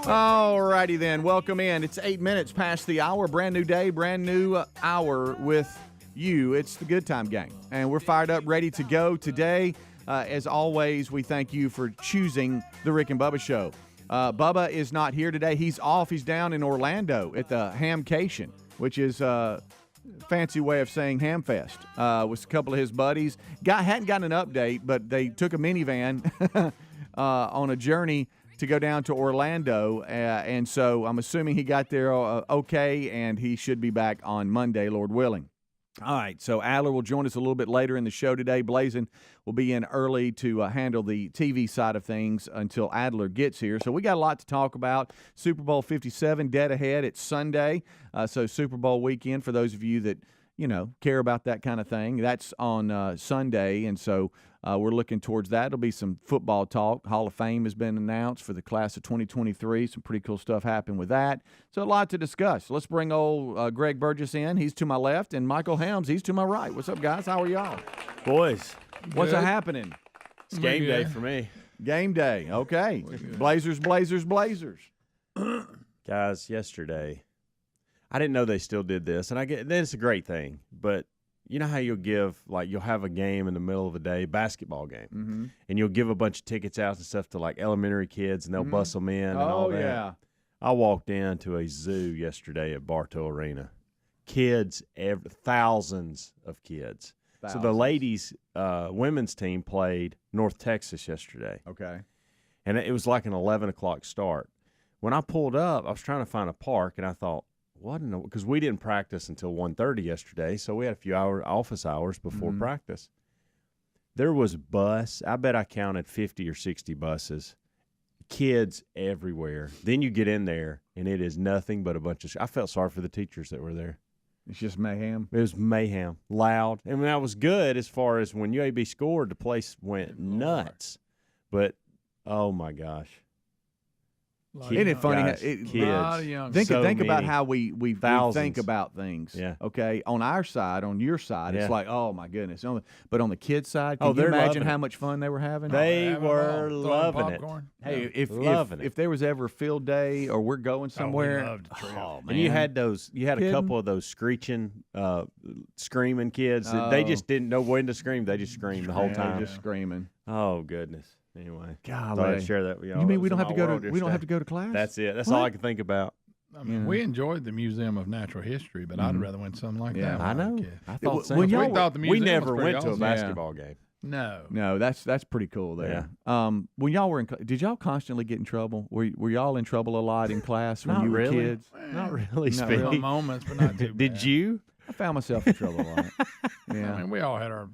All righty then. Welcome in. It's 8 minutes past the hour. Brand new day, brand new hour with you. It's the Good Time Gang. And we're fired up, ready to go today. As always, we thank you for choosing the Rick and Bubba Show. Bubba is not here today. He's off. He's down in Orlando at the Hamcation, which is a fancy way of saying Hamfest, with a couple of his buddies. Hadn't gotten an update, but they took a minivan on a journey to go down to Orlando, and so I'm assuming he got there okay, and he should be back on Monday, Lord willing. All right, so Adler will join us a little bit later in the show today. Blazin will be in early to handle the TV side of things until Adler gets here. So we got a lot to talk about. Super Bowl 57, dead ahead. It's Sunday, so Super Bowl weekend for those of you that, care about that kind of thing. That's on Sunday, and so we're looking towards that. There'll be some football talk. Hall of Fame has been announced for the class of 2023. Some pretty cool stuff happened with that. So a lot to discuss. Let's bring old Greg Burgess in. He's to my left, and Michael Helms, he's to my right. What's up, guys? How are y'all? Boys. What's happening? It's game day for me. Game day. Okay. Blazers, Blazers, Blazers. Guys, yesterday, I didn't know they still did this, and it's a great thing, but you know how you'll have a game in the middle of the day, basketball game, and you'll give a bunch of tickets out and stuff to like elementary kids, and they'll bust them in and all that. Yeah. I walked into a zoo yesterday at Bartow Arena. Kids, thousands of kids. So the ladies' women's team played North Texas yesterday. Okay. And it was like an 11 o'clock start. When I pulled up, I was trying to find a park, and I thought, because we didn't practice until 1:30 yesterday, so we had a few office hours before practice. There was I bet I counted 50 or 60 buses, kids everywhere. Then you get in there, and it is nothing but a bunch of I felt sorry for the teachers that were there. It's just mayhem. It was mayhem, loud. And that was good as far as when UAB scored, the place went nuts. But, oh, my gosh. Isn't it funny? Kids. Think about how we think about things. Yeah. Okay. On our side, on your side, it's like, oh my goodness. But on the kids' side, can you they're imagine how much fun they were having? They were loving it. Hey, if there was ever a field day or we're going somewhere, man. And you had a couple of those screaming kids. They just didn't know when to scream. They just screamed the whole time. Just screaming. Oh goodness. Anyway, golly. Thought I'd share that with y'all. You mean we don't have to go to class? That's it. That's all I can think about. I mean, we enjoyed the Museum of Natural History, but I'd rather went something like that. I know. I thought we never went to a basketball game. No, that's pretty cool there. Yeah. When y'all were did y'all constantly get in trouble? Were y'all in trouble a lot in class when you were kids? Not really. Not real moments, but not too bad. Did you? I found myself in trouble a lot. Yeah. I mean, we all had our,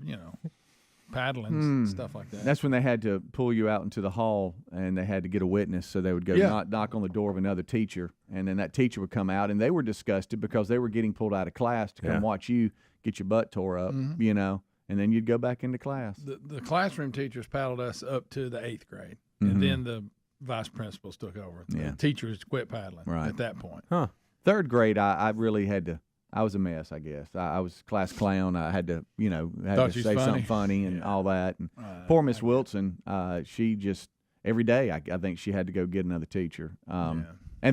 paddlings and stuff like that. That's when they had to pull you out into the hall, and they had to get a witness, so they would go knock on the door of another teacher, and then that teacher would come out, and they were disgusted because they were getting pulled out of class to come watch you get your butt tore up, and then you'd go back into class. The classroom teachers paddled us up to the 8th grade, and then the vice principals took over. The teachers quit paddling at that point. Huh. 3rd grade, I really had to. I was a mess, I guess. I was class clown. I had to, say something funny and all that. And poor Miss Wilson, she just every day I think she had to go get another teacher. And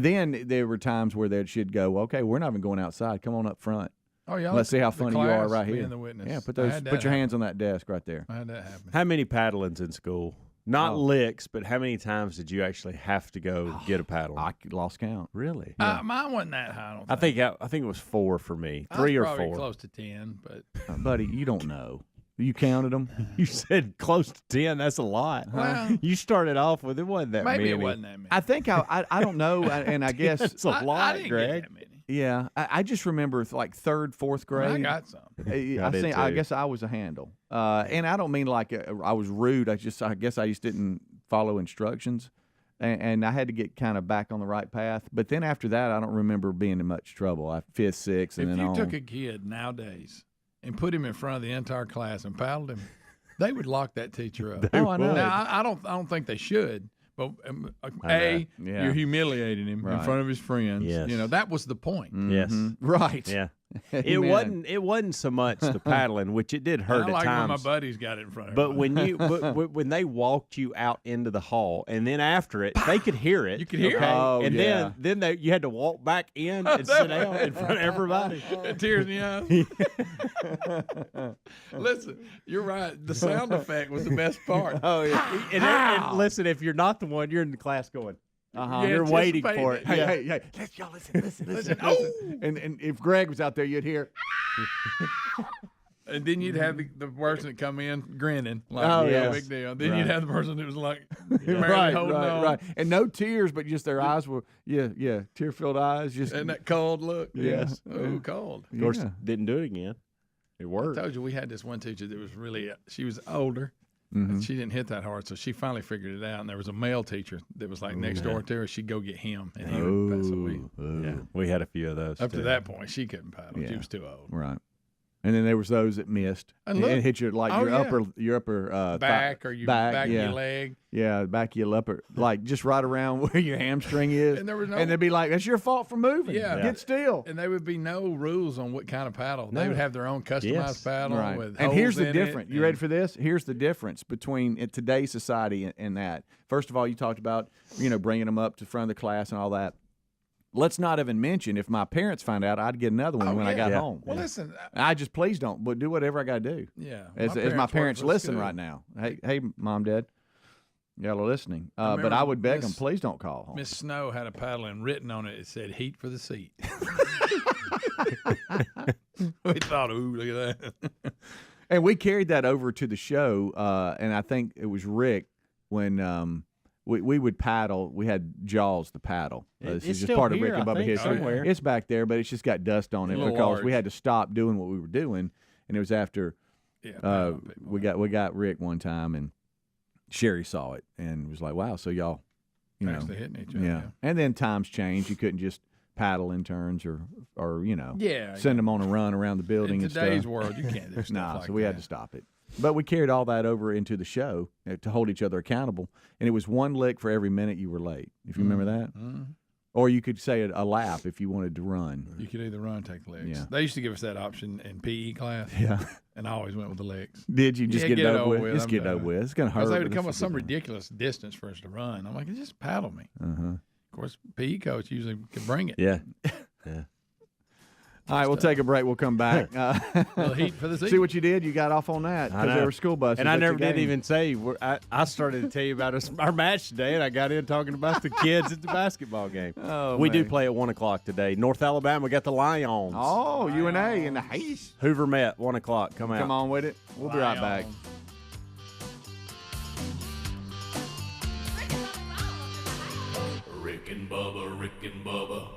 then there were times where she'd go, okay, we're not even going outside. Come on up front. Oh yeah, let's see how funny you are right here. The witness. Yeah, put your hands on that desk right there. I had that happen. How many paddlings in school? Not licks, but how many times did you actually have to go get a paddle? I lost count. Really? Mine wasn't that high. I think it was 4 for me. 3 or 4. Close to 10, but buddy, you don't know. You counted them. You said close to 10. That's a lot. Well, you started off with it wasn't that many. Maybe it wasn't that many. I think I don't know, and I guess it's a lot, I didn't Greg. Get that many. Yeah, I just remember like 3rd, 4th grade. I got some. I guess I was a handle, and I don't mean like I was rude. I guess I just didn't follow instructions, and I had to get kind of back on the right path. But then after that, I don't remember being in much trouble. 5th, 6th, and then on. If you took a kid nowadays and put him in front of the entire class and paddled him, they would lock that teacher up. I know. Now I don't think they should. But you're humiliating him in front of his friends. Yes. That was the point. Yes. Right. Yeah. It wasn't so much the paddling, which it did hurt I like at times. when my buddies got it in front of But everybody. when they walked you out into the hall, and then after it, they could hear it. You could hear it. Oh, and yeah. then you had to walk back in and sit down in front of everybody. Tears in the eyes. Listen, you're right. The sound effect was the best part. Oh, yeah. And listen, if you're not the one, you're in the class going. Uh-huh. You're waiting for it. Hey, y'all listen. Oh! And if Greg was out there, you'd hear. And then you'd have the person that come in grinning, like, Oh, yeah, yes. big deal. Then Right. you'd have the person that was like, Right, holding on. right. And no tears, but just their eyes were, tear-filled eyes. Just And that cold look. Yes. Oh, cold. Of course, Yeah. didn't do it again. It I worked. told you we had this one teacher that was really, she was older. Mm-hmm. And she didn't hit that hard, so she finally figured it out. And there was a male teacher that was like next door to her. She'd go get him, and he would pass away. Yeah. We had a few of those. Up to too. that point, she couldn't paddle. Yeah. She was too old. Right. And then there was those that missed And look- hit your your upper Back or you back of your leg. Yeah, back of your upper, like just right around where your hamstring is. And there was no- and they'd be like, "That's your fault for moving. Yeah. Get still." And there would be no rules on what kind of paddle. They No. would have their own customized Yes. paddle Right. with And here's holes the in it, difference. You and- ready for this? Here's the difference between in today's society and that. First of all, you talked about bringing them up to front of the class and all that. Let's not even mention if my parents find out, I'd get another one when I got Yeah. home. Well, listen. I just please don't, but do whatever I got to do. Yeah. As my worked parents for the listen school. right now. Hey, Mom, Dad, y'all are listening. But remember I would beg them, Miss- please don't call home. Miss Snow had a paddle and written on it. It said "heat for the seat." We thought, "Ooh, look at that." And we carried that over to the show, and I think it was Rick when we would paddle. We had Jaws the paddle. This It's is just still part of here, Rick and I Bubba think, history. somewhere. It's back there, but it's just got dust on it A little because we large. had to stop doing what we were doing, and it was after Yeah. paddle people. we got Rick one time, and Sherry saw it and was like, "Wow, so y'all, Actually hitting each other. yeah." And then times changed. You couldn't just paddle in turns or Yeah. send them on a run around the building In and today's stuff. world, you can't do stuff Nah, like so we that. had to stop it. But we carried all that over into the show to hold each other accountable, and it was one lick for every minute you were late. If you remember that, or you could say a lap if you wanted to run. You could either run or take legs. Yeah. They used to give us that option in PE class. Yeah. And I always went with the legs. Did you just Yeah, get it over with? Just I'm get it done. over with. It's gonna hurt. Because they but would come it's with a some good time. ridiculous distance for us to run. I'm like, just paddle me. Uh-huh. Of course, PE coach usually could bring it. Yeah. All right, we'll take a break. We'll come back. Little heat for the seat. See what you did? You got off on that I because there know. were school buses. And I at your never did game. even say. I started to tell you about our match today, and I got in talking about the kids at the basketball game. Oh, we do man. play at 1:00 today. North Alabama got the Lions. Oh, UNA in the haze. Hoover Met 1:00. Come out. Come on with it. We'll be right back. Rick and Bubba, Rick and Bubba.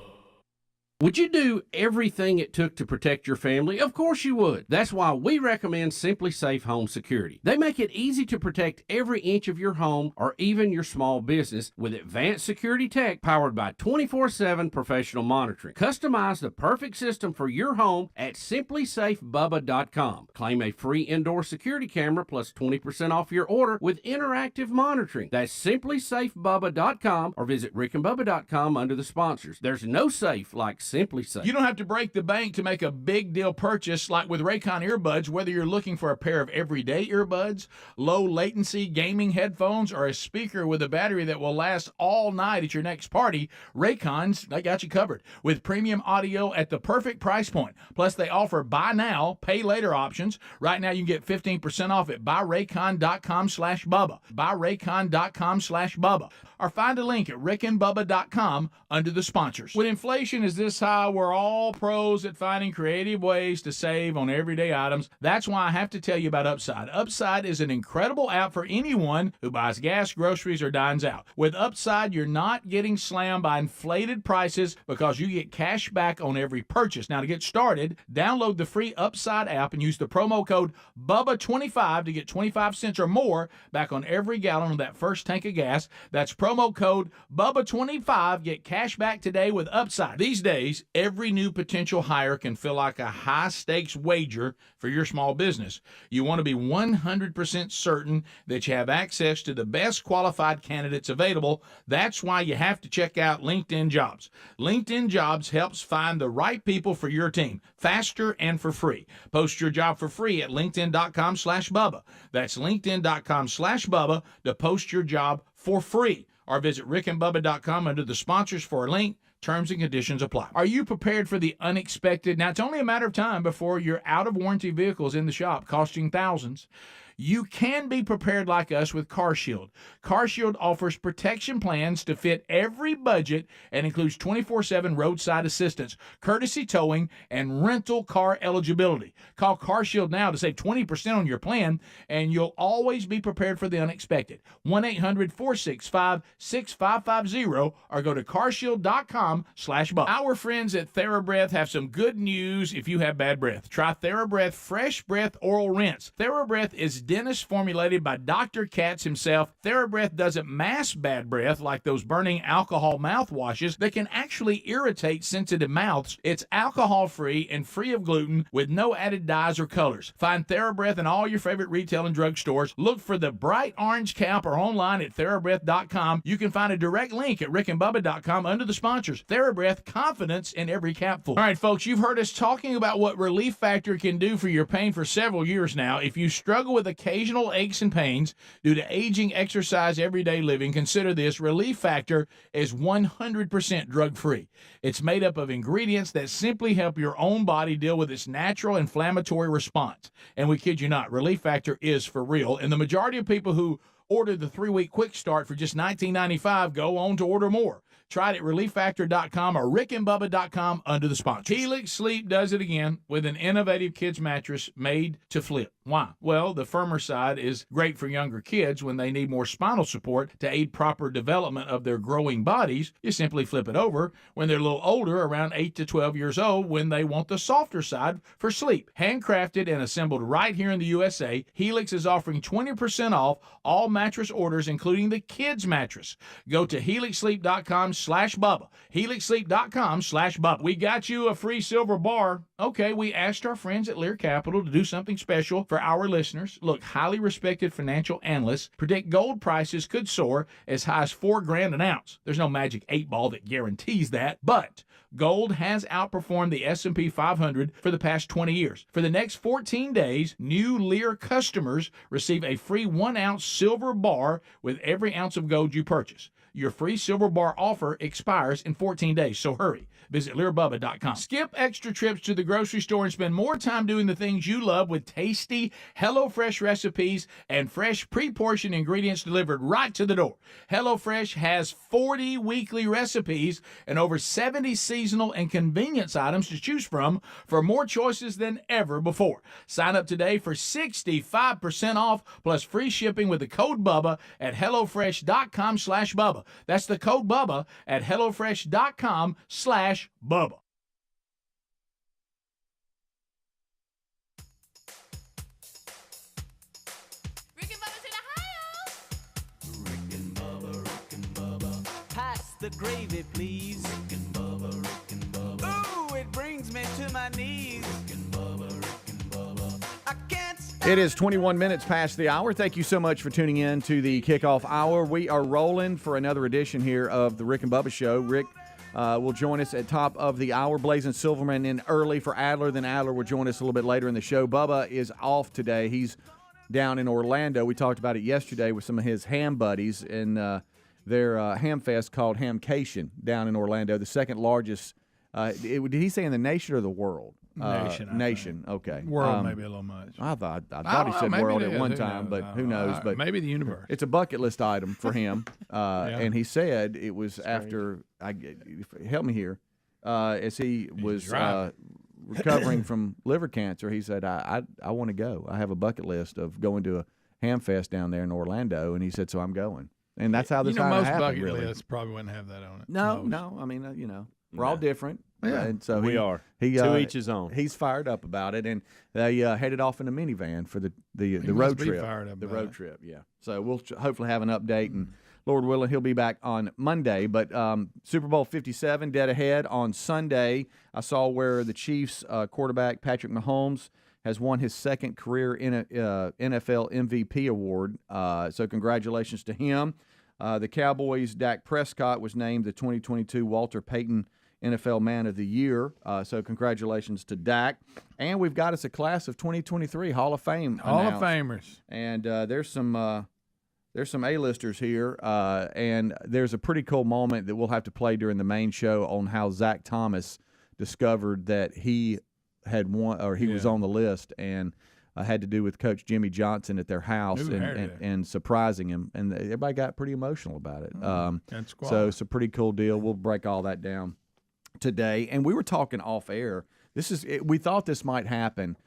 Would you do everything it took to protect your family? Of course you would. That's why we recommend Simply Safe Home Security. They make it easy to protect every inch of your home or even your small business with advanced security tech powered by 24/7 professional monitoring. Customize the perfect system for your home at simplysafebubba.com. Claim a free indoor security camera plus 20% off your order with interactive monitoring. That's simplysafebubba.com or visit rickandbubba.com under the sponsors. There's no safe like Simply Safe. You don't have to break the bank to make a big deal purchase like with Raycon earbuds, whether you're looking for a pair of everyday earbuds, low latency gaming headphones, or a speaker with a battery that will last all night at your next party. Raycons, they got you covered with premium audio at the perfect price point. Plus, they offer buy now, pay later options. Right now, you can get 15% off at buyraycon.com/Bubba. Buyraycon.com/Bubba. Or find a link at rickandbubba.com under the sponsors. With inflation is this high, we're all pros at finding creative ways to save on everyday items. That's why I have to tell you about Upside. Upside is an incredible app for anyone who buys gas, groceries, or dines out. With Upside, you're not getting slammed by inflated prices because you get cash back on every purchase. Now, to get started, download the free Upside app and use the promo code BUBBA25 to get 25 cents or more back on every gallon of that first tank of gas. That's promo code BUBBA25. Get cash back today with Upside. These days, place, every new potential hire can feel like a high-stakes wager for your small business. You want to be 100% certain that you have access to the best qualified candidates available. That's why you have to check out LinkedIn Jobs. LinkedIn Jobs helps find the right people for your team faster and for free. Post your job for free at linkedin.com/Bubba. That's linkedin.com/Bubba to post your job for free. Or visit rickandbubba.com under the sponsors for a link. Terms and conditions apply. Are you prepared for the unexpected? Now, it's only a matter of time before you're out of warranty vehicles in the shop costing thousands. You can be prepared like us with Car Shield. Car Shield offers protection plans to fit every budget and includes 24/7 roadside assistance, courtesy towing, and rental car eligibility. Call Car Shield now to save 20% on your plan, and you'll always be prepared for the unexpected. 1-800-465-6550 or go to carshield.com/Bubba. Our friends at TheraBreath have some good news if you have bad breath. Try TheraBreath Fresh Breath Oral Rinse. TheraBreath is dentist formulated by Dr. Katz himself. TheraBreath doesn't mask bad breath like those burning alcohol mouthwashes that can actually irritate sensitive mouths. It's alcohol-free and free of gluten with no added dyes or colors. Find TheraBreath in all your favorite retail and drug stores. Look for the bright orange cap or online at TheraBreath.com. You can find a direct link at rickandbubba.com under the sponsors. TheraBreath, confidence in every capful. All right, folks, you've heard us talking about what Relief Factor can do for your pain for several years now. If you struggle with occasional aches and pains due to aging, exercise, everyday living, consider this. Relief Factor is 100% drug-free. It's made up of ingredients that simply help your own body deal with its natural inflammatory response. And we kid you not, Relief Factor is for real. And the majority of people who order the 3-week quick start for just $19.95 go on to order more. Try it at relieffactor.com or rickandbubba.com under the sponsors. Helix Sleep does it again with an innovative kids mattress made to flip. Why? Well, the firmer side is great for younger kids when they need more spinal support to aid proper development of their growing bodies. You simply flip it over when they're a little older, around 8 to 12 years old, when they want the softer side for sleep. Handcrafted and assembled right here in the USA, Helix is offering 20% off all mattress orders, including the kids mattress. Go to helixsleep.com/Bubba. helixsleep.com/Bubba. We got you a free silver bar. Okay, we asked our friends at Lear Capital to do something special for our listeners. Look, highly respected financial analysts predict gold prices could soar as high as $4,000 an ounce. There's no magic 8-ball that guarantees that, but gold has outperformed the S&P 500 for the past 20 years. For the next 14 days, new Lear customers receive a free 1-ounce silver bar with every ounce of gold you purchase. Your free silver bar offer expires in 14 days, so hurry. Visit LearBubba.com. Skip extra trips to the grocery store and spend more time doing the things you love with tasty HelloFresh recipes and fresh pre-portioned ingredients delivered right to the door. HelloFresh has 40 weekly recipes and over 70 seasonal and convenience items to choose from for more choices than ever before. Sign up today for 65% off plus free shipping with the code BUBBA at HelloFresh.com/Bubba. That's the code BUBBA at HelloFresh.com/Bubba. Rick and Bubba's in Ohio. Rick and Bubba. Pass the gravy, please. Rick and Bubba. Ooh, it brings me to my knees. Rick and Bubba. I can't stop. It is 21 minutes past the hour. Thank you so much for tuning in to the kickoff hour. We are rolling for another edition here of the Rick and Bubba Show. Rick will join us at top of the hour. Blazing Silverman in early for Adler. Then Adler will join us a little bit later in the show. Bubba is off today. He's down in Orlando. We talked about it yesterday with some of his ham buddies in their ham fest called Hamcation down in Orlando, the second largest. Did he say in the nation or the world? Nation. Okay. World maybe a little much. I thought he said maybe world it at is. one Who time, knows? but who knows? But maybe the universe. it's a bucket list item for him. And he said it was after help me here, as he was recovering from liver cancer. He said, I want to go. I have a bucket list of going to a ham fest down there in Orlando, and he said, so I'm going. And that's how this most happened. bucket Really, lists probably wouldn't have that on it. no. I mean, we're all different. Yeah. And so We are. To each his own. He's fired up about it, and they headed off in a minivan for the He road must be trip. fired up The about road it. trip, yeah. So we'll hopefully have an update and a Lord willing, he'll be back on Monday. But Super Bowl 57 dead ahead on Sunday. I saw where the Chiefs quarterback Patrick Mahomes has won his second career NFL MVP award. So congratulations to him. The Cowboys' Dak Prescott was named the 2022 Walter Payton NFL Man of the Year. So congratulations to Dak. And we've got us a class of 2023 Hall of Fame Hall announced. of Famers. And there's some A-listers here, and there's a pretty cool moment that we'll have to play during the main show on how Zach Thomas discovered that he had won, or he was on the list, and had to do with Coach Jimmy Johnson at their house and surprising him, and everybody got pretty emotional about it. So it's a pretty cool deal. We'll break all that down today, and we were talking off air. We thought this might happen.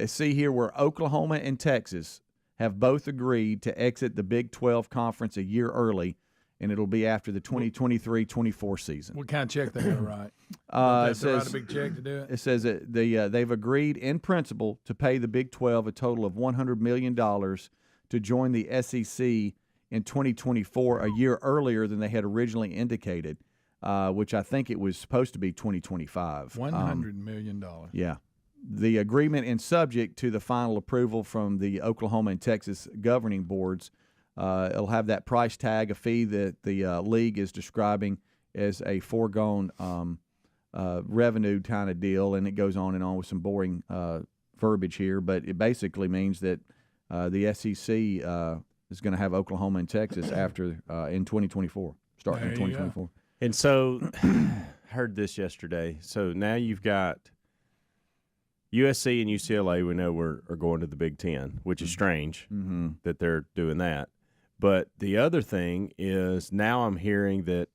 See here where Oklahoma and Texas have both agreed to exit the Big 12 conference a year early, and it'll be after the 2023-24 season. What kind of check they got to write? It says, write a big check to do it? It says that they've agreed in principle to pay the Big 12 a total of $100 million to join the SEC in 2024, a year earlier than they had originally indicated, which I think it was supposed to be 2025. $100 million. Yeah. The agreement is subject to the final approval from the Oklahoma and Texas governing boards. It'll have that price tag, a fee that the league is describing as a foregone revenue kind of deal, and it goes on and on with some boring verbiage here. But it basically means that the SEC is going to have Oklahoma and Texas after in 2024, starting in 2024. And so, I heard this yesterday. So now you've got USC and UCLA, we know are going to the Big Ten, which is strange that they're doing that. But the other thing is now I'm hearing that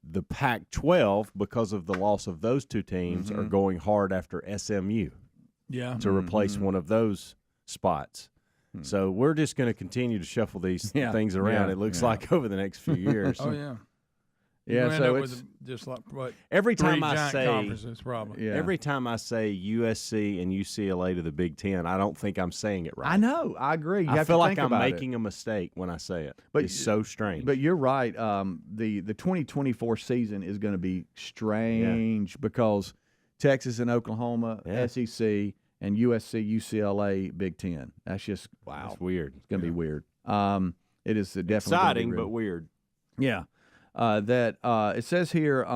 the Pac-12, because of the loss of those two teams, are going hard after SMU to replace one of those spots. So we're just going to continue to shuffle these things around, it looks like, over the next few years. Oh, yeah. Yeah, so it's just like what every time I giant say conferences, probably. every time I say USC and UCLA to the Big Ten, I don't think I'm saying it right. I know, I agree. You I have feel to like think I'm about making a mistake when I say it. But it's so strange. But you're right. The 2024 season is going to be strange because Texas and Oklahoma, SEC, and USC, UCLA, Big Ten. That's just wow. It's weird. It's going to be weird. It is definitely exciting, but weird. Yeah. It says here,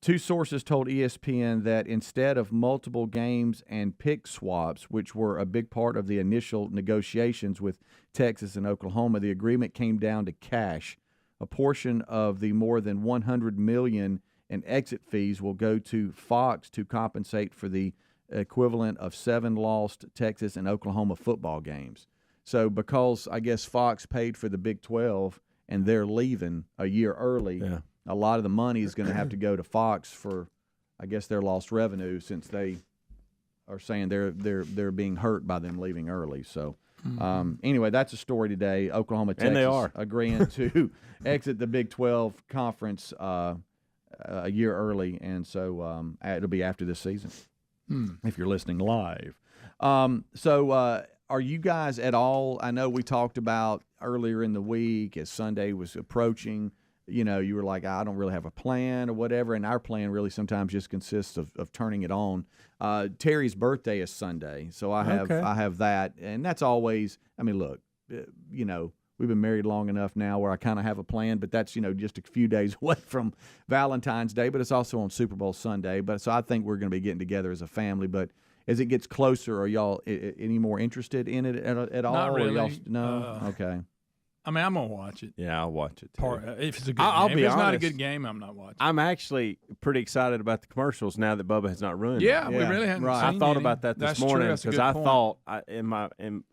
two sources told ESPN that instead of multiple games and pick swaps, which were a big part of the initial negotiations with Texas and Oklahoma, the agreement came down to cash. A portion of the more than $100 million in exit fees will go to Fox to compensate for the equivalent of 7 lost Texas and Oklahoma football games. So because I guess Fox paid for the Big 12 and they're leaving a year early, a lot of the money is going to have to go to Fox for, I guess, their lost revenue, since they are saying they're being hurt by them leaving early. So anyway, that's a story today. Oklahoma, Texas, and they are agreeing to exit the Big 12 conference a year early, and so it'll be after this season if you're listening live. Are you guys at all? I know we talked about earlier in the week as Sunday was approaching, you were like, I don't really have a plan or whatever. And our plan really sometimes just consists of turning it on. Terry's birthday is Sunday. So I have that. And that's always, look, we've been married long enough now where I kind of have a plan, but that's, just a few days away from Valentine's Day, but it's also on Super Bowl Sunday. But so I think we're going to be getting together as a family, but as it gets closer, are y'all any more interested in it at all? Not really. Or y'all, no? Okay. I'm going to watch it. Yeah, I'll watch it too. If it's a good I'll game. be If it's not a honest, good game, I'm not watching. I'm actually pretty excited about the commercials now that Bubba has not ruined Yeah, them. we really haven't right. seen I thought any. about that this That's morning true. That's a because good I point. thought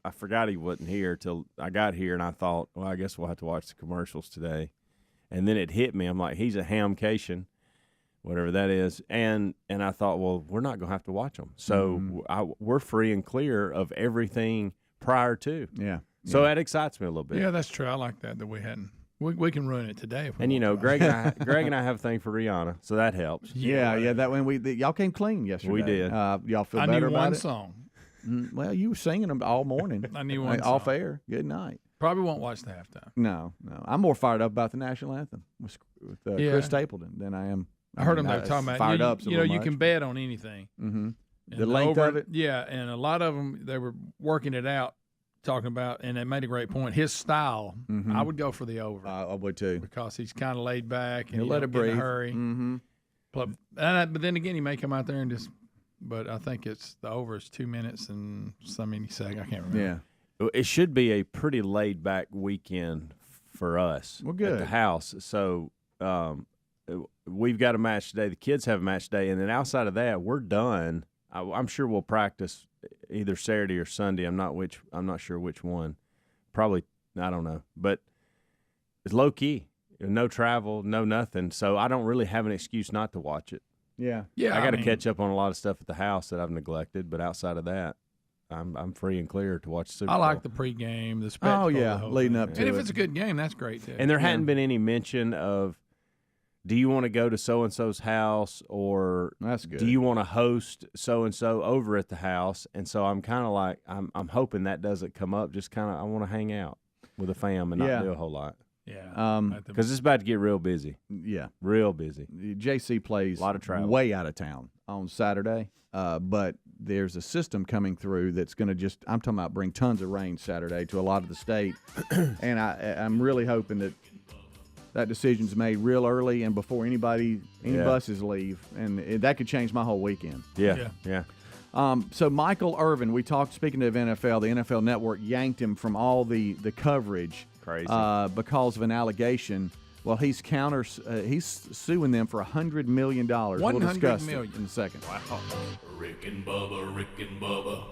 I forgot he wasn't here till I got here, and I thought, well, I guess we'll have to watch the commercials today. And then it hit me. I'm like, he's a hamcation, whatever that is, and I thought, well, we're not going to have to watch them. So we're free and clear of everything prior to. Yeah. So that excites me a little bit. Yeah, that's true. I like that we hadn't. We can ruin it today. If we And want to. Greg and I have a thing for Rihanna, so that helps. Yeah. That when y'all came clean yesterday. We did. Y'all feel I better knew about one it? song. Well, you were singing them all morning. I knew one off song. air. Good night. Probably won't watch the halftime. No. I'm more fired up about the national anthem with Chris Stapleton than I am. I heard them talking about fired up. You can bet on anything. Mm-hmm. The length of it. Yeah, and a lot of them they were working it out, talking about, and they made a great point. His style, I would go for the over. I would too, because he's kind of laid back and he'll let it breathe. In a hurry. Mm-hmm. But then again, he may come out there and just. But I think the over is 2 minutes and some many seconds. I can't remember. Yeah, it should be a pretty laid back weekend for us. Well, good. At the house. So we've got a match today. The kids have a match today, and then outside of that, we're done. I'm sure we'll practice either Saturday or Sunday. I'm not sure which one. Probably, I don't know. But it's low key. No travel, no nothing. So I don't really have an excuse not to watch it. Yeah. I got to catch up on a lot of stuff at the house that I've neglected. But outside of that, I'm free and clear to watch Super Bowl. I like the pregame, the spectacle. Oh yeah, leading up to it. And if it's a good game, that's great too. And there hadn't been any mention of, do you want to go to so and so's house, or that's good. Do you want to host so and so over at the house? And so I'm kind of like, I'm hoping that doesn't come up. Just kind of, I want to hang out with a fam and not do a whole lot. Yeah, because it's about to get real busy. Yeah, real busy. JC plays a lot of travel, way out of town on Saturday, but there's a system coming through that's going to I'm talking about bring tons of rain Saturday to a lot of the state, and I'm really hoping that decision's made real early and before any buses leave, and that could change my whole weekend. Yeah. So Michael Irvin, speaking of NFL, the NFL Network yanked him from all the coverage. Crazy. Because of an allegation. Well, he's suing them for $100 million. We'll discuss it in a second. Wow. Rick and Bubba.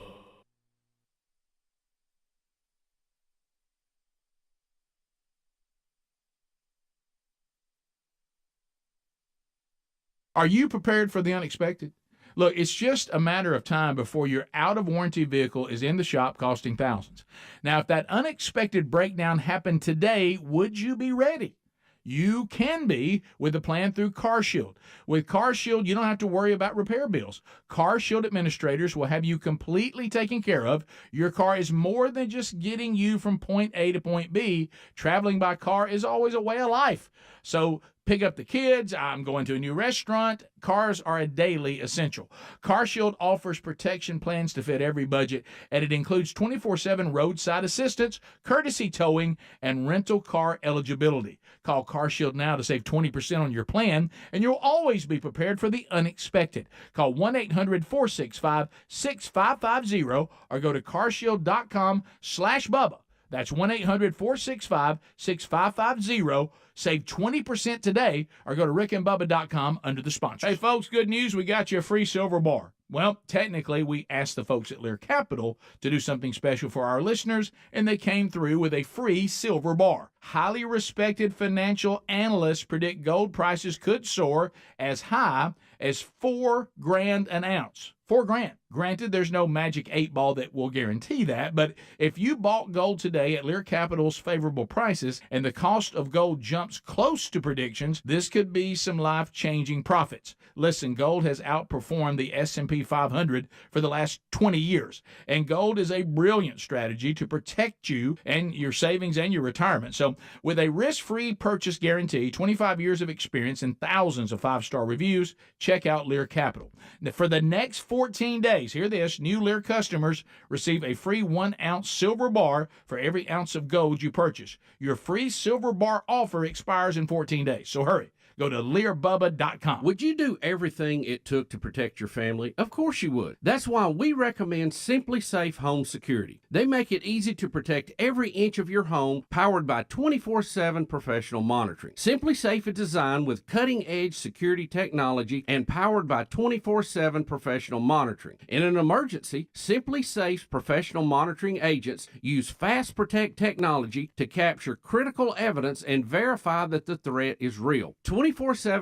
Are you prepared for the unexpected? Look, it's just a matter of time before your out-of-warranty vehicle is in the shop costing thousands. Now, if that unexpected breakdown happened today, would you be ready? You can be with a plan through Car Shield. With Car Shield, you don't have to worry about repair bills. Car Shield administrators will have you completely taken care of. Your car is more than just getting you from point A to point B. Traveling by car is always a way of life. So pick up the kids, I'm going to a new restaurant. Cars are a daily essential. Car Shield offers protection plans to fit every budget, and it includes 24/7 roadside assistance, courtesy towing, and rental car eligibility. Call Car Shield now to save 20% on your plan, and you'll always be prepared for the unexpected. Call 1-800-465-6550 or go to carshield.com/Bubba. That's 1-800-465-6550. Save 20% today or go to rickandbubba.com under the sponsors. Hey, folks, good news. We got you a free silver bar. Well, technically, we asked the folks at Lear Capital to do something special for our listeners, and they came through with a free silver bar. Highly respected financial analysts predict gold prices could soar as high as $4,000 an ounce. $4,000. Granted, there's no magic 8-ball that will guarantee that, but if you bought gold today at Lear Capital's favorable prices and the cost of gold jumps close to predictions, this could be some life-changing profits. Listen, gold has outperformed the S&P 500 for the last 20 years, and gold is a brilliant strategy to protect you and your savings and your retirement. So with a risk-free purchase guarantee, 25 years of experience, and thousands of 5-star reviews, check out Lear Capital. Now, for the next 14 days, hear this, new Lear customers receive a free 1-ounce silver bar for every ounce of gold you purchase. Your free silver bar offer expires in 14 days, so hurry. Go to LearBubba.com. Would you do everything it took to protect your family? Of course you would. That's why we recommend Simply Safe Home Security. They make it easy to protect every inch of your home, powered by 24/7 professional monitoring. Simply Safe is designed with cutting-edge security technology and powered by 24/7 professional monitoring. In an emergency, Simply Safe's professional monitoring agents use Fast Protect technology to capture critical evidence and verify that the threat is real. 24/7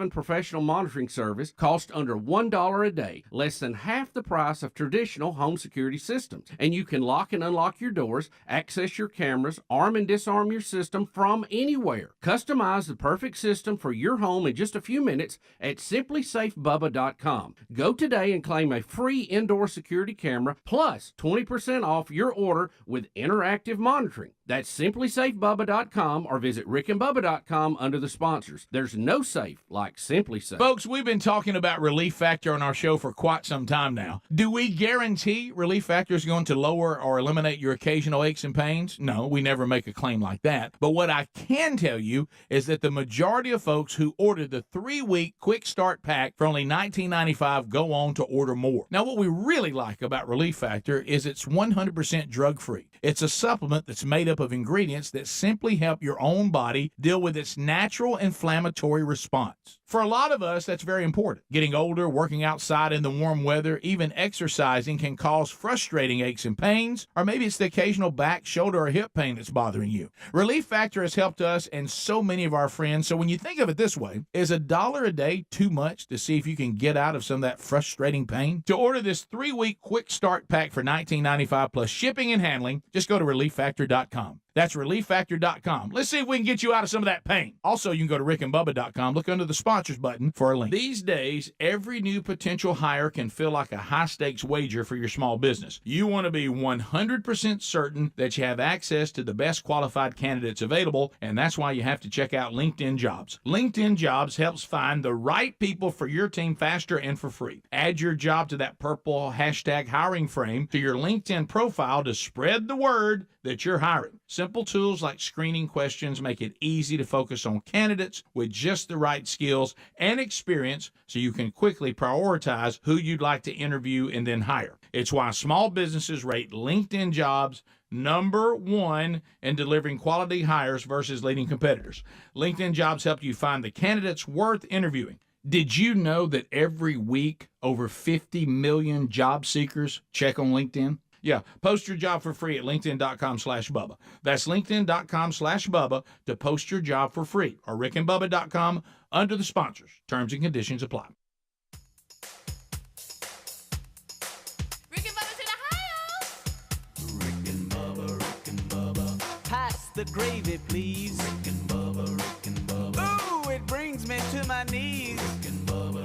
professional monitoring service costs under $1 a day, less than half the price of traditional home security systems. And you can lock and unlock your doors, access your cameras, arm and disarm your system from anywhere. Customize the perfect system for your home in just a few minutes at simplysafebubba.com. Go today and claim a free indoor security camera plus 20% off your order with interactive monitoring. That's simplysafebubba.com or visit rickandbubba.com under the sponsors. There's no safe like Simply Safe. Folks, we've been talking about Relief Factor on our show for quite some time now. Do we guarantee Relief Factor is going to lower or eliminate your occasional aches and pains? No, we never make a claim like that. But what I can tell you is that the majority of folks who ordered the 3-week quick start pack for only $19.95 go on to order more. Now, what we really like about Relief Factor is it's 100% drug-free. It's a supplement that's made up of ingredients that simply help your own body deal with its natural inflammatory response. For a lot of us, that's very important. Getting older, working outside in the warm weather, even exercising can cause frustrating aches and pains, or maybe it's the occasional back, shoulder, or hip pain that's bothering you. Relief Factor has helped us and so many of our friends, so when you think of it this way, is $1 a day too much to see if you can get out of some of that frustrating pain? To order this 3-week quick start pack for $19.95 plus shipping and handling, just go to ReliefFactor.com. That's ReliefFactor.com. Let's see if we can get you out of some of that pain. Also, you can go to RickandBubba.com. Look under the sponsors button for a link. These days, every new potential hire can feel like a high-stakes wager for your small business. You want to be 100% certain that you have access to the best qualified candidates available, and that's why you have to check out LinkedIn Jobs. LinkedIn Jobs helps find the right people for your team faster and for free. Add your job to that purple hashtag hiring frame to your LinkedIn profile to spread the word that you're hiring. Simple tools like screening questions make it easy to focus on candidates with just the right skills and experience so you can quickly prioritize who you'd like to interview and then hire. It's why small businesses rate LinkedIn Jobs #1 in delivering quality hires versus leading competitors. LinkedIn Jobs help you find the candidates worth interviewing. Did you know that every week over 50 million job seekers check on LinkedIn? Yeah, post your job for free at linkedin.com/Bubba. That's linkedin.com/Bubba to post your job for free, or rickandbubba.com under the sponsors. Terms and conditions apply. Rick and Bubba's in Ohio. Rick and Bubba. Pass the gravy, please. Rick and Bubba. Ooh, it brings me to my knees. Rick and Bubba.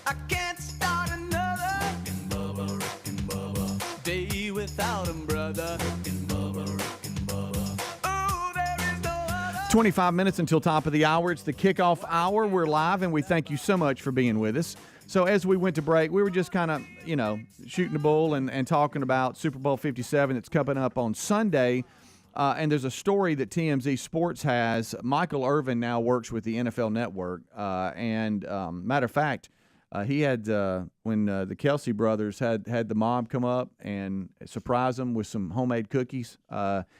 I can't start another day without him, brother. Rick and Bubba. Ooh, there is no other. 25 minutes until top of the hour. It's the kickoff hour. We're live, and we thank you so much for being with us. So as we went to break, we were just kind of, shooting the bull and talking about Super Bowl 57 that's coming up on Sunday. And there's a story that TMZ Sports has. Michael Irvin now works with the NFL Network. Matter of fact, he had when the Kelsey brothers had the mob come up and surprise them with some homemade cookies.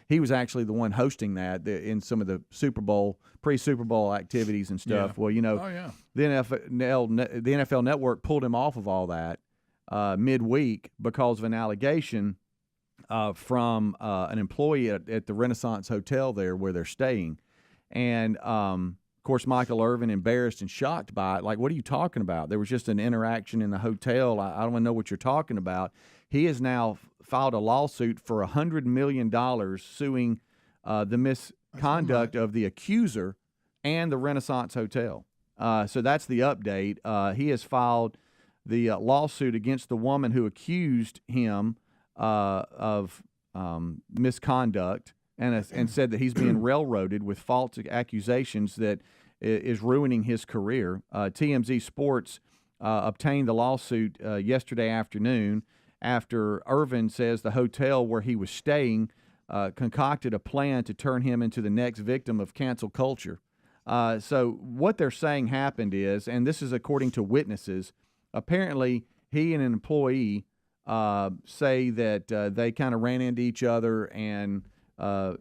He was actually the one hosting that in some of the Super Bowl, pre-Super Bowl activities and stuff. Yeah. Well, the NFL Network pulled him off of all that midweek because of an allegation from an employee at the Renaissance Hotel there where they're staying, and of course, Michael Irvin, embarrassed and shocked by it. Like, what are you talking about? There was just an interaction in the hotel. I don't even know what you're talking about. He has now filed a lawsuit for $100 million suing the misconduct of the accuser and the Renaissance Hotel. So that's the update. He has filed the lawsuit against the woman who accused him of misconduct and said that he's being railroaded with false accusations that is ruining his career. TMZ Sports obtained the lawsuit yesterday afternoon after Irvin says the hotel where he was staying concocted a plan to turn him into the next victim of cancel culture. So what they're saying happened is, and this is according to witnesses, apparently he and an employee say that they kind of ran into each other and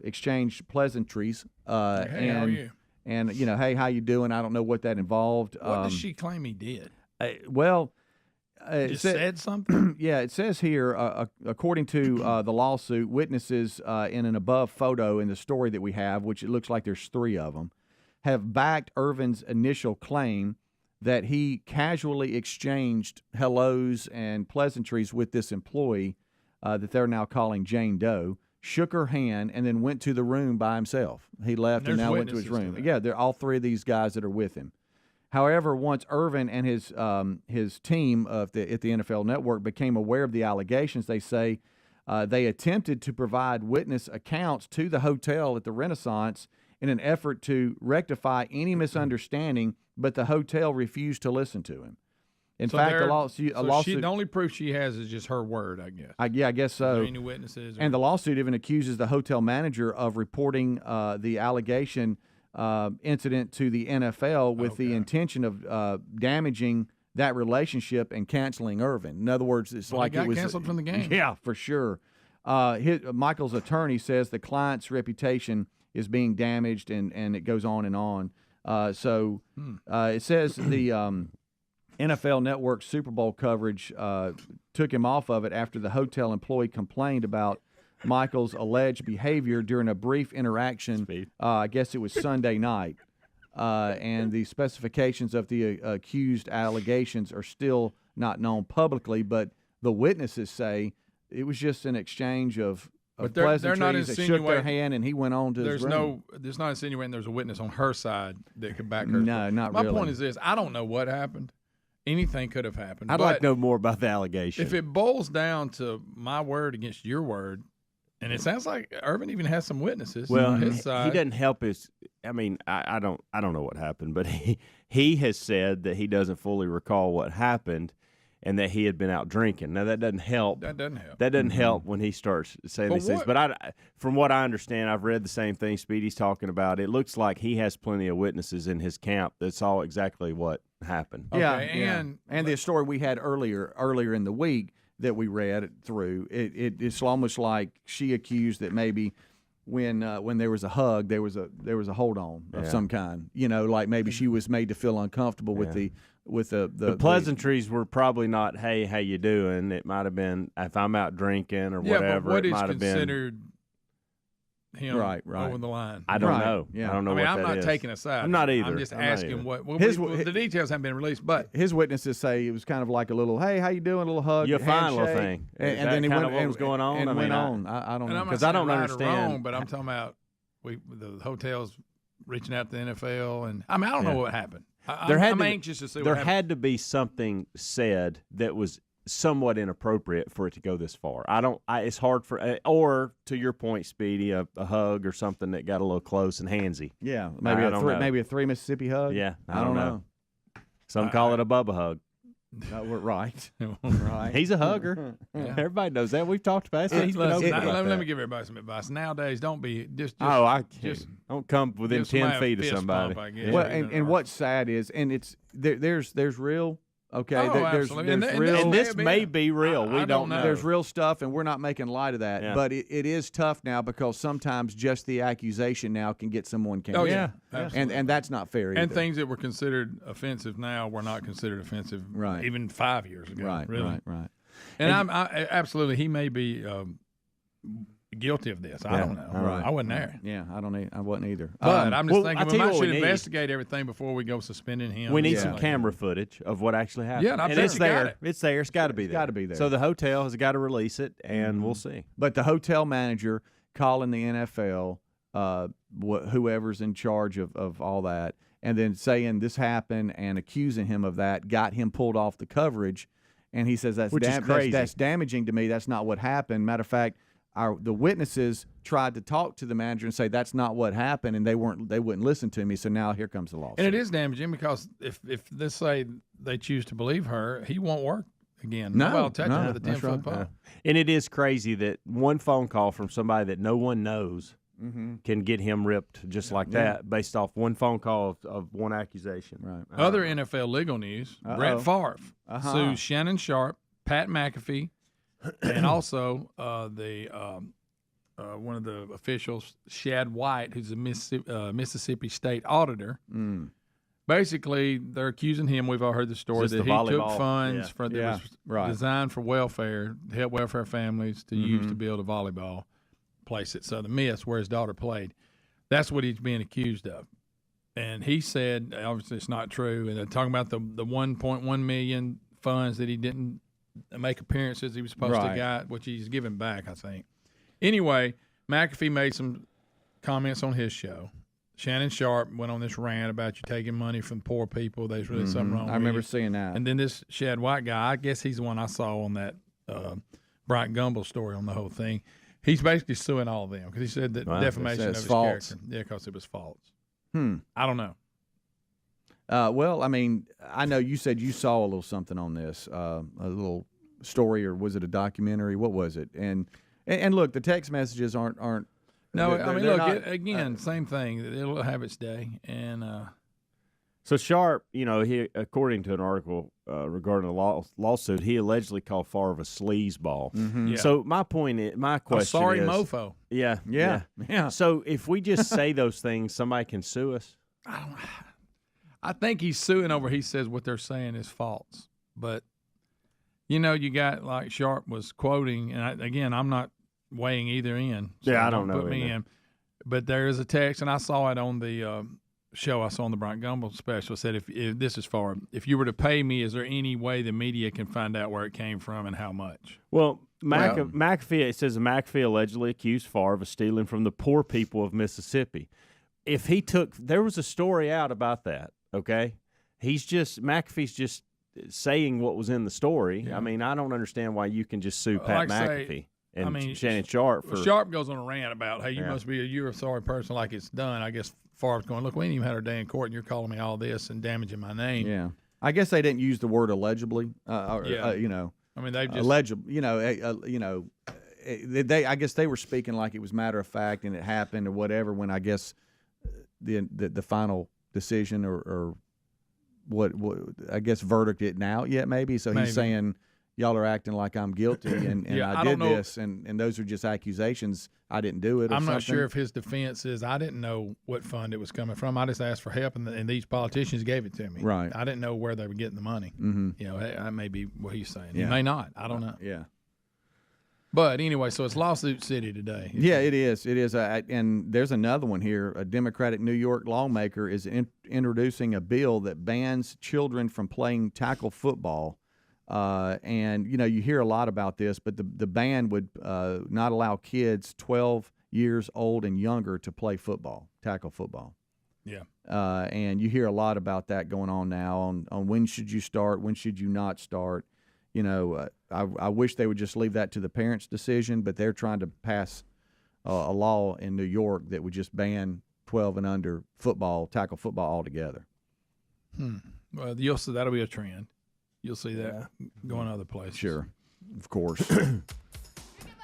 exchanged pleasantries. Hey, how are you? And, hey, how you doing? I don't know what that involved. What does she claim he did? It said something? Yeah, it says here, according to the lawsuit, witnesses in an above photo in the story that we have, which it looks like there's 3 of them, have backed Irvin's initial claim that he casually exchanged hellos and pleasantries with this employee that they're now calling Jane Doe, shook her hand, and then went to the room by himself. He left and now went to his room. Yeah, they're all 3 of these guys that are with him. However, once Irvin and his team at the NFL Network became aware of the allegations, they say They attempted to provide witness accounts to the hotel at the Renaissance in an effort to rectify any misunderstanding, but the hotel refused to listen to him. In fact, a lawsuit. The only proof she has is just her word, I guess. I guess so. Are there any witnesses? And the lawsuit even accuses the hotel manager of reporting the allegation incident to the NFL with the intention of damaging that relationship and canceling Irvin. In other words, it's like it was canceled from the game. Yeah, for sure. Michael's attorney says the client's reputation is being damaged, and it goes on and on. It says the NFL Network Super Bowl coverage took him off of it after the hotel employee complained about Michael's alleged behavior during a brief interaction. I guess it was Sunday night. And the specifications of the accused allegations are still not known publicly, but the witnesses say it was just an exchange of pleasantries that shook their hand, and he went on to his room. There's not insinuating there's a witness on her side that could back her. No, not really. My point is this. I don't know what happened. Anything could have happened. I'd like to know more about the allegation. If it boils down to my word against your word, and it sounds like Irvin even has some witnesses on his side. He doesn't help his. I mean, I don't know what happened, but he has said that he doesn't fully recall what happened, and that he had been out drinking. Now that doesn't help. That doesn't help. That doesn't help when he starts saying these things. But from what I understand, I've read the same thing Speedy's talking about. It looks like he has plenty of witnesses in his camp that saw exactly what happened. Okay, and the story we had earlier in the week that we read through, it's almost like she accused that maybe when there was a hug, there was a hold on of some kind. Like maybe she was made to feel uncomfortable with the pleasantries were probably not, hey, how you doing? It might have been, if I'm out drinking or whatever. But what it is might have considered him right. over the line? I don't know. Yeah. I don't know. I'm not taking a side. I'm not either. I'm just asking what. The details haven't been released, but his witnesses say it was kind of like a little, hey, how you doing? A little hug, you're fine, handshake. little thing. And then he went what was going on. And I went on. I don't know, because I don't right understand. Or wrong, but I'm talking about the hotels reaching out to the NFL, and I don't know what happened. I'm anxious to see. There had to be something said that was somewhat inappropriate for it to go this far. It's hard for, or to your point, Speedy, a hug or something that got a little close and handsy. Yeah, maybe a three Mississippi hug. Yeah, I don't know. Some call it a Bubba hug. No, we're right. Right. He's a hugger. Yeah. Everybody knows that. We've talked about it. Let me give everybody some advice. Nowadays, don't be just don't come within 10 feet of somebody. Well, and what's sad is, and it's there's real. Okay, there's real, and this may be real. We don't know. There's real stuff, and we're not making light of that. Yeah. But it is tough now because sometimes just the accusation now can get someone canceled. Oh yeah, and that's not fair either. And things that were considered offensive now were not considered offensive, right? Even 5 years ago, right? Really. Right. And I absolutely, he may be guilty of this. I don't know. Right. I wasn't there. Yeah, I wasn't either. But I'm just thinking we might should need. Investigate everything before we go suspending him. We need some camera footage of what actually happened. Yeah, and it's there. It's there. It's got to be there. Got to be there. So the hotel has got to release it, and we'll see. But the hotel manager calling the NFL, whoever's in charge of all that, and then saying this happened and accusing him of that, got him pulled off the coverage. And he says that's crazy. That's damaging to me. That's not what happened. Matter of fact, the witnesses tried to talk to the manager and say that's not what happened, and they wouldn't listen to me. So now here comes the lawsuit. And it is damaging because if let's say they choose to believe her, he won't work again. Nobody will touch him with a 10-foot pole. And it is crazy that one phone call from somebody that no one knows can get him ripped just like that based off one phone call of one accusation. Right. Other NFL legal news: Brett Favre sues Shannon Sharp, Pat McAfee, and also one of the officials, Shad White, who's a Mississippi State auditor. Basically, they're accusing him. We've all heard the story that he took funds that was designed for welfare, to help welfare families to use to build a volleyball place at Southern Miss where his daughter played. That's what he's being accused of. And he said, obviously it's not true, and they're talking about the $1.1 million funds that he didn't make appearances he was supposed to get, which he's given back, I think. Anyway, McAfee made some comments on his show. Shannon Sharp went on this rant about you taking money from poor people. There's really something wrong with I remember you. seeing that. And then this Shad White guy, I guess he's the one I saw on that Bryant Gumbel's story on the whole thing. He's basically suing all of them because he said that defamation of his false. character. Yeah, because it was false. I don't know. Well, I mean, I know you said you saw a little something on this, a little story, or was it a documentary? What was it? And look, the text messages aren't. No, I mean, look, not, again, same thing. It'll have its day, and so Sharp, he, according to an article regarding a lawsuit, he allegedly called Favre a sleazeball. Yeah. So my question sorry is, mofo. Yeah. So if we just say those things, somebody can sue us. I think he's suing over. He says what they're saying is false, but you got like Sharp was quoting, and again, I'm not weighing either in. So I don't know. Put me in, but there is a text, and I saw it on the show I saw on the Bryant Gumbel special. Said if this is for, if you were to pay me, is there any way the media can find out where it came from and how much? Well, McAfee, it says McAfee allegedly accused Favre of stealing from the poor people of Mississippi. If he there was a story out about that. Okay, McAfee's just saying what was in the story. Yeah. I mean, I don't understand why you can just sue Pat McAfee and Shannon Sharp for. Sharp goes on a rant about, hey, you're a sorry person, like it's done. I guess Favre's going, look, we ain't even had our day in court, and you're calling me all this and damaging my name. Yeah, I guess they didn't use the word allegibly. I mean, they just illegible. They I guess they were speaking like it was matter of fact and it happened or whatever. When I guess the final decision or what I guess verdict isn't out yet, maybe. So he's saying y'all are acting like I'm guilty and I did this and those are just accusations. I didn't do it. Or I'm not something. sure if his defense is I didn't know what fund it was coming from. I just asked for help and these politicians gave it to me. Right. I didn't know where they were getting the money. Mm-hmm. That may be what he's saying. Yeah. He may not. I don't know. Yeah. But anyway, so it's lawsuit city today. Yeah, it is. It is. And there's another one here. A Democratic New York lawmaker is introducing a bill that bans children from playing tackle football. And, you hear a lot about this, but the ban would not allow kids 12 years old and younger to play football, tackle football. Yeah. And you hear a lot about that going on now on when should you start, when should you not start. I wish they would just leave that to the parents' decision, but they're trying to pass a law in New York that would just ban 12 and under football, tackle football altogether. Well, you'll see that'll be a trend. You'll see that going other places. Sure, of course. All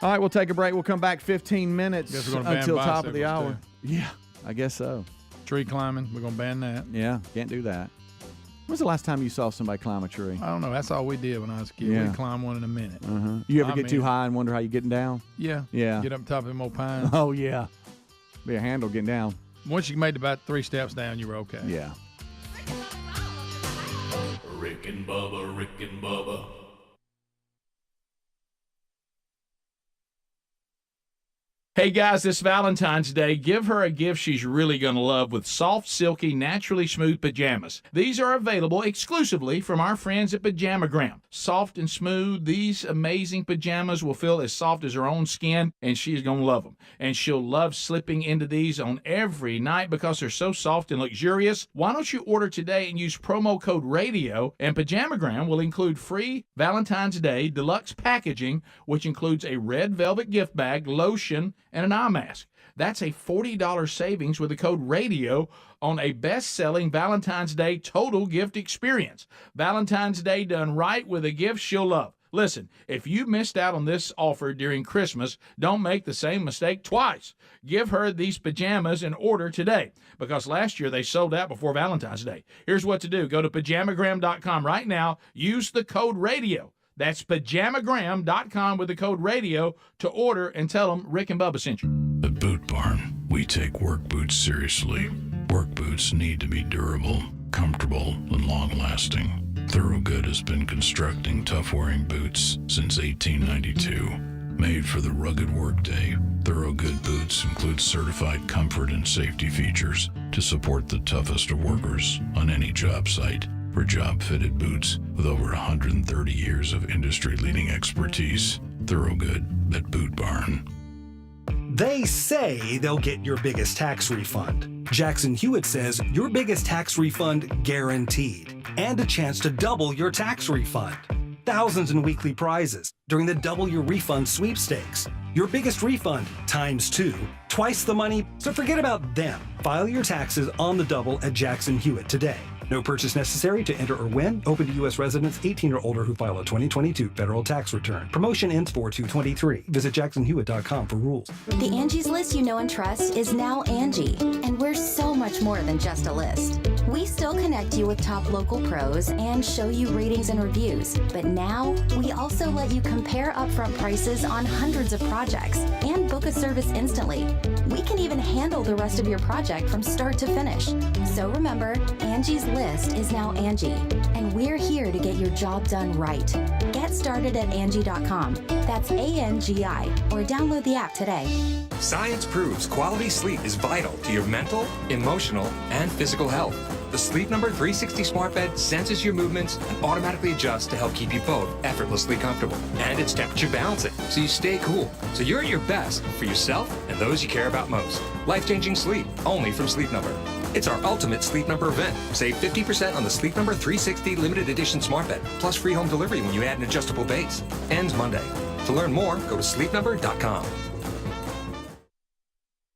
right, we'll take a break. We'll come back 15 minutes until top of the hour. Too. Yeah, I guess so. Tree climbing, we're going to ban that. Yeah, can't do that. When's the last time you saw somebody climb a tree? I don't know. That's all we did when I was a kid. Yeah. We'd climb one in a minute. Uh-huh. You ever get too high and wonder how you're getting down? Yeah. Yeah. Get up top of them old pines. Oh, yeah. Be a handle getting down. Once you made about 3 steps down, you were okay. Yeah. Rick and Bubba, Rick and Bubba. Hey guys, this Valentine's Day, give her a gift she's really going to love with soft, silky, naturally smooth pajamas. These are available exclusively from our friends at Pajamagram. Soft and smooth, these amazing pajamas will feel as soft as her own skin, and she's going to love them. And she'll love slipping into these on every night because they're so soft and luxurious. Why don't you order today and use promo code RADIO, and Pajamagram will include free Valentine's Day deluxe packaging, which includes a red velvet gift bag, lotion, and an eye mask. That's a $40 savings with the code RADIO on a best-selling Valentine's Day total gift experience. Valentine's Day done right with a gift she'll love. Listen, if you missed out on this offer during Christmas, don't make the same mistake twice. Give her these pajamas and order today, because last year they sold out before Valentine's Day. Here's what to do. Go to pajamagram.com right now. Use the code RADIO. That's pajamagram.com with the code RADIO to order and tell them Rick and Bubba sent you. At Boot Barn, we take work boots seriously. Work boots need to be durable, comfortable, and long-lasting. Thorogood has been constructing tough-wearing boots since 1892. Made for the rugged workday, Thorogood boots include certified comfort and safety features to support the toughest of workers on any job site. For job-fitted boots with over 130 years of industry-leading expertise. Thorogood at Boot Barn. They say they'll get your biggest tax refund. Jackson Hewitt says your biggest tax refund guaranteed, and a chance to double your tax refund. thousands in weekly prizes during the Double Your Refund sweepstakes. Your biggest refund times 2, twice the money, so forget about them. File your taxes on the double at Jackson Hewitt today. No purchase necessary to enter or win. Open to U.S. residents 18 or older who file a 2022 federal tax return. Promotion ends 4/2/23. Visit jacksonhewitt.com for rules. The Angie's List you know and trust is now Angie, and we're so much more than just a list. We still connect you with top local pros and show you ratings and reviews, but now we also let you compare upfront prices on hundreds of projects and book a service instantly. We can even handle the rest of your project from start to finish. So remember, Angie's List is now Angie, and we're here to get your job done right. Get started at Angie.com. That's ANGI, or download the app today. Science proves quality sleep is vital to your mental, emotional, and physical health. The Sleep Number 360 smart bed senses your movements and automatically adjusts to help keep you both effortlessly comfortable. And it's temperature balancing, so you stay cool. So you're at your best for yourself and those you care about most. Life-changing sleep, only from Sleep Number. It's our ultimate Sleep Number event. Save 50% on the Sleep Number 360 limited edition smart bed, plus free home delivery when you add an adjustable base. Ends Monday. To learn more, go to sleepnumber.com.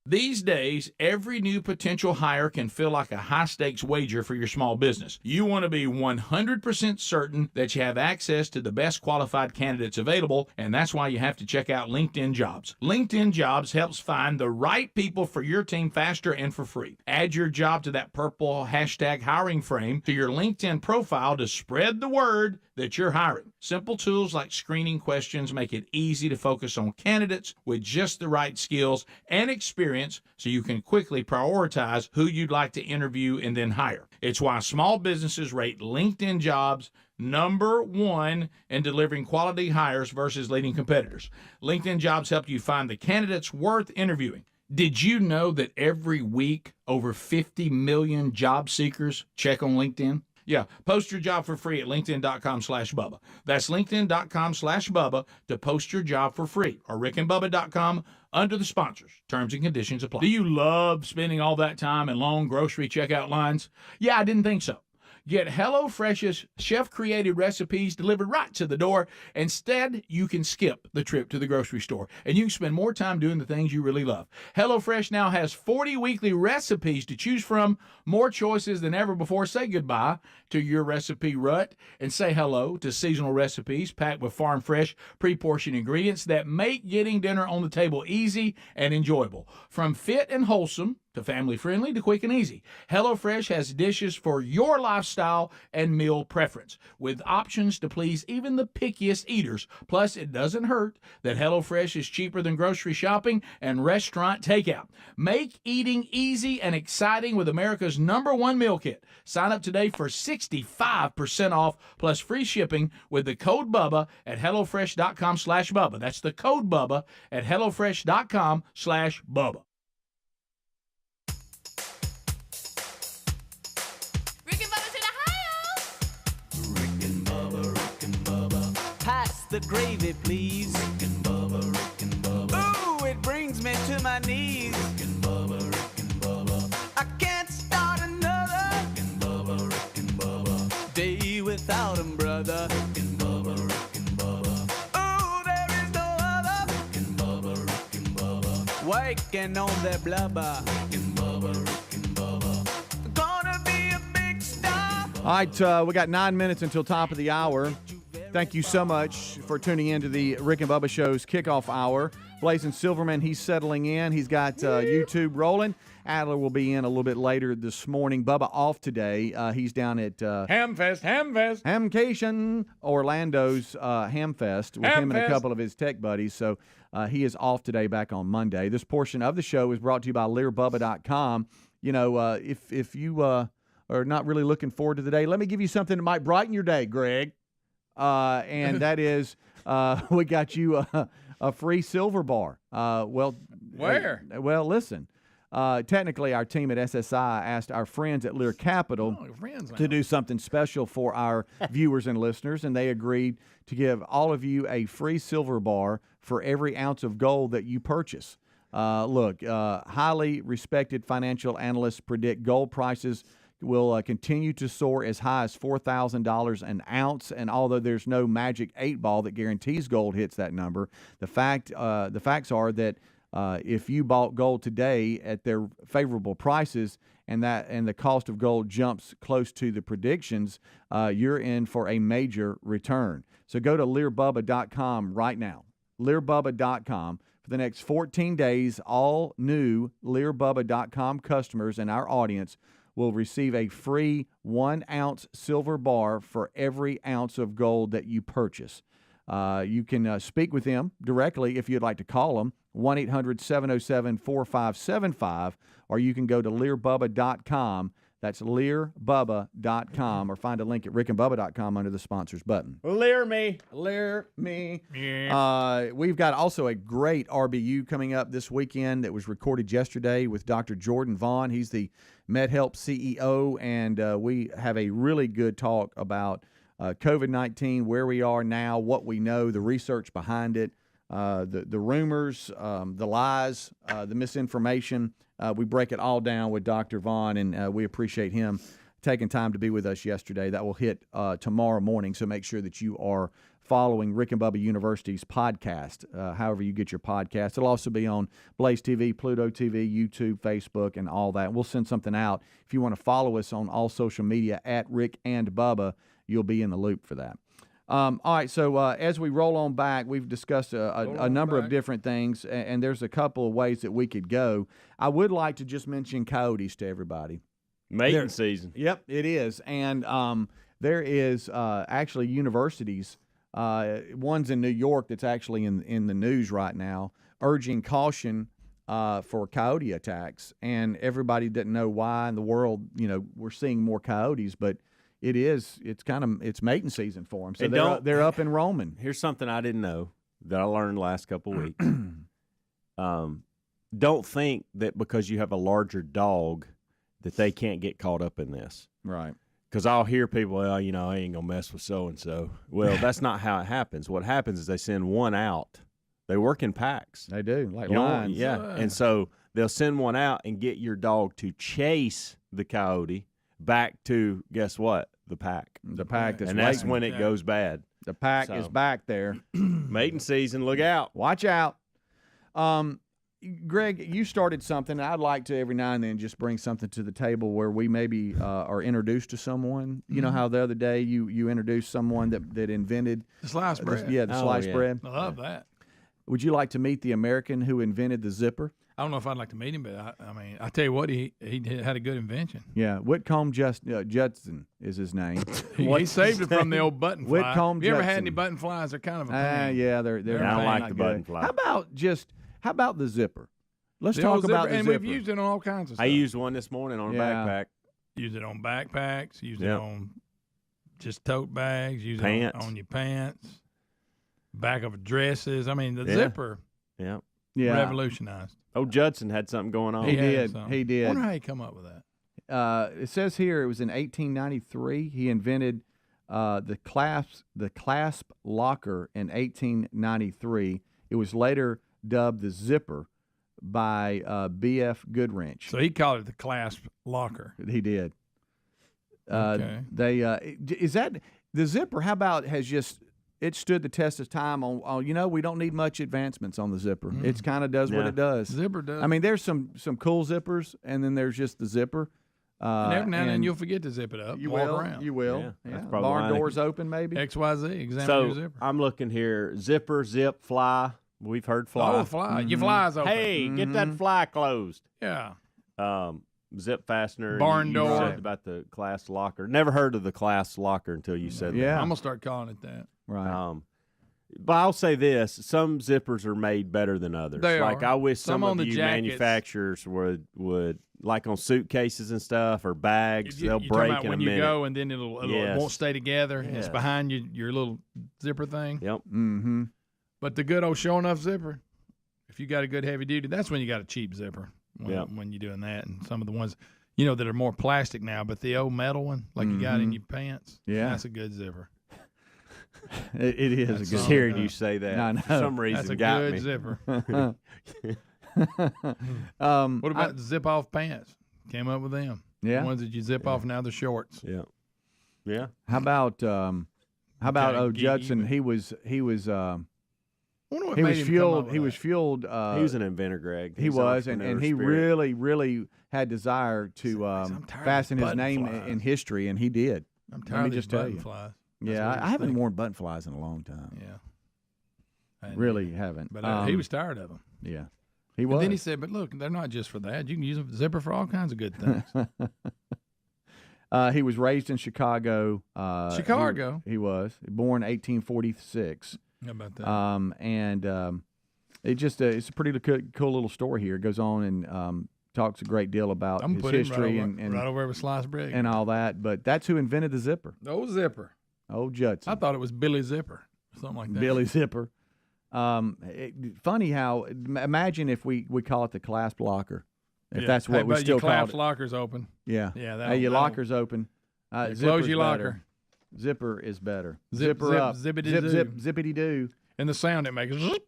These days, every new potential hire can feel like a high-stakes wager for your small business. You want to be 100% certain that you have access to the best qualified candidates available, and that's why you have to check out LinkedIn Jobs. LinkedIn Jobs helps find the right people for your team faster and for free. Add your job to that purple hashtag hiring frame to your LinkedIn profile to spread the word that you're hiring. Simple tools like screening questions make it easy to focus on candidates with just the right skills and experience so you can quickly prioritize who you'd like to interview and then hire. It's why small businesses rate LinkedIn Jobs #1 in delivering quality hires versus leading competitors. LinkedIn Jobs help you find the candidates worth interviewing. Did you know that every week over 50 million job seekers check on LinkedIn? Yeah, post your job for free at linkedin.com/Bubba. That's linkedin.com/Bubba to post your job for free, or rickandbubba.com under the sponsors. Terms and conditions apply. Do you love spending all that time in long grocery checkout lines? Yeah, I didn't think so. Get HelloFresh's chef-created recipes delivered right to the door. Instead, you can skip the trip to the grocery store, and you can spend more time doing the things you really love. HelloFresh now has 40 weekly recipes to choose from, more choices than ever before. Say goodbye to your recipe rut and say hello to seasonal recipes packed with farm-fresh, pre-portioned ingredients that make getting dinner on the table easy and enjoyable. From fit and wholesome to family-friendly to quick and easy, HelloFresh has dishes for your lifestyle and meal preference, with options to please even the pickiest eaters. Plus, it doesn't hurt that HelloFresh is cheaper than grocery shopping and restaurant takeout. Make eating easy and exciting with America's #1 meal kit. Sign up today for 65% off plus free shipping with the code Bubba at HelloFresh.com/Bubba. That's the code Bubba at HelloFresh.com/Bubba. Pass the gravy, please. Rick and Bubba, Rick and Bubba. Ooh, it brings me to my knees. Rick and Bubba, Rick and Bubba. I can't start another. Rick and Bubba, Rick and Bubba. Day without 'em, brother. Rick and Bubba, Rick and Bubba. Ooh, there is no other. Rick and Bubba, Rick and Bubba. Waking on their blubber. Rick and Bubba, Rick and Bubba. Gonna be a big star. All right, we got 9 minutes until top of the hour. Thank you so much for tuning in to the Rick and Bubba Show's kickoff hour. Blazing Silverman, he's settling in. He's got YouTube rolling. Adler will be in a little bit later this morning. Bubba off today. He's down at Hamcation, Orlando's Hamfest with him and a couple of his tech buddies. So he is off today, back on Monday. This portion of the show is brought to you by LearBubba.com. You know, if you are not really looking forward to the day, let me give you something that might brighten your day, Greg. And that is, we got you a free silver bar. Where? Well, listen. Technically, our team at SSI asked our friends at Lear Capital to do something special for our viewers and listeners, and they agreed to give all of you a free silver bar for every ounce of gold that you purchase. Look, highly respected financial analysts predict gold prices will continue to soar as high as $4,000 an ounce. And although there's no magic 8-ball that guarantees gold hits that number, the facts are that if you bought gold today at their favorable prices and the cost of gold jumps close to the predictions, you're in for a major return. So go to LearBubba.com right now, LearBubba.com. For the next 14 days, all new LearBubba.com customers in our audience will receive a free 1-ounce silver bar for every ounce of gold that you purchase. You can speak with them directly if you'd like to call them, 1-800-707-4575, or you can go to LearBubba.com. That's LearBubba.com, or find a link at RickandBubba.com under the sponsors button. Lear me. Yeah. We've got also a great RBU coming up this weekend that was recorded yesterday with Dr. Jordan Vaughn. He's the MedHelp CEO, and we have a really good talk about COVID-19, where we are now, what we know, the research behind it, the rumors, the lies, the misinformation. We break it all down with Dr. Vaughn, and we appreciate him taking time to be with us yesterday. That will hit tomorrow morning, so make sure that you are following Rick and Bubba University's podcast, however you get your podcast. It'll also be on Blaze TV, Pluto TV, YouTube, Facebook, and all that. We'll send something out. If you want to follow us on all social media at Rick and Bubba, you'll be in the loop for that. All right, so as we roll on back, we've discussed a number of different things, and there's a couple of ways that we could go. I would like to just mention coyotes to everybody. Mating season. Yep, it is. And there is actually universities, one's in New York that's actually in the news right now, urging caution for coyote attacks. And everybody doesn't know why in the world, we're seeing more coyotes, but it's mating season for them. So they're up and roaming. Here's something I didn't know that I learned last couple of weeks. Don't think that because you have a larger dog that they can't get caught up in this. Right. Because I'll hear people, well, I ain't going to mess with so-and-so. Well, that's not how it happens. What happens is they send one out. They work in packs. They do, like lions. Yeah, and so they'll send one out and get your dog to chase the coyote back to, guess what? The pack. The pack. And that's when it goes bad. The pack is back there. Mating season, look out. Watch out. Greg, you started something. I'd like to every now and then just bring something to the table where we maybe are introduced to someone. You know how the other day you introduced someone that invented the slice bread. the slice bread. I love that. Would you like to meet the American who invented the zipper? I don't know if I'd like to meet him, but I tell you what, he had a good invention. Yeah, Whitcomb Judson is his name. he saved it from the old button fly. Whitcomb Have you ever had Judson. any button flies? They're kind of a pain. Yeah, they're I don't like the button good. fly. How about the zipper? Let's The talk old about zipper, the and zipper. we've used it on all kinds of stuff. I used one this morning on a backpack. Use it on backpacks. Use it on just tote bags. Use it on your pants. Back of dresses. I mean, the zipper. Yeah. Revolutionized. Oh, Judson had something going on. He did. I wonder how he come up with that. It says here it was in 1893. He invented the clasp locker in 1893. It was later dubbed the zipper by B.F. Goodwrench. So he called it the clasp locker. He did. Okay. Is that the zipper? How about it stood the test of time on we don't need much advancements on the zipper. It kind of does what it does. Zipper does. I mean, there's some cool zippers, and then there's just the zipper. And every now and then you'll forget to zip it up. You walk will. around. You will. Yeah, Yeah. that's probably Barn why doors open, maybe. XYZ. Examine So your zipper. I'm looking here. Zipper, zip, fly. We've heard fly. Oh, fly. Your fly's open. Hey, get that fly closed. Yeah. Zip fastener. Barn you door. said about the class locker. Never heard of the class locker until you said that. Yeah. I'm gonna start calling it that. Right. But I'll say this: some zippers are made better than others. They like are. I wish Some some on of the you jackets. manufacturers would like on suitcases and stuff or bags. They'll You're break talking about in when a you minute. go and then it won't stay together. Yes. It's behind your little zipper thing. Yep. Mm-hmm. But the good old show enough zipper, if you got a good heavy duty, that's when you got a cheap zipper. When you're doing that, and some of the ones that are more plastic now, but the old metal one, like you got in your pants, that's a good zipper. It is That's a Just good. hearing you say that I know. for some reason That's a got good me. zipper. What What about the zip off pants? Came up with them. Yeah. The ones that you zip off now, the shorts. Yeah. Yeah. How about Judson? He was fueled. He was fueled. He was an inventor, Greg. He was, and he really had desire to fasten his name in history, and he did. I'm tired of these button flies. Yeah, I haven't worn button flies in a long time. Yeah, really haven't. But he was tired of them. Yeah, he was. And then he said, "But look, they're not just for that. You can use them zipper for all kinds of good things." He was raised in Chicago. Chicago. He was born 1846. How about that? It's a pretty cool little story here. It goes on and talks a great deal about his history and right over with sliced bread and all that. But that's who invented the zipper. Old Zipper. Old Judson. I thought it was Billy Zipper, something like that. Billy Zipper. Funny how imagine if we call it the clasp locker. If that's what we still call it. Clasp locker's open. Yeah. Yeah. Your locker's open. Close your locker. Zipper is better. Zipper up. Zippity zip, zippity doo. And the sound it makes. I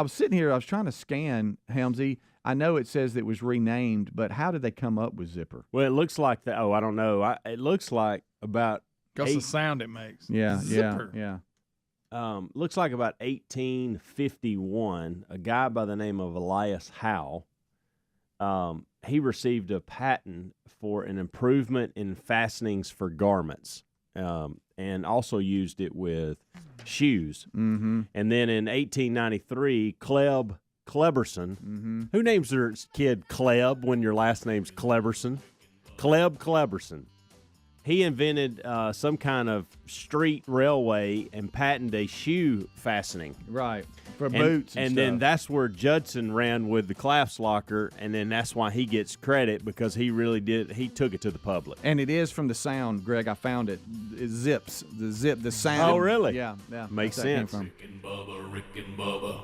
was sitting here. I was trying to scan Helmsy. I know it says it was renamed, but how did they come up with Zipper? Well, it looks like that. Oh, I don't know. It looks like about because the sound it makes. Yeah, Zipper. yeah. Looks like about 1851. A guy by the name of Elias Howe. He received a patent for an improvement in fastenings for garments, and also used it with shoes. Mm-hmm. And then in 1893, Cleberson. Mm-hmm. Who names their kid Kleb when your last name's Cleberson? Cleberson. He invented some kind of street railway and patented a shoe fastening. Right. For boots and stuff. Then that's where Judson ran with the clasp locker, and then that's why he gets credit because he really did. He took it to the public. And it is from the sound, Greg. I found it. It zips. The sound. Oh, really? Yeah. Makes sense. Rick and Bubba.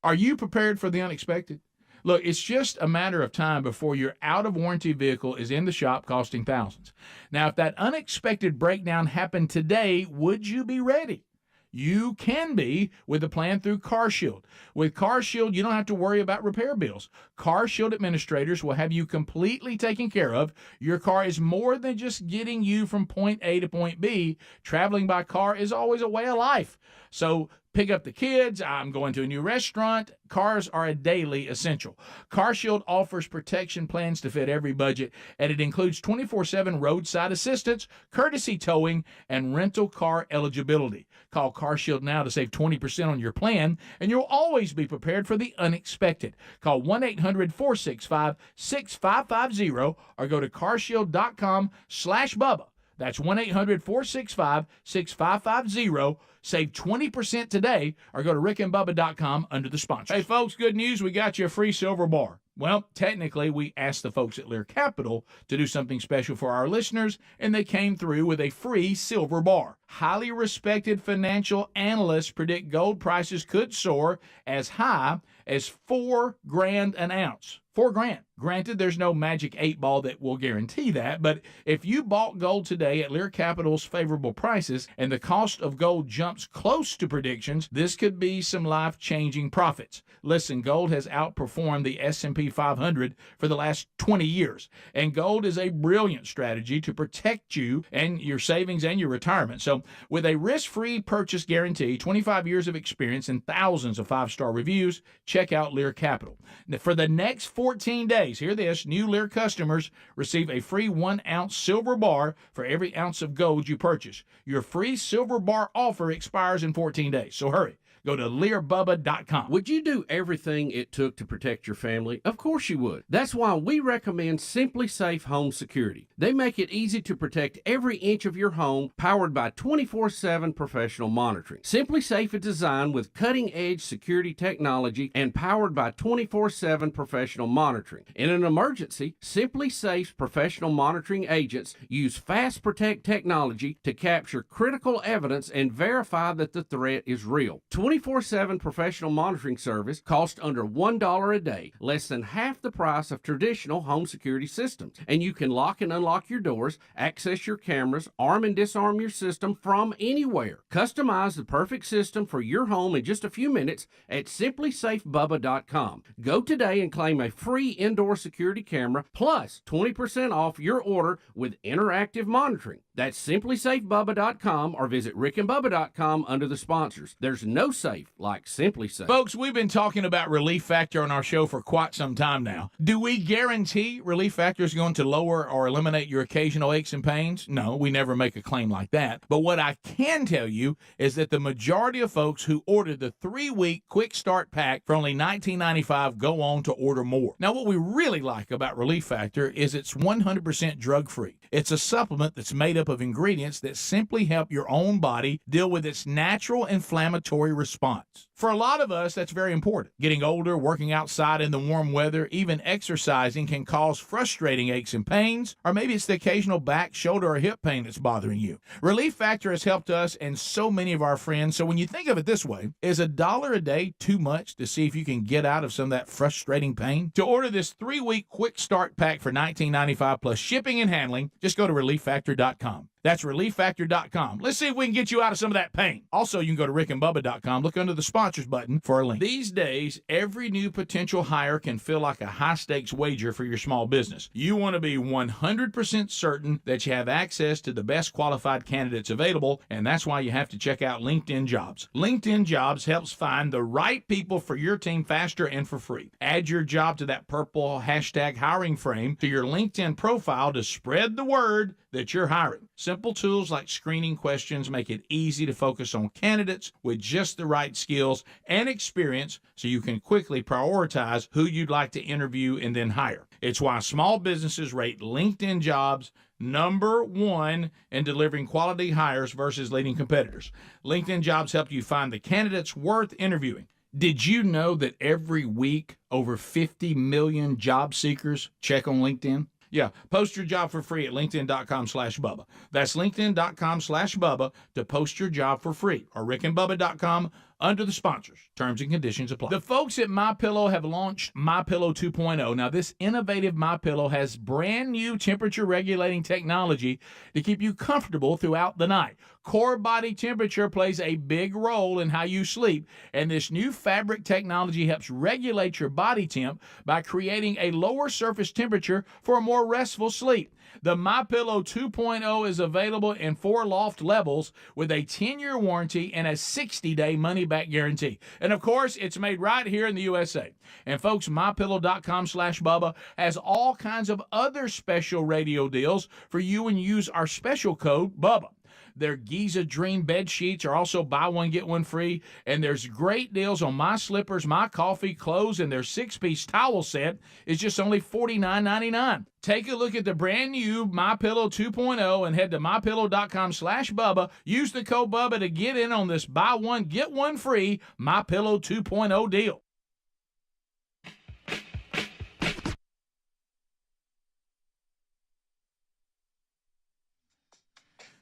Are you prepared for the unexpected? Look, it's just a matter of time before your out-of-warranty vehicle is in the shop costing thousands. Now, if that unexpected breakdown happened today, would you be ready? You can be with a plan through Car Shield. With Car Shield, you don't have to worry about repair bills. Car Shield administrators will have you completely taken care of. Your car is more than just getting you from point A to point B. Traveling by car is always a way of life. So pick up the kids, I'm going to a new restaurant. Cars are a daily essential. Car Shield offers protection plans to fit every budget, and it includes 24/7 roadside assistance, courtesy towing, and rental car eligibility. Call Car Shield now to save 20% on your plan, and you'll always be prepared for the unexpected. Call 1-800-465-6550 or go to carshield.com/Bubba. That's 1-800-465-6550. Save 20% today or go to rickandbubba.com under the sponsors. Hey, folks, good news. We got you a free silver bar. Well, technically, we asked the folks at Lear Capital to do something special for our listeners, and they came through with a free silver bar. Highly respected financial analysts predict gold prices could soar as high as $4,000 an ounce. $4,000. Granted, there's no magic 8-ball that will guarantee that, but if you bought gold today at Lear Capital's favorable prices and the cost of gold jumps close to predictions, this could be some life-changing profits. Listen, gold has outperformed the S&P 500 for the last 20 years, and gold is a brilliant strategy to protect you and your savings and your retirement. So with a risk-free purchase guarantee, 25 years of experience, and thousands of 5-star reviews, check out Lear Capital. Now, for the next 14 days, hear this, new Lear customers receive a free 1-ounce silver bar for every ounce of gold you purchase. Your free silver bar offer expires in 14 days, so hurry. Go to LearBubba.com. Would you do everything it took to protect your family? Of course you would. That's why we recommend Simply Safe Home Security. They make it easy to protect every inch of your home, powered by 24/7 professional monitoring. Simply Safe is designed with cutting-edge security technology and powered by 24/7 professional monitoring. In an emergency, Simply Safe's professional monitoring agents use Fast Protect technology to capture critical evidence and verify that the threat is real. 24/7 professional monitoring service costs under $1 a day, less than half the price of traditional home security systems. And you can lock and unlock your doors, access your cameras, arm and disarm your system from anywhere. Customize the perfect system for your home in just a few minutes at simplysafebubba.com. Go today and claim a free indoor security camera plus 20% off your order with interactive monitoring. That's simplysafebubba.com or visit rickandbubba.com under the sponsors. There's no safe like Simply Safe. Folks, we've been talking about Relief Factor on our show for quite some time now. Do we guarantee Relief Factor is going to lower or eliminate your occasional aches and pains? No, we never make a claim like that. But what I can tell you is that the majority of folks who order the 3-week quick start pack for only $19.95 go on to order more. Now, what we really like about Relief Factor is it's 100% drug-free. It's a supplement that's made up of ingredients that simply help your own body deal with its natural inflammatory response. For a lot of us, that's very important. Getting older, working outside in the warm weather, even exercising can cause frustrating aches and pains, or maybe it's the occasional back, shoulder, or hip pain that's bothering you. Relief Factor has helped us and so many of our friends, so when you think of it this way, is $1 a day too much to see if you can get out of some of that frustrating pain? To order this 3-week quick start pack for $19.95 plus shipping and handling, just go to ReliefFactor.com. That's ReliefFactor.com. Let's see if we can get you out of some of that pain. Also, you can go to rickandbubba.com, look under the sponsors button for a link. These days, every new potential hire can feel like a high-stakes wager for your small business. You want to be 100% certain that you have access to the best qualified candidates available, and that's why you have to check out LinkedIn Jobs. LinkedIn Jobs helps find the right people for your team faster and for free. Add your job to that purple hashtag hiring frame to your LinkedIn profile to spread the word that you're hiring. Simple tools like screening questions make it easy to focus on candidates with just the right skills and experience so you can quickly prioritize who you'd like to interview and then hire. It's why small businesses rate LinkedIn Jobs #1 in delivering quality hires versus leading competitors. LinkedIn Jobs help you find the candidates worth interviewing. Did you know that every week over 50 million job seekers check on LinkedIn? Yeah, post your job for free at linkedin.com/Bubba. That's linkedin.com/Bubba to post your job for free, or rickandbubba.com under the sponsors. Terms and conditions apply. The folks at MyPillow have launched MyPillow 2.0. Now, this innovative MyPillow has brand new temperature regulating technology to keep you comfortable throughout the night. Core body temperature plays a big role in how you sleep, and this new fabric technology helps regulate your body temp by creating a lower surface temperature for a more restful sleep. The MyPillow 2.0 is available in 4 loft levels with a 10-year warranty and a 60-day money-back guarantee. And, of course, it's made right here in the USA. And, folks, MyPillow.com/Bubba has all kinds of other special radio deals for you when you use our special code BUBBA. Their Giza Dream bed sheets are also buy one, get one free. And there's great deals on my slippers, my coffee, clothes, and their 6-piece towel set is just only $49.99. Take a look at the brand new MyPillow 2.0 and head to MyPillow.com/Bubba. Use the code BUBBA to get in on this buy one, get one free MyPillow 2.0 deal.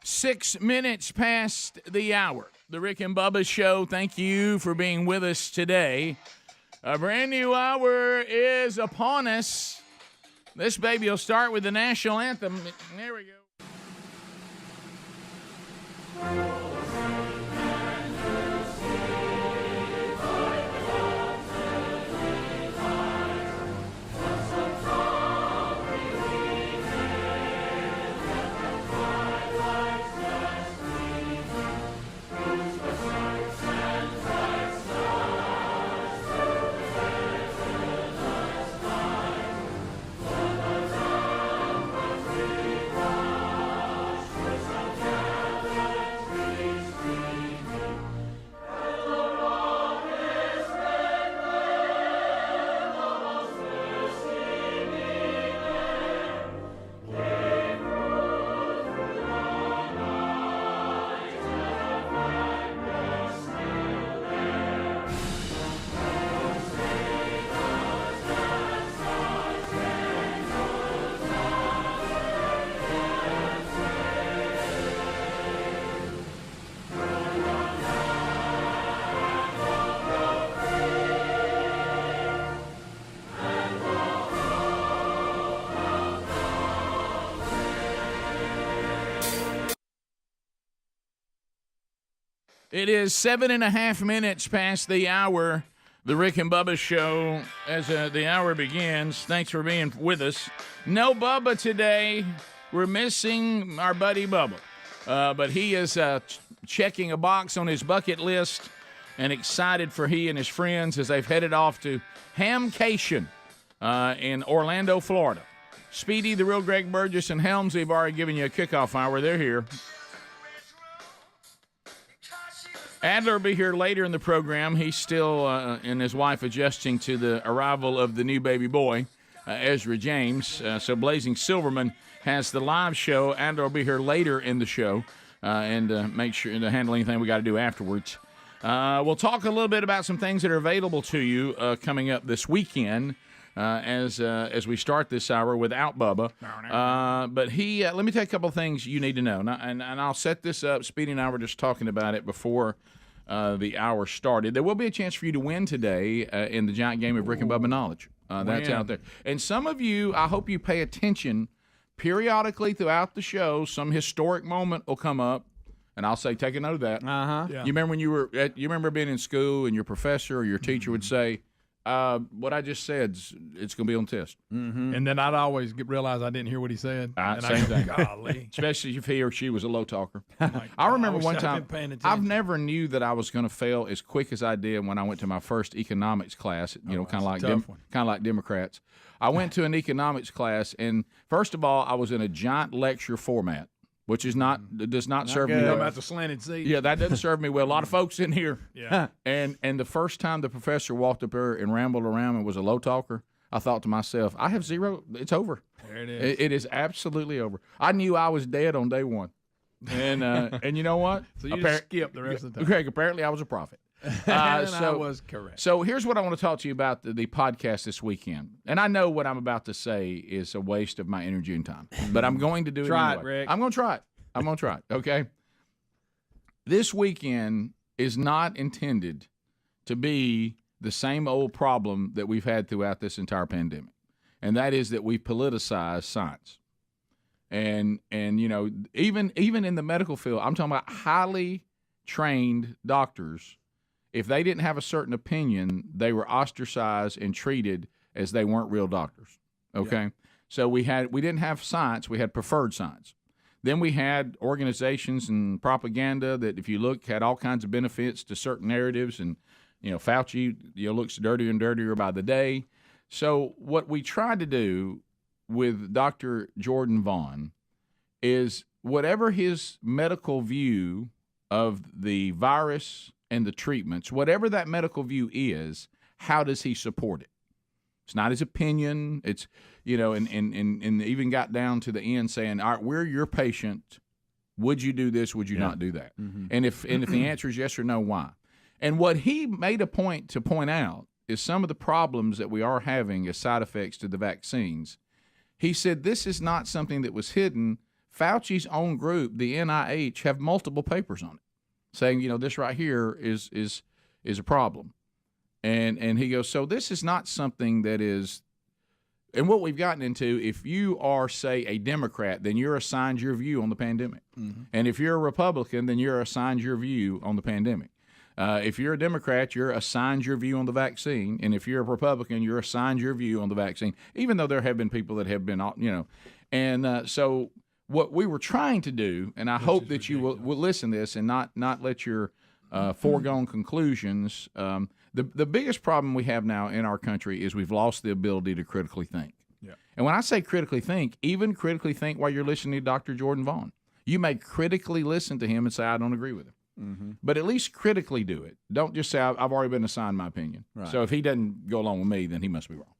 Six minutes past the hour. The Rick and Bubba Show. Thank you for being with us today. A brand new hour is upon us. This baby will start with the national anthem. There we go. It is 7.5 minutes past the hour. The Rick and Bubba Show as the hour begins. Thanks for being with us. No Bubba today. We're missing our buddy Bubba. But he is checking a box on his bucket list and excited for he and his friends as they've headed off to Hamcation in Orlando, Florida. Speedy, the real Greg Burgess, and Helmsy have already given you a kickoff hour. They're here. Adler will be here later in the program. He's still and his wife adjusting to the arrival of the new baby boy, Ezra James. So Blazing Silverman has the live show. Adler will be here later in the show and make sure to handle anything we got to do afterwards. We'll talk a little bit about some things that are available to you coming up this weekend as we start this hour without Bubba. But let me tell you a couple of things you need to know. And I'll set this up. Speedy and I were just talking about it before the hour started. There will be a chance for you to win today in the giant game of Rick and Bubba Knowledge. That's out there. And some of you, I hope you pay attention periodically throughout the show. Some historic moment will come up. And I'll say, take a note of that. Yeah. You remember when you remember being in school and your professor or your teacher would say, what I just said, it's going to be on the test. Mm-hmm. And then I'd always realize I didn't hear what he said. Same thing. Golly. Especially if he or she was a low talker. I remember one time, I've never knew that I was going to fail as quick as I did when I went to my first economics class, kind of like Democrats. I went to an economics class, and first of all, I was in a giant lecture format, which does not serve me well. About the slanted seat. Yeah, that doesn't serve me well. A lot of folks in here. Yeah. And the first time the professor walked up there and rambled around and was a low talker, I thought to myself, I have zero. It's over. There it is. It is absolutely over. I knew I was dead on day one. And you know what? So you just skipped the rest of the time. Greg, apparently I was a prophet. I was correct. So here's what I want to talk to you about the podcast this weekend. And I know what I'm about to say is a waste of my energy and time, but I'm going to do it Try anyway. it, Rick. I'm going to try it, okay? This weekend is not intended to be the same old problem that we've had throughout this entire pandemic, and that is that we politicize science. And even in the medical field, I'm talking about highly trained doctors. If they didn't have a certain opinion, they were ostracized and treated as they weren't real doctors. Okay? Yeah. So we didn't have science, we had preferred science. Then we had organizations and propaganda that, if you look, had all kinds of benefits to certain narratives, and Fauci looks dirtier and dirtier by the day. So what we tried to do with Dr. Jordan Vaughn is whatever his medical view of the virus and the treatments, whatever that medical view is, how does he support it? It's not his opinion. It's, and even got down to the end saying, all right, we're your patient. Would you do this? Would you not do that? Mm-hmm. And if the answer is yes or no, why? And what he made a point to point out is some of the problems that we are having as side effects to the vaccines. He said this is not something that was hidden. Fauci's own group, the NIH, have multiple papers on it, saying, this right here is a problem. And he goes, so this is not something that is, and what we've gotten into, if you are, say, a Democrat, then you're assigned your view on the pandemic. Mm-hmm. And if you're a Republican, then you're assigned your view on the pandemic. If you're a Democrat, you're assigned your view on the vaccine. And if you're a Republican, you're assigned your view on the vaccine, even though there have been people that have been, And so what we were trying to do, and I hope that you will listen to this and not let your foregone conclusions. The biggest problem we have now in our country is we've lost the ability to critically think. Yeah. And when I say critically think, even critically think while you're listening to Dr. Jordan Vaughn. You may critically listen to him and say, I don't agree with him. Mm-hmm. But at least critically do it. Don't just say, I've already been assigned my opinion. Right. So if he doesn't go along with me, then he must be wrong.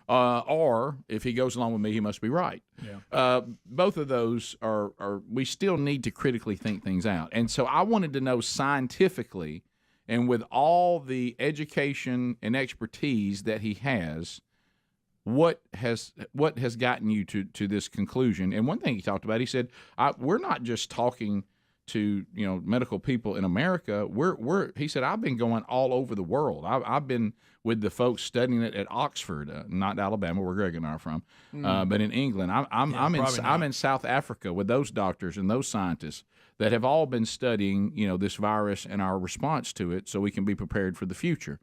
Or if he goes along with me, he must be right. Yeah. Both of those are we still need to critically think things out. And so I wanted to know scientifically, and with all the education and expertise that he has, what has gotten you to this conclusion. And one thing he talked about, he said, we're not just talking to medical people in America. He said, I've been going all over the world. I've been with the folks studying it at Oxford, not Alabama, where Greg and I are from, but in England. I'm in South Africa with those doctors and those scientists that have all been studying, this virus and our response to it so we can be prepared for the future.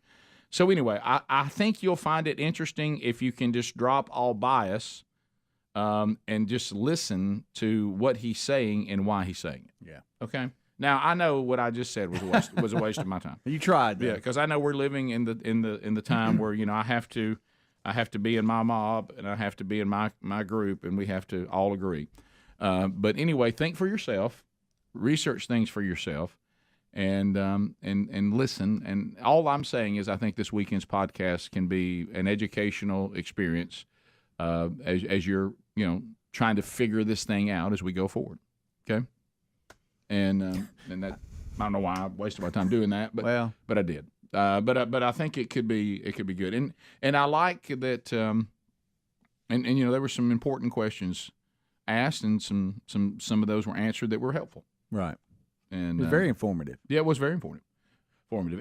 So anyway, I think you'll find it interesting if you can just drop all bias and just listen to what he's saying and why he's saying it. Yeah. Okay? Now, I know what I just said was a waste of my time. You tried, though. Yeah, because I know we're living in the time where I have to be in my mob and I have to be in my group and we have to all agree. But anyway, think for yourself, research things for yourself, and listen. And all I'm saying is, I think this weekend's podcast can be an educational experience as you're trying to figure this thing out as we go forward. Okay. And that, I don't know why I wasted my time doing that, but I did. But I think it could be good. And I like that. And there were some important questions asked, and some of those were answered that were helpful. Right. And it was very informative. Yeah, it was very informative.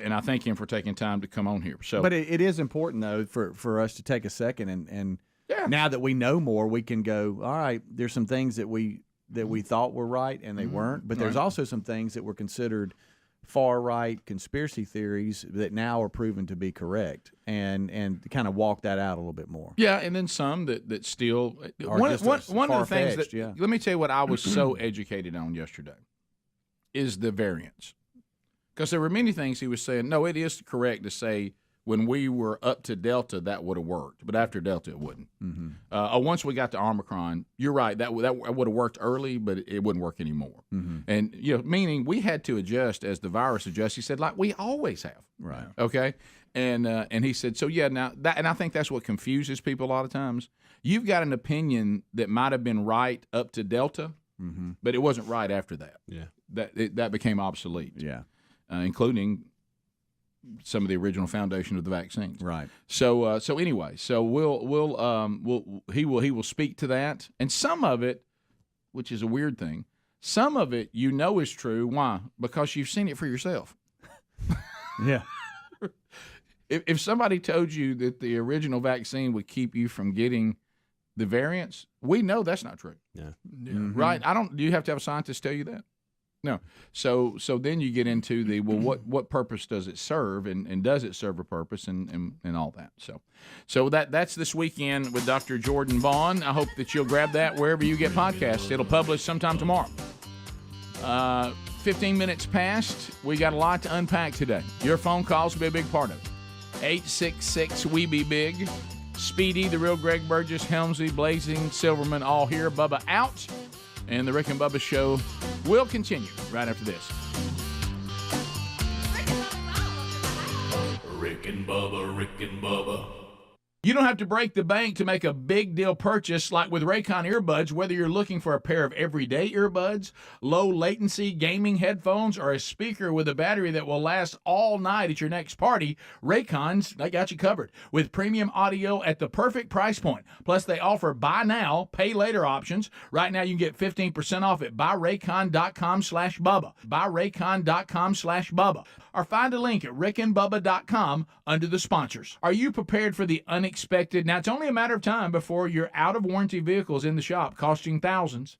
And I thank him for taking time to come on here. So, but it is important though for us to take a second and now that we know more, we can go, all right, there's some things that we thought were right and they weren't, but there's also some things that were considered far right conspiracy theories that now are proven to be correct, and kind of walk that out a little bit more. Yeah, and then some that still one of the things that let me tell you what I was so educated on yesterday is the variance, because there were many things he was saying. No, it is correct to say when we were up to Delta that would have worked, but after Delta it wouldn't. Once we got to Omicron, you're right, that would have worked early, but it wouldn't work anymore. And meaning we had to adjust as the virus adjusts. He said, like we always have. Right. Okay. And he said, so now that, and I think that's what confuses people a lot of times. You've got an opinion that might have been right up to Delta, but it wasn't right after that. Yeah. That became obsolete. Yeah. Including some of the original foundation of the vaccines. Right. So anyway, he will speak to that, and some of it, which is a weird thing, some of it is true. Why? Because you've seen it for yourself. Yeah. If somebody told you that the original vaccine would keep you from getting the variants, we know that's not true. Yeah. Right? Do you have to have a scientist tell you that? No. So then you get into the, what purpose does it serve, and does it serve a purpose, and all that. So that's this weekend with Dr. Jordan Vaughn. I hope that you'll grab that wherever you get podcasts. It'll publish sometime tomorrow. 15 minutes past. We got a lot to unpack today. Your phone calls will be a big part of it. 866-WE-BE-BIG. Speedy, the real Greg Burgess, Helmsy, Blazing, Silverman, all here. Bubba out. And the Rick and Bubba Show will continue right after this. Rick and Bubba, Rick and Bubba. You don't have to break the bank to make a big deal purchase like with Raycon earbuds, whether you're looking for a pair of everyday earbuds, low latency gaming headphones, or a speaker with a battery that will last all night at your next party. Raycons, they got you covered with premium audio at the perfect price point. Plus, they offer buy now, pay later options. Right now, you can get 15% off at buyraycon.com/Bubba. Buyraycon.com/Bubba. Or find a link at rickandbubba.com under the sponsors. Are you prepared for the unexpected? Now, it's only a matter of time before you're out of warranty vehicles in the shop costing thousands.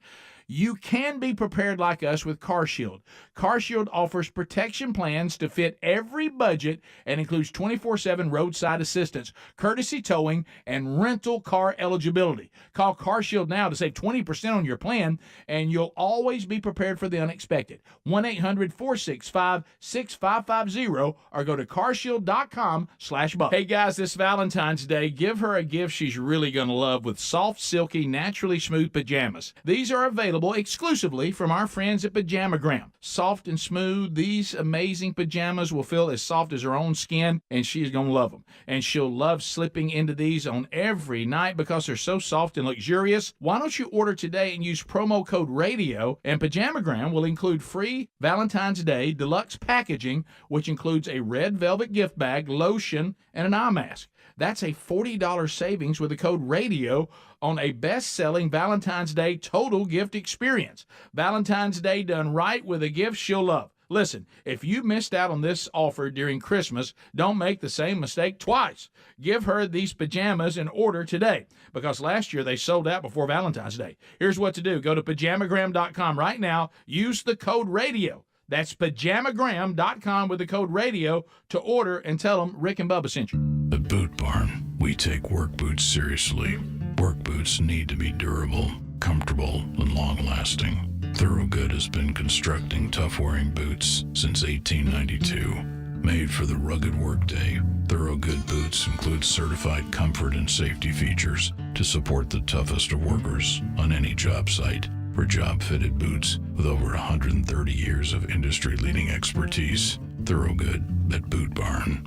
You can be prepared like us with Car Shield. Car Shield offers protection plans to fit every budget and includes 24/7 roadside assistance, courtesy towing, and rental car eligibility. Call Car Shield now to save 20% on your plan, and you'll always be prepared for the unexpected. 1-800-465-6550 or go to carshield.com/Bubba. Hey guys, this Valentine's Day, give her a gift she's really going to love with soft, silky, naturally smooth pajamas. These are available exclusively from our friends at Pajamagram. Soft and smooth, these amazing pajamas will feel as soft as her own skin, and she's going to love them. And she'll love slipping into these on every night because they're so soft and luxurious. Why don't you order today and use promo code RADIO, and Pajamagram will include free Valentine's Day deluxe packaging, which includes a red velvet gift bag, lotion, and an eye mask. That's a $40 savings with the code RADIO on a best-selling Valentine's Day total gift experience. Valentine's Day done right with a gift she'll love. Listen, if you missed out on this offer during Christmas, don't make the same mistake twice. Give her these pajamas and order today, because last year they sold out before Valentine's Day. Here's what to do. Go to pajamagram.com right now. Use the code RADIO. That's pajamagram.com with the code RADIO to order and tell them Rick and Bubba sent you. At Boot Barn, we take work boots seriously. Work boots need to be durable, comfortable, and long-lasting. Thorogood has been constructing tough-wearing boots since 1892. Made for the rugged workday, Thorogood boots include certified comfort and safety features to support the toughest of workers on any job site. For job-fitted boots with over 130 years of industry-leading expertise, Thorogood at Boot Barn.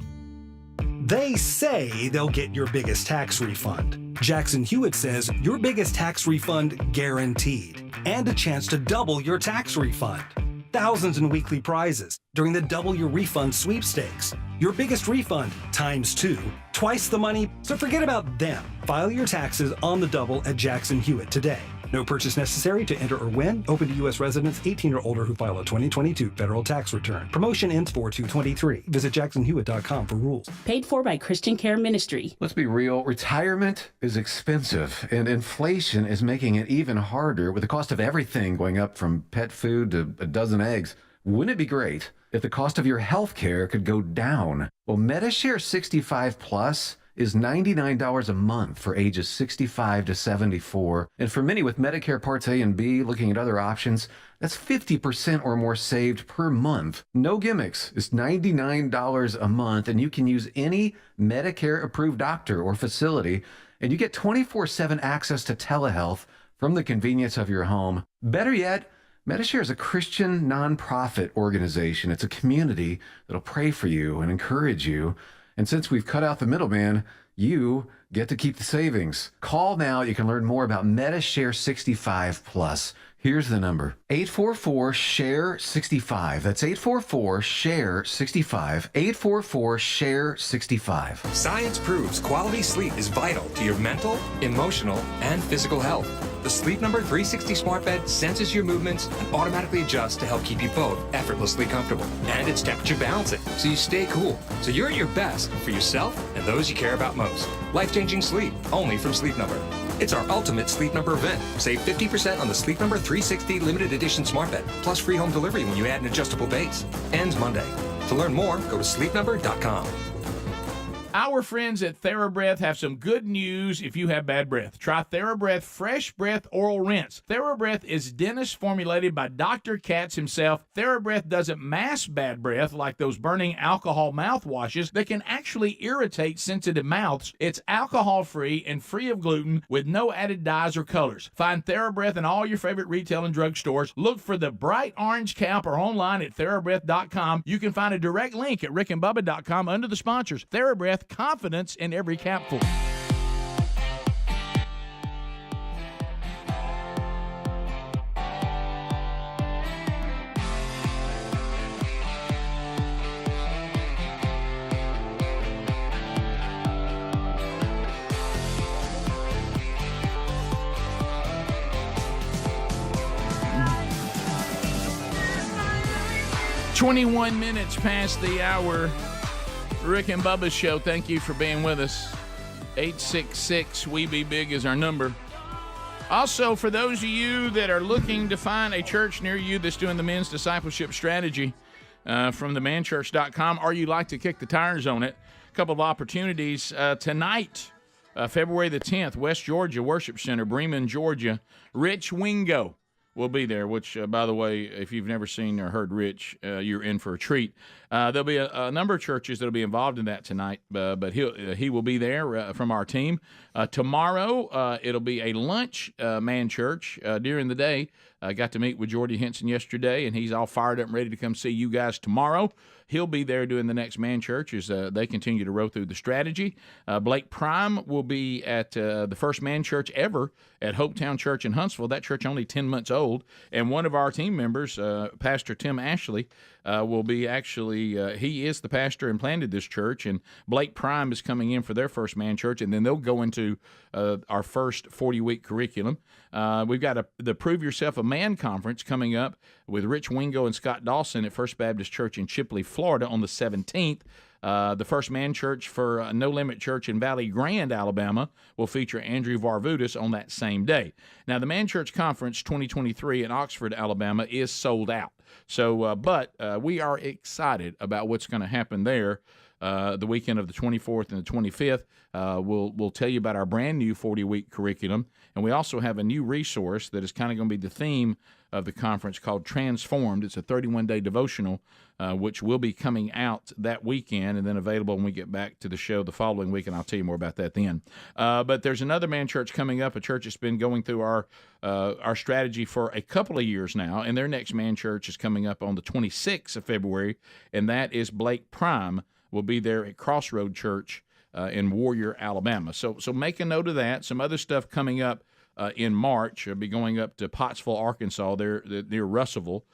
They say they'll get your biggest tax refund. Jackson Hewitt says your biggest tax refund guaranteed, and a chance to double your tax refund. Thousands in weekly prizes during the Double Your Refund sweepstakes. Your biggest refund times 2, twice the money, so forget about them. File your taxes on the double at Jackson Hewitt today. No purchase necessary to enter or win. Open to U.S. residents 18 or older who file a 2022 federal tax return. Promotion ends 4/2/23. Visit jacksonhewitt.com for rules. Paid for by Christian Care Ministry. Let's be real. Retirement is expensive, and inflation is making it even harder with the cost of everything going up from pet food to a dozen eggs. Wouldn't it be great if the cost of your health care could go down? Well, MediShare 65 Plus is $99 a month for ages 65 to 74. And for many with Medicare Parts A and B looking at other options, that's 50% or more saved per month. No gimmicks. It's $99 a month, and you can use any Medicare-approved doctor or facility, and you get 24/7 access to telehealth from the convenience of your home. Better yet, MediShare is a Christian nonprofit organization. It's a community that'll pray for you and encourage you. And since we've cut out the middleman, you get to keep the savings. Call now. You can learn more about MediShare 65 Plus. Here's the number: 844-SHARE-65. That's 844-SHARE-65. 844-SHARE-65. Science proves quality sleep is vital to your mental, emotional, and physical health. The Sleep Number 360 smart bed senses your movements and automatically adjusts to help keep you both effortlessly comfortable. And it's temperature balancing, so you stay cool. So you're at your best for yourself and those you care about most. Life-changing sleep, only from Sleep Number. It's our ultimate Sleep Number event. Save 50% on the Sleep Number 360 limited edition smart bed, plus free home delivery when you add an adjustable base. Ends Monday. To learn more, go to sleepnumber.com. Our friends at TheraBreath have some good news if you have bad breath. Try TheraBreath Fresh Breath Oral Rinse. TheraBreath is dentist formulated by Dr. Katz himself. TheraBreath doesn't mask bad breath like those burning alcohol mouthwashes that can actually irritate sensitive mouths. It's alcohol-free and free of gluten with no added dyes or colors. Find TheraBreath in all your favorite retail and drug stores. Look for the bright orange cap or online at TheraBreath.com. You can find a direct link at rickandbubba.com under the sponsors. TheraBreath, confidence in every capful. "21 minutes past the hour. Rick and Bubba's show. Thank you for being with us. 866-WE-BE-BIG is our number. Also, for those of you that are looking to find a church near you that's doing the men's discipleship strategy from themanchurch.com, or you'd like to kick the tires on it, a couple of opportunities. Tonight, February the 10th, West Georgia Worship Center, Bremen, Georgia. Rich Wingo will be there, which, by the way, if you've never seen or heard Rich, you're in for a treat. There'll be a number of churches that'll be involved in that tonight, but he will be there from our team. Tomorrow, it'll be a lunch man church during the day. I got to meet with Jordy Henson yesterday, and he's all fired up and ready to come see you guys tomorrow. He'll be there doing the next man church as they continue to roll through the strategy. Blake Prime will be at the first man church ever at Hopetown Church in Huntsville. That church only 10 months old. And one of our team members, Pastor Tim Ashley, will be actually he is the pastor and planted this church, and Blake Prime is coming in for their first man church, and then they'll go into our first 40-week curriculum. We've got the Prove Yourself a Man conference coming up with Rich Wingo and Scott Dawson at First Baptist Church in Chipley, Florida on the 17th. The first man church for No Limit Church in Valley Grande, Alabama, will feature Andrew Varvutis on that same day. Now, the Man Church Conference 2023 in Oxford, Alabama, is sold out. So, but we are excited about what's going to happen there the weekend of the 24th and the 25th. We'll tell you about our brand new 40-week curriculum, and we also have a new resource that is kind of going to be the theme of the conference called Transformed. It's a 31-day devotional, which will be coming out that weekend and then available when we get back to the show the following week, and I'll tell you more about that then. But there's another man church coming up, a church that's been going through our strategy for a couple of years now, and their next man church is coming up on the 26th of February, and that is Blake Prime will be there at Crossroad Church in Warrior, Alabama. So make a note of that. Some other stuff coming up in March. I'll be going up to Pottsville, Arkansas, there near Russellville.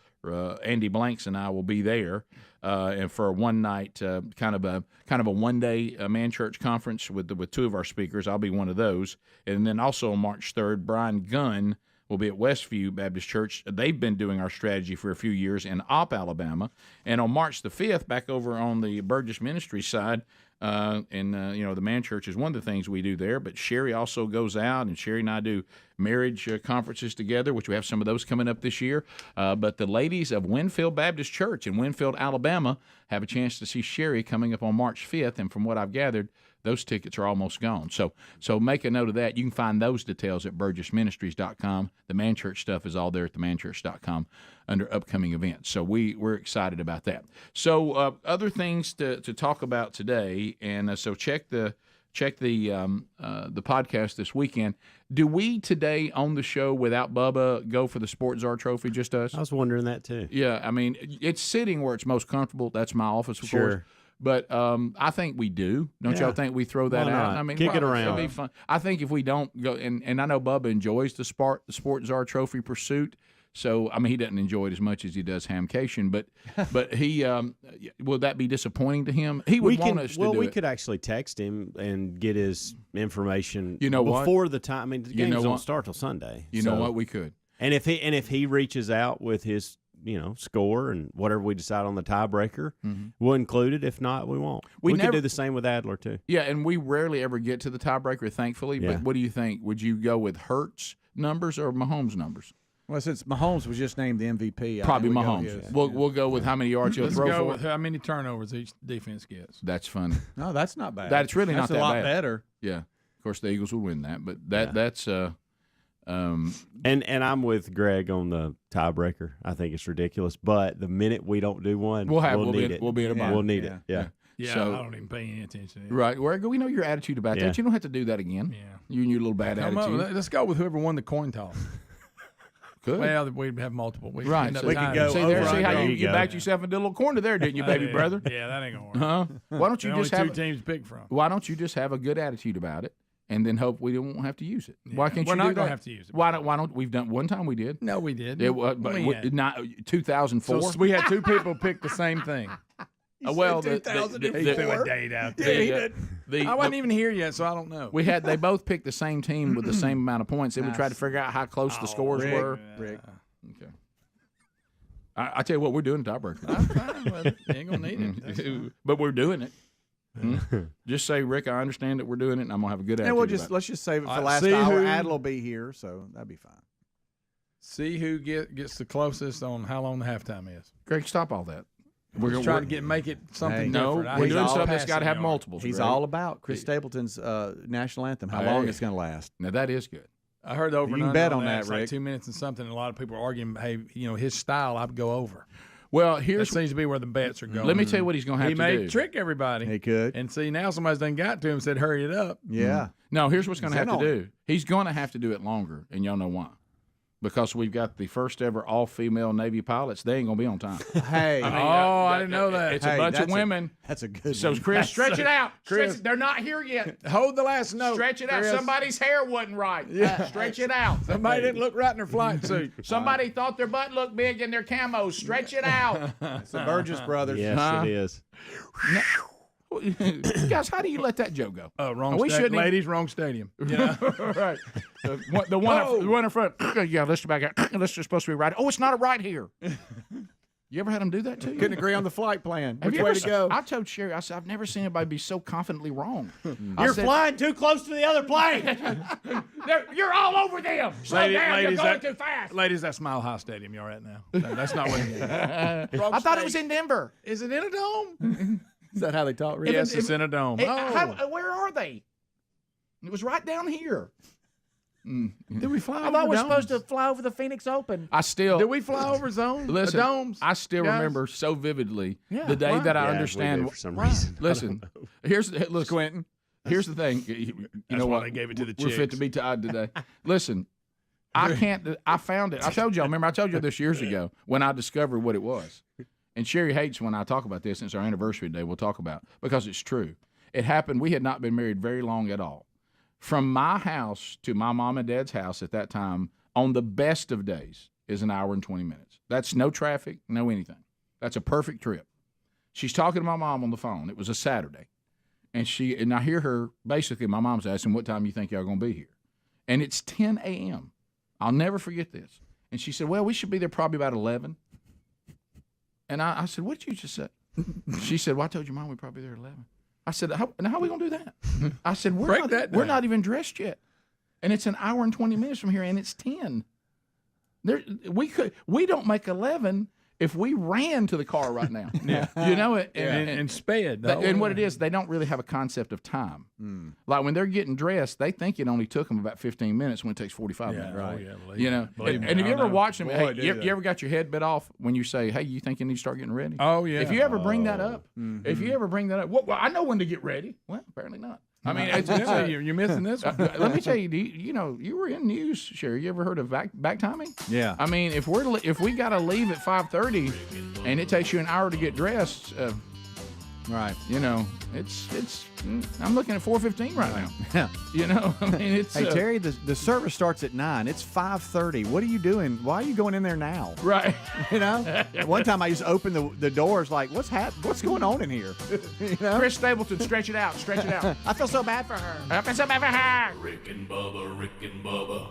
Andy Blanks and I will be there, and for a one night, kind of a 1 day man church conference with two of our speakers. I'll be one of those, and then also on March 3rd, Brian Gunn will be at Westview Baptist Church. They've been doing our strategy for a few years in Opp, Alabama, and on March the 5th, back over on the Burgess Ministry side. The man church is one of the things we do there, but Sherry also goes out, and Sherry and I do marriage conferences together, which we have some of those coming up this year. But the ladies of Winfield Baptist Church in Winfield, Alabama, have a chance to see Sherry coming up on March 5th, and from what I've gathered, those tickets are almost gone. So make a note of that. You can find those details at burgessministries.com. The Man Church stuff is all there at themanchurch.com under upcoming events. So we're excited about that. So other things to talk about today, and so check the podcast this weekend. Do we today on the show without Bubba go for the Sports Czar Trophy, just us? I was wondering that too. Yeah, I mean, it's sitting where it's most comfortable. That's my office, of course. But I think we do. Don't y'all think we throw that out? I mean, kick it around. It'll be fun. I think if we don't go, and I know Bubba enjoys the Sports Czar Trophy pursuit. So I mean, he doesn't enjoy it as much as he does Hamcation. But he will that be disappointing to him? He would want us to do it. Well, we could actually text him and get his information. What? Before the time. I mean, the games don't start till Sunday. You know what? We could. And if he reaches out with his score and whatever we decide on the tiebreaker, we'll include it. If not, we won't. We could do the same with Adler too. Yeah, and we rarely ever get to the tiebreaker, thankfully. Yeah. But what do you think? Would you go with Hurts numbers or Mahomes numbers? Well, since Mahomes was just named the MVP, probably Mahomes. We'll go with how many yards he'll throw for. Let's go with how many turnovers each defense gets. That's funny. No, that's not bad. That's really not that bad. That's a lot better. Yeah, of course the Eagles will win that, but that's. And I'm with Greg on the tiebreaker. I think it's ridiculous, but the minute we don't do one, we'll need it. We'll be in a bind. We'll need it. Yeah. Yeah, so, I don't even pay any attention to it. Right. We know your attitude about that. You don't have to do that again. Yeah. You and your little bad attitude. Let's go with whoever won the coin toss. Good. Well, we'd have multiple. Right. So we could go. See how you backed yourself into a little corner there, didn't you, baby brother? Yeah, that ain't gonna work. Why don't you just have two teams to pick from? Why don't you just have a good attitude about it? And then hope we won't have to use it. Yeah. Why can't We're you not do that? Going to have to use it. Why don't we've done one time we did? No, we did. Not 2004. So we had two people pick the same thing. Well, 2004. He threw a date out there. I wasn't even here yet, so I don't know. They both picked the same team with the same amount of points. Then we tried to figure out how close the scores were. Rick. Okay. I tell you what, we're doing tiebreaker. I'm fine with it. You ain't gonna need it. But we're doing it. Just say, Rick, I understand that we're doing it, and I'm gonna have a good attitude. And let's just save it for last hour. Adler will be here, so that'd be fine. See who gets the closest on how long the halftime is. Greg, stop all that. We're going to try to make it something different. We're doing something that's got to have multiples. He's all about Chris Stapleton's national anthem. How long it's going to last? Now that is good. I heard over. You can bet on that, Rick. Like 2 minutes and something. And a lot of people are arguing. Hey, his style, I'd go over. Well, that seems to be where the bets are going. Let me tell you what he's going to have to do. He may trick everybody. He could. And see, now somebody's done got to him and said, hurry it up. Yeah. No, here's what's going to have to do. He's going to have to do it longer, and y'all know why. because we've got the first ever all-female Navy pilots. They ain't going to be on time. Hey. I didn't know that. It's a bunch of women. That's a good So, one. Chris, stretch it out. Chris. They're not here yet. Hold the last note. Stretch it out. Chris. Somebody's hair wasn't right. Yeah. Stretch it out. Somebody didn't look right in their flight suit. Somebody thought their butt looked big in their camos. Stretch it out. It's the Burgess brothers. Yes, it is. Guys, how do you let that joke go? Wrong We shouldn't even- ladies, wrong stadium. Yeah. Right. The one in front. Yeah, let's back out. Let's just supposed to be right. Oh, it's not a right here. You ever had them do that to you? Couldn't agree on the flight plan. Have Which you way ever to go? I told Sherry, I said, I've never seen anybody be so confidently wrong. You're flying too close to the other plane. You're all over them. Slow down. You're going too fast. Ladies, that's Mile High Stadium. You're at now. That's not what it is. I thought it was in Denver. Is it in a dome? Is that how they talk? Really? Yes, it's in a dome. Where are they? It was right down here. Did we fly I over thought we're domes? supposed to fly over the Phoenix Open. Did we fly over zones? Listen, domes? I still guys? remember so vividly the day why? that I Yeah, understand. we did for some reason. Listen, look, Quentin. Here's the thing. You know why what? they gave it to the We're fit chicks. to be tied today. Listen, I can't. I found it. I told y'all. Remember, I told you this years ago when I discovered what it was. And Sherry hates when I talk about this. Since our anniversary day, we'll talk about because it's true. It happened. We had not been married very long at all. From my house to my mom and dad's house at that time, on the best of days, is an hour and 20 minutes. That's no traffic, no anything. That's a perfect trip. She's talking to my mom on the phone. It was a Saturday. And I hear her, basically, my mom's asking, what time you think y'all going to be here? And it's 10 a.m. I'll never forget this. And she said, well, we should be there probably about 11. And I said, what did you just say? She said, well, I told your mom we'd probably be there at 11. I said, how are we going to do that? I said, we're not even dressed yet. And it's an hour and 20 minutes from here, and it's 10. We don't make 11 if we ran to the car right now. Yeah. You know it. And sped. And what it is, they don't really have a concept of time. Like when they're getting dressed, they think it only took them about 15 minutes when it takes 45 minutes. Right. Oh, yeah, believe You know, me. and have you ever watched them? Boy, Hey, do you they. ever got your head bit off when you say, "Hey, you think you need to start getting ready"? Oh, yeah. If you ever bring that up, well, I know when to get ready. Well, apparently not. I mean, you're missing this one. let me tell you, you were in news, Sherry. You ever heard of back timing? Yeah. I mean, if we got to leave at 5:30, and it takes you an hour to get dressed, Right. you know, it's. I'm looking at 4:15 right now. Yeah. You know, I mean, it's. Hey, Terry, the service starts at 9. It's 5:30. What are you doing? Why are you going in there now? Right. You know? One time I used to open the doors like, what's going on in here? You know? Chris Stapleton, stretch it out. Stretch it out. I feel so bad for her. I feel so bad for her. Rick and Bubba.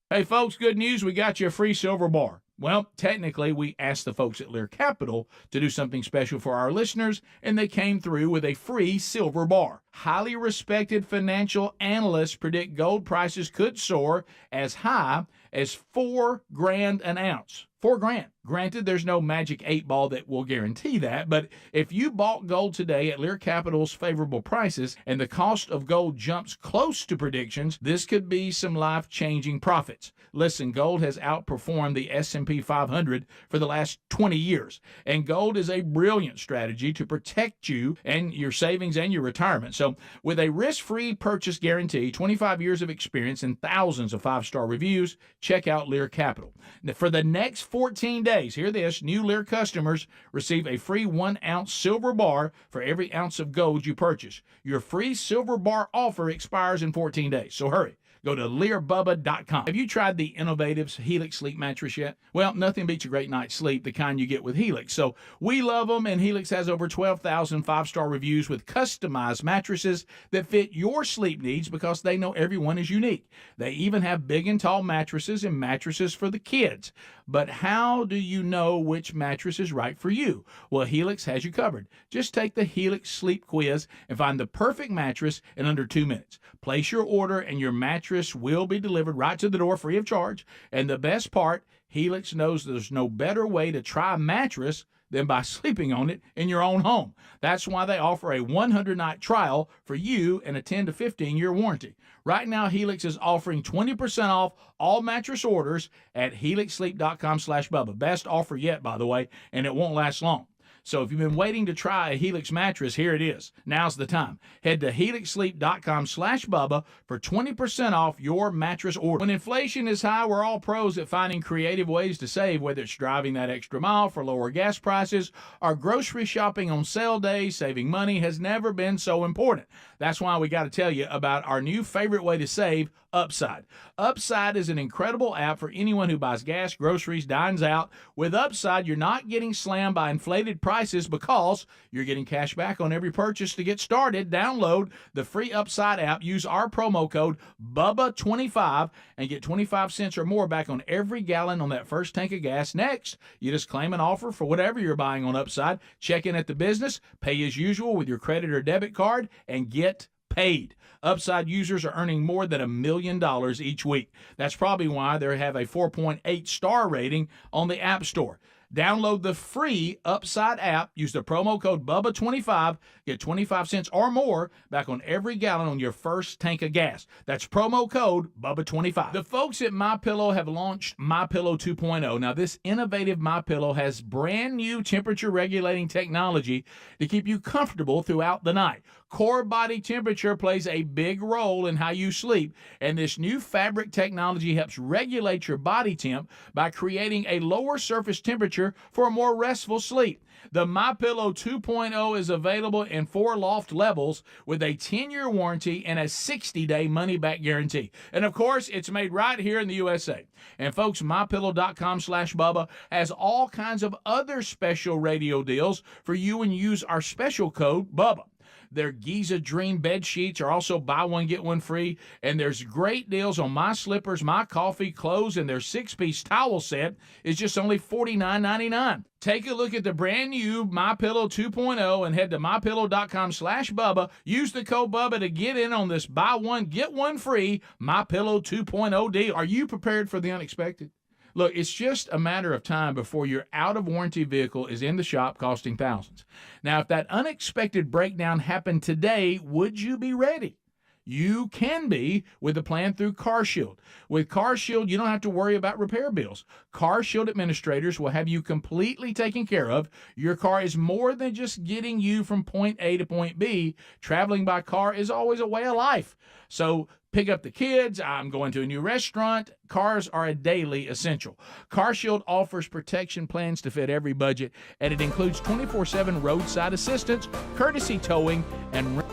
Hey, folks, good news. We got you a free silver bar. Well, technically, we asked the folks at Lear Capital to do something special for our listeners, and they came through with a free silver bar. Highly respected financial analysts predict gold prices could soar as high as $4,000 an ounce. $4,000. Granted, there's no magic 8-ball that will guarantee that, but if you bought gold today at Lear Capital's favorable prices and the cost of gold jumps close to predictions, this could be some life-changing profits. Listen, gold has outperformed the S&P 500 for the last 20 years, and gold is a brilliant strategy to protect you and your savings and your retirement. So with a risk-free purchase guarantee, 25 years of experience, and thousands of 5-star reviews, check out Lear Capital. Now, for the next 14 days, hear this, new Lear customers receive a free 1-ounce silver bar for every ounce of gold you purchase. Your free silver bar offer expires in 14 days, so hurry. Go to LearBubba.com. Have you tried the innovative Helix sleep mattress yet? Well, nothing beats a great night's sleep, the kind you get with Helix. So we love them, and Helix has over 12,000 5-star reviews with customized mattresses that fit your sleep needs because they know everyone is unique. They even have big and tall mattresses and mattresses for the kids. But how do you know which mattress is right for you? Well, Helix has you covered. Just take the Helix sleep quiz and find the perfect mattress in under 2 minutes. Place your order, and your mattress will be delivered right to the door free of charge. And the best part, Helix knows there's no better way to try a mattress than by sleeping on it in your own home. That's why they offer a 100-night trial for you and a 10 to 15-year warranty. Right now, Helix is offering 20% off all mattress orders at helixsleep.com/Bubba. Best offer yet, by the way, and it won't last long. So if you've been waiting to try a Helix mattress, here it is. Now's the time. Head to helixsleep.com/Bubba for 20% off your mattress order. When inflation is high, we're all pros at finding creative ways to save, whether it's driving that extra mile for lower gas prices or grocery shopping on sale days. Saving money has never been so important. That's why we got to tell you about our new favorite way to save, Upside. Upside is an incredible app for anyone who buys gas, groceries, dines out. With Upside, you're not getting slammed by inflated prices because you're getting cash back on every purchase. To get started, download the free Upside app, use our promo code BUBBA25 and get 25 cents or more back on every gallon on that first tank of gas. Next, you just claim an offer for whatever you're buying on Upside, check in at the business, pay as usual with your credit or debit card, and get paid. Upside users are earning more than $1 million each week. That's probably why they have a 4.8 star rating on the App Store. Download the free Upside app, use the promo code BUBBA25, get 25 cents or more back on every gallon on your first tank of gas. That's promo code BUBBA25. The folks at MyPillow have launched MyPillow 2.0. Now, this innovative MyPillow has brand new temperature regulating technology to keep you comfortable throughout the night. Core body temperature plays a big role in how you sleep, and this new fabric technology helps regulate your body temp by creating a lower surface temperature for a more restful sleep. The MyPillow 2.0 is available in 4 loft levels with a 10-year warranty and a 60-day money-back guarantee. And, of course, it's made right here in the USA. And, folks, MyPillow.com/Bubba has all kinds of other special radio deals for you when you use our special code BUBBA. Their Giza Dream bed sheets are also buy one, get one free. And there's great deals on my slippers, my coffee, clothes, and their 6-piece towel set is just only $49.99. Take a look at the brand new MyPillow 2.0 and head to MyPillow.com/Bubba. Use the code Bubba to get in on this buy one, get one free MyPillow 2.0 deal. Are you prepared for the unexpected? Look, it's just a matter of time before your out-of-warranty vehicle is in the shop costing thousands. Now, if that unexpected breakdown happened today, would you be ready? You can be with a plan through Car Shield. With Car Shield, you don't have to worry about repair bills. Car Shield administrators will have you completely taken care of. Your car is more than just getting you from point A to point B. Traveling by car is always a way of life. So pick up the kids, I'm going to a new restaurant. Cars are a daily essential. Car Shield offers protection plans to fit every budget, and it includes 24/7 roadside assistance, courtesy towing, and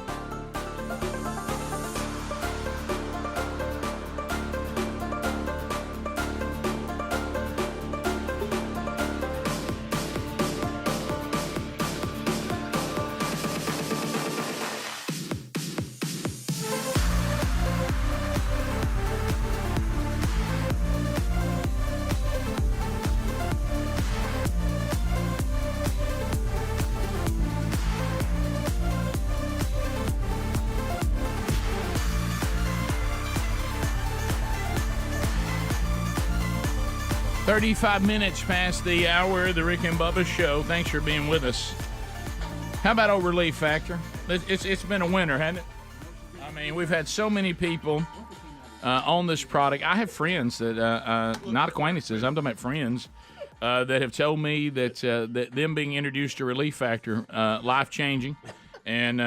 35 minutes past the hour of the Rick and Bubba Show. Thanks for being with us. How about old Relief Factor? It's been a winner, hasn't it? I mean, we've had so many people on this product. I have friends that, not acquaintances, I'm talking about friends, that have told me that them being introduced to Relief Factor, life-changing. And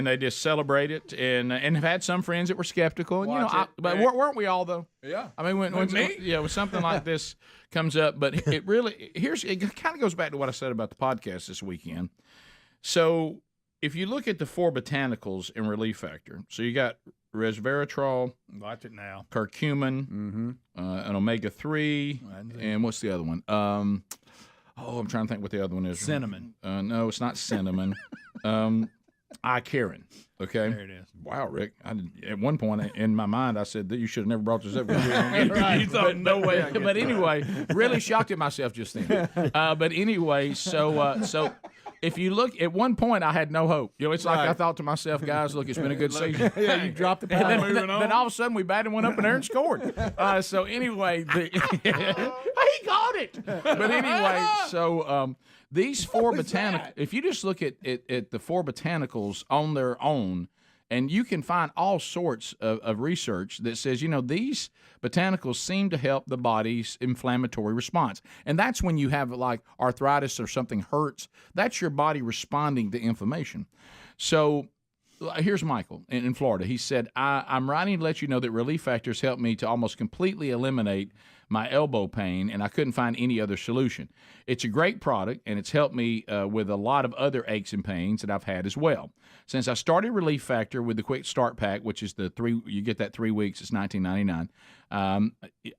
they just celebrate it, and have had some friends that were skeptical. And, but weren't we all though? Yeah. I mean, when something like this comes up, but it really it kind of goes back to what I said about the podcast this weekend. So if you look at the 4 botanicals in Relief Factor, so you got resveratrol, watch it now, curcumin, an omega-3, and what's the other one? I'm trying to think what the other one is. Cinnamon. No, it's not cinnamon. Icarin. Okay. There it is. Wow, Rick. At one point in my mind, I said that you should have never brought this up. Right. You thought, no way. But anyway, really shocked at myself just then. But anyway, so if you look, at one point I had no hope. It's like I thought to myself, guys, look, it's been a good season. Yeah, you dropped the power. Then all of a sudden we batted one up in there and scored. So anyway, he got it. But anyway, so these 4 botanicals, if you just look at the 4 botanicals on their own And you can find all sorts of research that says, these botanicals seem to help the body's inflammatory response. And that's when you have like arthritis or something hurts. That's your body responding to inflammation. So here's Michael in Florida. He said, I'm writing to let you know that Relief Factors helped me to almost completely eliminate my elbow pain, and I couldn't find any other solution. It's a great product, and it's helped me with a lot of other aches and pains that I've had as well. Since I started Relief Factor with the Quick Start Pack, which is you get that 3 weeks, it's $19.99.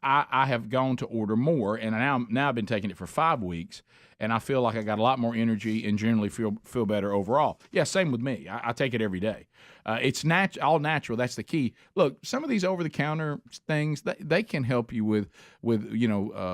I have gone to order more, and now I've been taking it for 5 weeks, and I feel like I got a lot more energy and generally feel better overall. Yeah, same with me. I take it every day. It's all natural. That's the key. Look, some of these over-the-counter things, they can help you with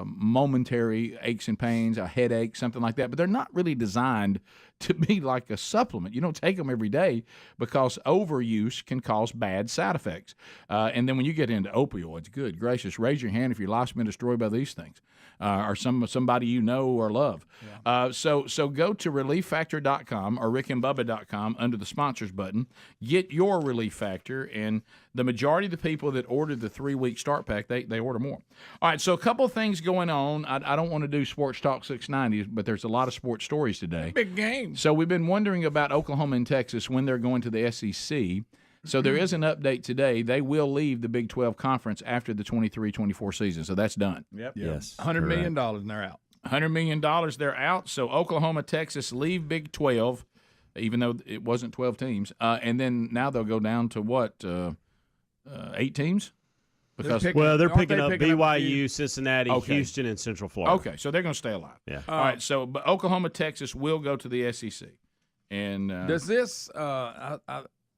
momentary aches and pains, a headache, something like that, but they're not really designed to be like a supplement. You don't take them every day because overuse can cause bad side effects. And then when you get into opioids, good gracious, raise your hand if your life's been destroyed by these things, or somebody you know or love. Yeah. So go to ReliefFactor.com or RickandBubba.com under the sponsors button. Get your Relief Factor, and the majority of the people that ordered the 3-week start pack, they order more. All right, so a couple of things going on. I don't want to do Sports Talk 690, but there's a lot of sports stories today. Big game. So we've been wondering about Oklahoma and Texas when they're going to the SEC. So there is an update today. They will leave the Big 12 Conference after the 23-24 season, so that's done. Yep. Yes. $100 million, and they're out. $100 million, they're out. So Oklahoma, Texas leave Big 12, even though it wasn't 12 teams. And then now they'll go down to what, 8 teams? Because they're picking up BYU, Cincinnati, Houston, and Central Florida. Okay, so they're going to stay alive. Yeah. All right, so but Oklahoma, Texas will go to the SEC. And does this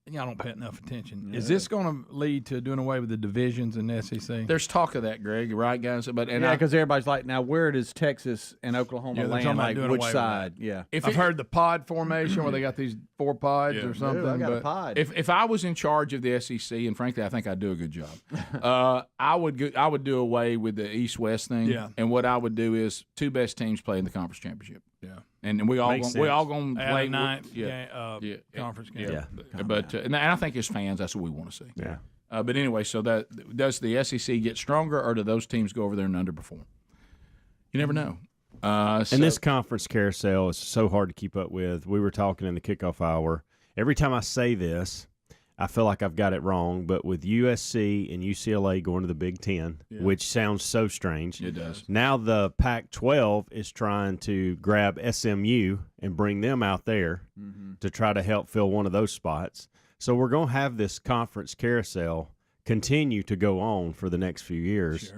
I don't pay enough attention. Yeah. Is this going to lead to doing away with the divisions in the SEC? There's talk of that, Greg, right, guys? But because everybody's like, now where does Texas and Oklahoma land? Like which side? Yeah. I've heard the pod formation where they got these 4 pods or something. I got a pod. If I was in charge of the SEC, and frankly, I think I'd do a good job. I would do away with the East-West thing. Yeah. And what I would do is 2 best teams play in the conference championship. Yeah. And we all going to play ninth conference game. Yeah. But and I think as fans, that's what we want to see. Yeah. But anyway, so that does the SEC get stronger, or do those teams go over there and underperform? You never know. And this conference carousel is so hard to keep up with. We were talking in the kickoff hour. Every time I say this, I feel like I've got it wrong, but with USC and UCLA going to the Big Ten, which sounds so strange. It does. Now the Pac-12 is trying to grab SMU and bring them out there to try to help fill one of those spots. So we're going to have this conference carousel continue to go on for the next few years.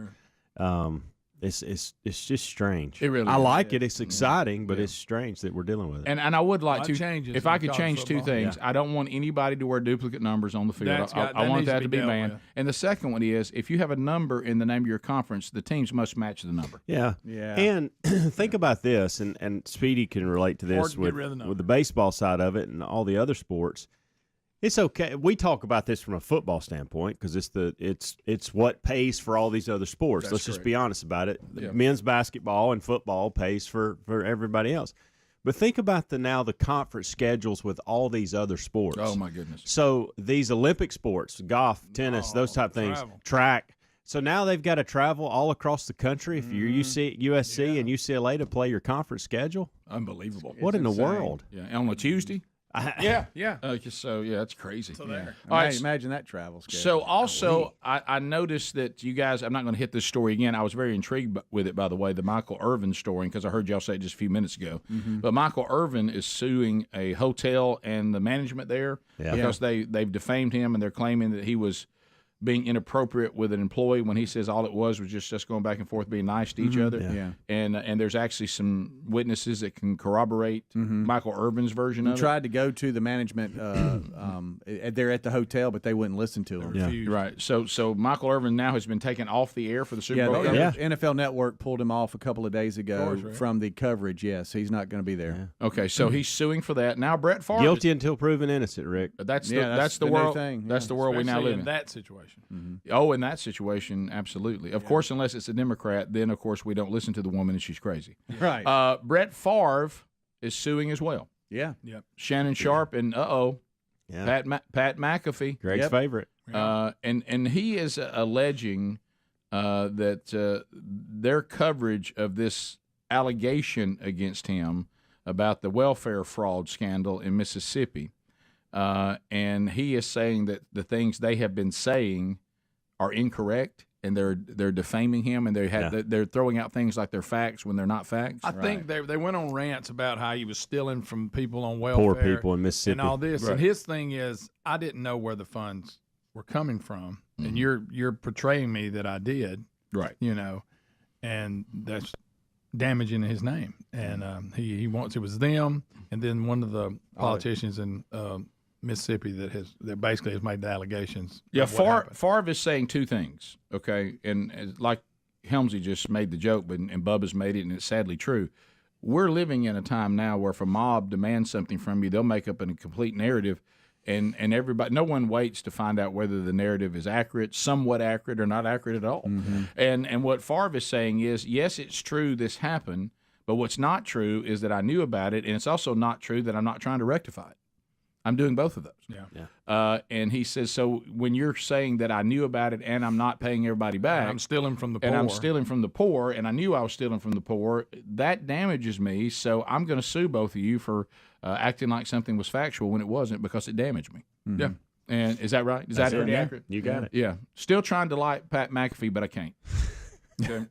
Sure. It's just strange. It really I is. like it. It's exciting, but it's strange that we're dealing with it. And I would like to, if I could change 2 things, I don't want anybody to wear duplicate numbers on the field. I want that to be banned. With. And the second one is, if you have a number in the name of your conference, the teams must match the number. Yeah. And think about this, and Speedy can relate to this with the baseball side of it and all the other sports. It's okay. We talk about this from a football standpoint because it's what pays for all these other sports. Let's just be honest about it. Yeah. Men's basketball and football pays for everybody else. But think about the conference schedules with all these other sports. Oh, my goodness. So these Olympic sports, golf, tennis, those type of things, track. So now they've got to travel all across the country if you're USC and UCLA to play your conference schedule. Unbelievable. What in the world? Yeah, on a Tuesday? Yeah. So that's crazy. So there. All right, imagine that travel schedule. So also, I noticed that you guys. I'm not going to hit this story again. I was very intrigued with it, by the way, the Michael Irvin story, because I heard y'all say it just a few minutes ago. But Michael Irvin is suing a hotel and the management there because they've defamed him, and they're claiming that he was being inappropriate with an employee when he says all it was just going back and forth being nice to each other. Yeah. And there's actually some witnesses that can corroborate Michael Irvin's version of it. He tried to go to the management they're at the hotel, but they wouldn't listen to him. Yeah. Right. So Michael Irvin now has been taken off the air for the Super Bowl. NFL Network pulled him off a couple of days ago from the coverage. Yes, he's not going to be there. Yeah. Okay, so he's suing for that. Now Brett Favre guilty until proven innocent, Rick. That's the world thing. That's the world we now live in. That situation. Oh, in that situation, absolutely. Of course, unless it's a Democrat, then, of course, we don't listen to the woman and she's crazy. Right. Brett Favre is suing as well. Yeah. Shannon Sharp and, Yeah. Pat McAfee, Greg's favorite. and he is alleging that their coverage of this allegation against him about the welfare fraud scandal in Mississippi, and he is saying that the things they have been saying are incorrect, and they're defaming him, and they're throwing out things like they're facts when they're not facts. I think they went on rants about how he was stealing from people on welfare, poor people in Mississippi, and all this. Right. And his thing is, I didn't know where the funds were coming from, and you're portraying me that I did, right? And that's damaging his name. And he wants it was them, and then one of the politicians in Mississippi that basically has made the allegations. Yeah, Favre is saying two things, okay? And like Helmsy just made the joke, and Bubba's made it, and it's sadly true. We're living in a time now where if a mob demands something from you, they'll make up a complete narrative, and everybody, no one waits to find out whether the narrative is accurate, somewhat accurate, or not accurate at all. Mm-hmm. And what Favre is saying is, yes, it's true this happened, but what's not true is that I knew about it, and it's also not true that I'm not trying to rectify it. I'm doing both of those. Yeah. And he says, so when you're saying that I knew about it and I'm not paying everybody back, and I'm stealing from the poor, and I knew I was stealing from the poor, that damages me. So I'm going to sue both of you for acting like something was factual when it wasn't, because it damaged me. Mm-hmm. Yeah. And is that right? Is that pretty accurate? You got it. Yeah. Still trying to like Pat McAfee, but I can't. Okay.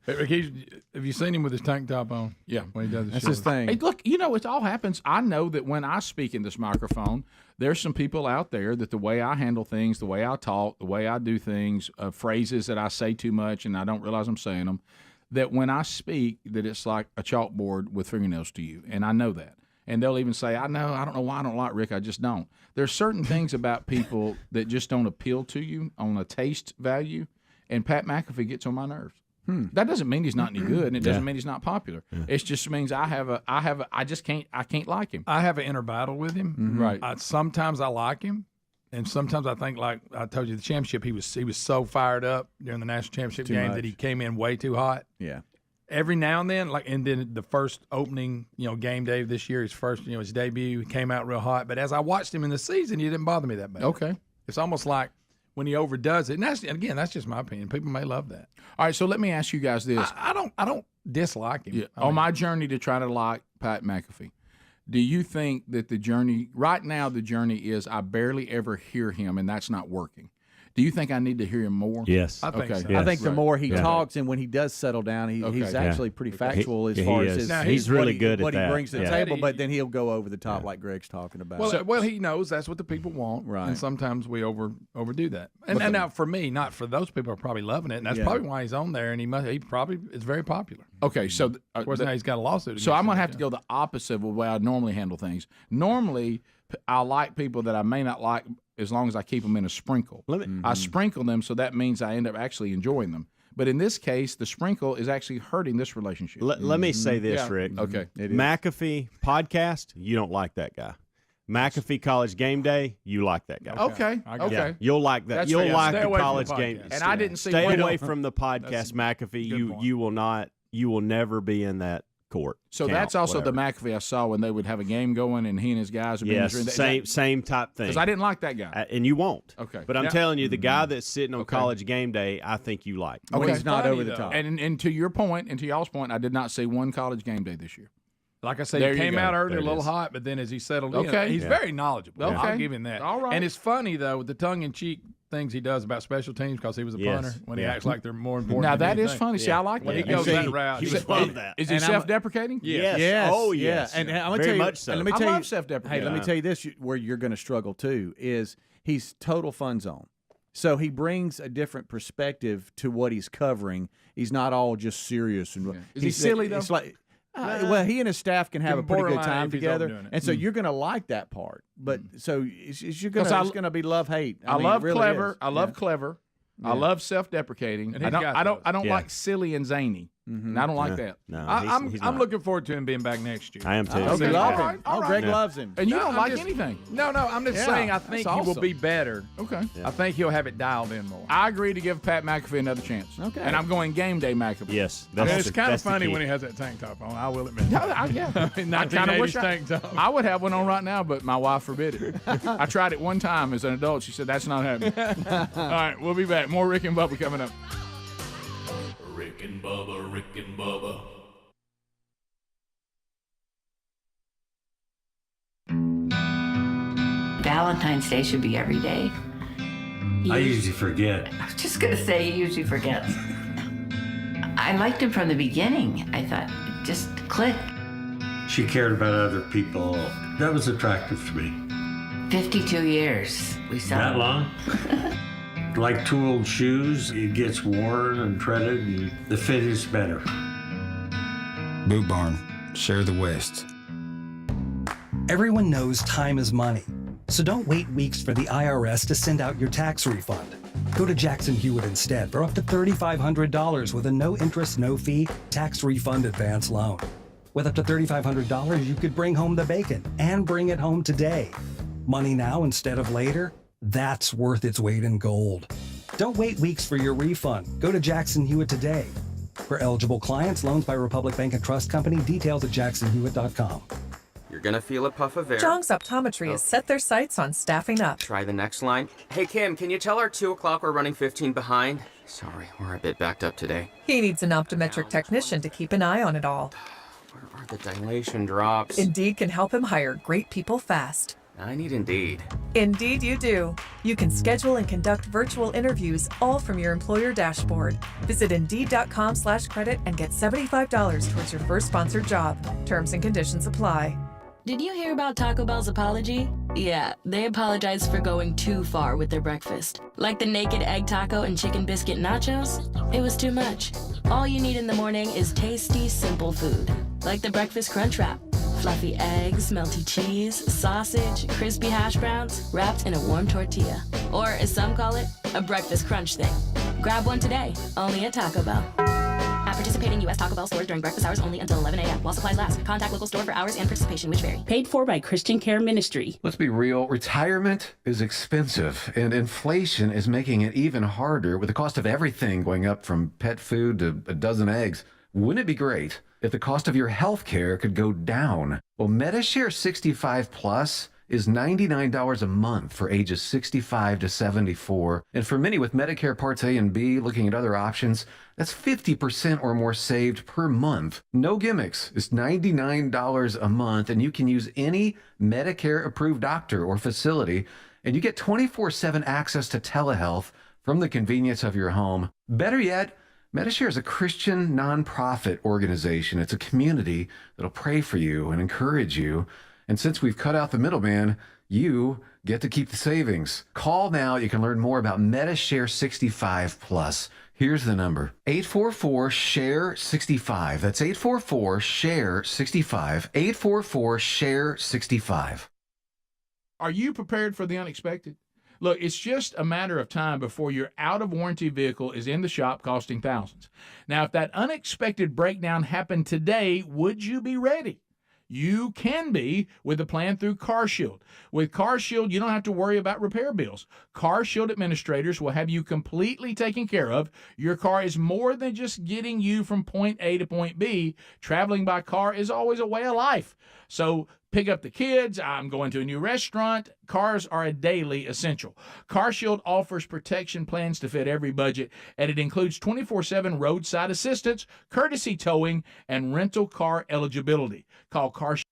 Have you seen him with his tank top on? Yeah, when he does that's his thing. Hey, look, it all happens. I know that when I speak in this microphone, there's some people out there that the way I handle things, the way I talk, the way I do things, phrases that I say too much and I don't realize I'm saying them, that when I speak, that it's like a chalkboard with fingernails to you, and I know that. And they'll even say, I don't know why I don't like Rick, I just don't. There's certain things about people that just don't appeal to you on a taste value, and Pat McAfee gets on my nerves. That doesn't mean he's not any good, and it doesn't mean he's not popular. It just means I can't like him. I have an inner battle with him. Mm-hmm. Right. Sometimes I like him, and sometimes I think, like I told you, the championship, he was so fired up during the national championship game that he came in way too hot. Yeah. Every now and then, and then the first opening, game day of this year, his debut, he came out real hot. But as I watched him in the season, he didn't bother me that bad. Okay. It's almost like when he overdoes it. And that's just my opinion. People may love that. All right, so let me ask you guys this. I don't dislike him. Yeah. On my journey to try to like Pat McAfee, do you think that the journey is I barely ever hear him, and that's not working? Do you think I need to hear him more? Yes. I think so. Yes. I think the more he talks, and when he does settle down, he's actually pretty factual as far as he's really good at what that. He brings to the table, but then he'll go over the top like Greg's talking about. Well, he knows that's what the people want, right? And sometimes we overdo that. And now for me, not for those people, are probably loving it, and that's probably why he's on there. And he probably is very popular. Okay, so of course now he's got a lawsuit. So I'm going to have to go the opposite of the way I normally handle things. Normally, I like people that I may not like, as long as I keep them in a sprinkle. I sprinkle them, so that means I end up actually enjoying them. But in this case, the sprinkle is actually hurting this relationship. Let me say this, Rick. Okay. McAfee podcast, you don't like that guy. McAfee College Game Day, you like that guy. Okay. Yeah, you'll like that. You'll like the college game. And I didn't see. Stay away from the podcast, McAfee. You will not. You will never be in that court. So that's also the McAfee I saw when they would have a game going and he and his guys would be same type thing. Because I didn't like that guy. And you won't. Okay. But I'm telling you, the guy that's sitting on College Game Day, I think you like. Okay. He's not over the top. And to your point, and to y'all's point, I did not see one College Game Day this year. Like I said, he came out early a little hot, but then as he settled in, he's very knowledgeable. Okay. I'll give him that. All right. And it's funny, though, with the tongue-in-cheek things he does about special teams, because he was a punter, when he acts like they're more important. Now, than that is anything. funny. See, I like that. When he goes that route. He would love that. Is he self-deprecating? Yes. Oh, yes. And I'm very much so. And let me tell I love you, self-deprecating. Hey, let me tell you this, where you're going to struggle, too, is he's total fun zone. So he brings a different perspective to what he's covering. He's not all just serious. And Is he silly, though? It's like, well, he and his staff can have a pretty good time together, and so you're going to like that part. But so it's going to be love-hate. I love really clever. I love clever. I love self-deprecating. I don't like silly and zany. And I don't like that. No, I'm not. looking forward to him being back next year. I am too. Okay. All right. Greg loves him. And you don't like just- anything. No, I'm just saying I think he will be better. Okay. I think he'll have it dialed in more. I agree to give Pat McAfee another chance. Okay. And I'm going game day McAfee. Yes, It's kind of that's the funny key. when he has that tank top on. I will admit. Yeah. I kind of 1980s wish tank top. I would have one on right now, but my wife forbid it. I tried it one time as an adult. She said, that's not happening. All right, we'll be back. More Rick and Bubba coming up. Rick and Bubba, Rick and Bubba. Valentine's Day should be every day. I usually forget. I was just going to say he usually forgets. I liked him from the beginning. I thought, it just clicked. She cared about other people. That was attractive to me. 52 years. We saw That long? Like two old shoes, it gets worn and treaded, and the fit is better. Boot Barn, share the West. Everyone knows time is money, so don't wait weeks for the IRS to send out your tax refund. Go to Jackson Hewitt instead for up to $3,500 with a no interest, no fee tax refund advance loan. With up to $3,500, you could bring home the bacon and bring it home today. Money now instead of later? That's worth its weight in gold. Don't wait weeks for your refund. Go to Jackson Hewitt today. For eligible clients, loans by Republic Bank and Trust Company, details at jacksonhewitt.com. You're gonna feel a puff of air. Jong's Optometry has set their sights on staffing up. Try the next line. Hey Kim, can you tell our 2 o'clock we're running 15 behind? Sorry, we're a bit backed up today. He needs an optometric technician to keep an eye on it all. Where are the dilation drops? Indeed can help him hire great people fast. I need Indeed. Indeed you do. You can schedule and conduct virtual interviews all from your employer dashboard. Visit Indeed.com/credit and get $75 towards your first sponsored job. Terms and conditions apply. Did you hear about Taco Bell's apology? Yeah, they apologized for going too far with their breakfast. Like the naked egg taco and chicken biscuit nachos? It was too much. All you need in the morning is tasty, simple food. Like the breakfast crunch wrap. Fluffy eggs, melty cheese, sausage, crispy hash browns, wrapped in a warm tortilla. Or, as some call it, a breakfast crunch thing. Grab one today, only at Taco Bell. At participating U.S. Taco Bell stores during breakfast hours only until 11 a.m. while supplies last. Contact local store for hours and participation, which vary. Paid for by Christian Care Ministry. Let's be real. Retirement is expensive, and inflation is making it even harder with the cost of everything going up from pet food to a dozen eggs. Wouldn't it be great if the cost of your health care could go down? Well, MediShare 65 Plus is $99 a month for ages 65 to 74. And for many with Medicare Parts A and B looking at other options, that's 50% or more saved per month. No gimmicks. It's $99 a month, and you can use any Medicare-approved doctor or facility, and you get 24/7 access to telehealth from the convenience of your home. Better yet, MediShare is a Christian nonprofit organization. It's a community that'll pray for you and encourage you. And since we've cut out the middleman, you get to keep the savings. Call now. You can learn more about MediShare 65 Plus. Here's the number: 844-SHARE-65. That's 844-SHARE-65. 844-SHARE-65. Are you prepared for the unexpected? Look, it's just a matter of time before your out-of-warranty vehicle is in the shop costing thousands. Now, if that unexpected breakdown happened today, would you be ready? You can be with a plan through Car Shield. With Car Shield, you don't have to worry about repair bills. Car Shield administrators will have you completely taken care of. Your car is more than just getting you from point A to point B. Traveling by car is always a way of life. So pick up the kids, I'm going to a new restaurant. Cars are a daily essential. Car Shield offers protection plans to fit every budget, and it includes 24/7 roadside assistance, courtesy towing, and rental car eligibility. Call Car Shield.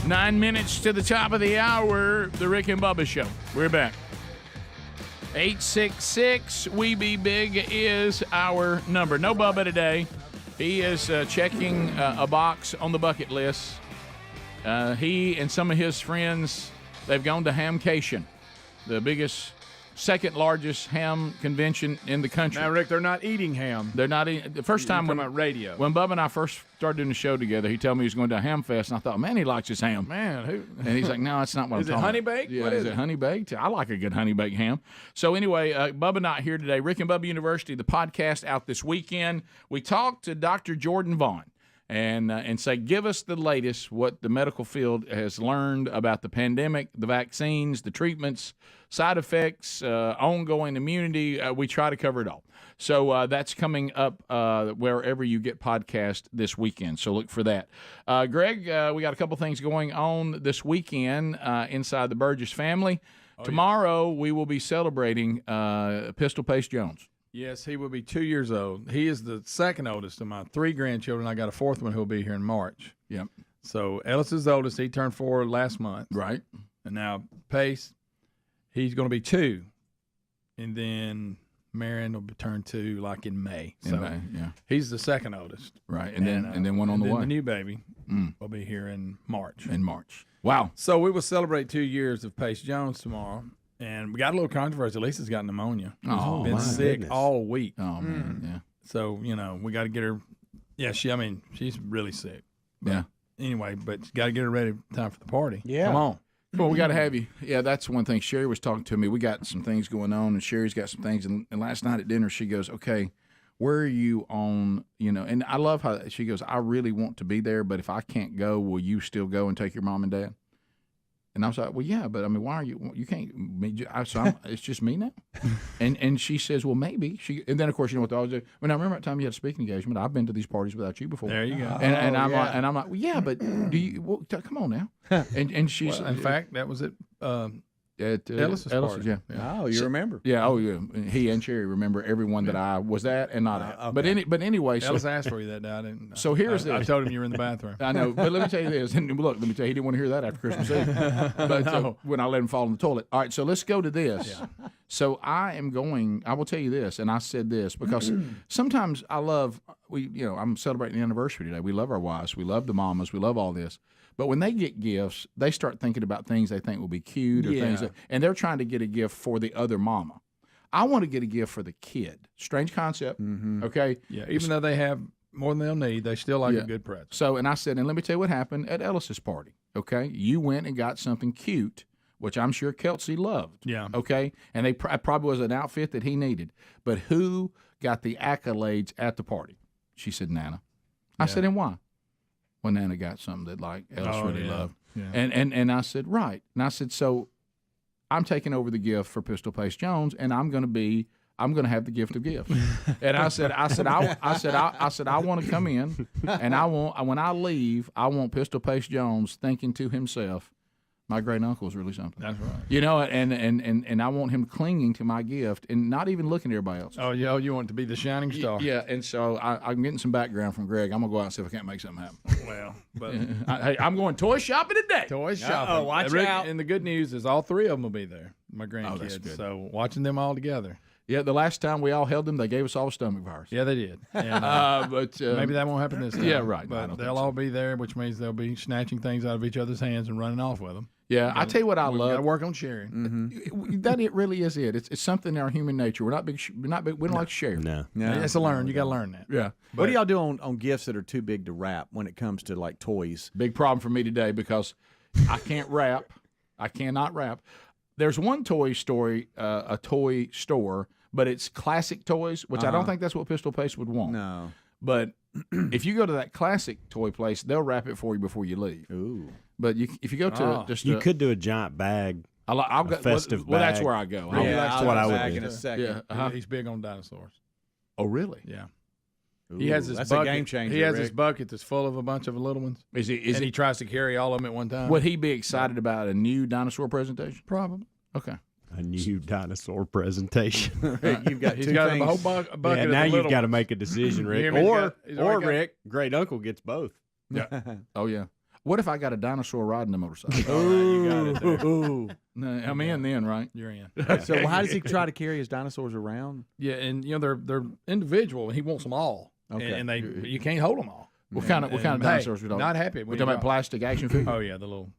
9 minutes to the top of the hour, the Rick and Bubba Show. We're back. 866-WE-BE-BIG is our number. No Bubba today. He is checking a box on the bucket list. He and some of his friends, they've gone to Hamcation, the biggest, second largest ham convention in the country. Now, Rick, they're not eating ham. They're not eating. The first time when radio. When Bubba and I first started doing the show together, he told me he was going to a ham fest, and I thought, man, he likes his ham. Man, who? And he's like, no, that's not what I'm talking about. Is it honey baked? Yeah, What is it honey baked? I like a good honey baked ham. So anyway, Bubba not here today. Rick and Bubba University, the podcast out this weekend. We talked to Dr. Jordan Vaughn. And say, give us the latest, what the medical field has learned about the pandemic, the vaccines, the treatments, side effects, ongoing immunity. We try to cover it all. So that's coming up wherever you get podcasts this weekend. So look for that. Greg, we got a couple things going on this weekend inside the Burgess family. Tomorrow we will be celebrating Pistol Pace Jones. Yes, he will be 2 years old. He is the second oldest of my 3 grandchildren. I got a fourth one who'll be here in March. Yep. So Ellis is the oldest. He turned 4 last month. Right. And now Pace, he's going to be 2. And then Marion will turn 2 like in May. In May, yeah. He's the second oldest. Right. And then one on the way. The new baby will be here in March. In March. Wow. So we will celebrate 2 years of Pace Jones tomorrow. And we got a little controversy. Lisa's got pneumonia. She's been sick all week. Oh, man, yeah. So, we got to get her. Yeah, she's really sick. Yeah. Anyway, but got to get her ready in time for the party. Yeah. Come on. Well, we got to have you. Yeah, that's one thing. Sherry was talking to me. We got some things going on, and Sherry's got some things. And last night at dinner, she goes, okay, where are you on, and I love how she goes, I really want to be there, but if I can't go, will you still go and take your mom and dad? And I was like, well, yeah, but why are you can't, it's just me now? And she says, well, maybe. And then, of course, you know what I was doing? I remember that time you had a speaking engagement. I've been to these parties without you before. There you go. And I'm like, well, yeah, but do you, come on now. And she's. Well, in fact, that was at Ellis's party. Yeah. Oh, you remember? Yeah. Oh, yeah. He and Sherry remember everyone that I was at and not at. Okay. But anyway, Ellis asked for you that day. I didn't. So here's I told him you were in the bathroom. I know, but let me tell you this. And look, let me tell you, he didn't want to hear that after Christmas Eve. But when I let him fall in the toilet. All right. So let's go to this. Yeah. So I will tell you this, and I said this because sometimes I'm celebrating the anniversary today. We love our wives. We love the mamas. We love all this. But when they get gifts, they start thinking about things they think will be cute or things, and they're trying to get a gift for the other mama. I want to get a gift for the kid. Strange concept, okay? Yeah, even though they have more than they'll need, they still like a good present. So, and I said, and let me tell you what happened at Ellis's party, okay? You went and got something cute, which I'm sure Kelsey loved, okay? And it probably was an outfit that he needed. But who got the accolades at the party? She said, Nana. I said, and why? Well, Nana got something that Ellis really loved. Yeah. And I said, right. And I said, so I'm taking over the gift for Pistol Pace Jones, and I'm going to have the gift of gifts. And I said, I want to come in, and when I leave, I want Pistol Pace Jones thinking to himself, my great uncle is really something. That's right. And I want him clinging to my gift and not even looking at everybody else. Oh, yeah, you want it to be the shining star. Yeah, and so I'm getting some background from Greg. I'm going to go out and see if I can't make something happen. Well, but I'm going toy shopping today. Toy shopping. Oh, watch out. And the good news is all 3 of them will be there, my grandkids. That's good. So watching them all together. Yeah, the last time we all held them, they gave us all a stomach virus. Yeah, they did. And, but maybe that won't happen this time. Yeah, right. But they'll all be there, which means they'll be snatching things out of each other's hands and running off with them. Yeah, I tell you what I love. Got to work on sharing. That it really is it. It's something in our human nature. We're not big. We don't like to share. No. It's a learn. You got to learn that. Yeah. What do y'all do on gifts that are too big to wrap when it comes to toys? Big problem for me today because I can't wrap. I cannot wrap. There's one toy store, but it's classic toys, which I don't think that's what Pistol Pace would want. No. But if you go to that classic toy place, they'll wrap it for you before you leave. Ooh. But if you go to you could do a giant bag. I'll go festive bag. Well, that's where I go. That's what I would do. In a second. Yeah, He's big on dinosaurs. Oh, really? Yeah. Ooh, he has this that's bucket. a game changer. He has Rick. this bucket that's full of a bunch of little ones. He tries to carry all of them at one time. Would he be excited about a new dinosaur presentation? Probably. Okay. A new dinosaur presentation. You've got He's two got things. a whole bucket. Yeah, now you've got to make a decision, Rick. Or Rick, great uncle gets both. Yeah. Oh yeah. What if I got a dinosaur riding the motorcycle? You got it there. No, I'm in then, right? You're in. So how does he try to carry his dinosaurs around? Yeah, and they're individual, and he wants them all. Okay. And you can't hold them all. What kind of dinosaurs we talking? Not happy. We talking about plastic action figures? Oh yeah, the little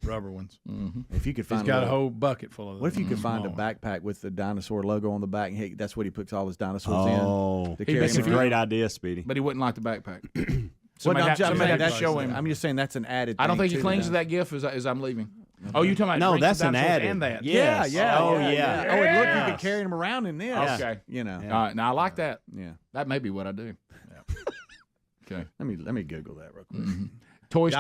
rubber ones. Mm-hmm. If you could find, he's got a whole bucket full of them. What if you could find a backpack with the dinosaur logo on the back? And that's what he puts all his dinosaurs in. Oh, that's a great idea, Speedy. But he wouldn't like the backpack. I'm just saying that's an added. I don't think he thing clings to that gift as I'm leaving. Oh, you talking about no? That's an added. added. And that. Yes. Yeah. Oh, Oh, and look, you could carry him around in this. Okay. You know. All right. Now I like that. Yeah. That may be what I do. Okay. Let me Google that real quick. Mm-hmm. Toy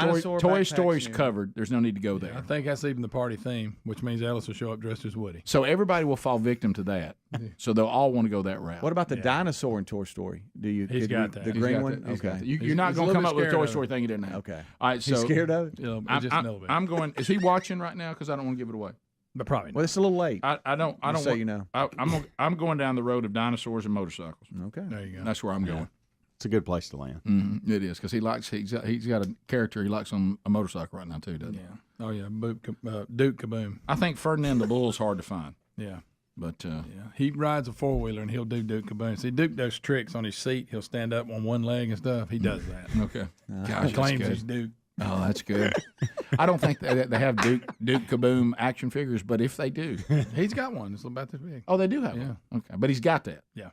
Story's new. covered. There's no need to go there. I think that's even the party theme, which means Ellis will show up dressed as Woody. So everybody will fall victim to that. So they'll all want to go that route. What about the dinosaur in Toy Story? He's got that. He's The green got one? that. He's got Okay. that. You're not going to come up with a Toy Story thing you didn't have. Okay. All right. So He's scared of it? Just a little bit. I'm going. Is he watching right now? Because I don't want to give it away. But probably not. Well, it's a little late. I don't. So you know. I'm going down the road of dinosaurs and motorcycles. Okay. There you go. That's where I'm going. It's a good place to land. Mm-hmm. It is because he's got a character he likes on a motorcycle right now too, doesn't he? Oh yeah, Duke Kaboom. I think Ferdinand the Bull's hard to find. Yeah. But he rides a 4-wheeler and he'll do Duke Kaboom. See, Duke does tricks on his seat. He'll stand up on one leg and stuff. He does that. Okay. Gosh, he claims he's Duke. Oh, that's good. I don't think they have Duke Kaboom action figures, but if they do, he's got one. It's about this big. Oh, they do have one. Okay, but he's got that. Yeah.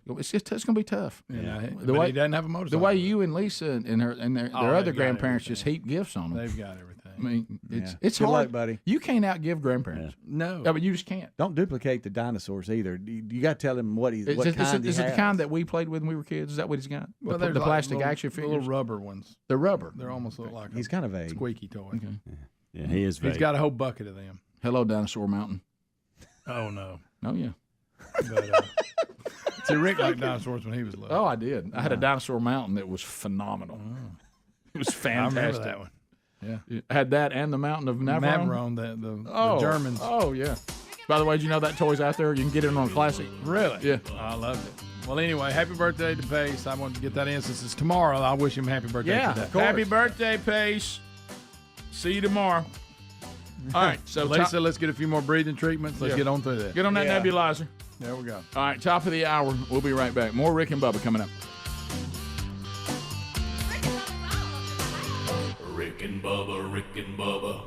It's going to be tough. Yeah. He doesn't have a motorcycle. The way you and Lisa and their other grandparents just heap gifts on them. They've got everything. I mean, it's Good hard, luck, buddy. You can't outgive grandparents. No. But you just can't. Don't duplicate the dinosaurs either. You got to tell him what kind he has. Is it the kind that we played with when we were kids? Is that what he's got? Well, the plastic little, action figures? Little rubber ones. The rubber. They're almost look like he's kind of vague. Squeaky toy. Okay. Yeah, he is vague. He's got a whole bucket of them. Hello, Dinosaur Mountain. Oh, no. Oh, yeah. But, see, Rick liked dinosaurs when he was little. Oh, I did. I had a Dinosaur Mountain that was phenomenal. It was fantastic. I remember that one. Yeah. I had that and the Mountain of Navarone. The Germans. Oh, yeah. By the way, did you know that toy's out there? You can get it on Classic. Really? Yeah. I loved it. Well, anyway, happy birthday to Pace. I wanted to get that in since it's tomorrow. I wish him happy birthday today. Of course. Happy birthday, Pace. See you tomorrow. All right. So, Lisa, let's get a few more breathing treatments. Let's get on through that. Get on that nebulizer. There we go. All right, top of the hour. We'll be right back. More Rick and Bubba coming up. Rick and Bubba, Rick and Bubba.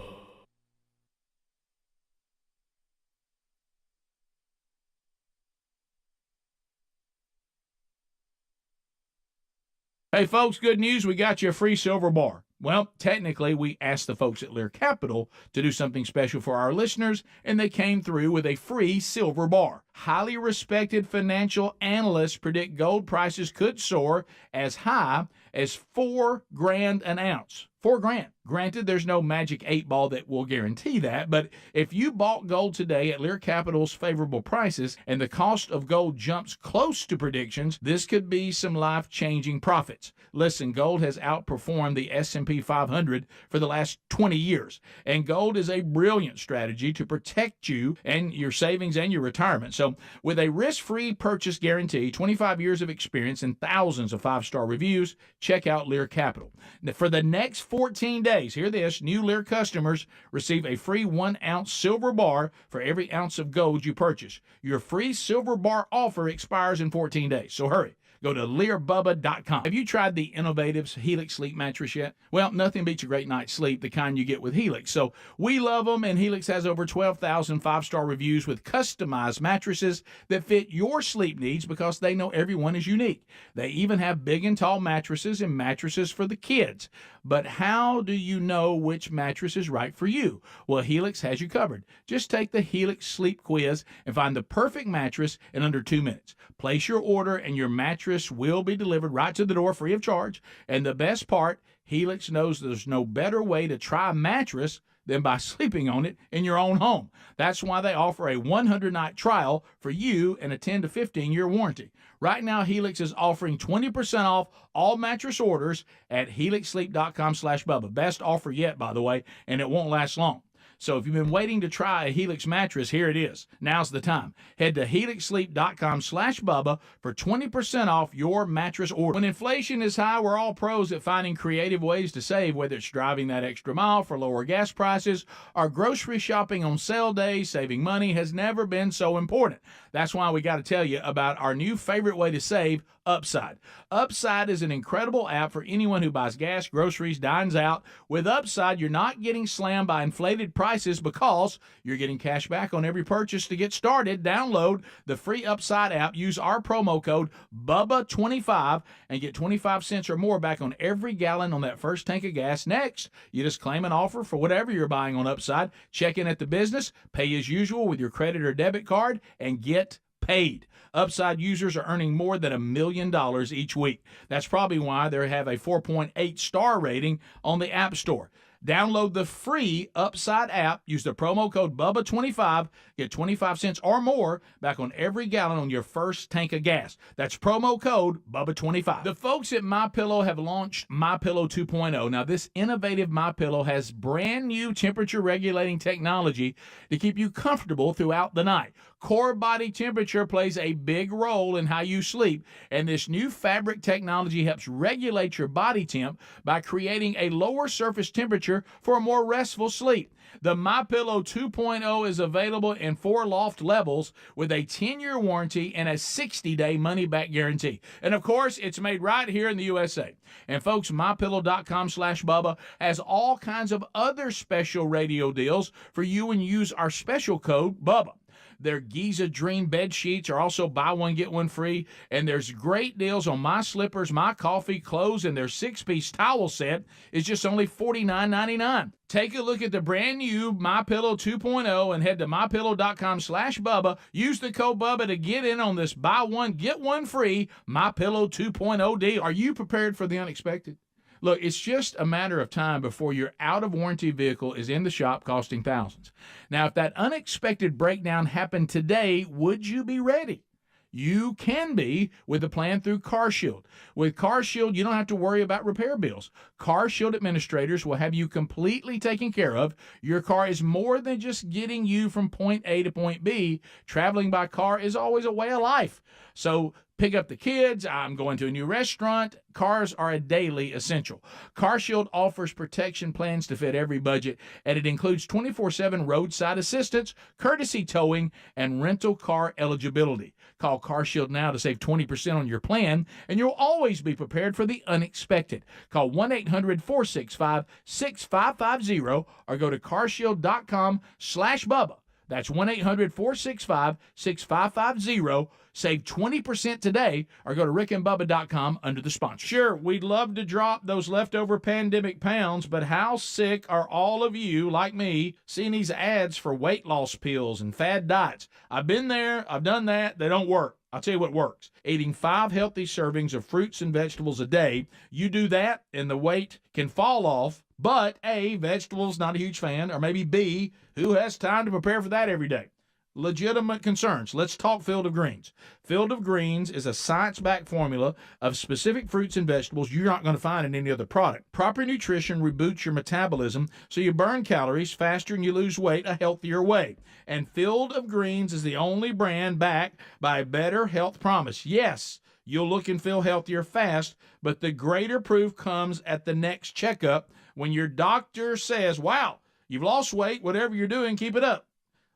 Hey, folks, good news. We got you a free silver bar. Well, technically, we asked the folks at Lear Capital to do something special for our listeners, and they came through with a free silver bar. Highly respected financial analysts predict gold prices could soar as high as $4,000 an ounce. $4,000. Granted, there's no magic 8-ball that will guarantee that, but if you bought gold today at Lear Capital's favorable prices and the cost of gold jumps close to predictions, this could be some life-changing profits. Listen, gold has outperformed the S&P 500 for the last 20 years, and gold is a brilliant strategy to protect you and your savings and your retirement. So, with a risk-free purchase guarantee, 25 years of experience, and thousands of 5-star reviews, check out Lear Capital. Now, for the next 14 days, hear this, new Lear customers receive a free 1-ounce silver bar for every ounce of gold you purchase. Your free silver bar offer expires in 14 days, so hurry. Go to LearBubba.com. Have you tried the innovative Helix sleep mattress yet? Well, nothing beats a great night's sleep, the kind you get with Helix. So we love them, and Helix has over 12,000 5-star reviews with customized mattresses that fit your sleep needs because they know everyone is unique. They even have big and tall mattresses and mattresses for the kids. But how do you know which mattress is right for you? Well, Helix has you covered. Just take the Helix sleep quiz and find the perfect mattress in under 2 minutes. Place your order, and your mattress will be delivered right to the door free of charge. And the best part, Helix knows there's no better way to try a mattress than by sleeping on it in your own home. That's why they offer a 100-night trial for you and a 10 to 15-year warranty. Right now, Helix is offering 20% off all mattress orders at helixsleep.com/Bubba. Best offer yet, by the way, and it won't last long. So if you've been waiting to try a Helix mattress, here it is. Now's the time. Head to helixsleep.com/Bubba for 20% off your mattress order. When inflation is high, we're all pros at finding creative ways to save, whether it's driving that extra mile for lower gas prices or grocery shopping on sale days. Saving money has never been so important. That's why we got to tell you about our new favorite way to save, Upside. Upside is an incredible app for anyone who buys gas, groceries, dines out. With Upside, you're not getting slammed by inflated prices because you're getting cash back on every purchase. To get started, download the free Upside app, use our promo code BUBBA25 and get 25 cents or more back on every gallon on that first tank of gas. Next, you just claim an offer for whatever you're buying on Upside, check in at the business, pay as usual with your credit or debit card, and get paid. Upside users are earning more than $1 million each week. That's probably why they have a 4.8 star rating on the App Store. Download the free Upside app, use the promo code BUBBA25, get 25 cents or more back on every gallon on your first tank of gas. That's promo code BUBBA25. The folks at MyPillow have launched MyPillow 2.0. Now, this innovative MyPillow has brand new temperature regulating technology to keep you comfortable throughout the night. Core body temperature plays a big role in how you sleep, and this new fabric technology helps regulate your body temp by creating a lower surface temperature for a more restful sleep. The MyPillow 2.0 is available in 4 loft levels with a 10-year warranty and a 60-day money-back guarantee. And, of course, it's made right here in the USA. And, folks, MyPillow.com/Bubba has all kinds of other special radio deals for you when you use our special code BUBBA. Their Giza Dream bed sheets are also buy one, get one free. And there's great deals on my slippers, my coffee, clothes, and their 6-piece towel set is just only $49.99. Take a look at the brand new MyPillow 2.0 and head to MyPillow.com/Bubba. Use the code Bubba to get in on this buy one, get one free MyPillow 2.0 deal. Are you prepared for the unexpected? Look, it's just a matter of time before your out-of-warranty vehicle is in the shop costing thousands. Now, if that unexpected breakdown happened today, would you be ready? You can be with a plan through Car Shield. With Car Shield, you don't have to worry about repair bills. Car Shield administrators will have you completely taken care of. Your car is more than just getting you from point A to point B. Traveling by car is always a way of life. So pick up the kids, I'm going to a new restaurant. Cars are a daily essential. Car Shield offers protection plans to fit every budget, and it includes 24/7 roadside assistance, courtesy towing, and rental car eligibility. Call Car Shield now to save 20% on your plan, and you'll always be prepared for the unexpected. Call 1-800-465-6550 or go to carshield.com/Bubba. That's 1-800-465-6550. Save 20% today or go to rickandbubba.com under the sponsor. Sure, we'd love to drop those leftover pandemic pounds, but how sick are all of you, like me, seeing these ads for weight loss pills and fad diets? I've been there, I've done that, they don't work. I'll tell you what works. Eating 5 healthy servings of fruits and vegetables a day. You do that and the weight can fall off. But A, vegetables, not a huge fan, or maybe B, who has time to prepare for that every day? Legitimate concerns. Let's talk Field of Greens. Field of Greens is a science-backed formula of specific fruits and vegetables you're not going to find in any other product. Proper nutrition reboots your metabolism so you burn calories faster and you lose weight a healthier way. And Field of Greens is the only brand backed by a better health promise. Yes, you'll look and feel healthier fast, but the greater proof comes at the next checkup when your doctor says, wow, you've lost weight, whatever you're doing, keep it up.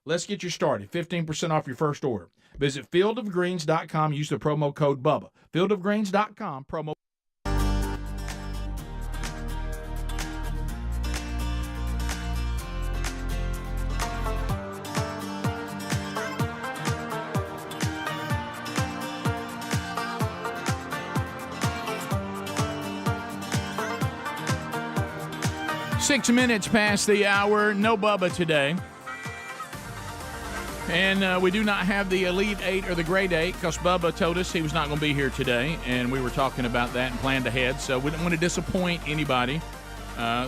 Let's get you started. 15% off your first order. Visit fieldofgreens.com. Use the promo code BUBBA. Fieldofgreens.com. Promo. Six minutes past the hour. No Bubba today. And we do not have the Elite 8 or the Grade 8 because Bubba told us he was not going to be here today, and we were talking about that and planned ahead, so we didn't want to disappoint anybody.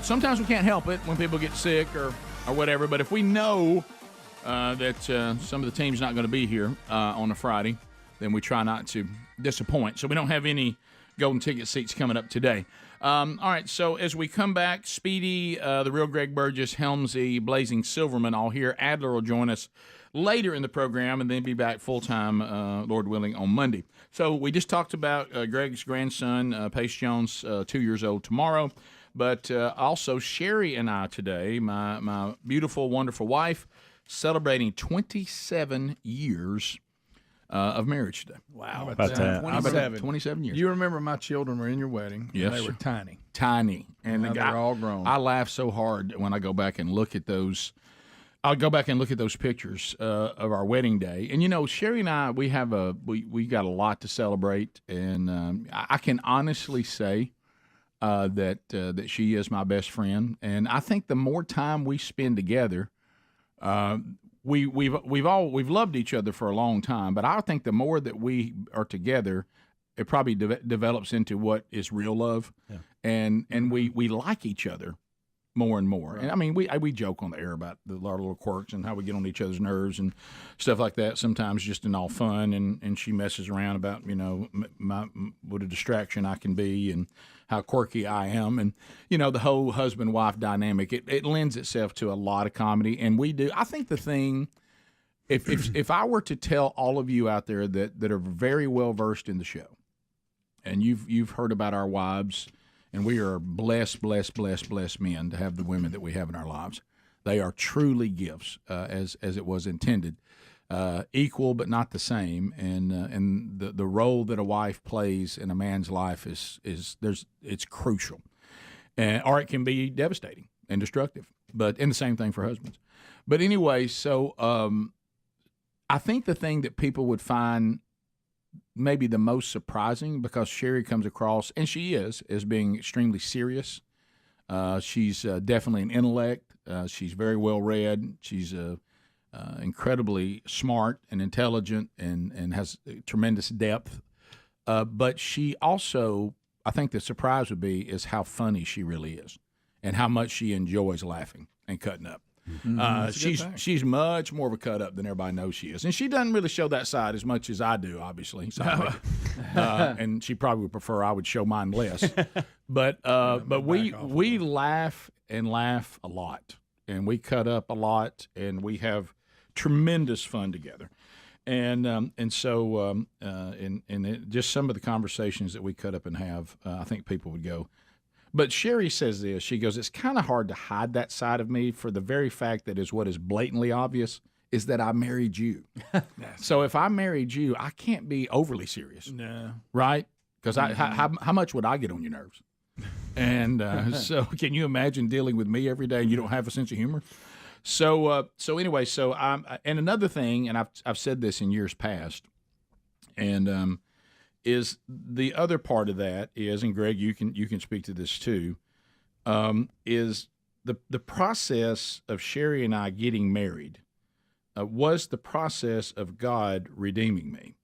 Sometimes we can't help it when people get sick or whatever, but if we know that some of the team's not going to be here on a Friday, then we try not to disappoint. So we don't have any golden ticket seats coming up today. All right, so as we come back, Speedy, the real Greg Burgess, Helmsy, Blazing Silverman, all here. Adler will join us later in the program and then be back full-time, Lord willing, on Monday. So we just talked about Greg's grandson, Pace Jones, 2 years old tomorrow. But also Sherry and I today, my beautiful, wonderful wife, celebrating 27 years of marriage today. Wow. About that. 27 years. You remember my children were in your wedding. Yes. And they were tiny. Tiny. And now they're all grown. I laugh so hard when I go back and look at those. I'll go back and look at those pictures of our wedding day. And, you know, Sherry and I, we got a lot to celebrate. And I can honestly say that she is my best friend. And I think the more time we spend together, we've loved each other for a long time, but I think the more that we are together, it probably develops into what is real love, and we like each other more and more. Right. And I mean, we joke on the air about our little quirks and how we get on each other's nerves and stuff like that. Sometimes just in all fun, and she messes around about, you know, what a distraction I can be and how quirky I am, and you know, the whole husband-wife dynamic. It lends itself to a lot of comedy, and we do. I think the thing, if I were to tell all of you out there that are very well versed in the show, and you've heard about our wives. And we are blessed men to have the women that we have in our lives. They are truly gifts, as it was intended, equal but not the same. And the role that a wife plays in a man's life it's crucial, or it can be devastating and destructive. And the same thing for husbands. But anyway, so I think the thing that people would find maybe the most surprising, because Sherry comes across, and she is, as being extremely serious. She's definitely an intellect. She's very well read. She's incredibly smart and intelligent and has tremendous depth. But she also, I think the surprise would be, is how funny she really is and how much she enjoys laughing and cutting up. She's much more of a cut up than everybody knows she is, and she doesn't really show that side as much as I do, obviously. So, and she probably would prefer I would show mine less. But we laugh and laugh a lot, and we cut up a lot, and we have tremendous fun together. And so just some of the conversations that we cut up and have, I think people would go. But Sherry says this. She goes, it's kind of hard to hide that side of me for the very fact that is what is blatantly obvious is that I married you. So if I married you, I can't be overly serious. No. Right? Because how much would I get on your nerves? And so can you imagine dealing with me every day and you don't have a sense of humor? So anyway, and another thing, and I've said this in years past, and is the other part of that is, and Greg, you can speak to this too, is the process of Sherry and I getting married was the process of God redeeming me.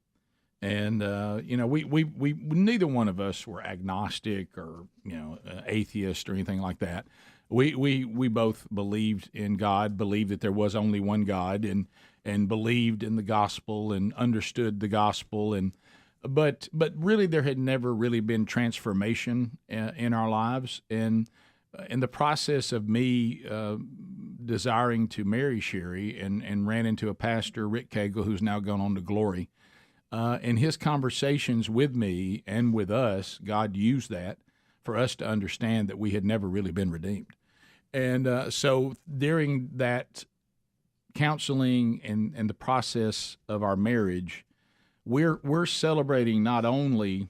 And you know, we neither one of us were agnostic or, you know, atheist or anything like that. We both believed in God, believed that there was only one God, and believed in the gospel and understood the gospel, but really there had never really been transformation in our lives. And in the process of me desiring to marry Sherry and ran into a pastor, Rick Cagle, who's now gone on to glory, in his conversations with me and with us, God used that for us to understand that we had never really been redeemed. And so during that counseling and the process of our marriage, we're celebrating not only,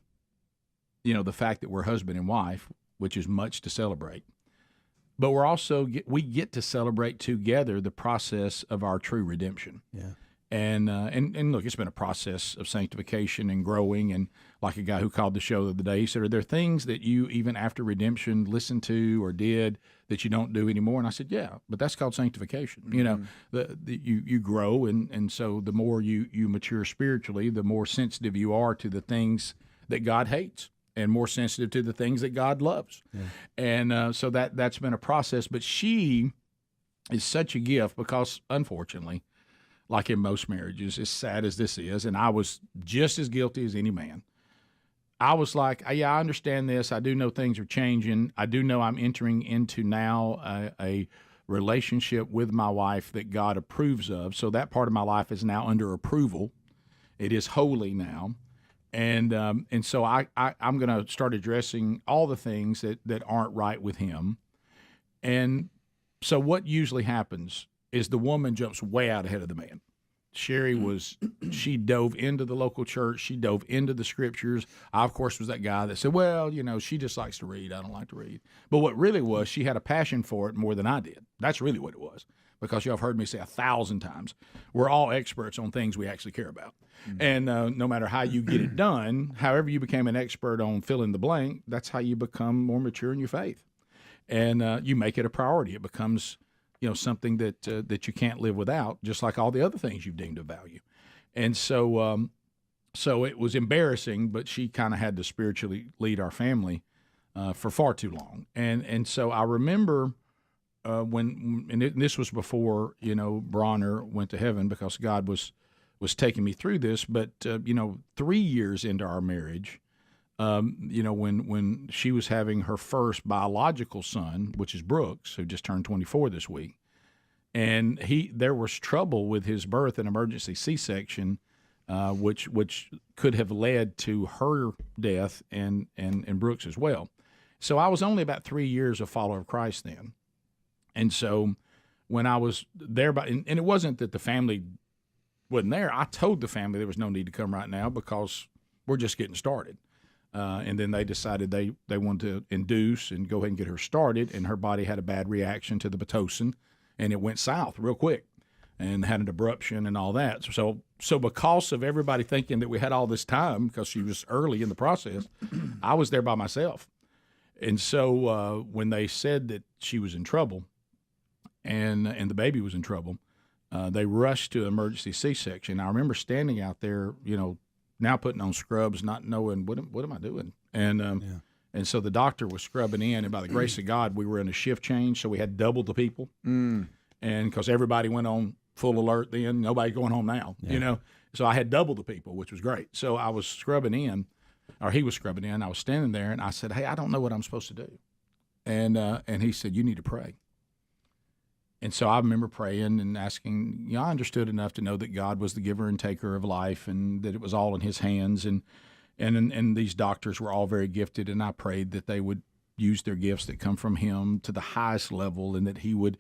you know, the fact that we're husband and wife, which is much to celebrate, but we're also we get to celebrate together the process of our true redemption. Yeah. And look, it's been a process of sanctification and growing. And like a guy who called the show the other day, he said, are there things that you, even after redemption, listened to or did that you don't do anymore? And I said, yeah, but that's called sanctification. Mm-hmm. You know, you grow. And so the more you mature spiritually, the more sensitive you are to the things that God hates and more sensitive to the things that God loves. Yeah. And so that's been a process. But she is such a gift because, unfortunately, like in most marriages, as sad as this is, and I was just as guilty as any man, I was like, yeah, I understand this. I do know things are changing. I do know I'm entering into now a relationship with my wife that God approves of. So that part of my life is now under approval. It is holy now. And so I'm going to start addressing all the things that aren't right with him. And so what usually happens is the woman jumps way out ahead of the man. Sherry she dove into the local church. She dove into the scriptures. I, of course, was that guy that said, well, she just likes to read. I don't like to read. But what really was, she had a passion for it more than I did. That's really what it was. Because y'all have heard me say 1,000 times, we're all experts on things we actually care about. Mm-hmm. And no matter how you get it done, however you became an expert on fill in the blank, that's how you become more mature in your faith. And you make it a priority. It becomes something that you can't live without, just like all the other things you've deemed of value. And so it was embarrassing, but she kind of had to spiritually lead our family for far too long. And so I remember this was before Bronner went to heaven, because God was taking me through this. But 3 years into our marriage, when she was having her first biological son, which is Brooks, who just turned 24 this week, and there was trouble with his birth, an emergency C-section, which could have led to her death and Brooks as well. So I was only about 3 years a follower of Christ then. And so when I was there, and it wasn't that the family wasn't there. I told the family there was no need to come right now because we're just getting started. And then they decided they wanted to induce and go ahead and get her started, and her body had a bad reaction to the Pitocin, and it went south real quick and had an abruption and all that. So because of everybody thinking that we had all this time because she was early in the process, I was there by myself. And so when they said that she was in trouble and the baby was in trouble, they rushed to emergency C-section. I remember standing out there, now putting on scrubs, not knowing what am I doing, and so the doctor was scrubbing in, and by the grace of God, we were in a shift change, so we had double the people, and because everybody went on full alert then, nobody going home now, so I had double the people, which was great. So I was scrubbing in, or he was scrubbing in. I was standing there, and I said, "Hey, I don't know what I'm supposed to do," and he said, "You need to pray." And so I remember praying and asking, I understood enough to know that God was the giver and taker of life and that it was all in his hands. And these doctors were all very gifted. And I prayed that they would use their gifts that come from him to the highest level, and that he would,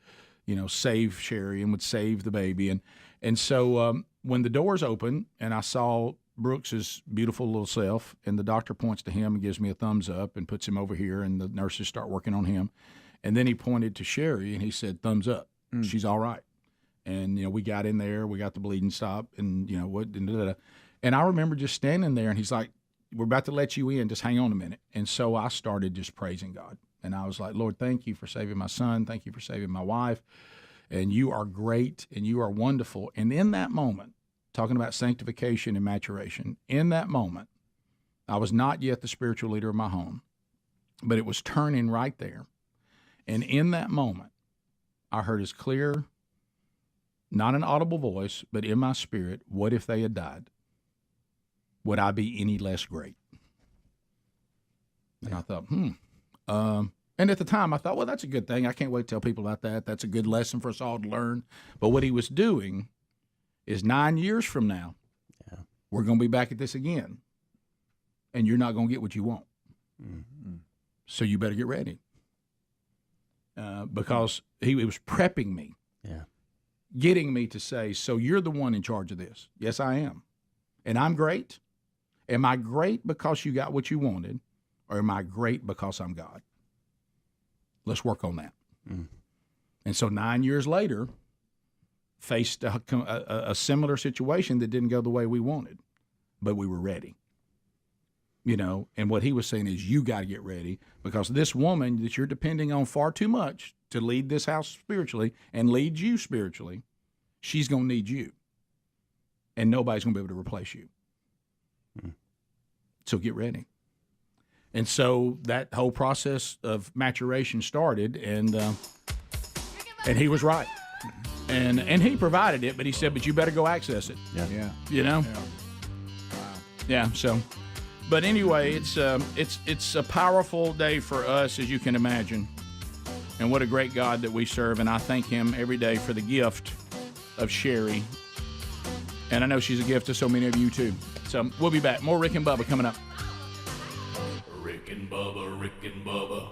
save Sherry and would save the baby. And so when the doors opened and I saw Brooks's beautiful little self, and the doctor points to him and gives me a thumbs up and puts him over here, and the nurses start working on him. And then he pointed to Sherry and he said, "Thumbs up. She's all right." And, we got in there, we got the bleeding stopped, and, and I remember just standing there, and he's like, "We're about to let you in. Just hang on a minute." And so I started just praising God. And I was like, "Lord, thank you for saving my son. Thank you for saving my wife. And you are great, and you are wonderful." And in that moment, talking about sanctification and maturation, in that moment, I was not yet the spiritual leader of my home, but it was turning right there. And in that moment, I heard as clear, not an audible voice, but in my spirit, "What if they had died? Would I be any less great?" And I thought, and at the time I thought, well, that's a good thing. I can't wait to tell people about that. That's a good lesson for us all to learn. But what he was doing is 9 years from now, we're going to be back at this again, and you're not going to get what you want. Mm-hmm. So you better get ready. Because he was prepping me, getting me to say, "So you're the one in charge of this." Yes, I am. And I'm great. Am I great because you got what you wanted, or am I great because I'm God? Let's work on that. And so 9 years later, faced a similar situation that didn't go the way we wanted, but we were ready. And what he was saying is, you got to get ready, because this woman that you're depending on far too much to lead this house spiritually and lead you spiritually, she's going to need you. And nobody's going to be able to replace you. So get ready. And so that whole process of maturation started, and he was right. And he provided it, but he said, "But you better go access it." Yeah. So But anyway, it's a powerful day for us, as you can imagine. And what a great God that we serve. And I thank him every day for the gift of Sherry. And I know she's a gift to so many of you, too. So we'll be back. More Rick and Bubba coming up. Rick and Bubba, Rick and Bubba.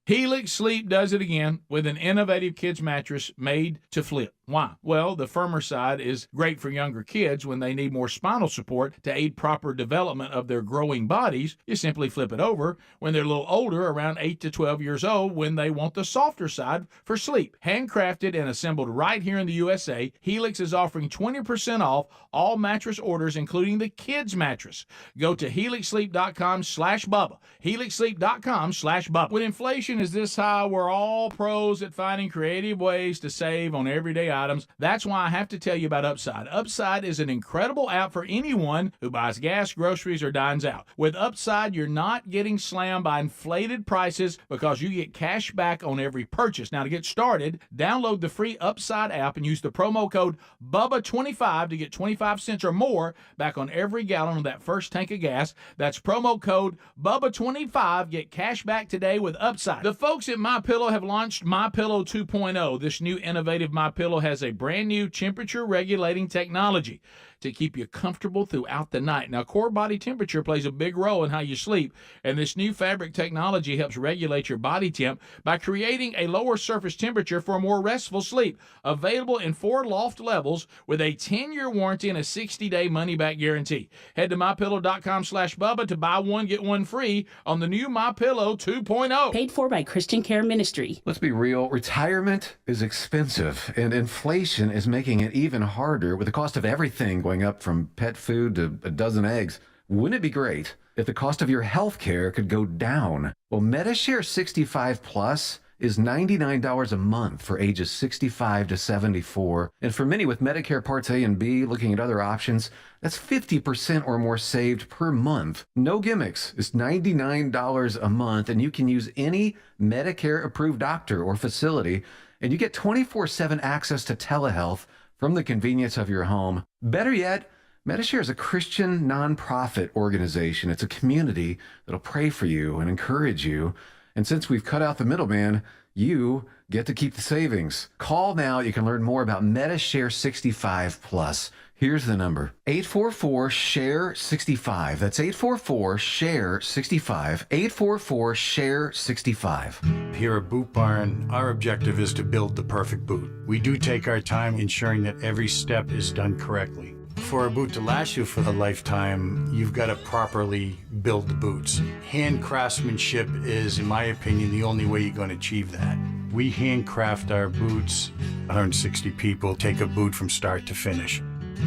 Helix Sleep does it again with an innovative kids mattress made to flip. Why? Well, the firmer side is great for younger kids when they need more spinal support to aid proper development of their growing bodies. You simply flip it over when they're a little older, around 8 to 12 years old, when they want the softer side for sleep. Handcrafted and assembled right here in the USA, Helix is offering 20% off all mattress orders, including the kids mattress. Go to helixsleep.com/Bubba. helixsleep.com/Bubba. When inflation is this high, we're all pros at finding creative ways to save on everyday items. That's why I have to tell you about Upside. Upside is an incredible app for anyone who buys gas, groceries, or dines out. With Upside, you're not getting slammed by inflated prices because you get cash back on every purchase. Now, to get started, download the free Upside app and use the promo code BUBBA25 to get 25 cents or more back on every gallon of that first tank of gas. That's promo code BUBBA25. Get cash back today with Upside. The folks at MyPillow have launched MyPillow 2.0. This new innovative MyPillow has a brand new temperature regulating technology to keep you comfortable throughout the night. Now, core body temperature plays a big role in how you sleep, and this new fabric technology helps regulate your body temp by creating a lower surface temperature for a more restful sleep. Available in 4 loft levels with a 10-year warranty and a 60-day money-back guarantee. Head to MyPillow.com/Bubba to buy one, get one free on the new MyPillow 2.0. Paid for by Christian Care Ministry. Let's be real. Retirement is expensive, and inflation is making it even harder with the cost of everything going up from pet food to a dozen eggs. Wouldn't it be great if the cost of your health care could go down? Well, MediShare 65 Plus is $99 a month for ages 65 to 74. And for many with Medicare Parts A and B looking at other options, that's 50% or more saved per month. No gimmicks. It's $99 a month, and you can use any Medicare-approved doctor or facility, and you get 24/7 access to telehealth from the convenience of your home. Better yet, MediShare is a Christian nonprofit organization. It's a community that'll pray for you and encourage you. And since we've cut out the middleman, you get to keep the savings. Call now. You can learn more about MediShare 65 Plus. Here's the number: 844-SHARE-65. That's 844-SHARE-65. 844-SHARE-65. Here at Boot Barn, our objective is to build the perfect boot. We do take our time ensuring that every step is done correctly. For a boot to last you for a lifetime, you've got to properly build the boots. Hand craftsmanship is, in my opinion, the only way you're going to achieve that. We handcraft our boots. 160 people take a boot from start to finish.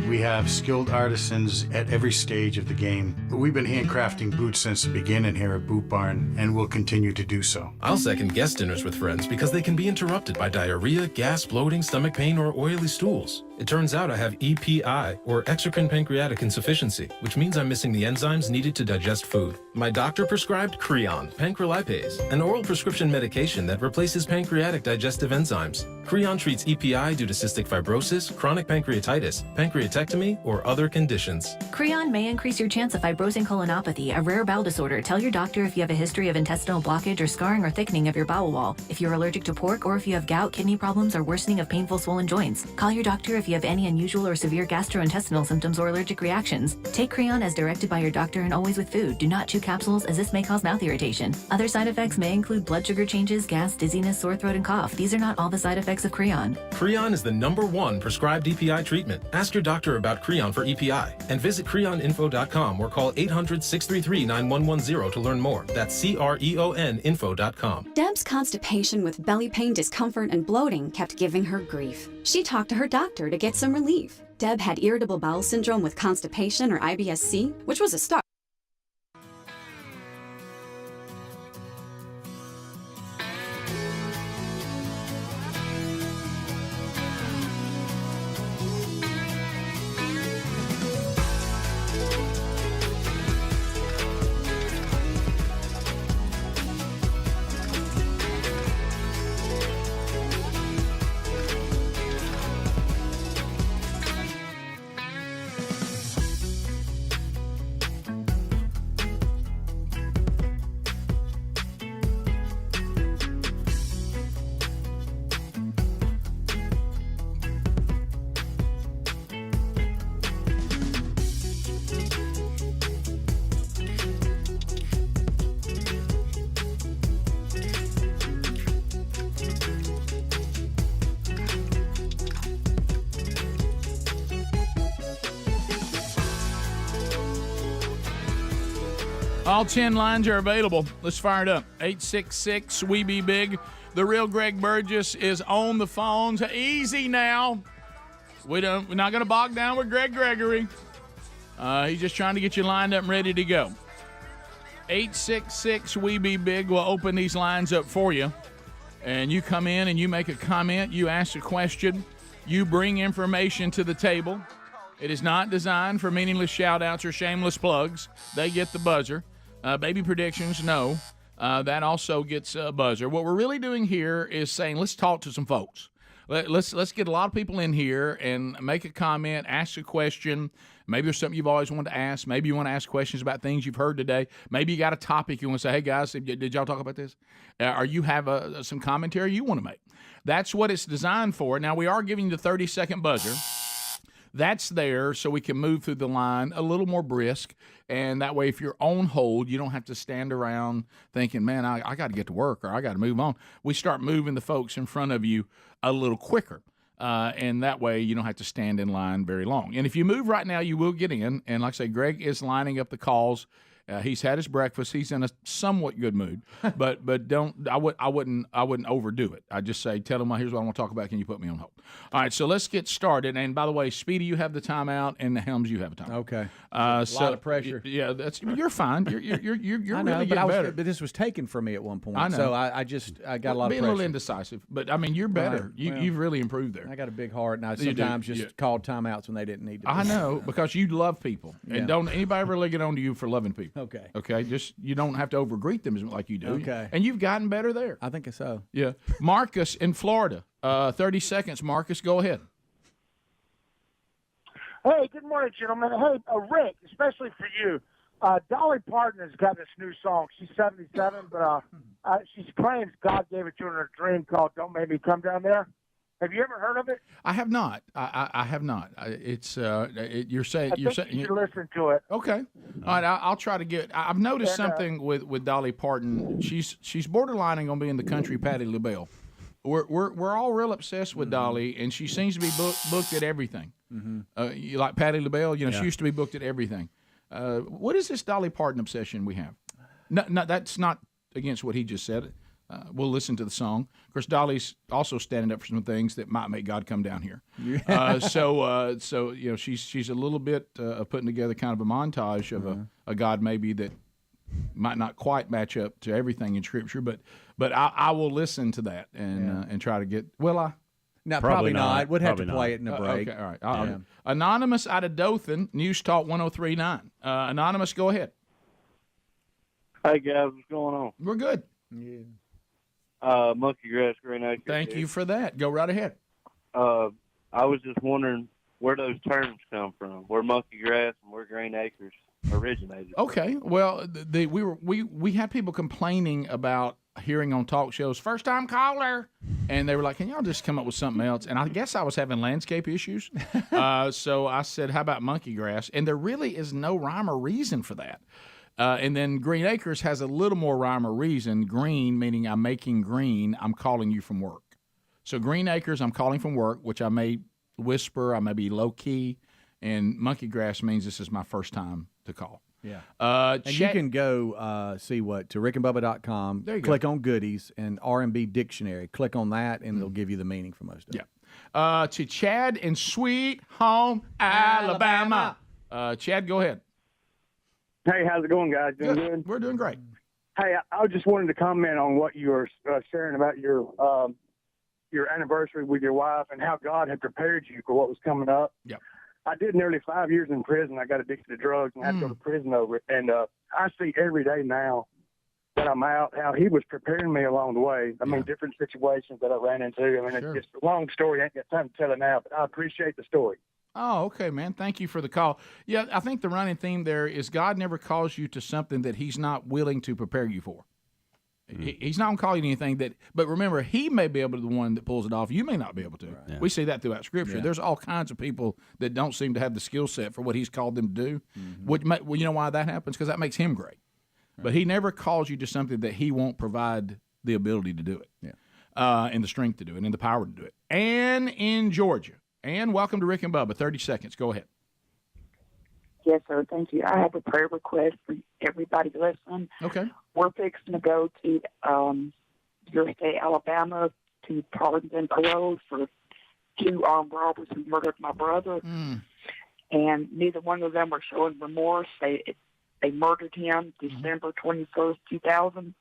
We have skilled artisans at every stage of the game. We've been handcrafting boots since the beginning here at Boot Barn, and we'll continue to do so. I'll second guest dinners with friends because they can be interrupted by diarrhea, gas, bloating, stomach pain, or oily stools. It turns out I have EPI, or exocrine pancreatic insufficiency, which means I'm missing the enzymes needed to digest food. My doctor prescribed Creon, pancrelipase, an oral prescription medication that replaces pancreatic digestive enzymes. Creon treats EPI due to cystic fibrosis, chronic pancreatitis, pancreatectomy, or other conditions. Creon may increase your chance of fibrosing colonopathy, a rare bowel disorder. Tell your doctor if you have a history of intestinal blockage or scarring or thickening of your bowel wall, if you're allergic to pork, or if you have gout, kidney problems, or worsening of painful swollen joints. Call your doctor if you have any unusual or severe gastrointestinal symptoms or allergic reactions. Take Creon as directed by your doctor and always with food. Do not chew capsules, as this may cause mouth irritation. Other side effects may include blood sugar changes, gas, dizziness, sore throat, and cough. These are not all the side effects of Creon. Creon is the #1 prescribed EPI treatment. Ask your doctor about Creon for EPI and visit creoninfo.com or call 800-633-9110 to learn more. That's CREONinfo.com. Deb's constipation with belly pain, discomfort, and bloating kept giving her grief. She talked to her doctor to get some relief. Deb had irritable bowel syndrome with constipation, or IBS-C, which was a start. All 10 lines are available. Let's fire it up. 866-WE-BE-BIG. The real Greg Burgess is on the phones. Easy now. We're not going to bog down with Greg Gregory. He's just trying to get you lined up and ready to go. 866-WE-BE-BIG. We'll open these lines up for you. And you come in and you make a comment. You ask a question. You bring information to the table. It is not designed for meaningless shout-outs or shameless plugs. They get the buzzer. Baby predictions, no. That also gets a buzzer. What we're really doing here is saying, let's talk to some folks. Let's get a lot of people in here and make a comment, ask a question. Maybe there's something you've always wanted to ask. Maybe you want to ask questions about things you've heard today. Maybe you got a topic you want to say, hey, guys, did y'all talk about this? Or you have some commentary you want to make. That's what it's designed for. Now, we are giving you the 30-second buzzer. That's there so we can move through the line a little more brisk, and that way if you're on hold, you don't have to stand around thinking, man, I got to get to work or I got to move on. We start moving the folks in front of you a little quicker, and that way you don't have to stand in line very long. And if you move right now, you will get in, and like I say, Greg is lining up the calls. He's had his breakfast. He's in a somewhat good mood, but don't. I wouldn't overdo it. I just say, tell him, here's what I want to talk about. Can you put me on hold? All right, so let's get started. And by the way, Speedy, you have the timeout, and the Helms, you have a timeout. Okay. A lot of pressure. Yeah, you're fine. You're I know, really getting better. But this was taken from me at one point. I know. So I got a lot of pressure. Being a little indecisive, but I mean, you're better. Right. Well, you've really improved there. I got a big heart, and I sometimes just called timeouts when they didn't need to. I know, because you love people, and don't anybody ever lay it on to you for loving people. Okay. Okay. You don't have to overgreet them like you do. Okay. And you've gotten better there. I think so. Yeah. Marcus in Florida. 30 seconds. Marcus, go ahead. Hey, good morning, gentlemen. Hey, Rick, especially for you. Dolly Parton has got this new song. She's 77, but she claims God gave it to her in a dream called "Don't Make Me Come Down There." Have you ever heard of it? I have not. I have not. It's you're saying you should listen to it. Okay. All right. I'll try to get. I've noticed something with Dolly Parton. She's borderlining on being the country Patti LaBelle. We're all real obsessed with Dolly, and she seems to be booked at everything. You like Patti LaBelle? She used to be booked at everything. What is this Dolly Parton obsession we have? No, that's not against what he just said. We'll listen to the song. Of course, Dolly's also standing up for some things that might make God come down here. So she's a little bit putting together kind of a montage of a God maybe that might not quite match up to everything in Scripture, but I will listen to that and try to get. No, probably not. We'd have to play it in a break. Okay, all right. Anonymous out of Dothan, News Talk 103.9. Anonymous, go ahead. Hey guys, what's going on? We're good. Yeah. Monkey Grass, Green Acres. Thank you for that. Go right ahead. I was just wondering where those terms come from, where Monkey Grass and where Green Acres originated. Okay. Well, we had people complaining about hearing on talk shows, first time caller, and they were like, can y'all just come up with something else? And I guess I was having landscape issues. So I said, how about monkey grass? And there really is no rhyme or reason for that. And then Green Acres has a little more rhyme or reason. Green, meaning I'm making green, I'm calling you from work. So Green Acres, I'm calling from work, which I may whisper, I may be low-key. And monkey grass means this is my first time to call. Yeah. And you can go to rickandbubba.com, click on goodies, and R&B dictionary. Click on that, and it'll give you the meaning for most of it. Yeah. To Chad in Sweet Home, Alabama. Chad, go ahead. Hey, how's it going, guys? Doing good? We're doing great. Hey, I just wanted to comment on what you were sharing about your anniversary with your wife and how God had prepared you for what was coming up. Yep. I did nearly 5 years in prison. I got addicted to drugs and had to go to prison over it. And I see every day now that I'm out how he was preparing me along the way. I mean, different situations that I ran into. I mean, it's just a long story. I ain't got time to tell it now, but I appreciate the story. Oh, okay, man. Thank you for the call. Yeah, I think the running theme there is God never calls you to something that he's not willing to prepare you for. He's not going to call you anything that, but remember, he may be able to be the one that pulls it off. You may not be able to. Right. Yeah. We see that throughout Scripture. Yeah. There's all kinds of people that don't seem to have the skill set for what he's called them to do. Well, you know why that happens? Because that makes him great. Right. But he never calls you to something that he won't provide the ability to do it, and the strength to do it, and the power to do it. Ann in Georgia. Ann, welcome to Rick and Bubba. 30 seconds. Go ahead. Yes, sir. Thank you. I have a prayer request for everybody listening. Okay. We're fixing to go to your state, Alabama, to pardon and parole for 2 armed robbers who murdered my brother. And neither one of them are showing remorse. They murdered him December 21st, 2000.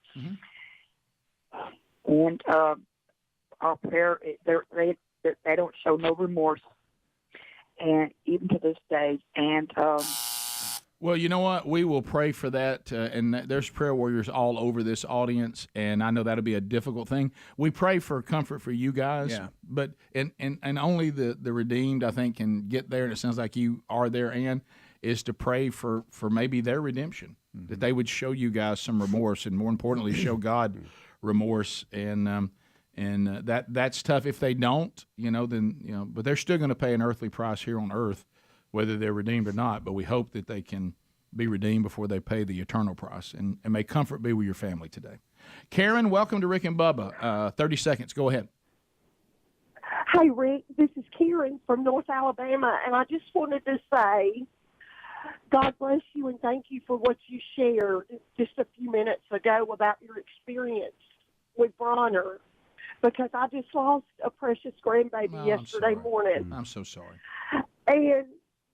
And our prayer, they don't show no remorse, and even to this day. And well, you know what? We will pray for that, and there's prayer warriors all over this audience, and I know that'll be a difficult thing. We pray for comfort for you guys, but and only the redeemed, I think, can get there, and it sounds like you are there, Ann, is to pray for maybe their redemption, that they would show you guys some remorse, and more importantly, show God remorse, and that's tough. If they don't, then but they're still going to pay an earthly price here on earth, whether they're redeemed or not. But we hope that they can be redeemed before they pay the eternal price, and may comfort be with your family today. Karen, welcome to Rick and Bubba. 30 seconds. Go ahead. Hey, Rick, this is Karen from North Alabama, and I just wanted to say God bless you and thank you for what you shared just a few minutes ago about your experience with Bronner, because I just lost a precious grandbaby yesterday morning. I'm so sorry.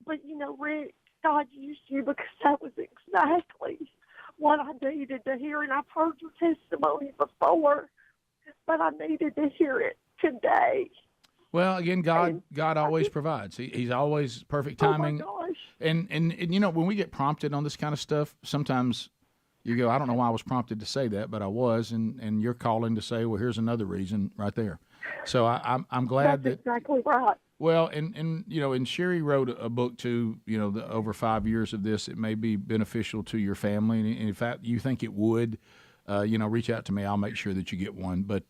But Rick, God used you because that was exactly what I needed to hear, and I've heard your testimony before, but I needed to hear it today. Well, again, God always provides. He's always perfect timing. Oh my gosh. And when we get prompted on this kind of stuff, sometimes you go, I don't know why I was prompted to say that, but I was, and you're calling to say, well, here's another reason right there. So I'm glad That's exactly right. Well, and Sherry wrote a book too. Over 5 years of this, it may be beneficial to your family, and in fact, you think it would, reach out to me. I'll make sure that you get one. But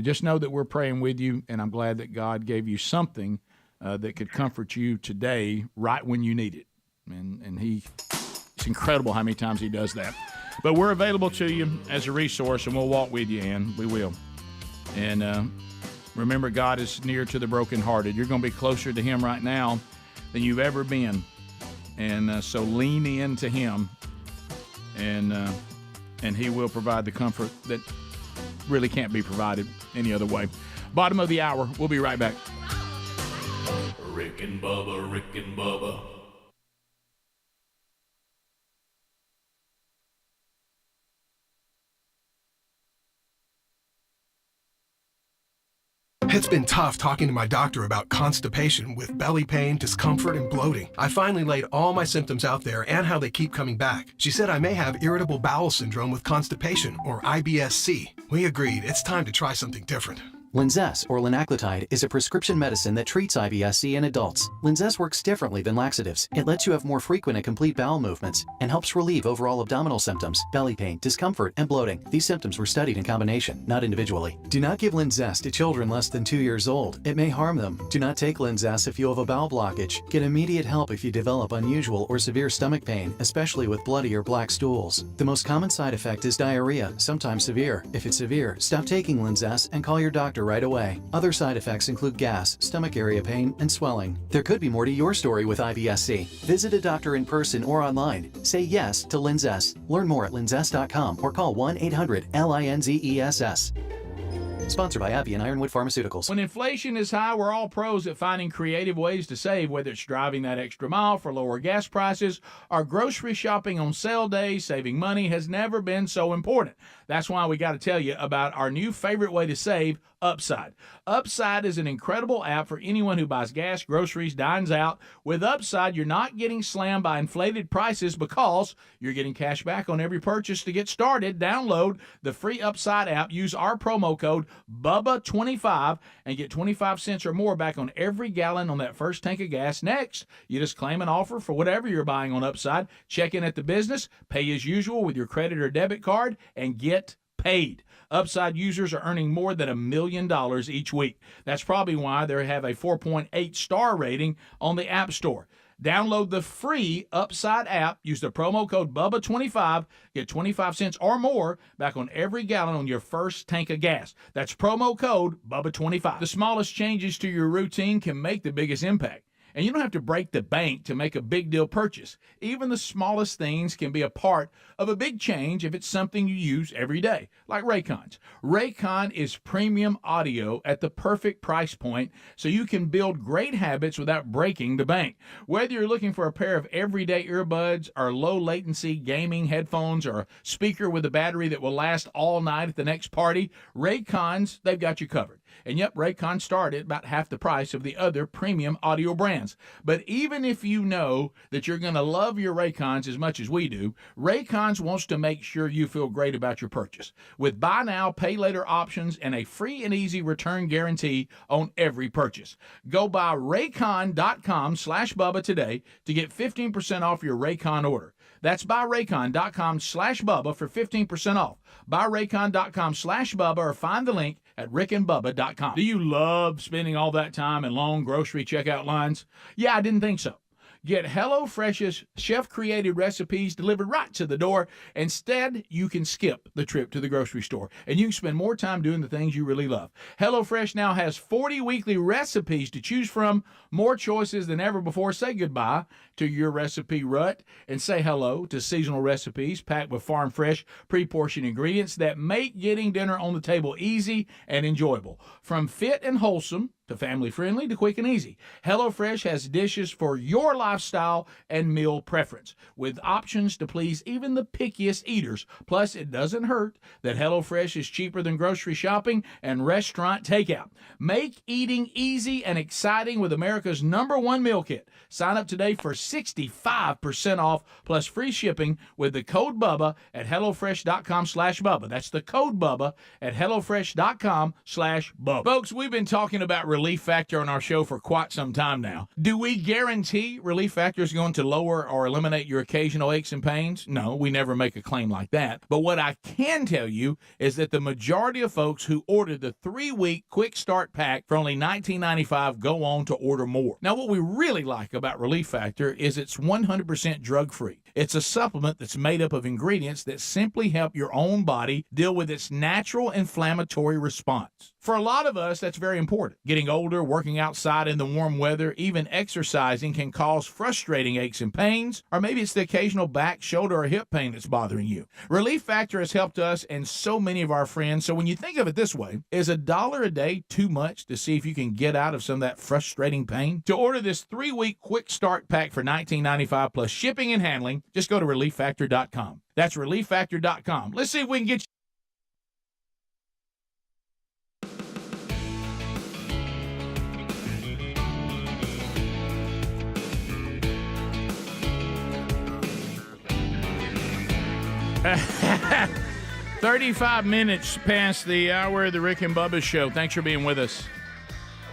just know that we're praying with you, and I'm glad that God gave you something that could comfort you today, right when you need it. And it's incredible how many times He does that. But we're available to you as a resource, and we'll walk with you, Ann. We will. And remember, God is near to the brokenhearted. You're going to be closer to Him right now than you've ever been. And so lean into Him, and He will provide the comfort that really can't be provided any other way. Bottom of the hour. We'll be right back. Rick and Bubba, Rick and Bubba. It's been tough talking to my doctor about constipation with belly pain, discomfort, and bloating. I finally laid all my symptoms out there and how they keep coming back. She said I may have irritable bowel syndrome with constipation, or IBS-C. We agreed it's time to try something different. Linzess, or linaclotide, is a prescription medicine that treats IBS-C in adults. Linzess works differently than laxatives. It lets you have more frequent and complete bowel movements and helps relieve overall abdominal symptoms, belly pain, discomfort, and bloating. These symptoms were studied in combination, not individually. Do not give Linzess to children less than 2 years old. It may harm them. Do not take Linzess if you have a bowel blockage. Get immediate help if you develop unusual or severe stomach pain, especially with bloody or black stools. The most common side effect is diarrhea, sometimes severe. If it's severe, stop taking Linzess and call your doctor right away. Other side effects include gas, stomach area pain, and swelling. There could be more to your story with IBS-C. Visit a doctor in person or online. Say yes to Linzess. Learn more at linzess.com or call 1-800-LINZESS. Sponsored by AbbVie and Ironwood Pharmaceuticals. When inflation is high, we're all pros at finding creative ways to save, whether it's driving that extra mile for lower gas prices or grocery shopping on sale days. Saving money has never been so important. That's why we got to tell you about our new favorite way to save, Upside. Upside is an incredible app for anyone who buys gas, groceries, dines out. With Upside, you're not getting slammed by inflated prices because you're getting cash back on every purchase. To get started, download the free Upside app, use our promo code BUBBA25 and get 25 cents or more back on every gallon on that first tank of gas. Next, you just claim an offer for whatever you're buying on Upside, check in at the business, pay as usual with your credit or debit card, and get paid. Upside users are earning more than $1 million each week. That's probably why they have a 4.8 star rating on the App Store. Download the free Upside app, use the promo code BUBBA25, get 25 cents or more back on every gallon on your first tank of gas. That's promo code BUBBA25. The smallest changes to your routine can make the biggest impact. And you don't have to break the bank to make a big deal purchase. Even the smallest things can be a part of a big change if it's something you use every day, like Raycons. Raycon is premium audio at the perfect price point, so you can build great habits without breaking the bank. Whether you're looking for a pair of everyday earbuds or low latency gaming headphones or a speaker with a battery that will last all night at the next party, Raycons, they've got you covered. And yep, Raycon start at about half the price of the other premium audio brands. But even if you know that you're going to love your Raycons as much as we do, Raycons wants to make sure you feel great about your purchase. With buy now, pay later options and a free and easy return guarantee on every purchase. Go buy Raycon.com/Bubba today to get 15% off your Raycon order. That's buyraycon.com/Bubba for 15% off. Buyraycon.com/Bubba or find the link at rickandbubba.com. Do you love spending all that time in long grocery checkout lines? Yeah, I didn't think so. Get HelloFresh's chef-created recipes delivered right to the door. Instead, you can skip the trip to the grocery store, and you can spend more time doing the things you really love. HelloFresh now has 40 weekly recipes to choose from, more choices than ever before. Say goodbye to your recipe rut and say hello to seasonal recipes packed with farm-fresh, pre-portioned ingredients that make getting dinner on the table easy and enjoyable. From fit and wholesome to family-friendly to quick and easy, HelloFresh has dishes for your lifestyle and meal preference, with options to please even the pickiest eaters. Plus, it doesn't hurt that HelloFresh is cheaper than grocery shopping and restaurant takeout. Make eating easy and exciting with America's #1 meal kit. Sign up today for 65% off plus free shipping with the code Bubba at HelloFresh.com/Bubba. That's the code Bubba at HelloFresh.com/Bubba. Folks, we've been talking about Relief Factor on our show for quite some time now. Do we guarantee Relief Factor is going to lower or eliminate your occasional aches and pains? No, we never make a claim like that. But what I can tell you is that the majority of folks who ordered the 3-week quick start pack for only $19.95 go on to order more. Now, what we really like about Relief Factor is it's 100% drug-free. It's a supplement that's made up of ingredients that simply help your own body deal with its natural inflammatory response. For a lot of us, that's very important. Getting older, working outside in the warm weather, even exercising can cause frustrating aches and pains, or maybe it's the occasional back, shoulder, or hip pain that's bothering you. Relief Factor has helped us and so many of our friends, so when you think of it this way, is $1 a day too much to see if you can get out of some of that frustrating pain? To order this 3-week quick start pack for $19.95 plus shipping and handling, just go to ReliefFactor.com. That's ReliefFactor.com. Let's see if we can get you. $35 minutes past the hour of the Rick and Bubba Show. Thanks for being with us.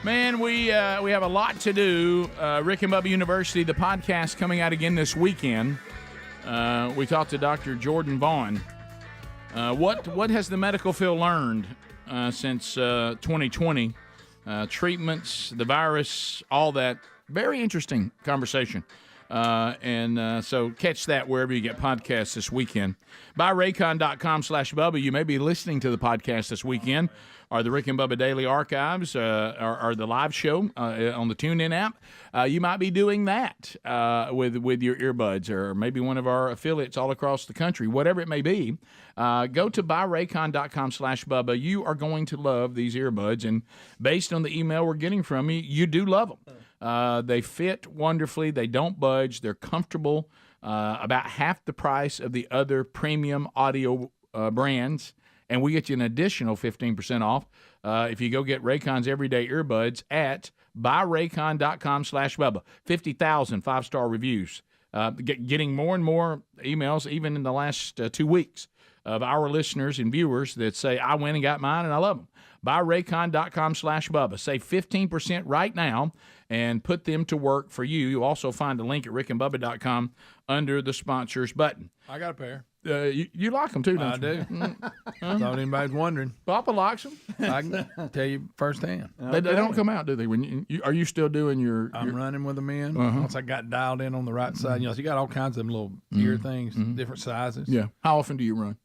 Man, we have a lot to do. Rick and Bubba University, the podcast coming out again this weekend. We talked to Dr. Jordan Vaughn. What has the medical field learned since 2020? Treatments, the virus, all that. Very interesting conversation. So catch that wherever you get podcasts this weekend. BuyRaycon.com/Bubba. You may be listening to the podcast this weekend, or the Rick and Bubba Daily Archives, or the live show on the TuneIn app. You might be doing that with your earbuds, or maybe one of our affiliates all across the country. Whatever it may be, go to BuyRaycon.com/Bubba. You are going to love these earbuds, and based on the email we're getting from you, you do love them. They fit wonderfully. They don't budge. They're comfortable. About half the price of the other premium audio brands. And we get you an additional 15% off if you go get Raycon's Everyday Earbuds at buyraycon.com/Bubba. 50,000 5-star reviews. Getting more and more emails, even in the last 2 weeks, of our listeners and viewers that say, I went and got mine and I love them. BuyRaycon.com/Bubba. Save 15% right now and put them to work for you. You'll also find a link at rickandbubba.com under the sponsors button. I got a pair. You like them too, don't you? I do. Thought anybody's wondering. Papa likes them. I can tell you firsthand. They don't come out, do they? When are you still doing your? I'm running with them in. Uh-huh. Once I got dialed in on the right side, you got all kinds of little ear things, different sizes. Yeah. How often do you run?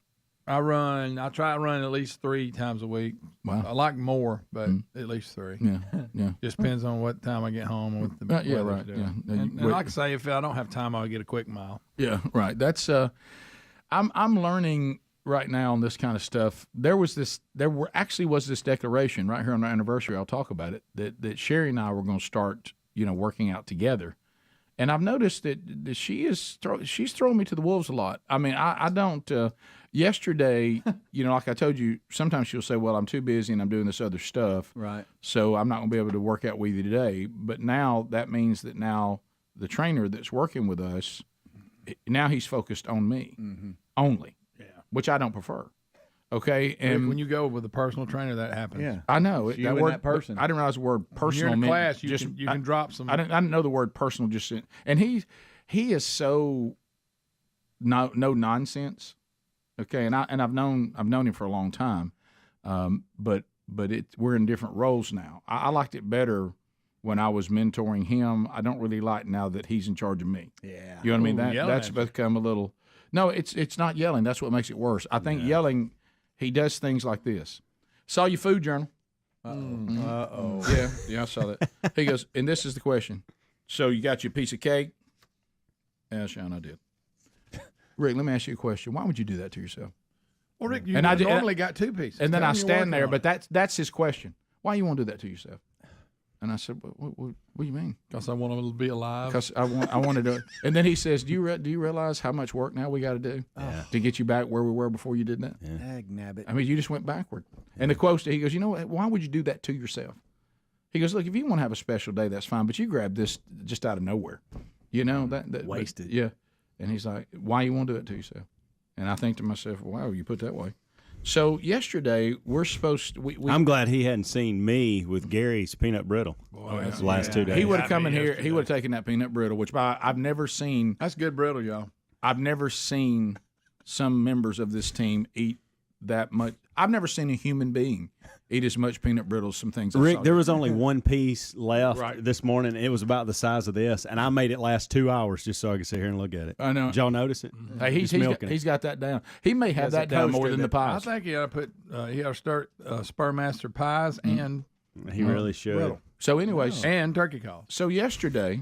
I try to run at least 3 times a week. Wow. I like more, but at least 3. Yeah. Just depends on what time I get home and what the Yeah, weather's right. doing. Yeah. And like I say, if I don't have time, I'll get a quick mile. Yeah, right. That's I'm learning right now on this kind of stuff. There was this declaration right here on our anniversary. I'll talk about it. That Sherry and I were going to start, working out together. And I've noticed that she's throwing me to the wolves a lot. I mean, I don't. Yesterday, like I told you, sometimes she'll say, "Well, I'm too busy and I'm doing this other stuff, right? So I'm not going to be able to work out with you today." But now that means that now the trainer that's working with us, now he's focused on me only, which I don't prefer. Okay, and when you go with a personal trainer, that happens. Yeah, I know it's that person. I didn't realize the word personal in meant class. You just can drop some. I didn't know the word personal. And he is so no nonsense. Okay, and I've known him for a long time, but we're in different roles now. I liked it better when I was mentoring him. I don't really like now that he's in charge of me. Yeah, you know what I mean. That's become a little. No, it's not yelling. That's what makes it worse. I think yelling. He does things like this. Saw your food journal. Uh-oh. Yeah, I saw that. He goes, and this is the question. So you got your piece of cake? Yeah, Sean, I did. Rick, let me ask you a question. Why would you do that to yourself? Well, Rick, you normally got 2 pieces. And then I stand there, but that's his question. Why you want to do that to yourself? And I said, what do you mean? Because I want him to be alive. Because I wanted to. And then he says, do you realize how much work now we got to do to get you back where we were before you did that? Nabbit. I mean, you just went backward. And the quote, he goes, you know what? Why would you do that to yourself? He goes, look, if you want to have a special day, that's fine. But you grab this just out of nowhere. That wasted. Yeah. And he's like, why you want to do it to yourself? And I think to myself, wow, you put it that way. So yesterday we're supposed to. I'm glad he hadn't seen me with Gary's peanut brittle the last 2 days. He would have come in here. He would have taken that peanut brittle, which I've never seen. That's good brittle, y'all. I've never seen some members of this team eat that much. I've never seen a human being eat as much peanut brittle as some things. Rick, there was only 1 piece left this morning. It was about the size of this, and I made it last 2 hours just so I could sit here and look at it. I know. Did y'all notice it? Hey, he's got that down. He may have that down more than the pies. I think he ought to start Spurmaster pies and he really should. Brittle. So, anyways, and turkey calls. So yesterday,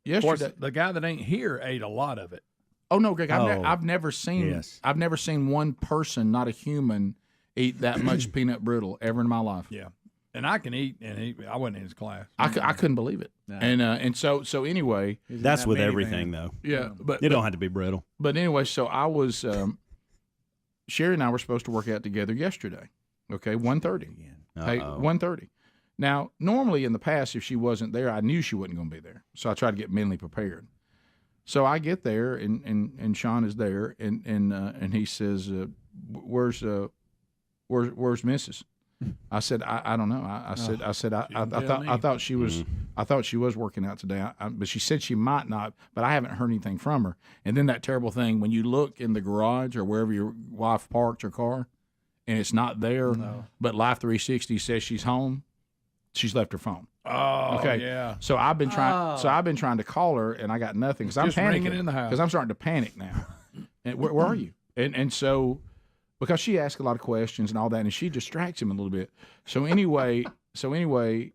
of course, the guy that ain't here ate a lot of it. Oh no, Greg! I've never seen. Yes. I've never seen one person, not a human, eat that much peanut brittle ever in my life. Yeah, and I can eat, and I wasn't in his class. I couldn't believe it. No. And so anyway, that's with everything though. Yeah, but it don't have to be brittle. But anyway, so I was Sherry and I were supposed to work out together yesterday. Okay, 1:30. Hey, 1:30. Now, normally in the past, if she wasn't there, I knew she wasn't going to be there, so I tried to get mentally prepared. So I get there, and Sean is there, and he says, "Where's Mrs.?" I said, "I don't know." I said, I thought she was, I thought she was working out today, but she said she might not. But I haven't heard anything from her. And then that terrible thing when you look in the garage or wherever your wife parked her car, and it's not there, but Life 360 says she's home. She's left her phone. Oh, okay. Yeah. So I've been trying. So I've been trying to call her, and I got nothing because I'm panicking in the house. Because I'm starting to panic now. And where are you? And so because she asks a lot of questions and all that, and she distracts him a little bit. So anyway,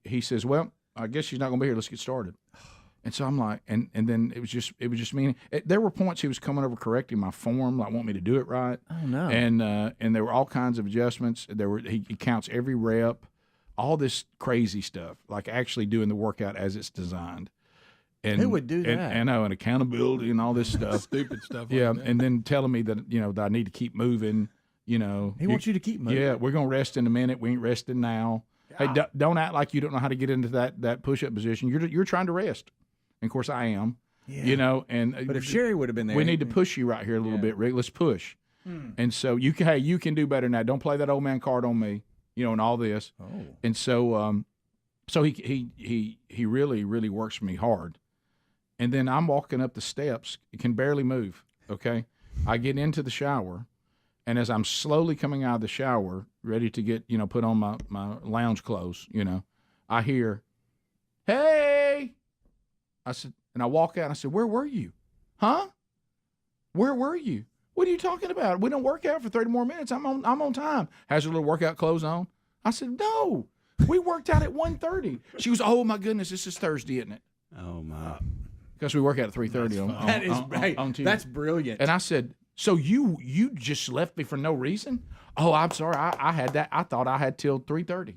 he says, "Well, I guess she's not going to be here. Let's get started." And so I'm like, and then it was just me. There were points he was coming over correcting my form, like want me to do it right. Oh no. And there were all kinds of adjustments. He counts every rep. All this crazy stuff, like actually doing the workout as it's designed. And who would do that? I know, and accountability and all this stuff. Stupid stuff. Yeah, like that. and then telling me that that I need to keep moving. He wants you to keep moving. Yeah, we're gonna rest in a minute. We ain't resting now. Hey, don't act like you don't know how to get into that push-up position. You're trying to rest. And of course, I am. Yeah. But if Sherry would have been there, we need to push you right here a little bit, Rick. Let's push. And so you can do better now. Don't play that old man card on me. And all this. Oh. And so he really, really works me hard. And then I'm walking up the steps, can barely move. Okay. I get into the shower, and as I'm slowly coming out of the shower, ready to get, put on my lounge clothes, I hear, "Hey!" I said, and I walk out and I said, "Where were you? Huh? Where were you? What are you talking about? We don't work out for 30 more minutes. I'm on time. Has her little workout clothes on. I said, no. We worked out at 1:30. She was, oh, my goodness, this is Thursday, isn't it? Oh, my. Because we work out at 3:30 on Tuesday. That's brilliant. And I said, so you just left me for no reason? Oh, I'm sorry. I had that. I thought I had till 3:30.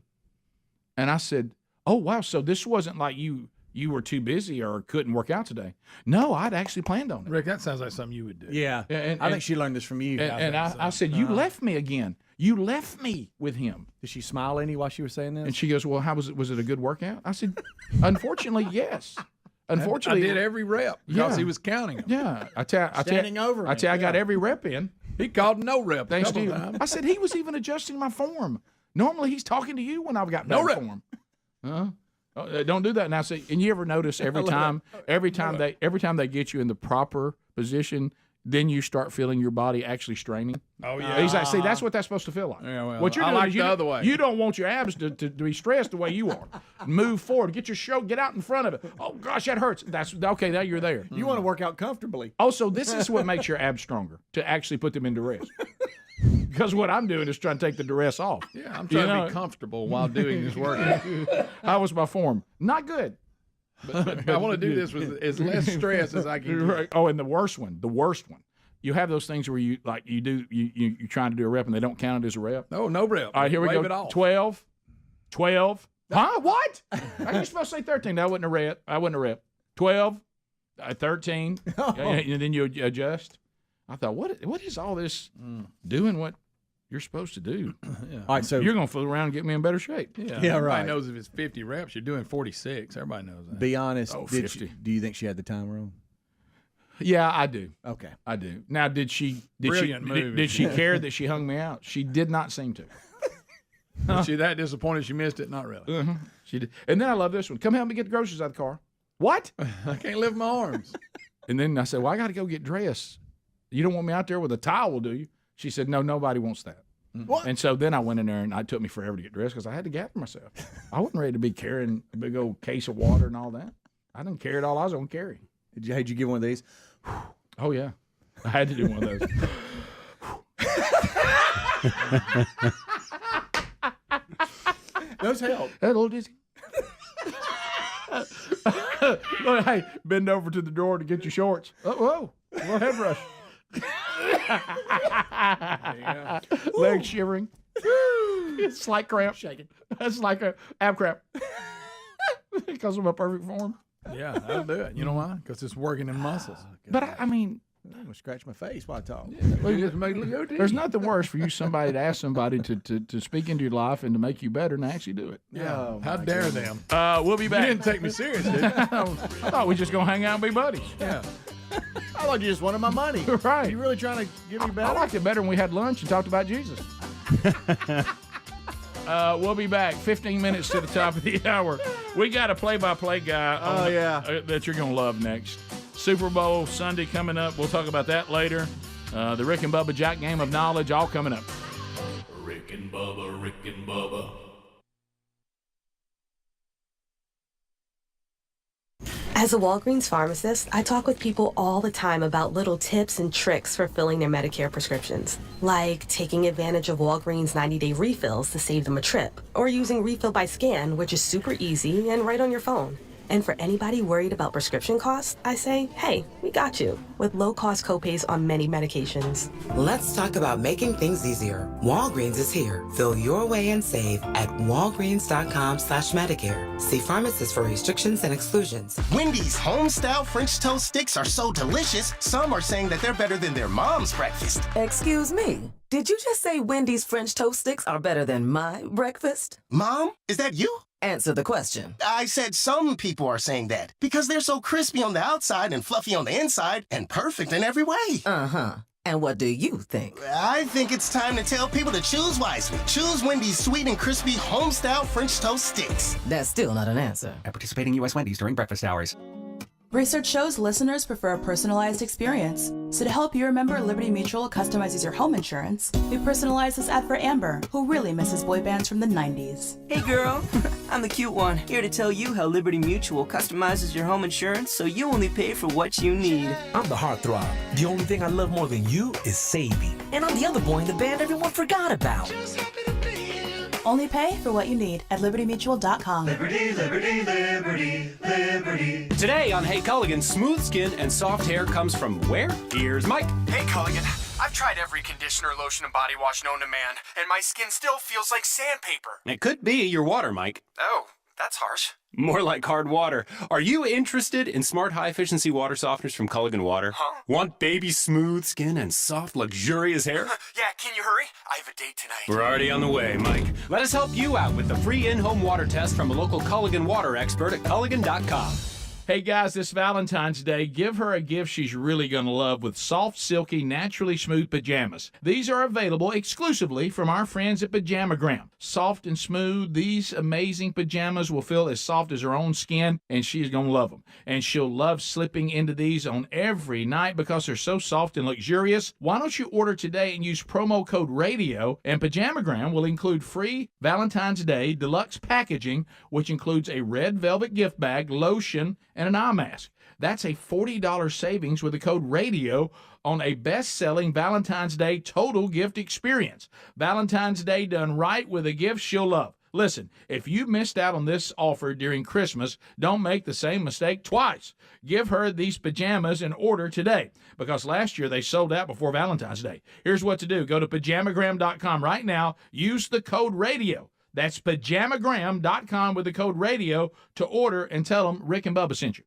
And I said, oh, wow. So this wasn't like you were too busy or couldn't work out today. No, I'd actually planned on it. Rick, that sounds like something you would do. Yeah. I think she learned this from you. And I said, you left me again. You left me with him. Did she smile any while she was saying this? And she goes, well, how was it? Was it a good workout? I said, unfortunately, yes. Unfortunately, I did every rep because he was counting them. Yeah. I got every rep in. He called no rep. Thanks to you. I said, he was even adjusting my form. Normally, he's talking to you when I've got no form. Don't do that. And I say, and you ever notice every time they get you in the proper position, then you start feeling your body actually straining. Oh yeah. He's like, see, that's what that's supposed to feel like. Yeah, well, what you're doing is the other way. You don't want your abs to be stressed the way you are. Move forward. Get out in front of it. Oh gosh, that hurts. That's okay. Now you're there. You want to work out comfortably. Also, this is what makes your abs stronger, to actually put them in duress. Because what I'm doing is trying to take the duress off. Yeah, I'm trying to be comfortable while doing this workout. How was my form? Not good. But I want to do this with as less stress as I can do. Oh, and the worst one. You have those things where you're trying to do a rep and they don't count it as a rep. Oh, no rep. All right, here we Wave go. It off. 12. Huh? What? Are you supposed to say 13? No, I wouldn't have rep. 12, 13, and then you adjust. I thought, what is all this doing what you're supposed to do? Yeah. All right, so you're going to fool around and get me in better shape. Yeah, right. Everybody knows if it's 50 reps, you're doing 46. Everybody knows that. Be honest. Oh, 50. Do you think she had the time wrong? Yeah, I do. Okay. I do. Now, did she care that she hung me out? She did not seem to. Was she that disappointed she missed it? Not really. She did. And then I love this one. Come help me get the groceries out of the car. What? I can't lift my arms. And then I said, well, I got to go get dressed. You don't want me out there with a towel, do you? She said, no, nobody wants that. What? And so then I went in there, and it took me forever to get dressed because I had to gather myself. I wasn't ready to be carrying a big old case of water and all that. I didn't carry it all I was going to carry. Had you give one of these? Oh, yeah. I had to do one of those. Those help. That little dizzy. Hey, bend over to the drawer to get your shorts. Whoa. Little head rush. Legs shivering. Slight cramp. Shaking. That's like a ab cramp. Because of my perfect form. Yeah, that'll do it. You know why? Because it's working in muscles. But I mean, I'm going to scratch my face while I talk. There's nothing worse for you somebody to ask somebody to speak into your life and to make you better and actually do it. Yeah. Oh, how dare them? We'll be back. You didn't take me serious, did you? I thought we just going to hang out and be buddies. Yeah. I thought you just wanted my money. Right. You really trying to give me better? I liked it better when we had lunch and talked about Jesus. We'll be back 15 minutes to the top of the hour. We got a play-by-play guy that you're going to love next. Super Bowl Sunday coming up. We'll talk about that later. The Rick and Bubba Jack Game of Knowledge all coming up. Rick and Bubba, Rick and Bubba. As a Walgreens pharmacist, I talk with people all the time about little tips and tricks for filling their Medicare prescriptions, like taking advantage of Walgreens 90-day refills to save them a trip, or using Refill by Scan, which is super easy and right on your phone. And for anybody worried about prescription costs, I say, hey, we got you, with low-cost copays on many medications. Let's talk about making things easier. Walgreens is here. Fill your way and save at walgreens.com/Medicare. See pharmacists for restrictions and exclusions. Wendy's home-style French toast sticks are so delicious, some are saying that they're better than their mom's breakfast. Excuse me, did you just say Wendy's French toast sticks are better than my breakfast? Mom, is that you? Answer the question. I said some people are saying that because they're so crispy on the outside and fluffy on the inside and perfect in every way. Uh-huh. And what do you think? I think it's time to tell people to choose wisely. Choose Wendy's sweet and crispy home-style French toast sticks. That's still not an answer. At participating U.S. Wendy's during breakfast hours. Research shows listeners prefer a personalized experience. So to help you remember, Liberty Mutual customizes your home insurance. We personalized this ad for Amber, who really misses boy bands from the 90s. Hey girl, I'm the cute one, here to tell you how Liberty Mutual customizes your home insurance so you only pay for what you need. I'm the heartthrob. The only thing I love more than you is saving. And I'm the other boy in the band everyone forgot about. Only pay for what you need at libertymutual.com. Liberty, liberty, liberty, liberty. Today on Hey Culligan, smooth skin and soft hair comes from where? Here's Mike. Hey Culligan, I've tried every conditioner, lotion, and body wash known to man, and my skin still feels like sandpaper. It could be your water, Mike. Oh, that's harsh. More like hard water. Are you interested in smart, high-efficiency water softeners from Culligan Water? Huh? Want baby smooth skin and soft, luxurious hair? Yeah, can you hurry? I have a date tonight. We're already on the way, Mike. Let us help you out with the free in-home water test from a local Culligan water expert at Culligan.com. Hey guys, this Valentine's Day, give her a gift she's really going to love with soft, silky, naturally smooth pajamas. These are available exclusively from our friends at Pajamagram. Soft and smooth, these amazing pajamas will feel as soft as her own skin, and she's going to love them. And she'll love slipping into these on every night because they're so soft and luxurious. Why don't you order today and use promo code RADIO, and Pajamagram will include free Valentine's Day deluxe packaging, which includes a red velvet gift bag, lotion, and an eye mask. That's a $40 savings with the code RADIO on a best-selling Valentine's Day total gift experience. Valentine's Day done right with a gift she'll love. Listen, if you missed out on this offer during Christmas, don't make the same mistake twice. Give her these pajamas and order today, because last year they sold out before Valentine's Day. Here's what to do. Go to Pajamagram.com right now. Use the code RADIO. That's Pajamagram.com with the code RADIO to order and tell them Rick and Bubba sent you.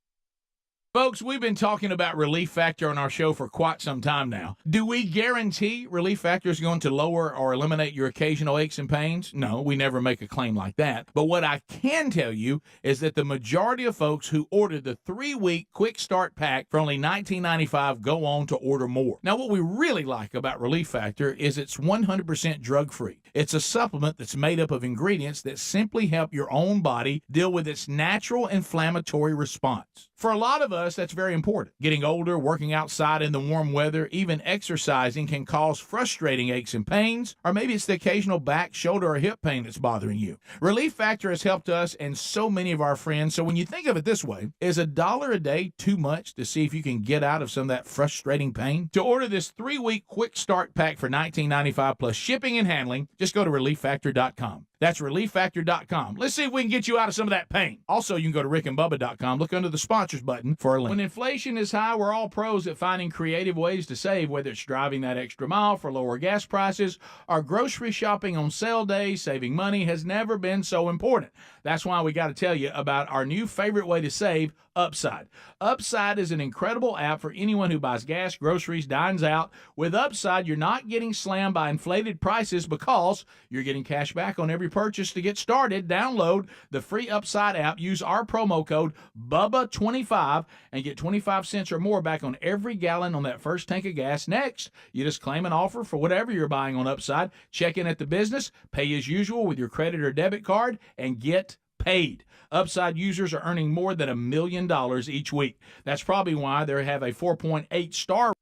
Folks, we've been talking about Relief Factor on our show for quite some time now. Do we guarantee Relief Factor is going to lower or eliminate your occasional aches and pains? No, we never make a claim like that. But what I can tell you is that the majority of folks who ordered the 3-week Quick Start Pack for only $19.95 go on to order more. Now, what we really like about Relief Factor is it's 100% drug-free. It's a supplement that's made up of ingredients that simply help your own body deal with its natural inflammatory response. For a lot of us, that's very important. Getting older, working outside in the warm weather, even exercising can cause frustrating aches and pains, or maybe it's the occasional back, shoulder, or hip pain that's bothering you. Relief Factor has helped us and so many of our friends, so when you think of it this way, is $1 a day too much to see if you can get out of some of that frustrating pain? To order this 3-week Quick Start Pack for $19.95 plus shipping and handling, just go to ReliefFactor.com. That's ReliefFactor.com. Let's see if we can get you out of some of that pain. Also, you can go to RickandBubba.com. Look under the sponsors button for a link. When inflation is high, we're all pros at finding creative ways to save, whether it's driving that extra mile for lower gas prices or grocery shopping on sale days. Saving money has never been so important. That's why we got to tell you about our new favorite way to save, Upside. Upside is an incredible app for anyone who buys gas, groceries, dines out. With Upside, you're not getting slammed by inflated prices because you're getting cash back on every purchase. To get started, download the free Upside app, use our promo code BUBBA25 and get 25 cents or more back on every gallon on that first tank of gas. Next, you just claim an offer for whatever you're buying on Upside, check in at the business, pay as usual with your credit or debit card, and get paid. Upside users are earning more than $1 million each week. That's probably why they have a 4.8 star.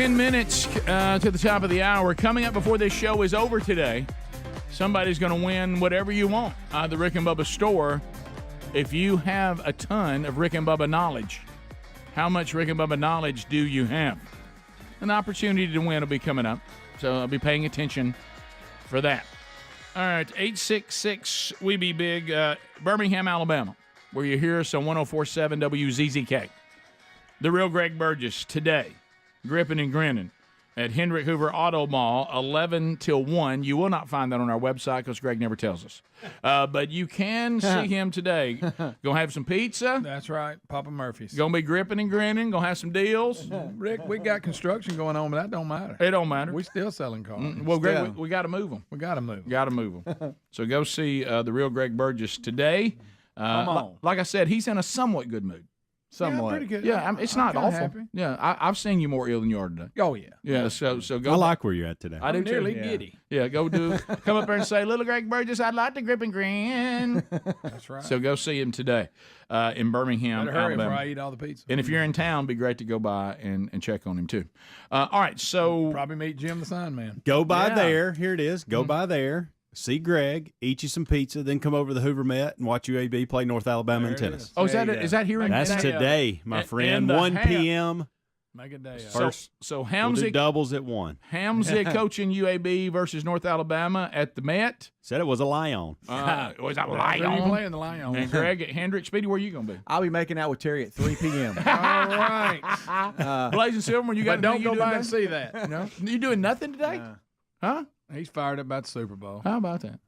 Minutes to the top of the hour. Coming up before this show is over today, somebody's going to win whatever you want at the Rick and Bubba store if you have a ton of Rick and Bubba knowledge. How much Rick and Bubba knowledge do you have? An opportunity to win will be coming up, so I'll be paying attention for that. All right, 866 We Be Big, Birmingham, Alabama, where you hear us on 104.7 WZZK. The real Greg Burgess today. Gripping and grinning at Hendrick Hoover Auto Mall, 11 till 1. You will not find that on our website because Greg never tells us. But you can see him today. Gonna have some pizza. That's right, Papa Murphy's. Gonna be gripping and grinning. Gonna have some deals. Rick, we got construction going on, but that don't matter. It don't matter. We still selling cars. Well, Greg, we got to move them. We got to move. Got to move them. So go see the real Greg Burgess today. Come on. Like I said, he's in a somewhat good mood. Somewhat. Yeah, pretty good. Yeah, it's not I'm kinda awful. happy. Yeah, I've seen you more ill than you are today. Oh, yeah. Yeah, so go. I like where you're at today. I do nearly too. giddy. Yeah, come up there and say, "Little Greg Burgess, I'd like to grip and grin." That's right. So go see him today in Birmingham, Better hurry Alabama. before I eat all the pizza. And if you're in town, it'd be great to go by and check on him too. All right, so Probably meet Jim the Sign Man. Go by there. Here it is. Go by there. See Greg, eat you some pizza, then come over to the Hoover Met and watch UAB play North Alabama in tennis. is that here in That's today, my friend. 1 p.m. Make a day of it. So We'll do Hamzik doubles at 1. Hamzik coaching UAB versus North Alabama at the Met. Said it was a lion. It was a Who you lion. playing the Lion? And Greg at Hendrick. Speedy, where you gonna be? I'll be making out with Terry at 3 p.m. All right. Blazing Silverman, you got But don't anything go you by and doing see that. today? No, you doing nothing today? Huh? He's fired up about the Super Bowl. How about that?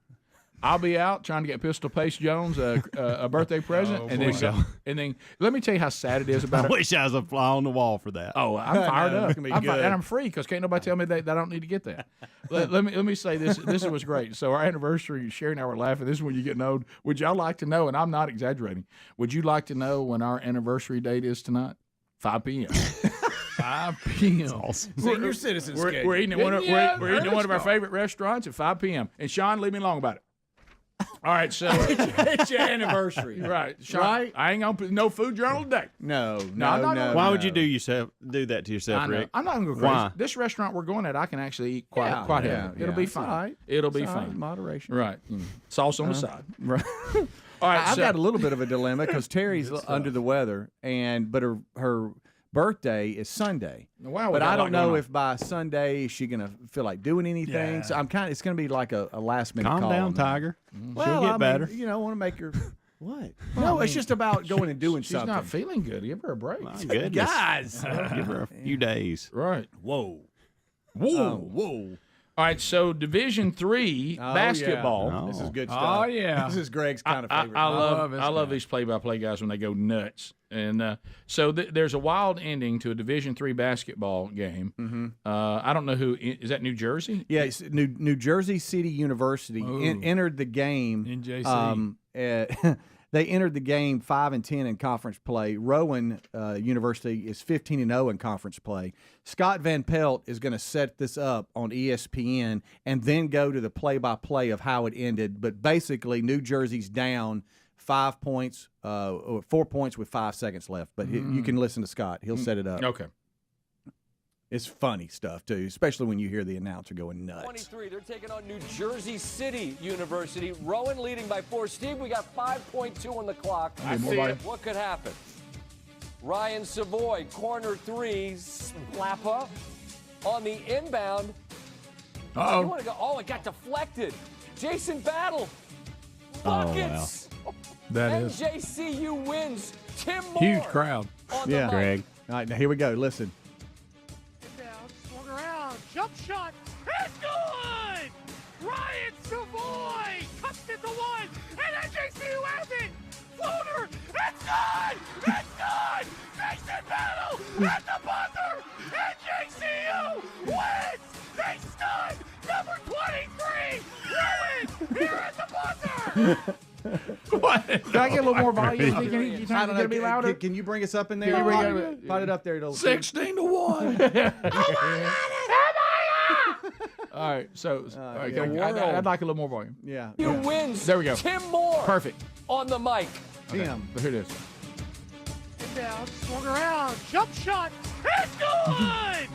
I'll be out trying to get Pistol Pace Jones a birthday present, and then let me tell you how sad it is about I it. wish I was a fly on the wall for that. Oh, I'm fired up. It's gonna be good. And I'm free because can't nobody tell me that I don't need to get that. let me say this. This was great. So our anniversary, Sherry and I were laughing. This is when you get old. Would y'all like to know? And I'm not exaggerating. Would you like to know when our anniversary date is tonight? 5 p.m. 5 p.m. Awesome. Senior citizen schedule. We're eating at one of our favorite restaurants at 5 p.m. And Sean, leave me alone about it. All right, so It's your anniversary. right, Sean, Right? I ain't gonna put no food journal today. No. I'm not gonna- Why would you do that to yourself, I know. Rick? I'm not gonna go crazy. Why? This restaurant we're going at, I can actually eat quite Yeah, heavy. yeah, It'll yeah. be It's fine. all right. It'll be It's all right. fine. Moderation. Right. Sauce on the side. Right. All right, I've so, got a little bit of a dilemma because Terry's under the weather, but her birthday is Sunday. Wow, we but got I a lot don't know going on. if by Sunday is she gonna feel like doing anything. Yeah. So it's gonna be like a last minute Calm call. down, on that. Tiger. Well, She'll get better. You know, want to make her what? Well, No, I it's mean, just about going and doing She's something. not feeling good. Give her a break. My goodness. Guys. Give her a few days. Right. Whoa. Whoa. All right, so Division III basketball. yeah. This is good Oh, stuff. yeah. This is Greg's kind of favorite. I love this love guy. these play-by-play guys when they go nuts. And so there's a wild ending to a Division III basketball game. Mm-hmm. I don't know who is that. New Jersey? Yeah, it's New Jersey City University entered the game. NJC. They entered the game 5-10 in conference play. Rowan University is 15-0 in conference play. Scott Van Pelt is going to set this up on ESPN and then go to the play-by-play of how it ended. But basically, New Jersey's down 5 points, 4 points with 5 seconds left. But you can listen to Scott; he'll set it up. Okay. It's funny stuff too, especially when you hear the announcer going nuts. 23, they're taking on New Jersey City University. Rowan leading by 4. Steve, we got 5.2 on the clock. What could happen? Ryan Savoy, corner 3, Slappa. On the inbound. You want to go? Oh, it got deflected. Jason Battle. Buckets. That is. NJCU wins. Tim Moore. Huge crowd. On the mic. Greg. All right, now here we go. Listen. Swung around, jump shot, it's good! Ryan Savoy cuts it to 1, and NJCU has it! Floater, it's good! It's good! Jason Battle at the buzzer! NJCU wins! They stood number 23! Rowan here at the buzzer! What? Can I get a little more volume? Can you I don't know. to be louder? Can you bring us up in there? Here we go. Put it up there. 16-1. All right, so I'd like a little more volume. Yeah. You wins. There we go. Tim Moore. Perfect. On the mic. Tim. But here it is. Down, swung around, jump shot, it's good!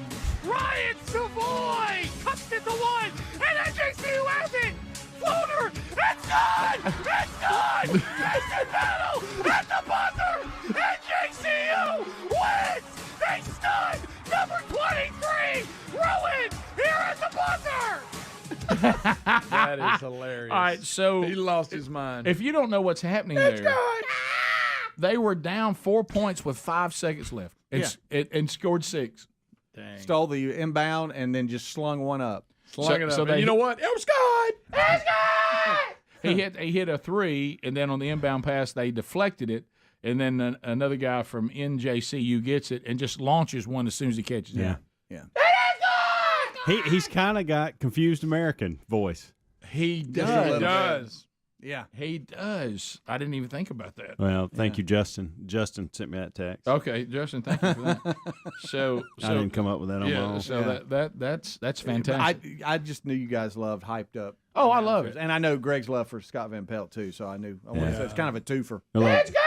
Ryan Savoy cuts it to 1, and NJCU has it! Floater, it's good! It's good! Jason Battle at the buzzer! NJCU wins! They stood number 23! Rowan here at the buzzer! That is hilarious. All right, so he lost his mind. if you don't know what's happening there, they were down 4 points with 5 seconds left and scored 6. stole the inbound and then just slung one up. Slung it up. And you know what? It was good. It was good. He hit a 3, and then on the inbound pass, they deflected it. And then another guy from NJCU gets it and just launches one as soon as he catches it. Yeah. He's kind of got confused American voice. He does. Yeah, he does. I didn't even think about that. Well, thank you, Justin. Justin sent me that text. Okay, Justin, thank you for that. So I didn't come up with that on my own. So that's fantastic. I just knew you guys loved hyped up. Oh, I love it. And I know Greg's love for Scott Van Pelt, too, so I knew. It's kind of a twofer. It's good!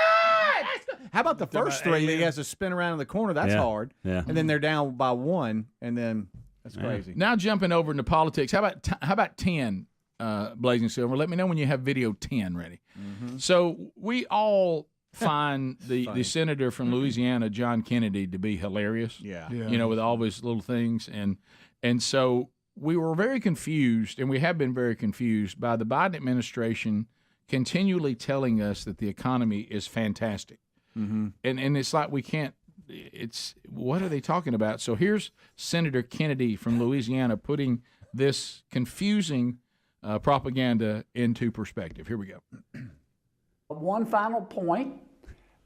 How about the first 3 that he has to spin around in the corner? That's hard. Yeah. And then they're down by 1, and then that's crazy. Now jumping over into politics, how about 10, Blazing Silver? Let me know when you have video 10 ready. Mm-hmm. So we all find the senator from Louisiana, John Kennedy, to be hilarious. Yeah. You know, with all his little things. And so we were very confused, and we have been very confused by the Biden administration continually telling us that the economy is fantastic. Mm-hmm. And it's like we can't – it's what are they talking about? So here's Senator Kennedy from Louisiana putting this confusing propaganda into perspective. Here we go. One final point.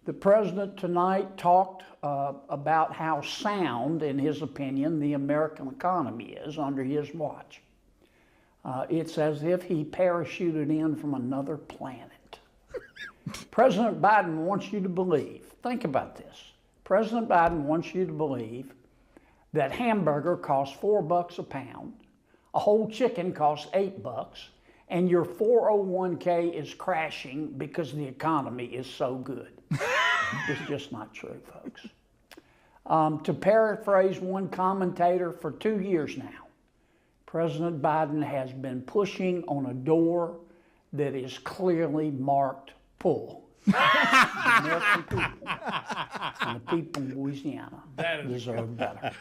The president tonight talked about how sound, in his opinion, the American economy is under his watch. It's as if he parachuted in from another planet. President Biden wants you to believe, think about this. President Biden wants you to believe that hamburger costs $4 a pound, a whole chicken costs $8, and your 401k is crashing because the economy is so good. It's just not true, folks. To paraphrase one commentator, for 2 years now, President Biden has been pushing on a door that is clearly marked pull. The American people and the people in Louisiana deserve better.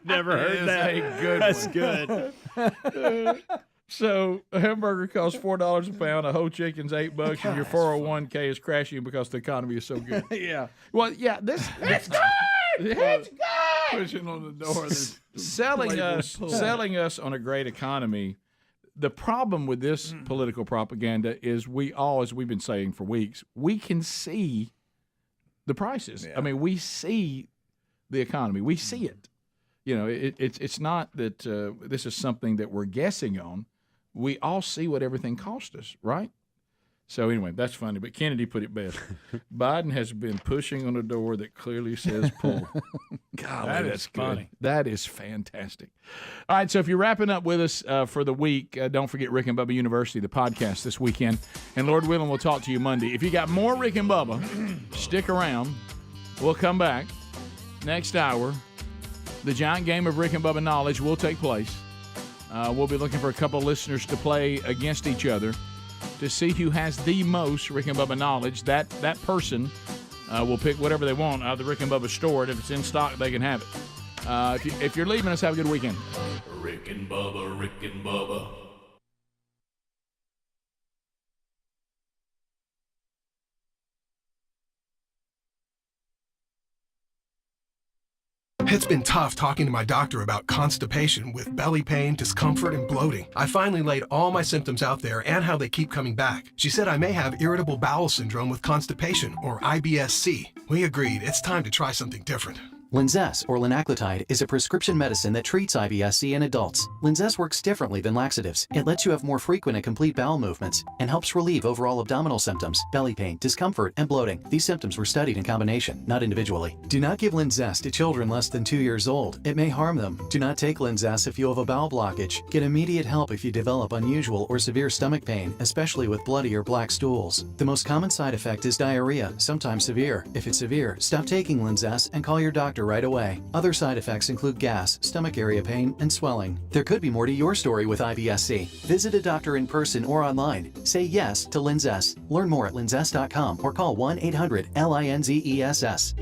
Never heard that. A good That's good. So a hamburger costs $4 a pound, a whole chicken's $8, and your 401k is crashing because the economy is so good. Yeah. Well, yeah, it's good. It's good. Pushing on the door, selling us on a great economy. The problem with this political propaganda is we all, as we've been saying for weeks, we can see the prices. Yeah. I mean, we see the economy. We see it. You know, it's not that this is something that we're guessing on. We all see what everything cost us, right? So anyway, that's funny. But Kennedy put it best. Biden has been pushing on a door that clearly says pull. Golly, that is funny. Good. That is fantastic. All right, so if you're wrapping up with us for the week, don't forget Rick and Bubba University, the podcast this weekend. And Lord willing, we'll talk to you Monday. If you got more Rick and Bubba, stick around. We'll come back next hour. The giant game of Rick and Bubba knowledge will take place. We'll be looking for a couple listeners to play against each other to see who has the most Rick and Bubba knowledge. That person will pick whatever they want out of the Rick and Bubba store, and if it's in stock, they can have it. If you're leaving us, have a good weekend. Rick and Bubba, Rick and Bubba. It's been tough talking to my doctor about constipation with belly pain, discomfort, and bloating. I finally laid all my symptoms out there and how they keep coming back. She said I may have irritable bowel syndrome with constipation, or IBS-C. We agreed it's time to try something different. Linzess, or linaclotide, is a prescription medicine that treats IBS-C in adults. Linzess works differently than laxatives. It lets you have more frequent and complete bowel movements and helps relieve overall abdominal symptoms, belly pain, discomfort, and bloating. These symptoms were studied in combination, not individually. Do not give Linzess to children less than 2 years old. It may harm them. Do not take Linzess if you have a bowel blockage. Get immediate help if you develop unusual or severe stomach pain, especially with bloody or black stools. The most common side effect is diarrhea, sometimes severe. If it's severe, stop taking Linzess and call your doctor right away. Other side effects include gas, stomach area pain, and swelling. There could be more to your story with IBS-C. Visit a doctor in person or online. Say yes to Linzess. Learn more at linzess.com or call 1-800-LINZESS.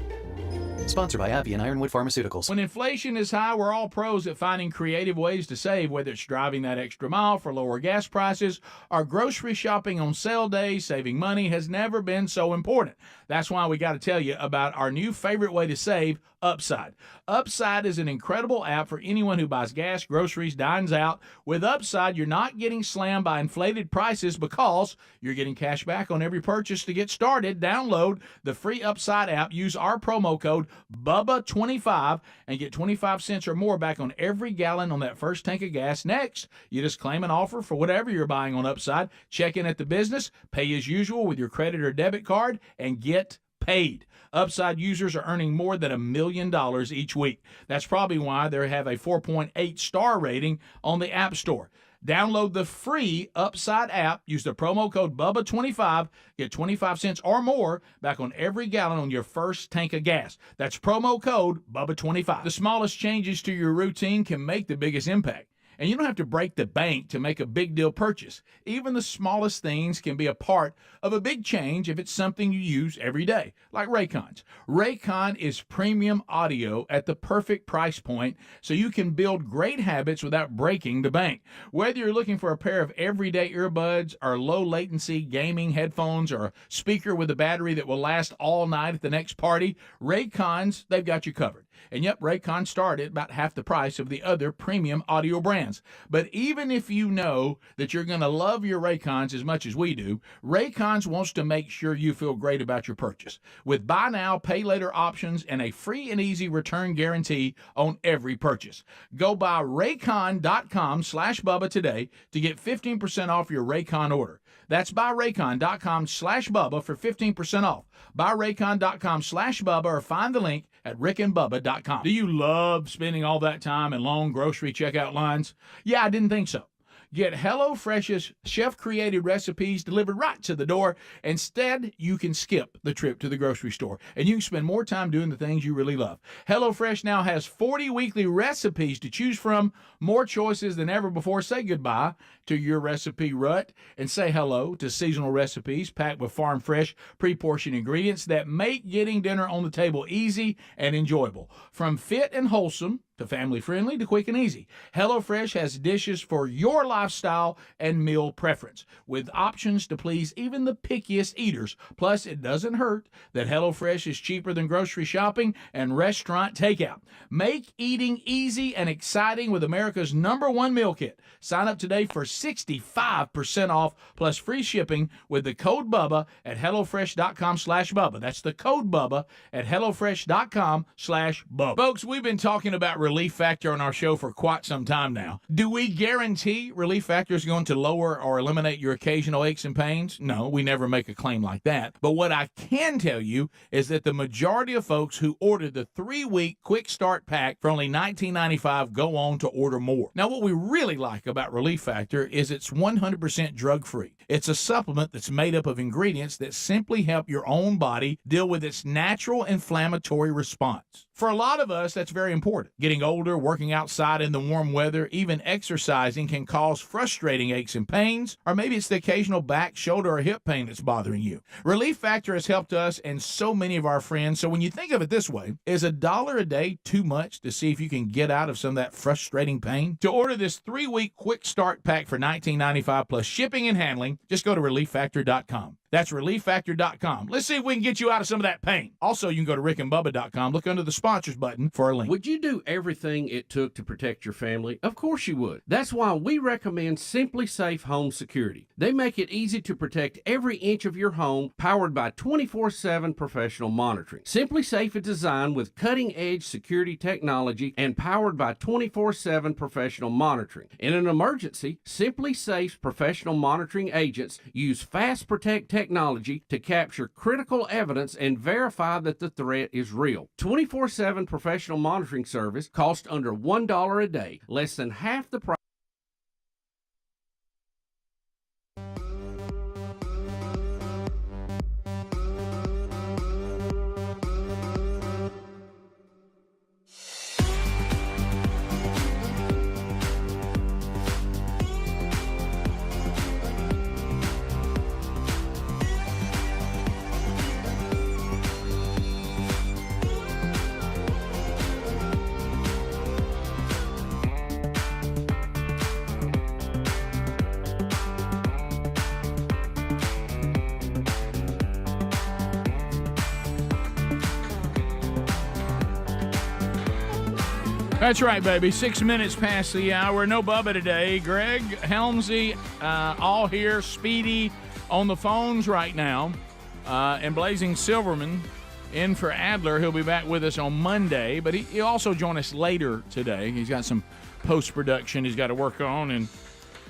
Sponsored by AbbVie and Ironwood Pharmaceuticals. When inflation is high, we're all pros at finding creative ways to save, whether it's driving that extra mile for lower gas prices or grocery shopping on sale days. Saving money has never been so important. That's why we got to tell you about our new favorite way to save, Upside. Upside is an incredible app for anyone who buys gas, groceries, dines out. With Upside, you're not getting slammed by inflated prices because you're getting cash back on every purchase. To get started, download the free Upside app, use our promo code BUBBA25 and get 25 cents or more back on every gallon on that first tank of gas. Next, you just claim an offer for whatever you're buying on Upside, check in at the business, pay as usual with your credit or debit card, and get paid. Upside users are earning more than $1 million each week. That's probably why they have a 4.8 star rating on the App Store. Download the free Upside app, use the promo code BUBBA25, get 25 cents or more back on every gallon on your first tank of gas. That's promo code BUBBA25. The smallest changes to your routine can make the biggest impact. And you don't have to break the bank to make a big deal purchase. Even the smallest things can be a part of a big change if it's something you use every day, like Raycons. Raycon is premium audio at the perfect price point, so you can build great habits without breaking the bank. Whether you're looking for a pair of everyday earbuds or low latency gaming headphones or a speaker with a battery that will last all night at the next party, Raycons, they've got you covered. And yep, Raycon start at about half the price of the other premium audio brands. But even if you know that you're going to love your Raycons as much as we do, Raycons wants to make sure you feel great about your purchase. With buy now, pay later options and a free and easy return guarantee on every purchase. Go buy Raycon.com/Bubba today to get 15% off your Raycon order. That's buyraycon.com/Bubba for 15% off. Buyraycon.com/Bubba or find the link at rickandbubba.com. Do you love spending all that time in long grocery checkout lines? Yeah, I didn't think so. Get HelloFresh's chef-created recipes delivered right to the door. Instead, you can skip the trip to the grocery store, and you can spend more time doing the things you really love. HelloFresh now has 40 weekly recipes to choose from, more choices than ever before. Say goodbye to your recipe rut and say hello to seasonal recipes packed with farm-fresh, pre-portioned ingredients that make getting dinner on the table easy and enjoyable. From fit and wholesome to family-friendly to quick and easy, HelloFresh has dishes for your lifestyle and meal preference, with options to please even the pickiest eaters. Plus, it doesn't hurt that HelloFresh is cheaper than grocery shopping and restaurant takeout. Make eating easy and exciting with America's #1 meal kit. Sign up today for 65% off plus free shipping with the code BUBBA at HelloFresh.com/Bubba. That's the code BUBBA at HelloFresh.com/Bubba. Folks, we've been talking about Relief Factor on our show for quite some time now. Do we guarantee Relief Factor is going to lower or eliminate your occasional aches and pains? No, we never make a claim like that. But what I can tell you is that the majority of folks who order the 3-week quick start pack for only $19.95 go on to order more. Now, what we really like about Relief Factor is it's 100% drug-free. It's a supplement that's made up of ingredients that simply help your own body deal with its natural inflammatory response. For a lot of us, that's very important. Getting older, working outside in the warm weather, even exercising can cause frustrating aches and pains, or maybe it's the occasional back, shoulder, or hip pain that's bothering you. Relief Factor has helped us and so many of our friends, so when you think of it this way, is $1 a day too much to see if you can get out of some of that frustrating pain? To order this 3-week quick start pack for $19.95 plus shipping and handling, just go to ReliefFactor.com. That's ReliefFactor.com. Let's see if we can get you out of some of that pain. Also, you can go to RickandBubba.com. Look under the sponsors button for a link. Would you do everything it took to protect your family? Of course you would. That's why we recommend Simply Safe Home Security. They make it easy to protect every inch of your home, powered by 24/7 professional monitoring. Simply Safe is designed with cutting-edge security technology and powered by 24/7 professional monitoring. In an emergency, Simply Safe's professional monitoring agents use Fast Protect technology to capture critical evidence and verify that the threat is real. 24/7 professional monitoring service costs under $1 a day, less than half the price. That's right, baby. 6 minutes past the hour. No Bubba today. Greg, Helmsy, all here. Speedy on the phones right now. And Blazing Silverman in for Adler. He'll be back with us on Monday. But he'll also join us later today. He's got some post-production he's got to work on. And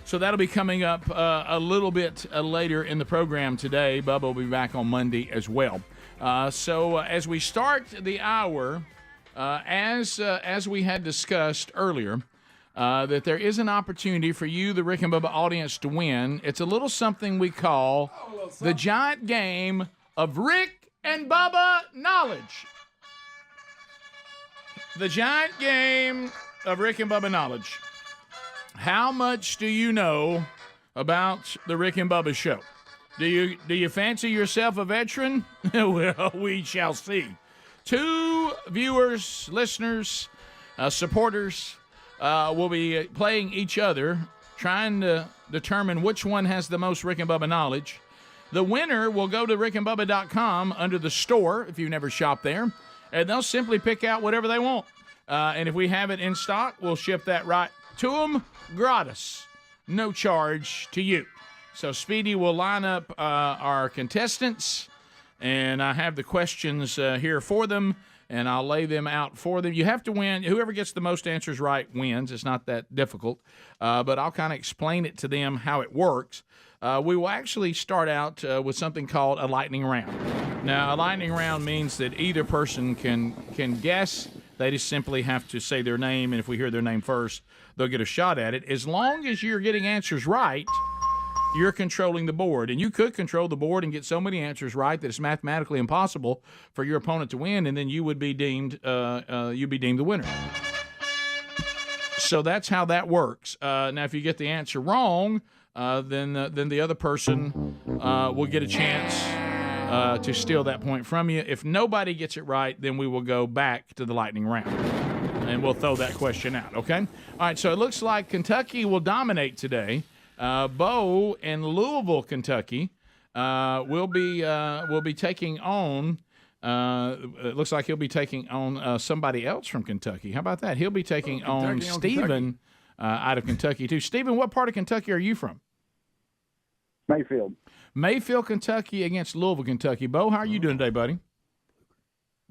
so that'll be coming up a little bit later in the program today. Bubba will be back on Monday as well. So as we start the hour... As we had discussed earlier, that there is an opportunity for you, the Rick and Bubba audience, to win. It's a little something we call the giant game of Rick and Bubba knowledge. The giant game of Rick and Bubba knowledge. How much do you know about the Rick and Bubba show? Do you fancy yourself a veteran? Well, we shall see. 2 viewers, listeners, supporters will be playing each other, trying to determine which one has the most Rick and Bubba knowledge. The winner will go to rickandbubba.com under the store, if you've never shopped there, and they'll simply pick out whatever they want. And if we have it in stock, we'll ship that right to them gratis, no charge to you. So Speedy will line up our contestants, and I have the questions here for them, and I'll lay them out for them. You have to win. Whoever gets the most answers right wins. It's not that difficult, but I'll kind of explain it to them how it works. We will actually start out with something called a lightning round. Now, a lightning round means that either person can guess. They just simply have to say their name, and if we hear their name first, they'll get a shot at it. As long as you're getting answers right, you're controlling the board, and you could control the board and get so many answers right that it's mathematically impossible for your opponent to win, and then you would be deemed the winner. So that's how that works. Now, if you get the answer wrong, then the other person will get a chance to steal that point from you. If nobody gets it right, then we will go back to the lightning round, and we'll throw that question out. Okay. All right. So it looks like Kentucky will dominate today. Bo in Louisville, Kentucky, will be taking on. It looks like he'll be taking on somebody else from Kentucky. How about that? He'll be taking on Stephen out of Kentucky too. Stephen, what part of Kentucky are you from? Mayfield, Kentucky against Louisville, Kentucky. Bo, how are you doing today, buddy?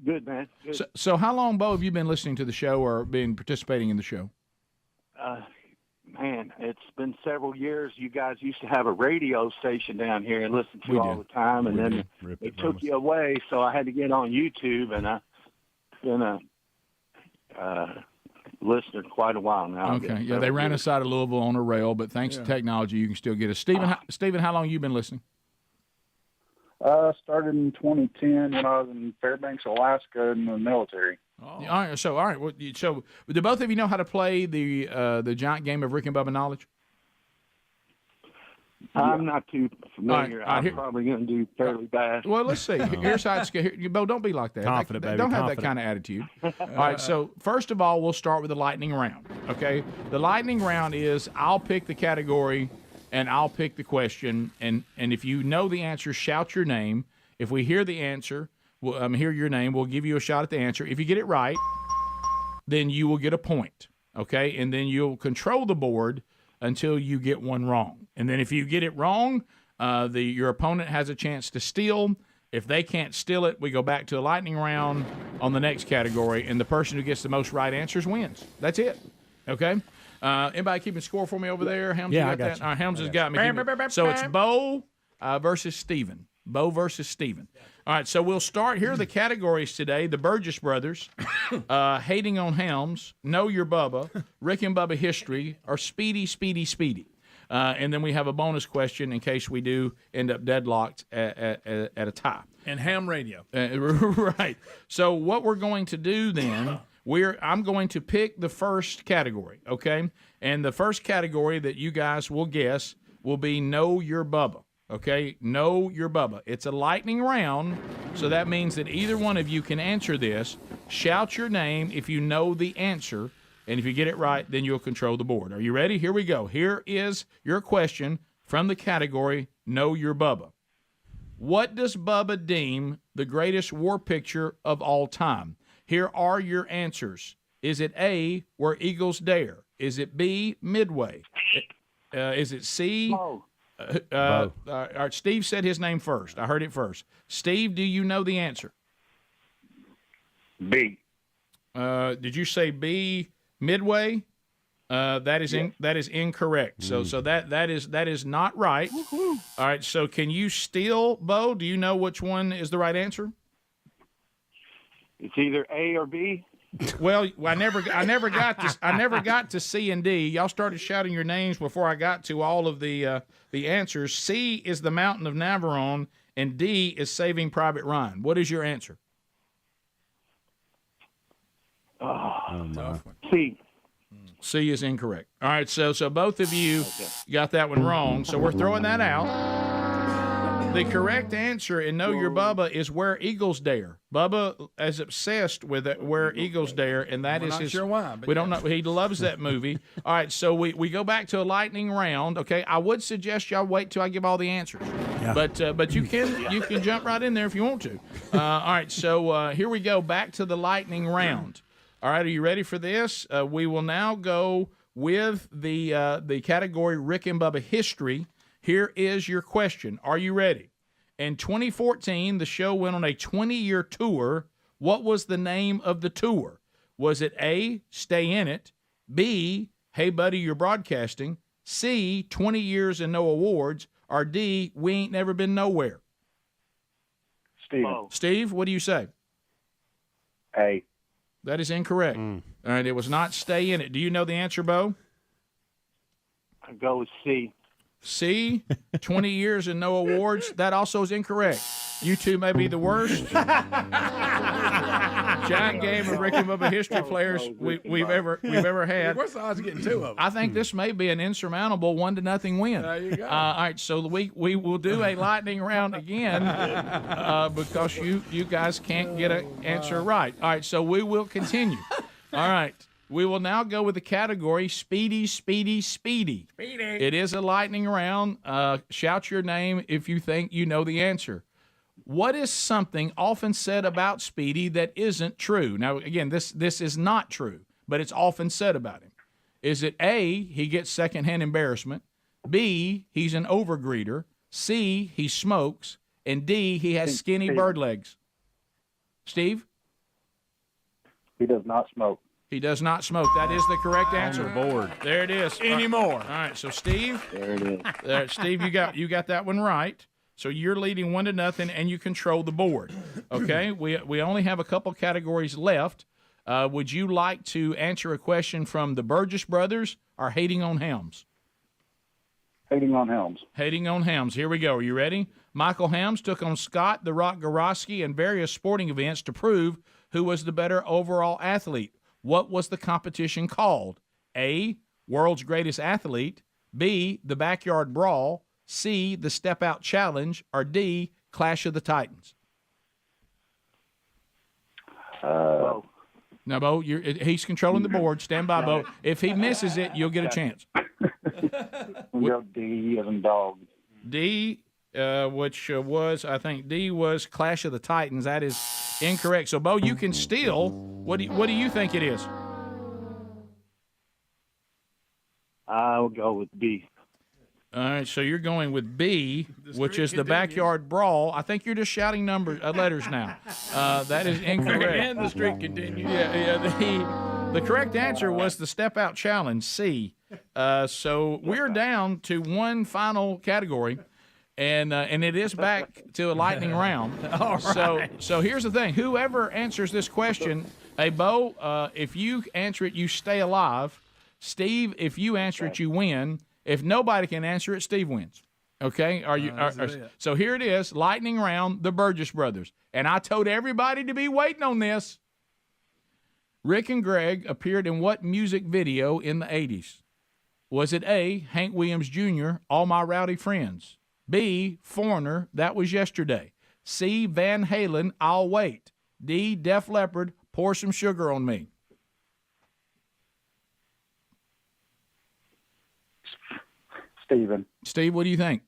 Good, man. Good. So how long, Bo, have you been listening to the show or been participating in the show? Man, it's been several years. You guys used to have a radio station down here and listen to all the time, and then they took you away, so I had to get on YouTube, and I've been a listener quite a while now. Okay, yeah, they ran us out of Louisville on a rail, but thanks to technology, you can still get us. Stephen, how long have you been listening? Started in 2010 when I was in Fairbanks, Alaska, in the military. Oh. All right. Well, so do both of you know how to play the giant game of Rick and Bubba knowledge? I'm not too familiar. I'm probably going to do fairly bad. Well, let's see. Here's how it's going. Bo, don't be like that. Confident, baby. Don't have Confident. that kind of attitude. All right. So first of all, we'll start with the lightning round. Okay. The lightning round is I'll pick the category and I'll pick the question, and if you know the answer, shout your name. If we hear the answer, hear your name, we'll give you a shot at the answer. If you get it right, then you will get a point, okay? And then you'll control the board until you get one wrong. And then if you get it wrong, your opponent has a chance to steal. If they can't steal it, we go back to the lightning round on the next category, and the person who gets the most right answers wins. That's it, okay? Anybody keeping score for me over there? Helms, yeah, you got that? All right, Helms has got me. So it's Bo versus Stephen. Bo versus Stephen. All right, so we'll start. Here are the categories today. The Burgess brothers, Hating on Helms, Know Your Bubba, Rick and Bubba History, or Speedy. And then we have a bonus question in case we do end up deadlocked at a tie. And ham radio. Right. So what we're going to do then, I'm going to pick the first category, okay? And the first category that you guys will guess will be Know Your Bubba. Okay, Know Your Bubba. It's a lightning round, so that means that either one of you can answer this. Shout your name if you know the answer, and if you get it right, then you'll control the board. Are you ready? Here we go. Here is your question from the category Know Your Bubba. What does Bubba deem the greatest war picture of all time? Here are your answers. Is it A, Where Eagles Dare? Is it B, Midway? Is it C? All right, Steve said his name first. I heard it first. Steve, do you know the answer? B. Did you say B, Midway? That is incorrect. So that is not right. All right. So can you still, Bo? Do you know which one is the right answer? It's either A or B. Well, I never got to C and D. Y'all started shouting your names before I got to all of the answers. C is the Mountain of Navarone, and D is Saving Private Ryan. What is your answer? C. C is incorrect. All right, so both of you got that one wrong. So we're throwing that out. The correct answer in Know Your Bubba is Where Eagles Dare. Bubba is obsessed with it, Where Eagles Dare, and that is not his. sure why, but we don't know. He loves that movie. All right, so we go back to a lightning round. Okay, I would suggest y'all wait till I give all the answers. Yeah. But you can jump right in there if you want to. All right, so here we go. Back to the lightning round. All right, are you ready for this? We will now go with the category Rick and Bubba history. Here is your question. Are you ready? In 2014, the show went on a 20-year tour. What was the name of the tour? Was it A, Stay in It, B, Hey Buddy, You're Broadcasting, C, 20 Years and No Awards, or D, We Ain't Never Been Nowhere? Steve, what do you say? A. That is incorrect. All right, it was not Stay in It. Do you know the answer, Bo? I go with C. C, 20 years and no awards. That also is incorrect. You two may be the worst giant game of Rick and Bubba history players we've ever had. What's the odds of getting two of them? I think this may be an insurmountable 1-0 win. There you go. All right, so we will do a lightning round again because you guys can't get an answer right. All right, so we will continue. All right. We will now go with the category Speedy, Speedy, Speedy. Speedy. It is a lightning round. Shout your name if you think you know the answer. What is something often said about Speedy that isn't true? Now, again, this is not true, but it's often said about him. Is it A, he gets secondhand embarrassment, B, he's an overgreeter, C, he smokes, and D, he has skinny bird legs? Steve? He does not smoke. He does not smoke. That is the correct answer. Board. There it is. Anymore. All right, so Steve. There it is. Steve, you got that one right. So you're leading 1-0, and you control the board. Okay, we only have a couple categories left. Would you like to answer a question from the Burgess brothers or Hating on Helms? Hating on Helms. Hating on Helms. Here we go. Are you ready? Michael Helms took on Scott the Rock Gorosky in various sporting events to prove who was the better overall athlete. What was the competition called? A, World's Greatest Athlete, B, the Backyard Brawl, C, the Step Out Challenge, or D, Clash of the Titans? Now, Bo, he's controlling the board. Stand by, Bo. If he misses it, you'll get a chance. We go D as in dog. D, which was, I think D was Clash of the Titans. That is incorrect. So, Bo, you can steal. What do you think it is? I'll go with B. All right, so you're going with B, which is the Backyard Brawl. I think you're just shouting letters now. That is incorrect. And the streak continues. Yeah. The correct answer was the Step Out Challenge, C. So we're down to one final category. And it is back to a lightning round. All right. So here's the thing. Whoever answers this question, hey, Bo, if you answer it, you stay alive. Steve, if you answer it, you win. If nobody can answer it, Steve wins. Okay? So here it is, lightning round, the Burgess brothers. And I told everybody to be waiting on this. Rick and Greg appeared in what music video in the 80s? Was it A, Hank Williams Jr., All My Rowdy Friends? B, Foreigner, That Was Yesterday. C, Van Halen, I'll Wait. D, Def Leppard, Pour Some Sugar on Me. Steve, what do you think?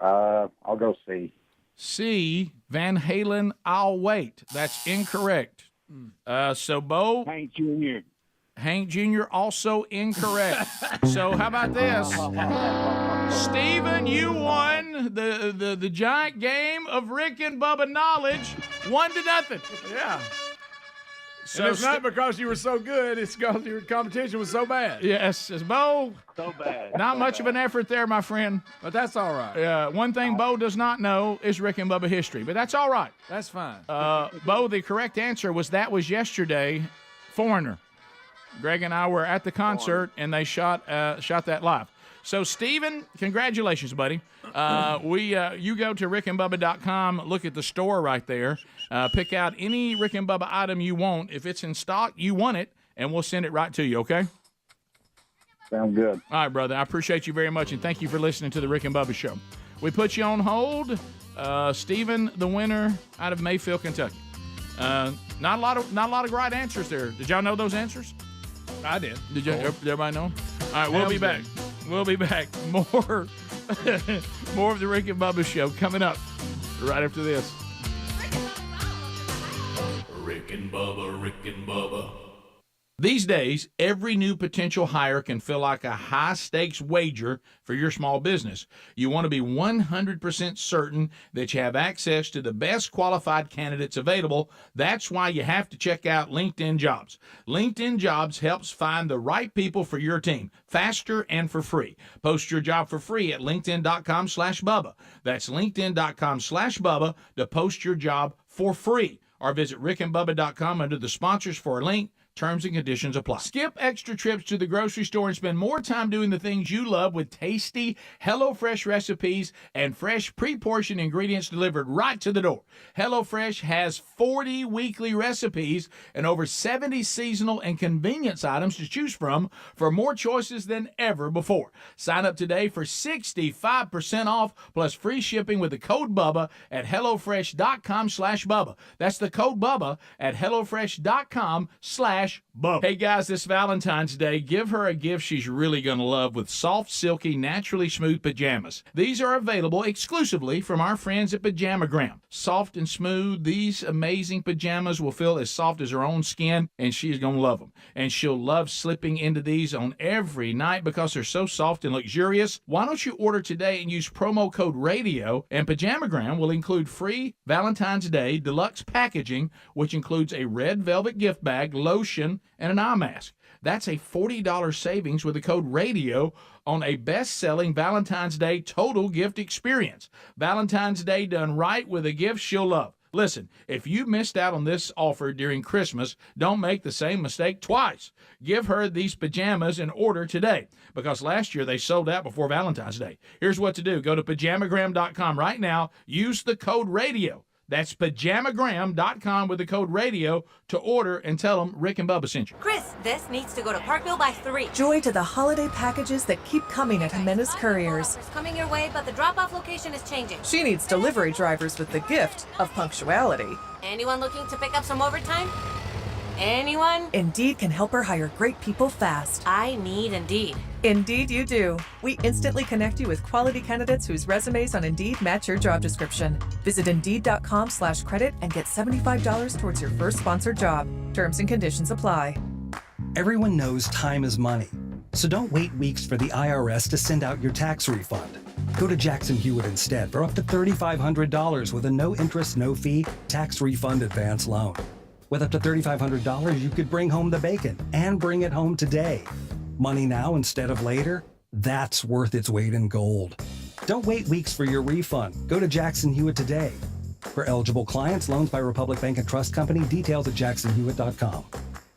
I'll go C. C, Van Halen, I'll Wait. That's incorrect. So, Bo. Hank Jr. Hank Jr. also incorrect. So how about this? Stephen, you won the giant game of Rick and Bubba knowledge, 1-0. Yeah. So and it's not because you were so good, it's because your competition was so bad. Yes, it's Bo. So bad. Not much of an effort there, my friend. But that's all right. One thing Bo does not know is Rick and Bubba history, but that's all right. That's fine. Bo, the correct answer was yesterday, Foreigner. Greg and I were at the concert, and they shot that live. So, Steven, congratulations, buddy. You go to rickandbubba.com, look at the store right there, pick out any Rick and Bubba item you want. If it's in stock, you want it, and we'll send it right to you, okay? Sounds good. All right, brother. I appreciate you very much, and thank you for listening to the Rick and Bubba Show. We put you on hold. Steven, the winner out of Mayfield, Kentucky. Not a lot of right answers there. Did y'all know those answers? I did. Did everybody know? All right, we'll be back. We'll be back. More of the Rick and Bubba Show coming up right after this. Rick and Bubba, Rick and Bubba. These days, every new potential hire can feel like a high-stakes wager for your small business. You want to be 100% certain that you have access to the best qualified candidates available. That's why you have to check out LinkedIn Jobs. LinkedIn Jobs helps find the right people for your team faster and for free. Post your job for free at linkedin.com/Bubba. That's linkedin.com/Bubba to post your job for free. Or visit rickandbubba.com under the sponsors for a link. Terms and conditions apply. Skip extra trips to the grocery store and spend more time doing the things you love with tasty HelloFresh recipes and fresh pre-portioned ingredients delivered right to the door. HelloFresh has 40 weekly recipes and over 70 seasonal and convenience items to choose from for more choices than ever before. Sign up today for 65% off plus free shipping with the code BUBBA at HelloFresh.com/Bubba. That's the code BUBBA at HelloFresh.com/Bubba. Hey guys, this Valentine's Day, give her a gift she's really going to love with soft, silky, naturally smooth pajamas. These are available exclusively from our friends at Pajamagram. Soft and smooth, these amazing pajamas will feel as soft as her own skin, and she's going to love them. And she'll love slipping into these on every night because they're so soft and luxurious. Why don't you order today and use promo code RADIO, and Pajamagram will include free Valentine's Day deluxe packaging, which includes a red velvet gift bag, lotion, and an eye mask. That's a $40 savings with the code RADIO on a best-selling Valentine's Day total gift experience. Valentine's Day done right with a gift she'll love. Listen, if you missed out on this offer during Christmas, don't make the same mistake twice. Give her these pajamas and order today, because last year they sold out before Valentine's Day. Here's what to do. Go to pajamagram.com right now. Use the code RADIO. That's pajamagram.com with the code RADIO to order and tell them Rick and Bubba sent you. Chris, this needs to go to Parkville by 3. Joy to the holiday packages that keep coming at Jimenez Couriers. It's coming your way, but the drop-off location is changing. She needs delivery drivers with the gift of punctuality. Anyone looking to pick up some overtime? Anyone? Indeed can help her hire great people fast. I need Indeed. Indeed you do. We instantly connect you with quality candidates whose resumes on Indeed match your job description. Visit Indeed.com/credit and get $75 towards your first sponsored job. Terms and conditions apply. Everyone knows time is money. So don't wait weeks for the IRS to send out your tax refund. Go to Jackson Hewitt instead for up to $3,500 with a no interest, no fee tax refund advance loan. With up to $3,500, you could bring home the bacon and bring it home today. Money now instead of later? That's worth its weight in gold. Don't wait weeks for your refund. Go to Jackson Hewitt today. For eligible clients, loans by Republic Bank and Trust Company, details at jacksonhewitt.com.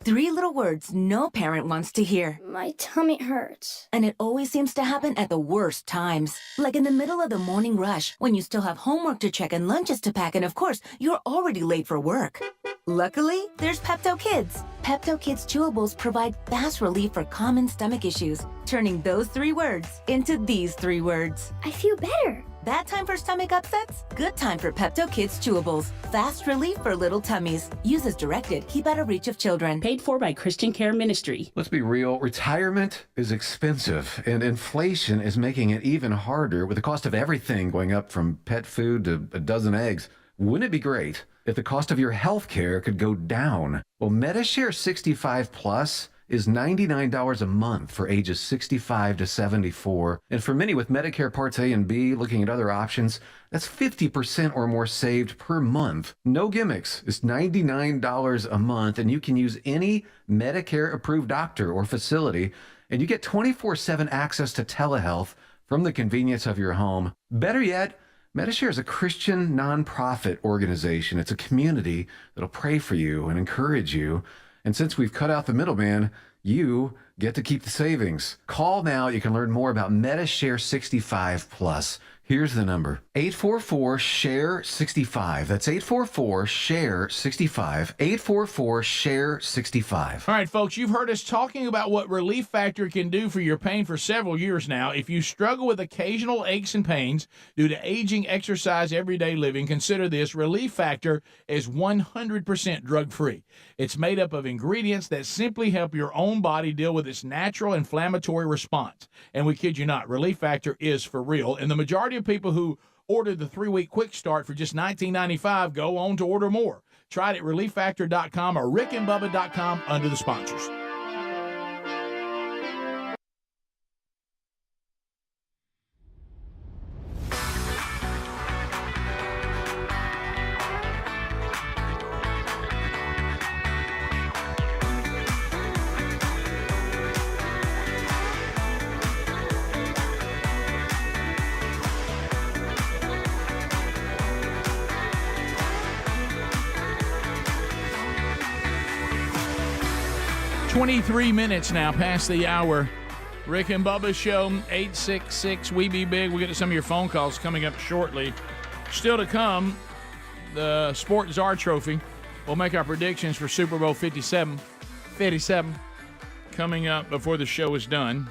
3 little words no parent wants to hear. My tummy hurts. And it always seems to happen at the worst times. Like in the middle of the morning rush, when you still have homework to check and lunches to pack, and of course, you're already late for work. Luckily, there's Pepto Kids. Pepto Kids chewables provide fast relief for common stomach issues, turning those 3 words into these 3 words. I feel better. Bad time for stomach upsets? Good time for Pepto Kids chewables. Fast relief for little tummies. Use as directed. Keep out of reach of children. Paid for by Christian Care Ministry. Let's be real. Retirement is expensive, and inflation is making it even harder with the cost of everything going up from pet food to a dozen eggs. Wouldn't it be great if the cost of your health care could go down? Well, MediShare 65 Plus is $99 a month for ages 65 to 74. And for many with Medicare Parts A and B looking at other options, that's 50% or more saved per month. No gimmicks. It's $99 a month, and you can use any Medicare-approved doctor or facility, and you get 24/7 access to telehealth from the convenience of your home. Better yet, MediShare is a Christian nonprofit organization. It's a community that'll pray for you and encourage you. And since we've cut out the middleman, you get to keep the savings. Call now. You can learn more about MediShare 65 Plus. Here's the number: 844-SHARE-65. That's 844-SHARE-65. 844-SHARE-65. All right, folks, you've heard us talking about what Relief Factor can do for your pain for several years now. If you struggle with occasional aches and pains due to aging, exercise, everyday living, consider this. Relief Factor is 100% drug-free. It's made up of ingredients that simply help your own body deal with its natural inflammatory response. And we kid you not, Relief Factor is for real. And the majority of people who ordered the 3-week quick start for just $19.95 go on to order more. Try it at ReliefFactor.com or RickandBubba.com under the sponsors. Three minutes now past the hour. Rick and Bubba Show, 866-WE-BE-BIG. We'll get to some of your phone calls coming up shortly. Still to come, the Sport Czar Trophy. We'll make our predictions for Super Bowl 57 coming up before the show is done.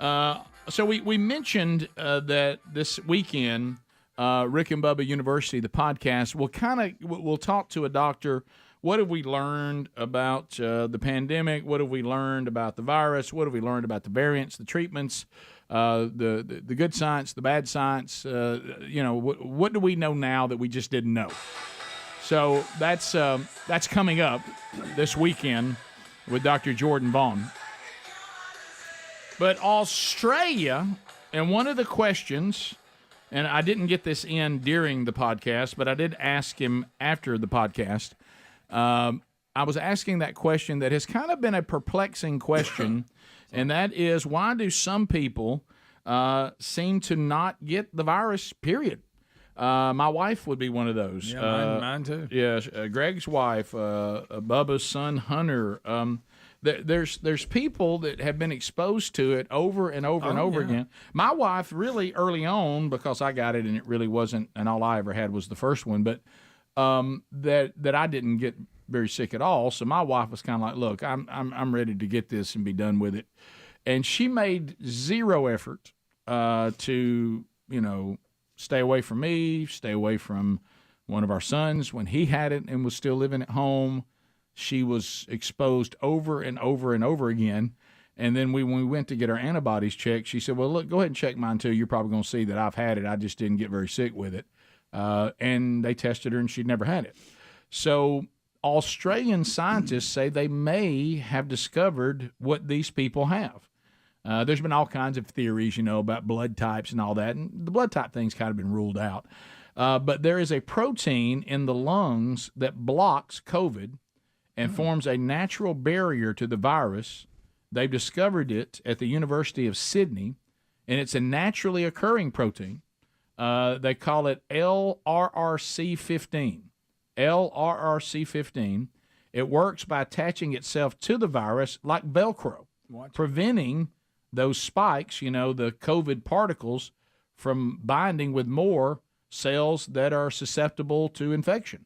So we mentioned that this weekend, Rick and Bubba University, the podcast, we'll talk to a doctor. What have we learned about the pandemic? What have we learned about the virus? What have we learned about the variants, the treatments, the good science, the bad science? What do we know now that we just didn't know? So that's coming up this weekend with Dr. Jordan Vaughn. But Australia, and one of the questions, and I didn't get this in during the podcast, but I did ask him after the podcast. I was asking that question that has kind of been a perplexing question, and that is, why do some people seem to not get the virus, period? My wife would be one of those. Yeah, mine too. Yeah, Greg's wife, Bubba's son, Hunter. There's people that have been exposed to it over and over and over again. My wife really early on, because I got it and it really wasn't, and all I ever had was the first one, but that I didn't get very sick at all. So my wife was kind of like, look, I'm ready to get this and be done with it. And she made zero effort to, stay away from me, stay away from one of our sons when he had it and was still living at home. She was exposed over and over and over again. And then when we went to get our antibodies checked, she said, well, look, go ahead and check mine too. You're probably going to see that I've had it. I just didn't get very sick with it. And they tested her, and she'd never had it. So Australian scientists say they may have discovered what these people have. There's been all kinds of theories, about blood types and all that, and the blood type thing's kind of been ruled out. But there is a protein in the lungs that blocks COVID and forms a natural barrier to the virus. They've discovered it at the University of Sydney, and it's a naturally occurring protein. They call it LRRC15. LRRC15. It works by attaching itself to the virus like Velcro, preventing those spikes, the COVID particles, from binding with more cells that are susceptible to infection,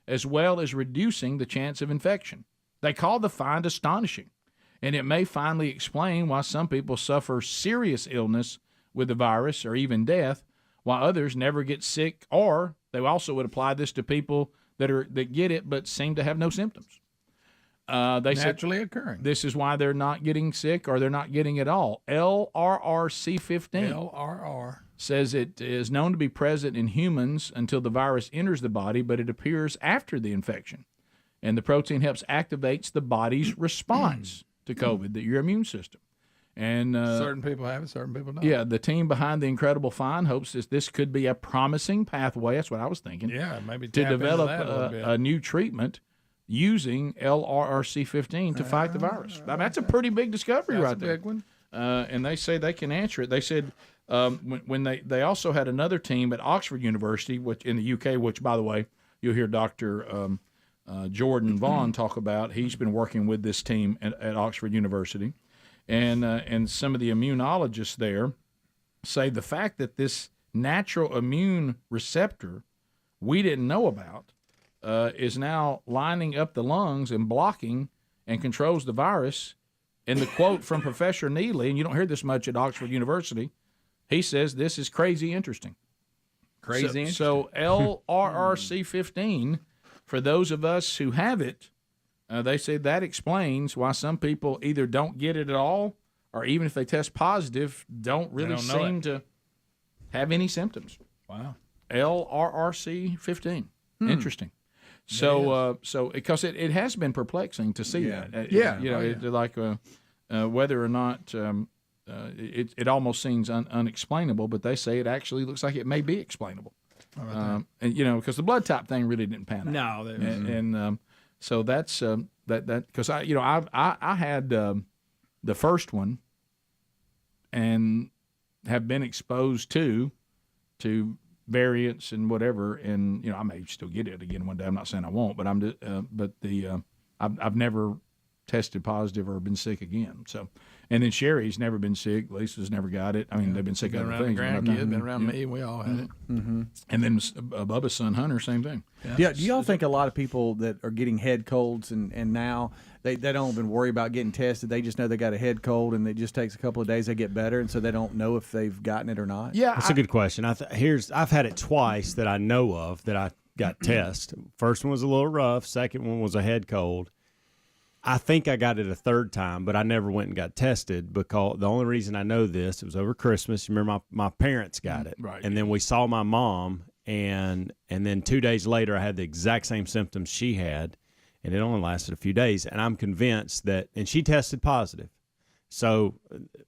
as well as reducing the chance of infection. They call the find astonishing, and it may finally explain why some people suffer serious illness with the virus or even death, while others never get sick, or they also would apply this to people that get it but seem to have no symptoms. They naturally said occurring. This is why they're not getting sick or they're not getting it all. LRRC15 LRR says it is known to be present in humans until the virus enters the body, but it appears after the infection. And the protein helps activates the body's response to COVID, your immune system. And certain people have it, certain people don't. Yeah, the team behind the Incredible Find hopes this could be a promising pathway. That's what I was thinking. Yeah, maybe to tap into develop that a little bit. a new treatment using LRRC15 to fight the virus. I mean, that's a pretty big discovery right there. That's a big one. And they say they can answer it. They said when they also had another team at Oxford University, which in the UK, which by the way you'll hear Dr. Jordan Vaughn talk about. He's been working with this team at Oxford University, and some of the immunologists there say the fact that this natural immune receptor we didn't know about is now lining up the lungs and blocking and controls the virus. And the quote from Professor Neely, and you don't hear this much at Oxford University, he says this is crazy interesting. So LRRC15, for those of us who have it, they say that explains why some people either don't get it at all, or even if they test positive, don't really seem to have any symptoms. Wow. LRRC15. Interesting. So because it has been perplexing to see that. Whether or not it almost seems unexplainable, but they say it actually looks like it may be explainable. And because the blood type thing really didn't pan out. No, so that's that because I had the first one and have been exposed to variants and whatever, and I may still get it again one day. I'm not saying I won't, but I've never tested positive or been sick again. So, and then Sherry's never been sick. Lisa's never got it. I mean, they've been sick of other things. Grandkids, been around me. We all had it. Mm-hmm. And then Bubba's son Hunter, same thing. Yeah. Do y'all think a lot of people that are getting head colds and now they don't even worry about getting tested? They just know they got a head cold and it just takes a couple of days they get better, and so they don't know if they've gotten it or not? Yeah, that's a good question. I've had it twice that I know of that I got tested. First one was a little rough. Second one was a head cold. I think I got it a third time, but I never went and got tested because the only reason I know this, it was over Christmas. Remember, my parents got it. Right. And then we saw my mom, and then 2 days later I had the exact same symptoms she had, and it only lasted a few days. And I'm convinced that, and she tested positive. So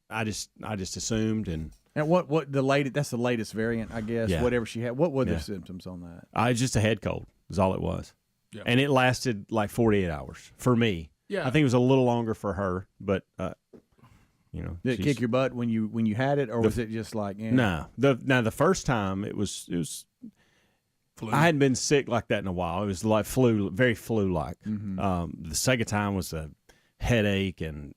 I just assumed. And what the latest? That's the latest variant, I guess. Yeah. Whatever she had. What were the symptoms on that? Just a head cold is all it was. Yeah. And it lasted like 48 hours for me. Yeah. I think it was a little longer for her, but did it kick your butt when you had it, or was it just like no? The first time it was flu. I hadn't been sick like that in a while. It was like flu, very flu-like. Mm-hmm. The second time was a headache and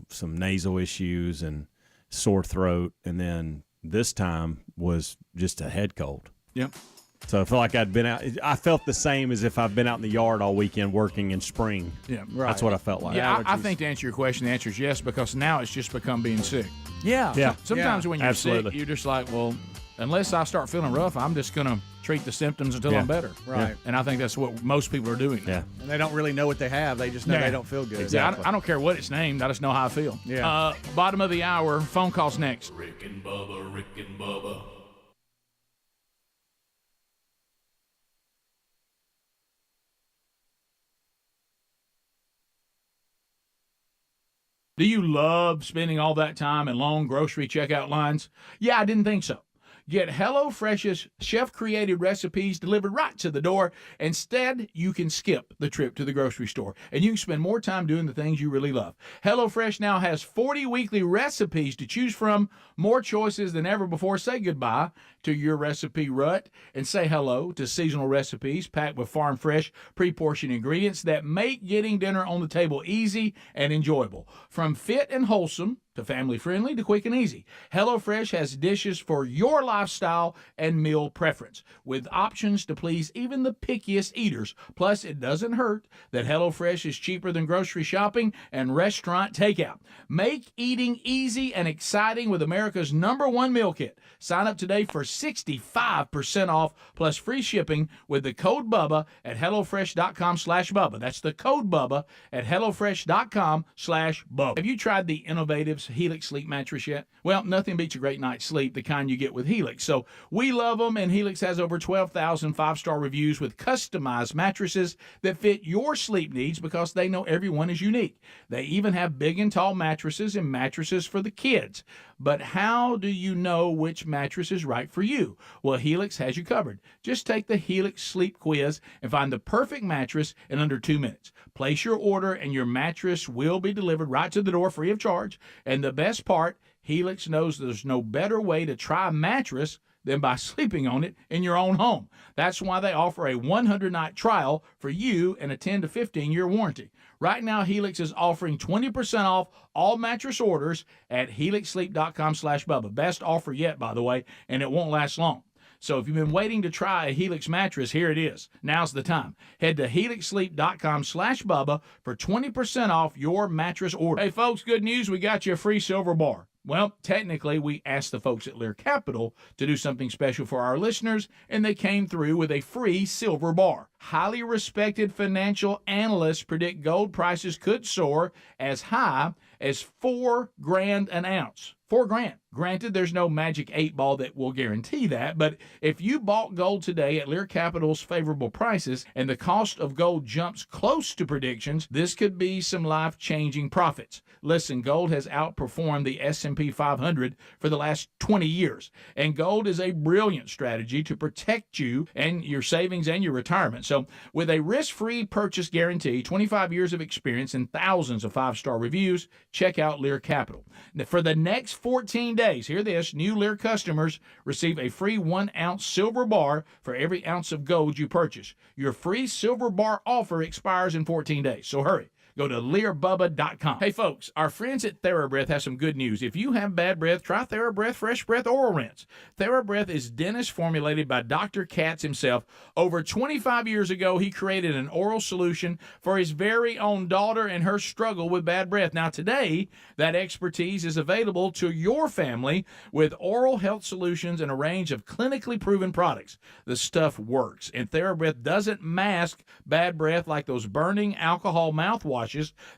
some nasal issues and sore throat, and then this time was just a head cold. Yep. So I felt like I'd been out. I felt the same as if I've been out in the yard all weekend working in spring. Yeah, right. That's what I felt like. Yeah, I think to answer your question, the answer is yes, because now it's just become being sick. Yeah. Sometimes when you're Absolutely. sick, you're just like, well, unless I start feeling rough, I'm just going to treat the symptoms until I'm better. Right. Yeah. And I think that's what most people are doing. Yeah. And they don't really know what they have. They just know they don't feel good. Exactly. I don't care what it's named. I just know how I feel. Yeah. Bottom of the hour. Phone calls next. Rick and Bubba, Rick and Bubba. Do you love spending all that time in long grocery checkout lines? Yeah, I didn't think so. Get HelloFresh's chef-created recipes delivered right to the door. Instead, you can skip the trip to the grocery store, and you can spend more time doing the things you really love. HelloFresh now has 40 weekly recipes to choose from, more choices than ever before. Say goodbye to your recipe rut and say hello to seasonal recipes packed with farm-fresh, pre-portioned ingredients that make getting dinner on the table easy and enjoyable. From fit and wholesome to to family-friendly to quick and easy. HelloFresh has dishes for your lifestyle and meal preference, with options to please even the pickiest eaters. Plus, it doesn't hurt that HelloFresh is cheaper than grocery shopping and restaurant takeout. Make eating easy and exciting with America's #1 meal kit. Sign up today for 65% off plus free shipping with the code BUBBA at HelloFresh.com/Bubba. That's the code BUBBA at HelloFresh.com/Bubba. Have you tried the innovative Helix sleep mattress yet? Well, nothing beats a great night's sleep, the kind you get with Helix. So we love them, and Helix has over 12,000 five-star reviews with customized mattresses that fit your sleep needs because they know everyone is unique. They even have big and tall mattresses and mattresses for the kids. But how do you know which mattress is right for you? Well, Helix has you covered. Just take the Helix sleep quiz and find the perfect mattress in under 2 minutes. Place your order and your mattress will be delivered right to the door free of charge. And the best part, Helix knows there's no better way to try a mattress than by sleeping on it in your own home. That's why they offer a 100-night trial for you and a 10 to 15-year warranty. Right now, Helix is offering 20% off all mattress orders at helixsleep.com/Bubba. Best offer yet, by the way, and it won't last long. So if you've been waiting to try a Helix mattress, here it is. Now's the time. Head to helixsleep.com/Bubba for 20% off your mattress order. Hey, folks, good news. We got you a free silver bar. Well, technically, we asked the folks at Lear Capital to do something special for our listeners, and they came through with a free silver bar. Highly respected financial analysts predict gold prices could soar as high as $4,000 an ounce. $4,000. Granted, there's no magic 8 ball that will guarantee that, but if you bought gold today at Lear Capital's favorable prices and the cost of gold jumps close to predictions, this could be some life-changing profits. Listen, gold has outperformed the S&P 500 for the last 20 years, and gold is a brilliant strategy to protect you and your savings and your retirement. So with a risk-free purchase guarantee, 25 years of experience, and thousands of 5-star reviews, check out Lear Capital. Now, for the next 14 days, hear this, new Lear customers receive a free 1-ounce silver bar for every ounce of gold you purchase. Your free silver bar offer expires in 14 days, so hurry. Go to LearBubba.com. Hey, folks, our friends at TheraBreath have some good news. If you have bad breath, try TheraBreath Fresh Breath Oral Rinse. TheraBreath is dentist formulated by Dr. Katz himself. Over 25 years ago, he created an oral solution for his very own daughter and her struggle with bad breath. Now, today, that expertise is available to your family with oral health solutions and a range of clinically proven products. The stuff works, and TheraBreath doesn't mask bad breath like those burning alcohol mouthwashes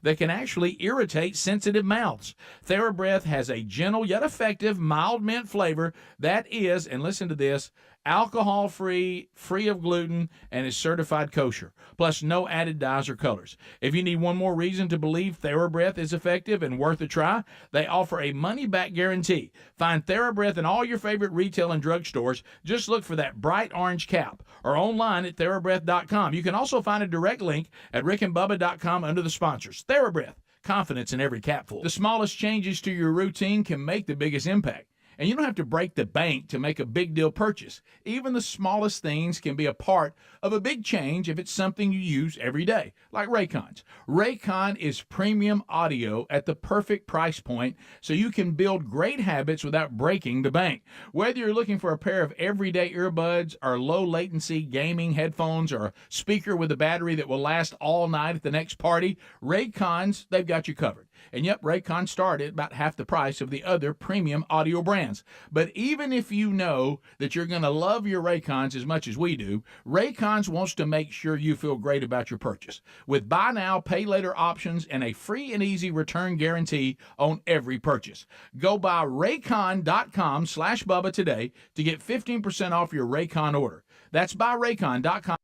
that can actually irritate sensitive mouths. TheraBreath has a gentle yet effective mild mint flavor that is, and listen to this, alcohol-free, free of gluten, and is certified kosher. Plus, no added dyes or colors. If you need one more reason to believe TheraBreath is effective and worth a try, they offer a money-back guarantee. Find TheraBreath in all your favorite retail and drugstores. Just look for that bright orange cap or online at TheraBreath.com. You can also find a direct link at rickandbubba.com under the sponsors. TheraBreath, confidence in every capful. The smallest changes to your routine can make the biggest impact. And you don't have to break the bank to make a big deal purchase. Even the smallest things can be a part of a big change if it's something you use every day, like Raycons. Raycon is premium audio at the perfect price point so you can build great habits without breaking the bank. Whether you're looking for a pair of everyday earbuds or low latency gaming headphones or a speaker with a battery that will last all night at the next party, Raycons, they've got you covered. And yep, Raycon started at about half the price of the other premium audio brands. But even if you know that you're going to love your Raycons as much as we do, Raycons wants to make sure you feel great about your purchase. With buy now, pay later options and a free and easy return guarantee on every purchase. Go by Raycon.com/Bubba today to get 15% off your Raycon order. That's by Raycon.com.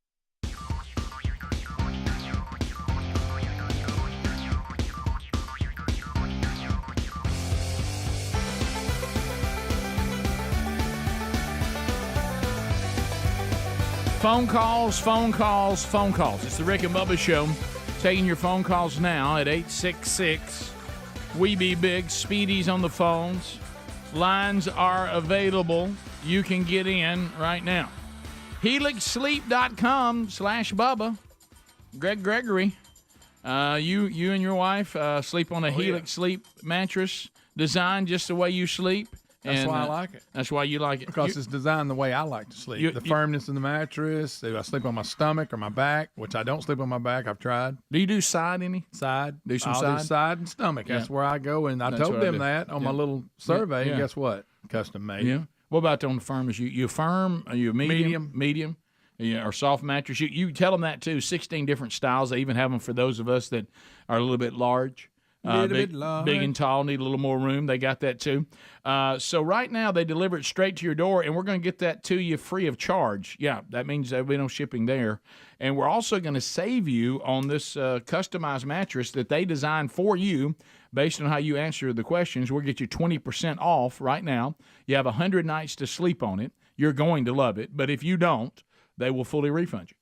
Phone calls. It's the Rick and Bubba Show. Taking your phone calls now at 866. We Be Big. Speedy's on the phones. Lines are available. You can get in right now. HelixSleep.com/Bubba. Gregory. You and your wife sleep on a Helix Sleep mattress designed just the way you sleep. That's and, why I like it. That's why you like it. Because it's designed the way I like to sleep. The firmness in the mattress. If I sleep on my stomach or my back, which I don't sleep on my back, I've tried. Do you do side Side. Do some I'll side? do side and stomach. Yeah. That's where I go. And I That's told what I them do. that on my little survey. Yeah. And guess what? Custom made. Yeah. What about on the firm? Is you firm? Are you medium? Yeah, or soft mattress? You tell them that too. 16 different styles. They even have them for those of us that are a little bit large. Big and tall, need a little more room. They got that too. So right now they deliver it straight to your door, and we're going to get that to you free of charge. Yeah, that means there'll be no shipping there. And we're also going to save you on this customized mattress that they designed for you based on how you answer the questions. We'll get you 20% off right now. You have 100 nights to sleep on it. You're going to love it. But if you don't, they will fully refund you.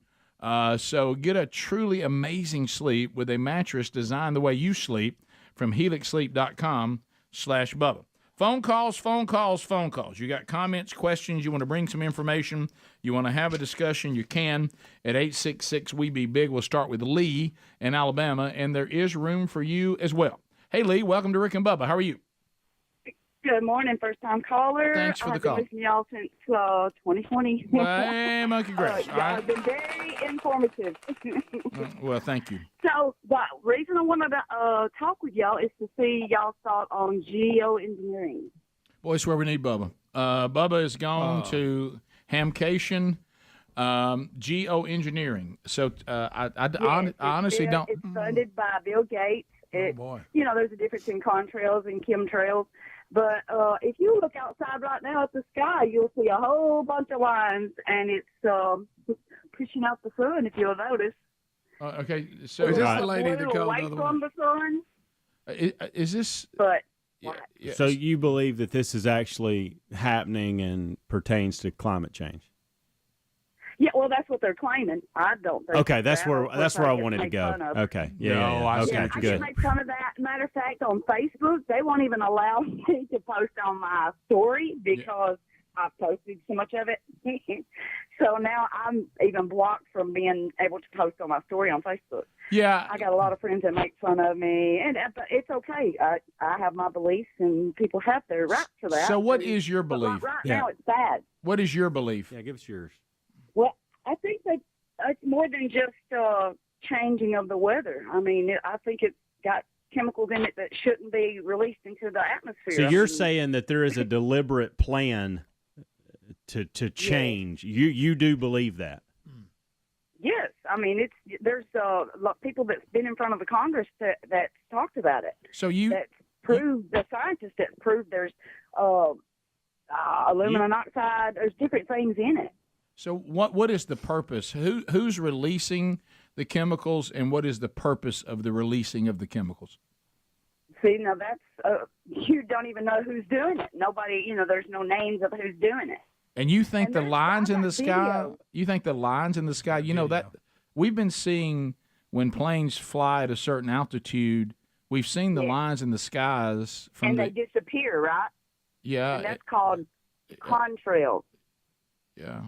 So get a truly amazing sleep with a mattress designed the way you sleep from helixsleep.com/Bubba. Phone calls. You got comments, questions, you want to bring some information, you want to have a discussion, you can at 866-WE-BE-BIG. We'll start with Lee in Alabama, and there is room for you as well. Hey, Lee, welcome to Rick and Bubba. How are you? Good morning, first-time caller. Thanks for the call. I've been listening to y'all since 2020. Hey, monkey grass. Y'all have been very informative. Well, thank you. So the reason I wanted to talk with y'all is to see y'all's thought on geoengineering. Boy, it's where we need Bubba. Bubba is gone to Hamcation geoengineering. So I honestly don't. It's funded by Bill Gates. Boy. You know, there's a difference in contrails and chemtrails. But if you look outside right now at the sky, you'll see a whole bunch of lines, and it's pushing out the sun, if you'll notice. Okay, so is this the lady that called away from the sun? Is this? But yeah. So you believe that this is actually happening and pertains to climate change? Yeah, well, that's what they're claiming. I don't think. Okay, that's where I wanted to go. Okay, I get made fun of that. Matter of fact, on Facebook, they won't even allow me to post on my story because I've posted so much of it. So now I'm even blocked from being able to post on my story on Facebook. Yeah, I got a lot of friends that make fun of me, but it's okay. I have my beliefs, and people have their right to that. So, what is your belief? Right now, it's bad. What is your belief? Yeah, give us yours. Well, I think that it's more than just changing of the weather. I mean, I think it's got chemicals in it that shouldn't be released into the atmosphere. So you're saying that there is a deliberate plan to change. Yes. You do believe that? Yes. I mean, there's people that's been in front of the Congress that's talked about it. So that's proved, the scientists that proved there's aluminum oxide. There's different things in it. So what is the purpose? Who's releasing the chemicals, and what is the purpose of the releasing of the chemicals? See, now that's you don't even know who's doing it. Nobody, there's no names of who's doing it. And you think the lines in the sky? You think the lines in the sky? You know that we've been seeing when planes fly at a certain altitude. We've seen the lines in the skies and they disappear, right? Yeah, and that's called contrails. Yeah,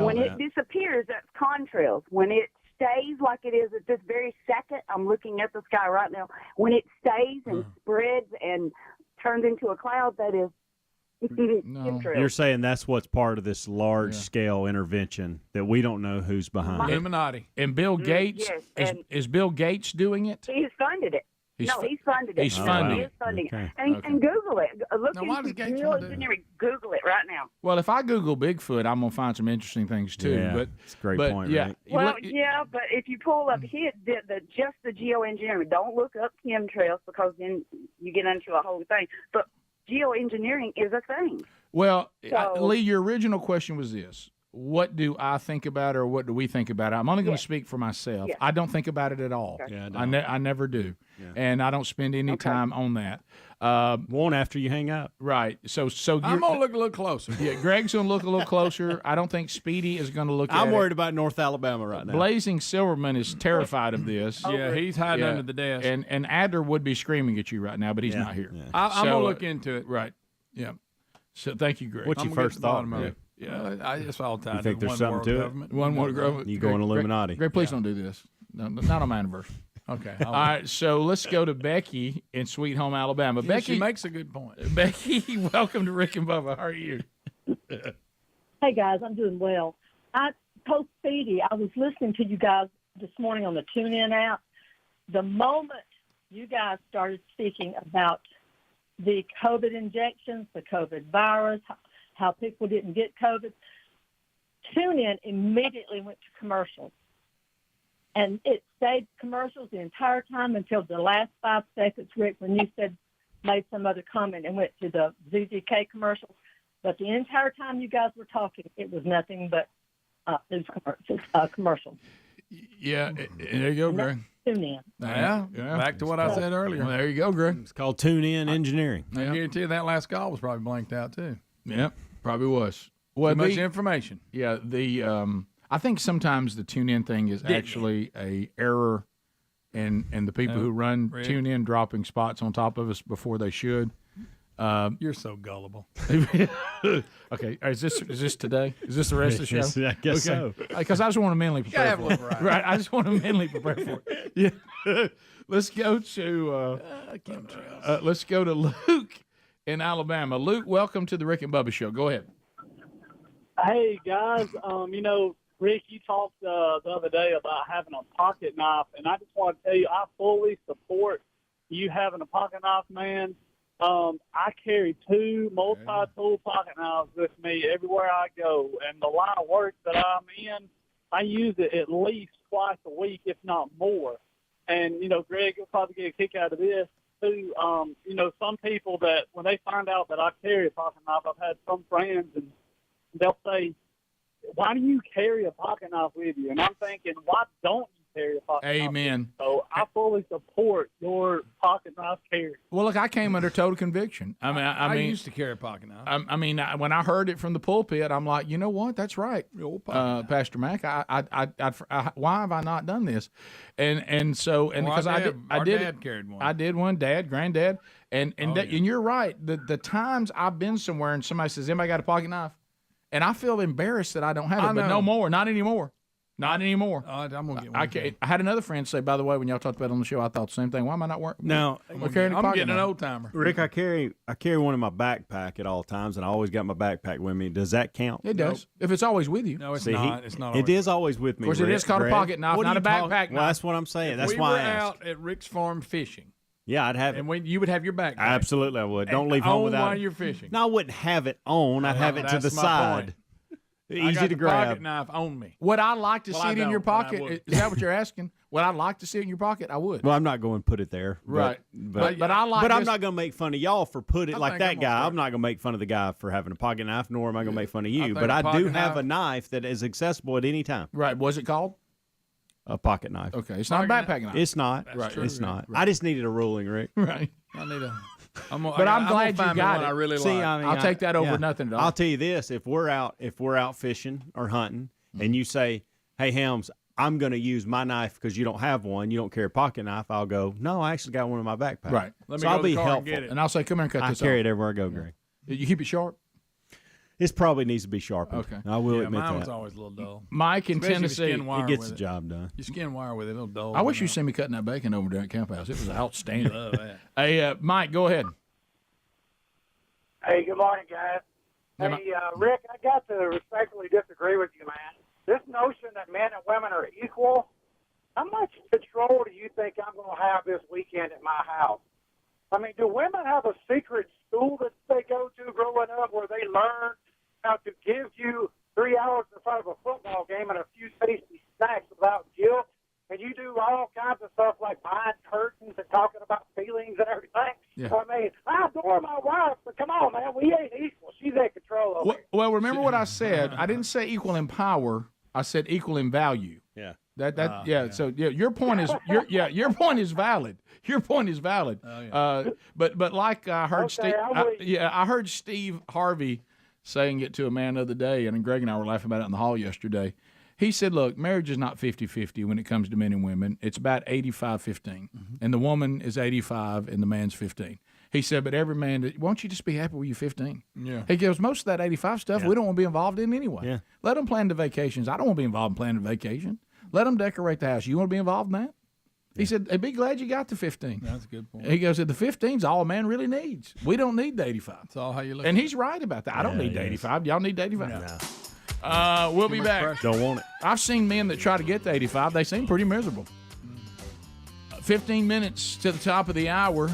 when it disappears, that's contrails. When it stays like it is at this very second, I'm looking at the sky right now. When it stays and spreads and turns into a cloud, that is chemtrails. You're saying that's what's part of this large-scale intervention that we don't know who's behind. Illuminati. And Bill Gates, is Bill Gates doing it? He's funded it. He's funded it. He's funding He is funding it. Okay. And Google it. Look into Geoengineering. Google it right now. Well, if I Google Bigfoot, I'm going to find some interesting things, too. Yeah, but it's a great point, yeah. right? Well, but if you pull up just the geoengineering, don't look up chemtrails because then you get into a whole thing. But geoengineering is a thing. Well, Lee, your original question was this. What do I think about it, or what do we think about it? I'm only going to speak for myself. Yes. I don't think about it at all. Okay. Yeah, I never do. Yeah. And I don't spend any time on that. Won't after you hang up. Right. So I'm going to look a little closer. Yeah, Greg's going to look a little closer. I don't think Speedy is going to look at it. I'm worried about North Alabama right now. Blazing Silverman is terrified of this. Yeah, he's hiding under the desk. And Adler would be screaming at you right now, but he's not here. Yeah. I'm going to look into it. Right. Yeah. So thank you, Greg. What's your first thought? Yeah, it's all tied. You think there's something to it? One more government. You going Illuminati? Greg, please don't do this. No, not on my anniversary. Okay. All right, so let's go to Becky in Sweet Home, Alabama. Yeah, Becky she makes a good point. Becky, welcome to Rick and Bubba. How are you? Hey, guys, I'm doing well. Coach Speedy, I was listening to you guys this morning on the TuneIn app. The moment you guys started speaking about the COVID injections, the COVID virus, how people didn't get COVID, TuneIn immediately went to commercials. And it stayed commercials the entire time until the last 5 seconds, Rick, when you made some other comment and went to the ZZK commercials. But the entire time you guys were talking, it was nothing but news commercials. Yeah, there you go, Greg. Tune in. Yeah, back to what I said earlier. Well, there you go, Greg. It's called Tune-In Engineering. I guarantee you that last call was probably blanked out too. Yep, probably was. Too much information. Yeah, I think sometimes the tune-in thing is actually a error, and the people who run tune-in dropping spots on top of us before they should. You're so gullible. Okay, is this today? Is this the rest of the show? I guess so. Because I just want to mentally prepare for it. Right, I just want to mentally prepare for it. Yeah. Let's go to Luke in Alabama. Luke, welcome to the Rick and Bubba Show. Go ahead. Hey guys, Rick, you talked the other day about having a pocket knife, and I just want to tell you, I fully support you having a pocket knife, man. I carry 2 multi-tool pocket knives with me everywhere I go, and the line of work that I'm in, I use it at least twice a week, if not more. And, Greg, you'll probably get a kick out of this, too. Some people that, when they find out that I carry a pocket knife, I've had some friends, and they'll say, why do you carry a pocket knife with you? And I'm thinking, why don't you carry a pocket knife? Amen. So I fully support your pocket knife carry. Well, look, I came under total conviction. I mean, used to carry a pocket knife. When I heard it from the pulpit, I'm like, you know what? That's right, Pastor Mac. Why have I not done this? Because our dad carried one. I did one, Dad, Granddad, and you're right. The times I've been somewhere and somebody says, "Anybody got a pocket knife?" And I feel embarrassed that I don't have it, but no more, not anymore. Not anymore. I'm gonna get one. I had another friend say, by the way, when y'all talked about it on the show, I thought the same thing. Why am I not working? Now, I'm getting an old timer. Rick, I carry one in my backpack at all times, and I always got my backpack with me. Does that count? It does. If it's always with you. No, it's not. It's not. It is always with me. Of course, Rick, it is called a pocket knife, not a backpack knife. Well, that's what I'm saying. That's we why were I asked. out at Rick's farm fishing. Yeah, I'd have it. And you would have your backpack. Absolutely, I would. Don't And leave home on without while it. you're fishing. No, I wouldn't have it on. I'd have it to the That's my side. point. Easy I got to the grab. pocket knife on me. Would I like to Well, see I it in your don't, but I pocket? would. Is that what you're asking? Would I like to see it in your pocket? I would. Well, I'm not going to put it there. Right. But I like. But I'm this- not going to make fun of y'all for putting it like think that I'm gonna guy. put I'm not going to make fun of the guy for having a pocket knife, nor am I going to make fun of you. think But a I do pocket have knife- a knife that is accessible at any time. Right. What's it called? A pocket knife. Okay. It's not a backpack knife. It's not. Right. It's true. not. Right. I just needed a ruling, Rick. Right. I need a. I'm glad you got it. I really See, like. I mean, I'll take that over yeah. nothing at all. I'll tell you this: if we're out fishing or hunting, and you say, "Hey, Helms, I'm going to use my knife because you don't have one. You don't carry a pocket knife." I'll go, "No, I actually got one in my backpack." Right. Let me So go I'll to the be car and helpful. get it. And I'll say, come here and cut I this carry off. it everywhere I go, Greg. You keep it sharp? It probably needs to be sharpened. Okay. I will Yeah, admit mine that. was always a little dull. Mike in Especially if you Tennessee. skin wire It gets with the job done. You skin wire with it, it'll dull. I wish you seen me cutting that bacon over there at Camp House. It was outstanding. Love that. Hey, Mike, go ahead. Hey, good morning, guys. Hey, Rick, I got to respectfully disagree with you, man. This notion that men and women are equal, how much control do you think I'm going to have this weekend at my house? I mean, do women have a secret school that they go to growing up where they learn how to give you 3 hours in front of a football game and a few tasty snacks without guilt? And you do all kinds of stuff like buying curtains and talking about feelings and everything. Yeah. I mean, I adore my wife, but come on, man, we ain't equal. She's in control of it. Well, remember what I said. I didn't say equal in power. I said equal in value. Yeah. So your point is your point is valid. Your point is valid. But like I heard I heard Steve Harvey saying it to a man the other day, and Greg and I were laughing about it in the hall yesterday. He said, look, marriage is not 50-50 when it comes to men and women. It's about 85-15. And the woman is 85 and the man's 15. He said, but every man, won't you just be happy with your 15? Yeah. He goes, most of that 85 stuff we don't want to be involved in anyway. Yeah. Let them plan the vacations. I don't want to be involved in planning a vacation. Let them decorate the house. You want to be involved in that? He said, "Hey, be glad you got the 15." That's a good point. He goes, "The 15's all a man really needs. We don't need the 85." That's all how you look. And he's right about that. I don't need the 85. Y'all need the 85? We'll be back. Don't want it. I've seen men that try to get the 85. They seem pretty miserable. 15 minutes to the top of the hour.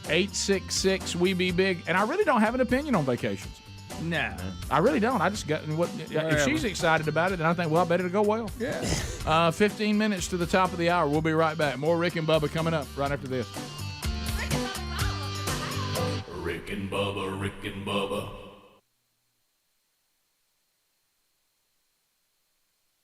866 We Be Big. And I really don't have an opinion on vacations. Nah. I really don't. I just got if she's excited about it, then I think, well, I bet it'll go well. Yeah. 15 minutes to the top of the hour. We'll be right back. More Rick and Bubba coming up right after this. Rick and Bubba, Rick and Bubba.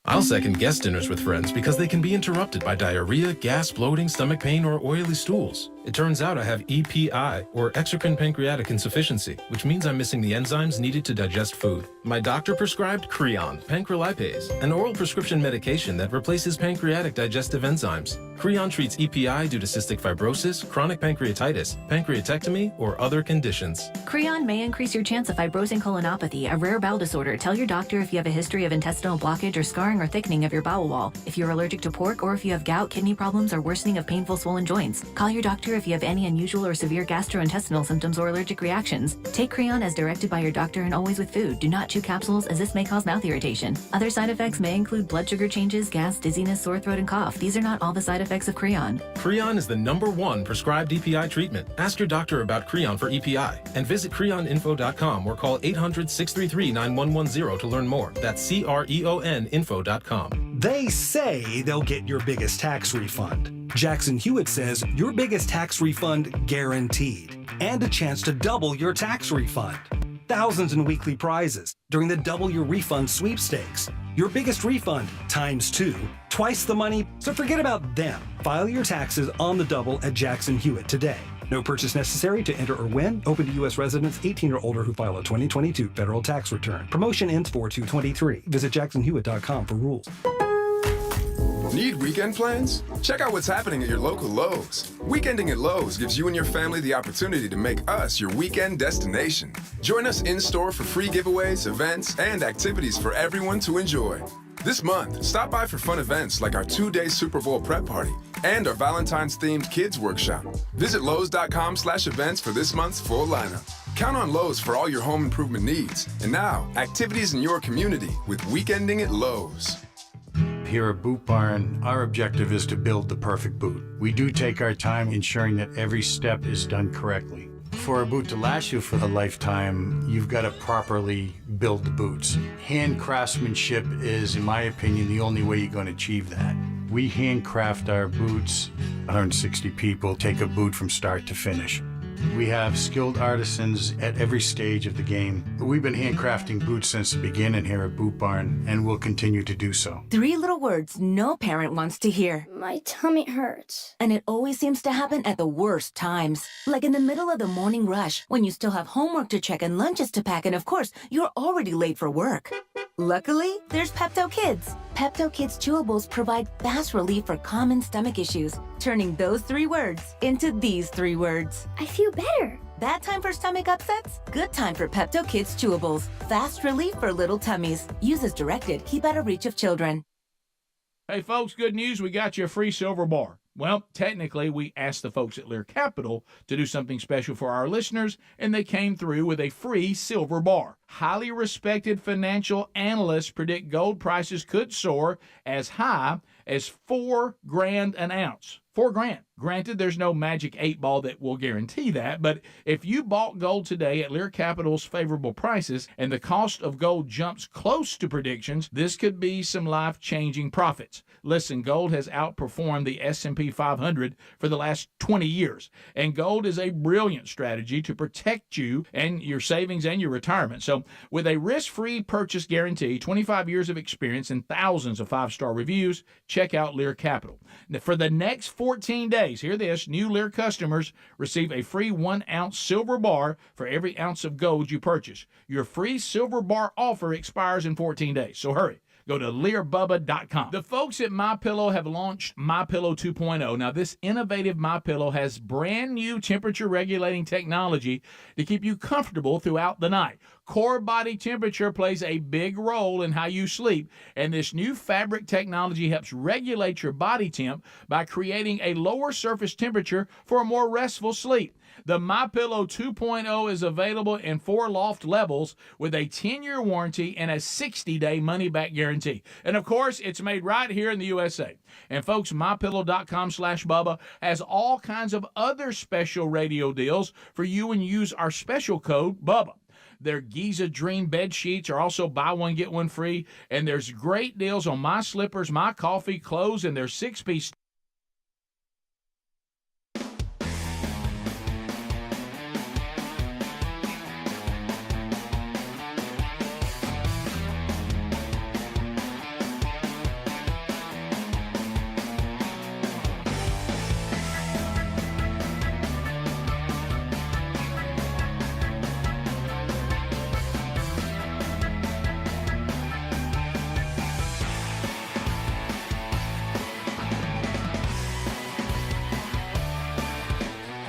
I'll second guest dinners with friends because they can be interrupted by diarrhea, gas, bloating, stomach pain, or oily stools. It turns out I have EPI, or exocrine pancreatic insufficiency, which means I'm missing the enzymes needed to digest food. My doctor prescribed Creon, pancrelipase, an oral prescription medication that replaces pancreatic digestive enzymes. Creon treats EPI due to cystic fibrosis, chronic pancreatitis, pancreatectomy, or other conditions. Creon may increase your chance of fibrosing colonopathy, a rare bowel disorder. Tell your doctor if you have a history of intestinal blockage or scarring or thickening of your bowel wall, if you're allergic to pork, or if you have gout, kidney problems, or worsening of painful swollen joints. Call your doctor if you have any unusual or severe gastrointestinal symptoms or allergic reactions. Take Creon as directed by your doctor and always with food. Do not chew capsules, as this may cause mouth irritation. Other side effects may include blood sugar changes, gas, dizziness, sore throat, and cough. These are not all the side effects of Creon. Creon is the #1 prescribed EPI treatment. Ask your doctor about Creon for EPI and visit creoninfo.com or call 800-633-9110 to learn more. That's CREONinfo.com. They say they'll get your biggest tax refund. Jackson Hewitt says your biggest tax refund guaranteed, and a chance to double your tax refund. Thousands in weekly prizes during the Double Your Refund sweepstakes. Your biggest refund ×2, twice the money, so forget about them. File your taxes on the double at Jackson Hewitt today. No purchase necessary to enter or win. Open to U.S. residents 18 or older who file a 2022 federal tax return. Promotion ends 4/2/23. Visit jacksonhewitt.com for rules. Need weekend plans? Check out what's happening at your local Lowe's. Weekending at Lowe's gives you and your family the opportunity to make us your weekend destination. Join us in-store for free giveaways, events, and activities for everyone to enjoy. This month, stop by for fun events like our 2-day Super Bowl prep party and our Valentine's-themed kids workshop. Visit Lowe's.com/events for this month's full lineup. Count on Lowe's for all your home improvement needs. And now, activities in your community with Weekending at Lowe's. Here at Boot Barn, our objective is to build the perfect boot. We do take our time ensuring that every step is done correctly. For a boot to last you for a lifetime, you've got to properly build the boots. Hand craftsmanship is, in my opinion, the only way you're going to achieve that. We handcraft our boots. 160 people take a boot from start to finish. We have skilled artisans at every stage of the game. We've been handcrafting boots since the beginning here at Boot Barn, and we'll continue to do so. 3 little words no parent wants to hear. My tummy hurts. And it always seems to happen at the worst times. Like in the middle of the morning rush, when you still have homework to check and lunches to pack, and of course, you're already late for work. Luckily, there's Pepto Kids. Pepto Kids chewables provide fast relief for common stomach issues, turning those 3 words into these 3 words. I feel better. Bad time for stomach upsets? Good time for Pepto Kids chewables. Fast relief for little tummies. Use as directed. Keep out of reach of children. Hey, folks, good news. We got you a free silver bar. Well, technically, we asked the folks at Lear Capital to do something special for our listeners, and they came through with a free silver bar. Highly respected financial analysts predict gold prices could soar as high as $4,000 an ounce. $4,000. Granted, there's no magic 8 ball that will guarantee that, but if you bought gold today at Lear Capital's favorable prices and the cost of gold jumps close to predictions, this could be some life-changing profits. Listen, gold has outperformed the S&P 500 for the last 20 years, and gold is a brilliant strategy to protect you and your savings and your retirement. So with a risk-free purchase guarantee, 25 years of experience, and thousands of 5-star reviews, check out Lear Capital. Now, for the next 14 days, hear this, new Lear customers receive a free 1-ounce silver bar for every ounce of gold you purchase. Your free silver bar offer expires in 14 days, so hurry. Go to LearBubba.com. The folks at MyPillow have launched MyPillow 2.0. Now, this innovative MyPillow has brand new temperature regulating technology to keep you comfortable throughout the night. Core body temperature plays a big role in how you sleep, and this new fabric technology helps regulate your body temp by creating a lower surface temperature for a more restful sleep. The MyPillow 2.0 is available in 4 loft levels with a 10-year warranty and a 60-day money-back guarantee. And, of course, it's made right here in the USA. And, folks, MyPillow.com/Bubba has all kinds of other special radio deals for you when you use our special code BUBBA. Their Giza Dream bed sheets are also buy one, get one free. And there's great deals on my slippers, my coffee, clothes, and their 6-piece.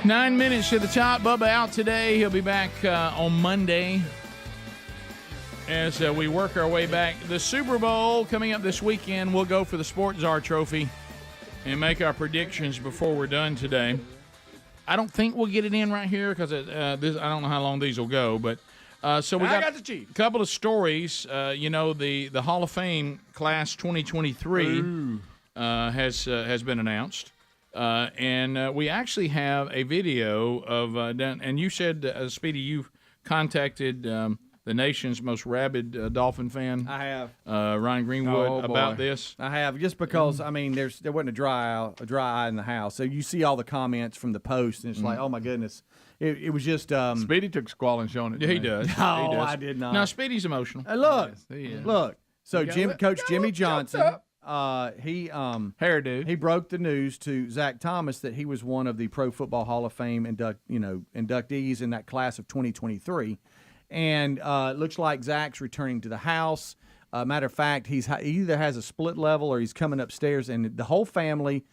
Nine minutes to the top. Bubba out today. He'll be back on Monday as we work our way back. The Super Bowl coming up this weekend. We'll go for the Sports Czar Trophy and make our predictions before we're done today. I don't think we'll get it in right here because I don't know how long these will go. But so we got the chief. A couple of stories. The Hall of Fame class 2023 has been announced. And we actually have a video of and you said, Speedy, you've contacted the nation's most rabid Dolphin fan. I have. Ryan Greenwood about this. I have, just because, I mean, there wasn't a dry eye in the house. So you see all the comments from the post, and it's like, oh, my goodness. It was just Speedy took squall and showing it. Yeah, he does. No, he does. I did not. No, Speedy's emotional. Look. Yes, Look. So Coach Jimmy Johnson, hairdo. He broke the news to Zach Thomas that he was one of the Pro Football Hall of Fame inductees in that class of 2023, and it looks like Zach's returning to the house. Matter of fact, he either has a split level or he's coming upstairs, and the whole family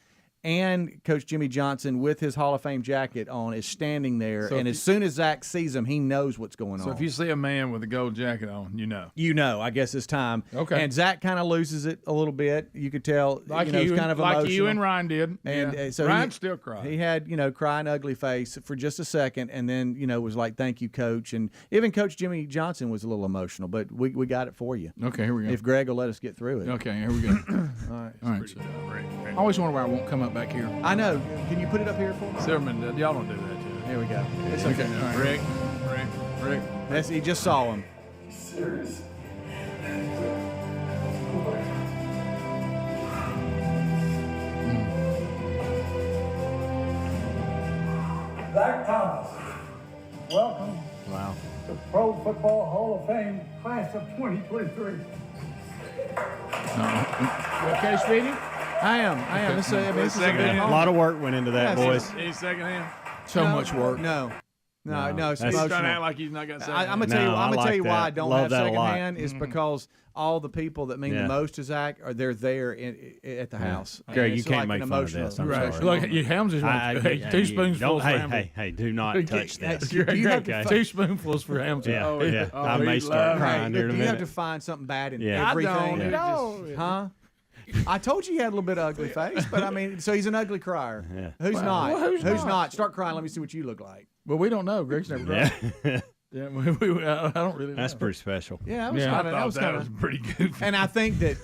and Coach Jimmy Johnson with his Hall of Fame jacket on is standing there. So and as soon as Zach sees him, he knows what's going on. So if you see a man with a gold jacket on, you know. You know, I guess it's time. Okay. And Zach kind of loses it a little bit. You could tell, like he's kind of emotional. Like you and Ryan did. And so Ryan still cried. He had, crying ugly face for just a second, and then, was like, thank you, Coach. And even Coach Jimmy Johnson was a little emotional, but we got it for you. Okay, here we go. If Greg will let us get through it. Okay, here we go. All right. So, I always wonder why I won't come up back here. I know. Can you put it up here for me? Silverman, y'all don't do that, Joe. Here we go. It's okay. Right. Rick. That's, he just saw him. Serious. Zach Thomas, welcome. Wow. To the Pro Football Hall of Fame class of 2023. You okay, Speedy? I am. This is a lot of work went into that, boys. He's secondhand. So much work. No, it's He's emotional. trying to act like he's not got second. I'm gonna tell you. I'm gonna tell you why I don't have second lot. hand is because all the people that mean the most to Zach they're there at the house. Greg, you it's can't like make an fun of this. I'm emotional. sorry. Look, your Helms is two spoonfuls for Helms. Hey, do not touch this. Two spoonfuls for Helms. Yeah. I may start crying here in a Do you have to minute. find something bad in Yeah. everything? No. Huh? I told you he had a little bit of ugly face, but I mean, so he's an ugly crier. Yeah. Who's not? Well, who's not? Start crying. Let me see what you look like. Well, we don't know. Greg's never cried. Yeah, I don't really know. That's pretty special. Yeah, that was pretty goofy. And I think that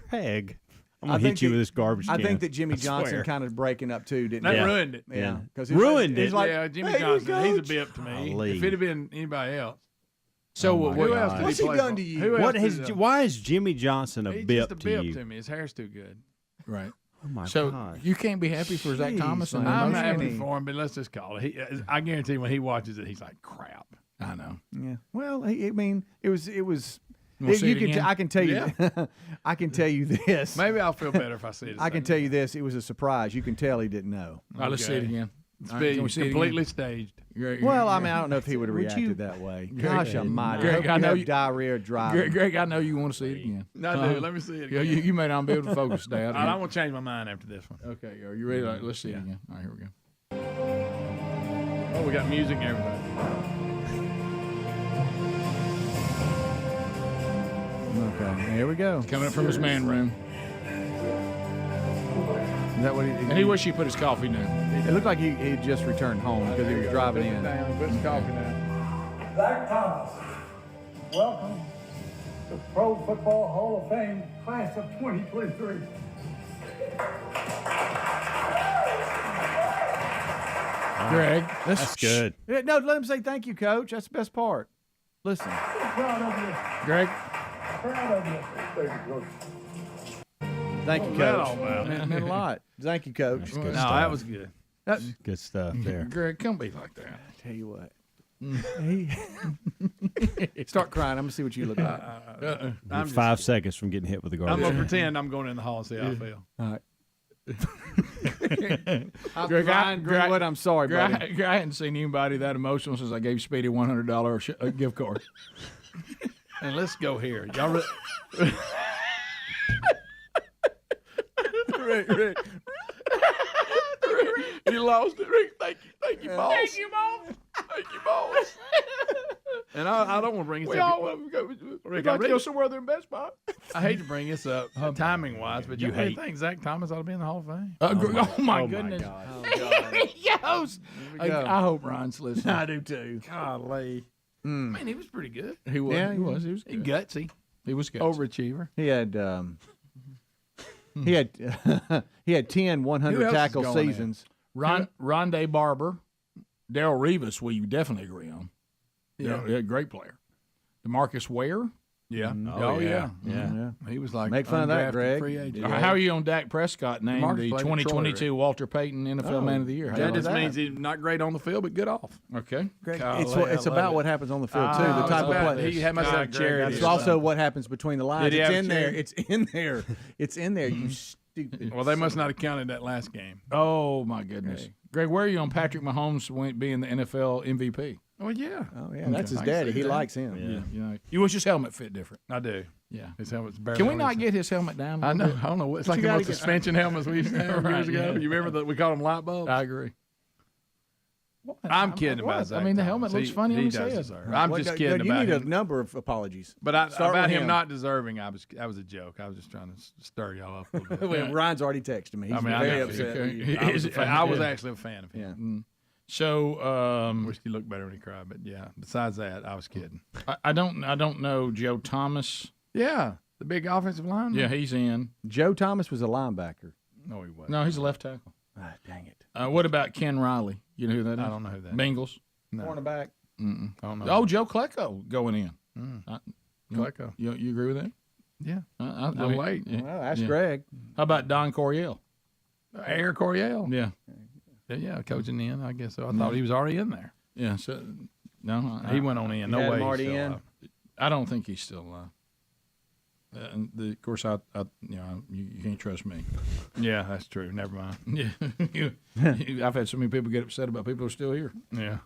Craig, I'm going to hit you with this garbage can. I think that Jimmy Johnson kind of breaking up too, didn't That he? ruined it. Yeah. Ruined it. He's like, Jimmy hey, Johnson, he's a Coach. bip to me. Golly. If it had been anybody else. So Who else did What's he he play done for? to you? Who else did he do? Why is Jimmy Johnson a He's bip just a to bip you? to me. His hair's too good. Right. Oh my So God. you can't be happy for Zach Jeez, Thomas and man. I'm not emotional. happy for him, but let's just call it. I guarantee when he watches it, he's like, crap. I know. Yeah. Well, I mean, it was. You wanna see it again? I can tell you. Yeah. I can tell you this. Maybe I'll feel better if I see it. I can tell you this. It was a surprise. You can tell he didn't know. All right, let's see it again. It's All right, big. can we see it Completely again? staged. Greg, well, I mean, I don't know if he would have reacted that way. Gosh almighty. Greg, I know you diarrhea driving. Greg, I know you want to see it again. No, dude, let me see it again. You may not be able to focus, Dad. I'm going to change my mind after this one. Okay, are you ready? Let's see it again. All right, here we go. Oh, we got music and everything. Okay, here we go. Coming up from his man room. Is that what he? And he wished he put his coffee down. It looked like he just returned home because he was driving in. Put his coffee down. Zach Thomas, welcome to Pro Football Hall of Fame class of 2023. Greg, that's good. No, let him say thank you, Coach. That's the best part. Listen. Proud of you. Greg. Proud of you. Thank you, Coach. Thank you, Coach. That meant a lot. Thank you, Coach. No, that was good. That's good stuff there. Greg, don't be like that. I tell you what. Start crying. I'm gonna see what you look like. I'm 5 seconds from getting hit with the garbage. I'm gonna pretend I'm going in the hall and see how I feel. All right. Greg, I'm sorry, buddy. I hadn't seen anybody that emotional since I gave Speedy $100 gift card. And let's go here. Y'all Rick. You lost it, Rick. Thank you, boss. Thank you, boss. And I don't want to bring this up. Rick, I'd go somewhere other than Best Buy. I hate to bring this up timing wise, but you think Zach Thomas ought to be in the Hall of Fame? Oh my goodness. Yes. I hope Ron's listening. I do too. Golly. Man, he was pretty good. He was. Yeah, he was. He was good. Gutsy. He was gutsy. Overachiever. He had he had 10 100 tackle seasons. Rondé Barber, Darrell Revis, we definitely agree on. Yeah, great player. DeMarcus Ware. Yeah. Yeah. He was like make fun of that, Greg. Free agent. How are you on Dak Prescott named the 2022 Walter Payton NFL Man of the Year? That just means he's not great on the field, but good off. Okay. Greg, it's about what happens on the field too. The type of play. He must have charity. It's also what happens between the lines. It's in there. It's in there. It's in there. You stupid. Well, they must not have counted that last game. Oh my goodness, okay. Greg, where are you on Patrick Mahomes being the NFL MVP? Oh yeah. That's his daddy. He likes him. Yeah. You wish his helmet fit different. I do. Yeah. His helmet's barely. Can we not get his helmet down? I know. I don't know. It's like the most suspension helmets we used to have years ago. You remember that we called them light bulbs? I agree. I'm kidding about that. I mean, the helmet looks funny on his head. I'm just kidding about him. You need a number of apologies. But about him not deserving, that was a joke. I was just trying to stir y'all up a little bit. Well, Ryan's already texted me. He's very upset. I was actually a fan of him. Yeah. So wished he looked better when he cried, but yeah. Besides that, I was kidding. I don't know Joe Thomas. Yeah, the big offensive lineman. Yeah, he's in. Joe Thomas was a linebacker. No, he wasn't. No, he's a left tackle. Dang it. What about Ken Riley? You know who that is? I don't know who that is. Bengals. No. Cornerback. I don't know. Oh, Joe Klecko going in. Klecko. You agree with that? Yeah. I'll wait. Well, that's Greg. How about Don Coryell? Air Coryell. Yeah. Yeah, coaching in, I guess so. I thought he was already in there. Yeah, so no, he went on in. No way. Already in. I don't think he's still alive. Of course, you can't trust me. Yeah, that's true. Never mind. Yeah, I've had so many people get upset about people who are still here. Yeah,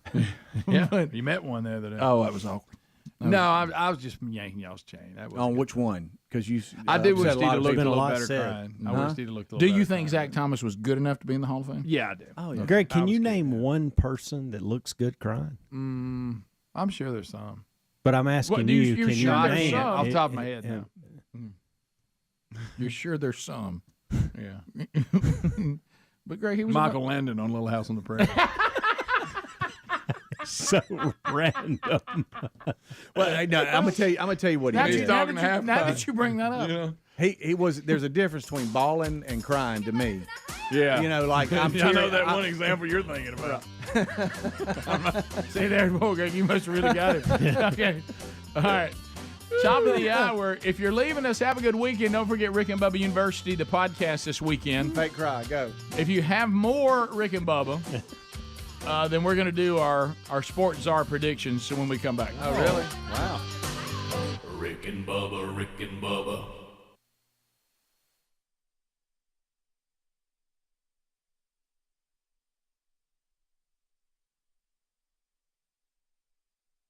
yeah. You met one the other day. Oh, that was awkward. I was just yanking y'all's chain. That was on good. Which one? Because you, I did wish Steve looked a little better said. crying. I wish Steve looked a little Do better you think crying. Zach Thomas was good enough to be in the Hall of Fame? Yeah, I do. Oh, yeah. Greg, can you name one person that looks good crying? I'm sure there's some. But I'm asking you, can you name off the top of my head now? You're sure there's some? Yeah. But Greg, he was Michael Landon on Little House on the Prairie. So random. Well, no, I'm gonna tell you what he did. Now that you bring that up, yeah. He was. There's a difference between bawling and crying to me. Yeah, you know, like I'm. I know that one example you're thinking about. See there, boy, Greg, you must have really got it. Okay, all right. Top of the hour. If you're leaving us, have a good weekend. Don't forget Rick and Bubba University, the podcast this weekend. Fake cry, go. If you have more Rick and Bubba, then we're going to do our Sports Czar predictions when we come back. Oh, really? Wow. Rick and Bubba.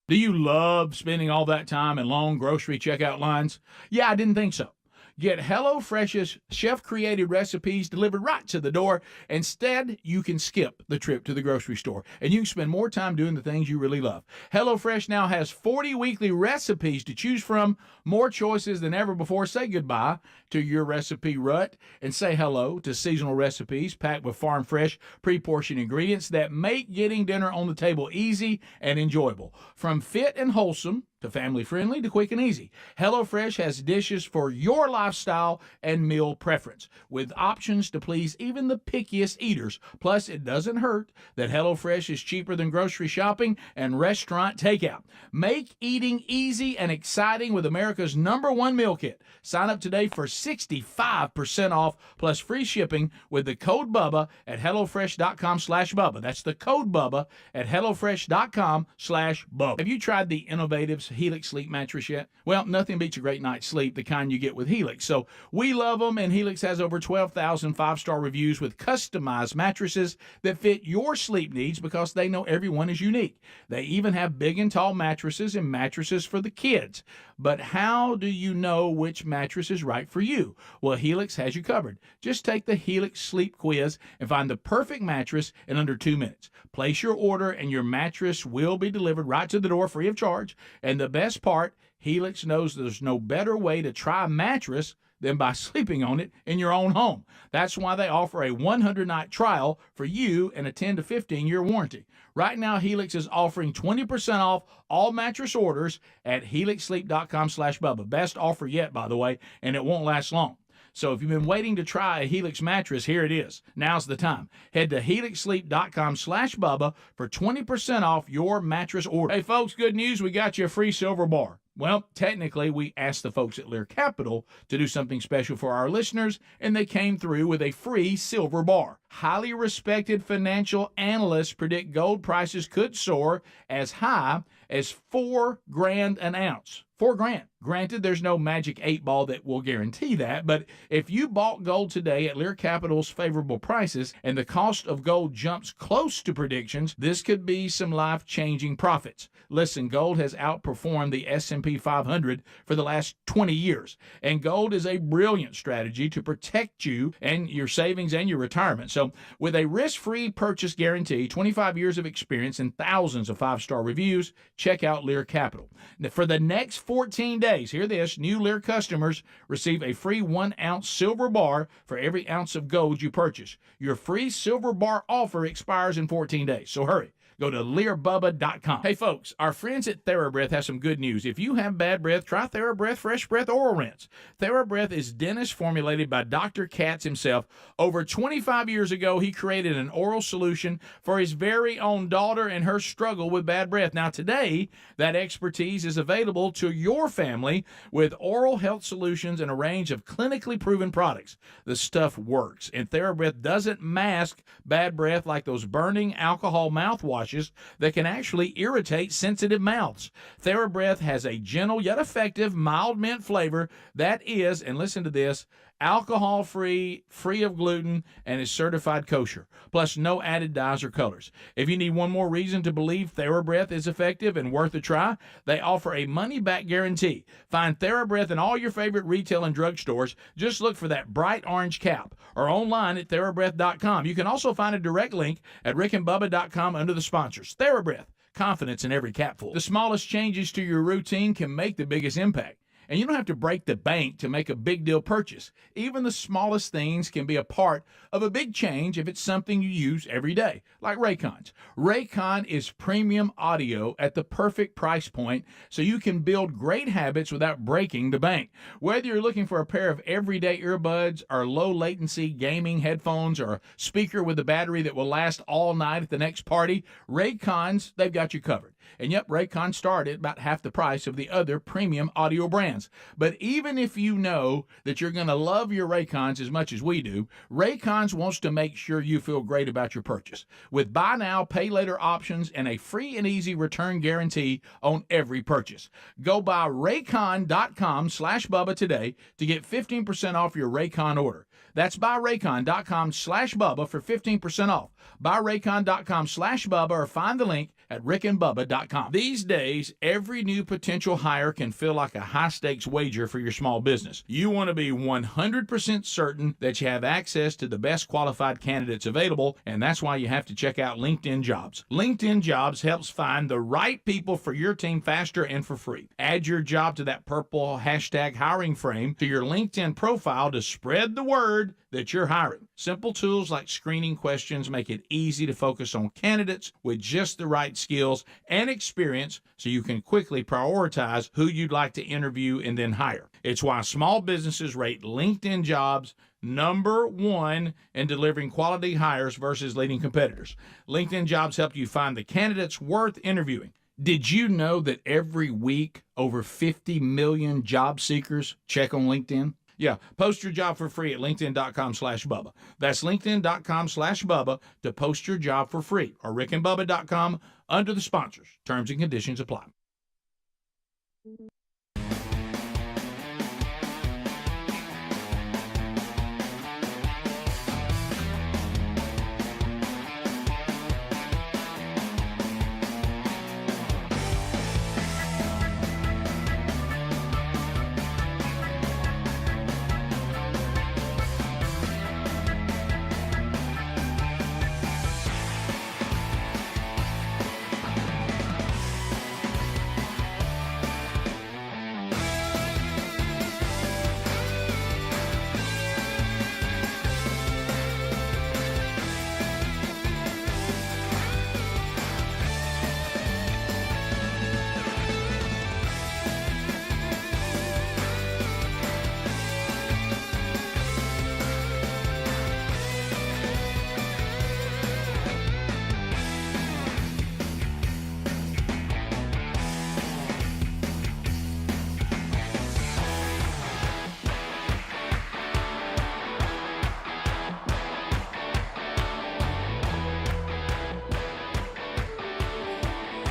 Do you love spending all that time in long grocery checkout lines? Yeah, I didn't think so. Get HelloFresh's chef-created recipes delivered right to the door. Instead, you can skip the trip to the grocery store, and you can spend more time doing the things you really love. HelloFresh now has 40 weekly recipes to choose from, more choices than ever before. Say goodbye to your recipe rut and say hello to seasonal recipes packed with farm-fresh, pre-portioned ingredients that make getting dinner on the table easy and enjoyable. From fit and wholesome to family-friendly to quick and easy, HelloFresh has dishes for your lifestyle and meal preference, with options to please even the pickiest eaters. Plus, it doesn't hurt that HelloFresh is cheaper than grocery shopping and restaurant takeout. Make eating easy and exciting with America's #1 meal kit. Sign up today for 65% off plus free shipping with the code BUBBA at HelloFresh.com/Bubba. That's the code BUBBA at HelloFresh.com/Bubba. Have you tried the innovative Helix sleep mattress yet? Well, nothing beats a great night's sleep, the kind you get with Helix. So we love them, and Helix has over 12,000 five-star reviews with customized mattresses that fit your sleep needs because they know everyone is unique. They even have big and tall mattresses and mattresses for the kids. But how do you know which mattress is right for you? Well, Helix has you covered. Just take the Helix sleep quiz and find the perfect mattress in under 2 minutes. Place your order, and your mattress will be delivered right to the door free of charge. And the best part, Helix knows there's no better way to try a mattress than by sleeping on it in your own home. That's why they offer a 100-night trial for you and a 10 to 15-year warranty. Right now, Helix is offering 20% off all mattress orders at helixsleep.com/Bubba. Best offer yet, by the way, and it won't last long. So if you've been waiting to try a Helix mattress, here it is. Now's the time. Head to helixsleep.com/Bubba for 20% off your mattress order. Hey, folks, good news. We got you a free silver bar. Well, technically, we asked the folks at Lear Capital to do something special for our listeners, and they came through with a free silver bar. Highly respected financial analysts predict gold prices could soar as high as $4,000 an ounce. $4,000. Granted, there's no magic 8 ball that will guarantee that, but if you bought gold today at Lear Capital's favorable prices and the cost of gold jumps close to predictions, this could be some life-changing profits. Listen, gold has outperformed the S&P 500 for the last 20 years, and gold is a brilliant strategy to protect you and your savings and your retirement. So with a risk-free purchase guarantee, 25 years of experience, and thousands of five-star reviews, check out Lear Capital. Now, for the next 14 days, hear this, new Lear customers receive a free 1-ounce silver bar for every ounce of gold you purchase. Your free silver bar offer expires in 14 days, so hurry. Go to LearBubba.com. Hey, folks, our friends at TheraBreath have some good news. If you have bad breath, try TheraBreath Fresh Breath Oral Rinse. TheraBreath is dentist formulated by Dr. Katz himself. Over 25 years ago, he created an oral solution for his very own daughter and her struggle with bad breath. Now, today, that expertise is available to your family with oral health solutions and a range of clinically proven products. The stuff works, and TheraBreath doesn't mask bad breath like those burning alcohol mouthwashes that can actually irritate sensitive mouths. TheraBreath has a gentle yet effective mild mint flavor that is, and listen to this, alcohol-free, free of gluten, and is certified kosher. Plus, no added dyes or colors. If you need one more reason to believe TheraBreath is effective and worth a try, they offer a money-back guarantee. Find TheraBreath in all your favorite retail and drugstores. Just look for that bright orange cap or online at TheraBreath.com. You can also find a direct link at rickandbubba.com under the sponsors. TheraBreath, confidence in every capful. The smallest changes to your routine can make the biggest impact. And you don't have to break the bank to make a big deal purchase. Even the smallest things can be a part of a big change if it's something you use every day, like Raycons. Raycon is premium audio at the perfect price point, so you can build great habits without breaking the bank. Whether you're looking for a pair of everyday earbuds or low latency gaming headphones or a speaker with a battery that will last all night at the next party, Raycons, they've got you covered. And yep, Raycons start at about half the price of the other premium audio brands. But even if you know that you're going to love your Raycons as much as we do, Raycons wants to make sure you feel great about your purchase. With buy now, pay later options and a free and easy return guarantee on every purchase. Go by Raycon.com/Bubba today to get 15% off your Raycon order. That's buyraycon.com/Bubba for 15% off. Buyraycon.com/Bubba or find the link at rickandbubba.com. These days, every new potential hire can feel like a high-stakes wager for your small business. You want to be 100% certain that you have access to the best qualified candidates available, and that's why you have to check out LinkedIn Jobs. LinkedIn Jobs helps find the right people for your team faster and for free. Add your job to that purple hashtag hiring frame to your LinkedIn profile to spread the word that you're hiring. Simple tools like screening questions make it easy to focus on candidates with just the right skills and experience so you can quickly prioritize who you'd like to interview and then hire. It's why small businesses rate LinkedIn Jobs #1 in delivering quality hires versus leading competitors. LinkedIn Jobs help you find the candidates worth interviewing. Did you know that every week over 50 million job seekers check on LinkedIn? Yeah, post your job for free at linkedin.com/Bubba. That's linkedin.com/Bubba to post your job for free, or rickandbubba.com under the sponsors. Terms and conditions apply.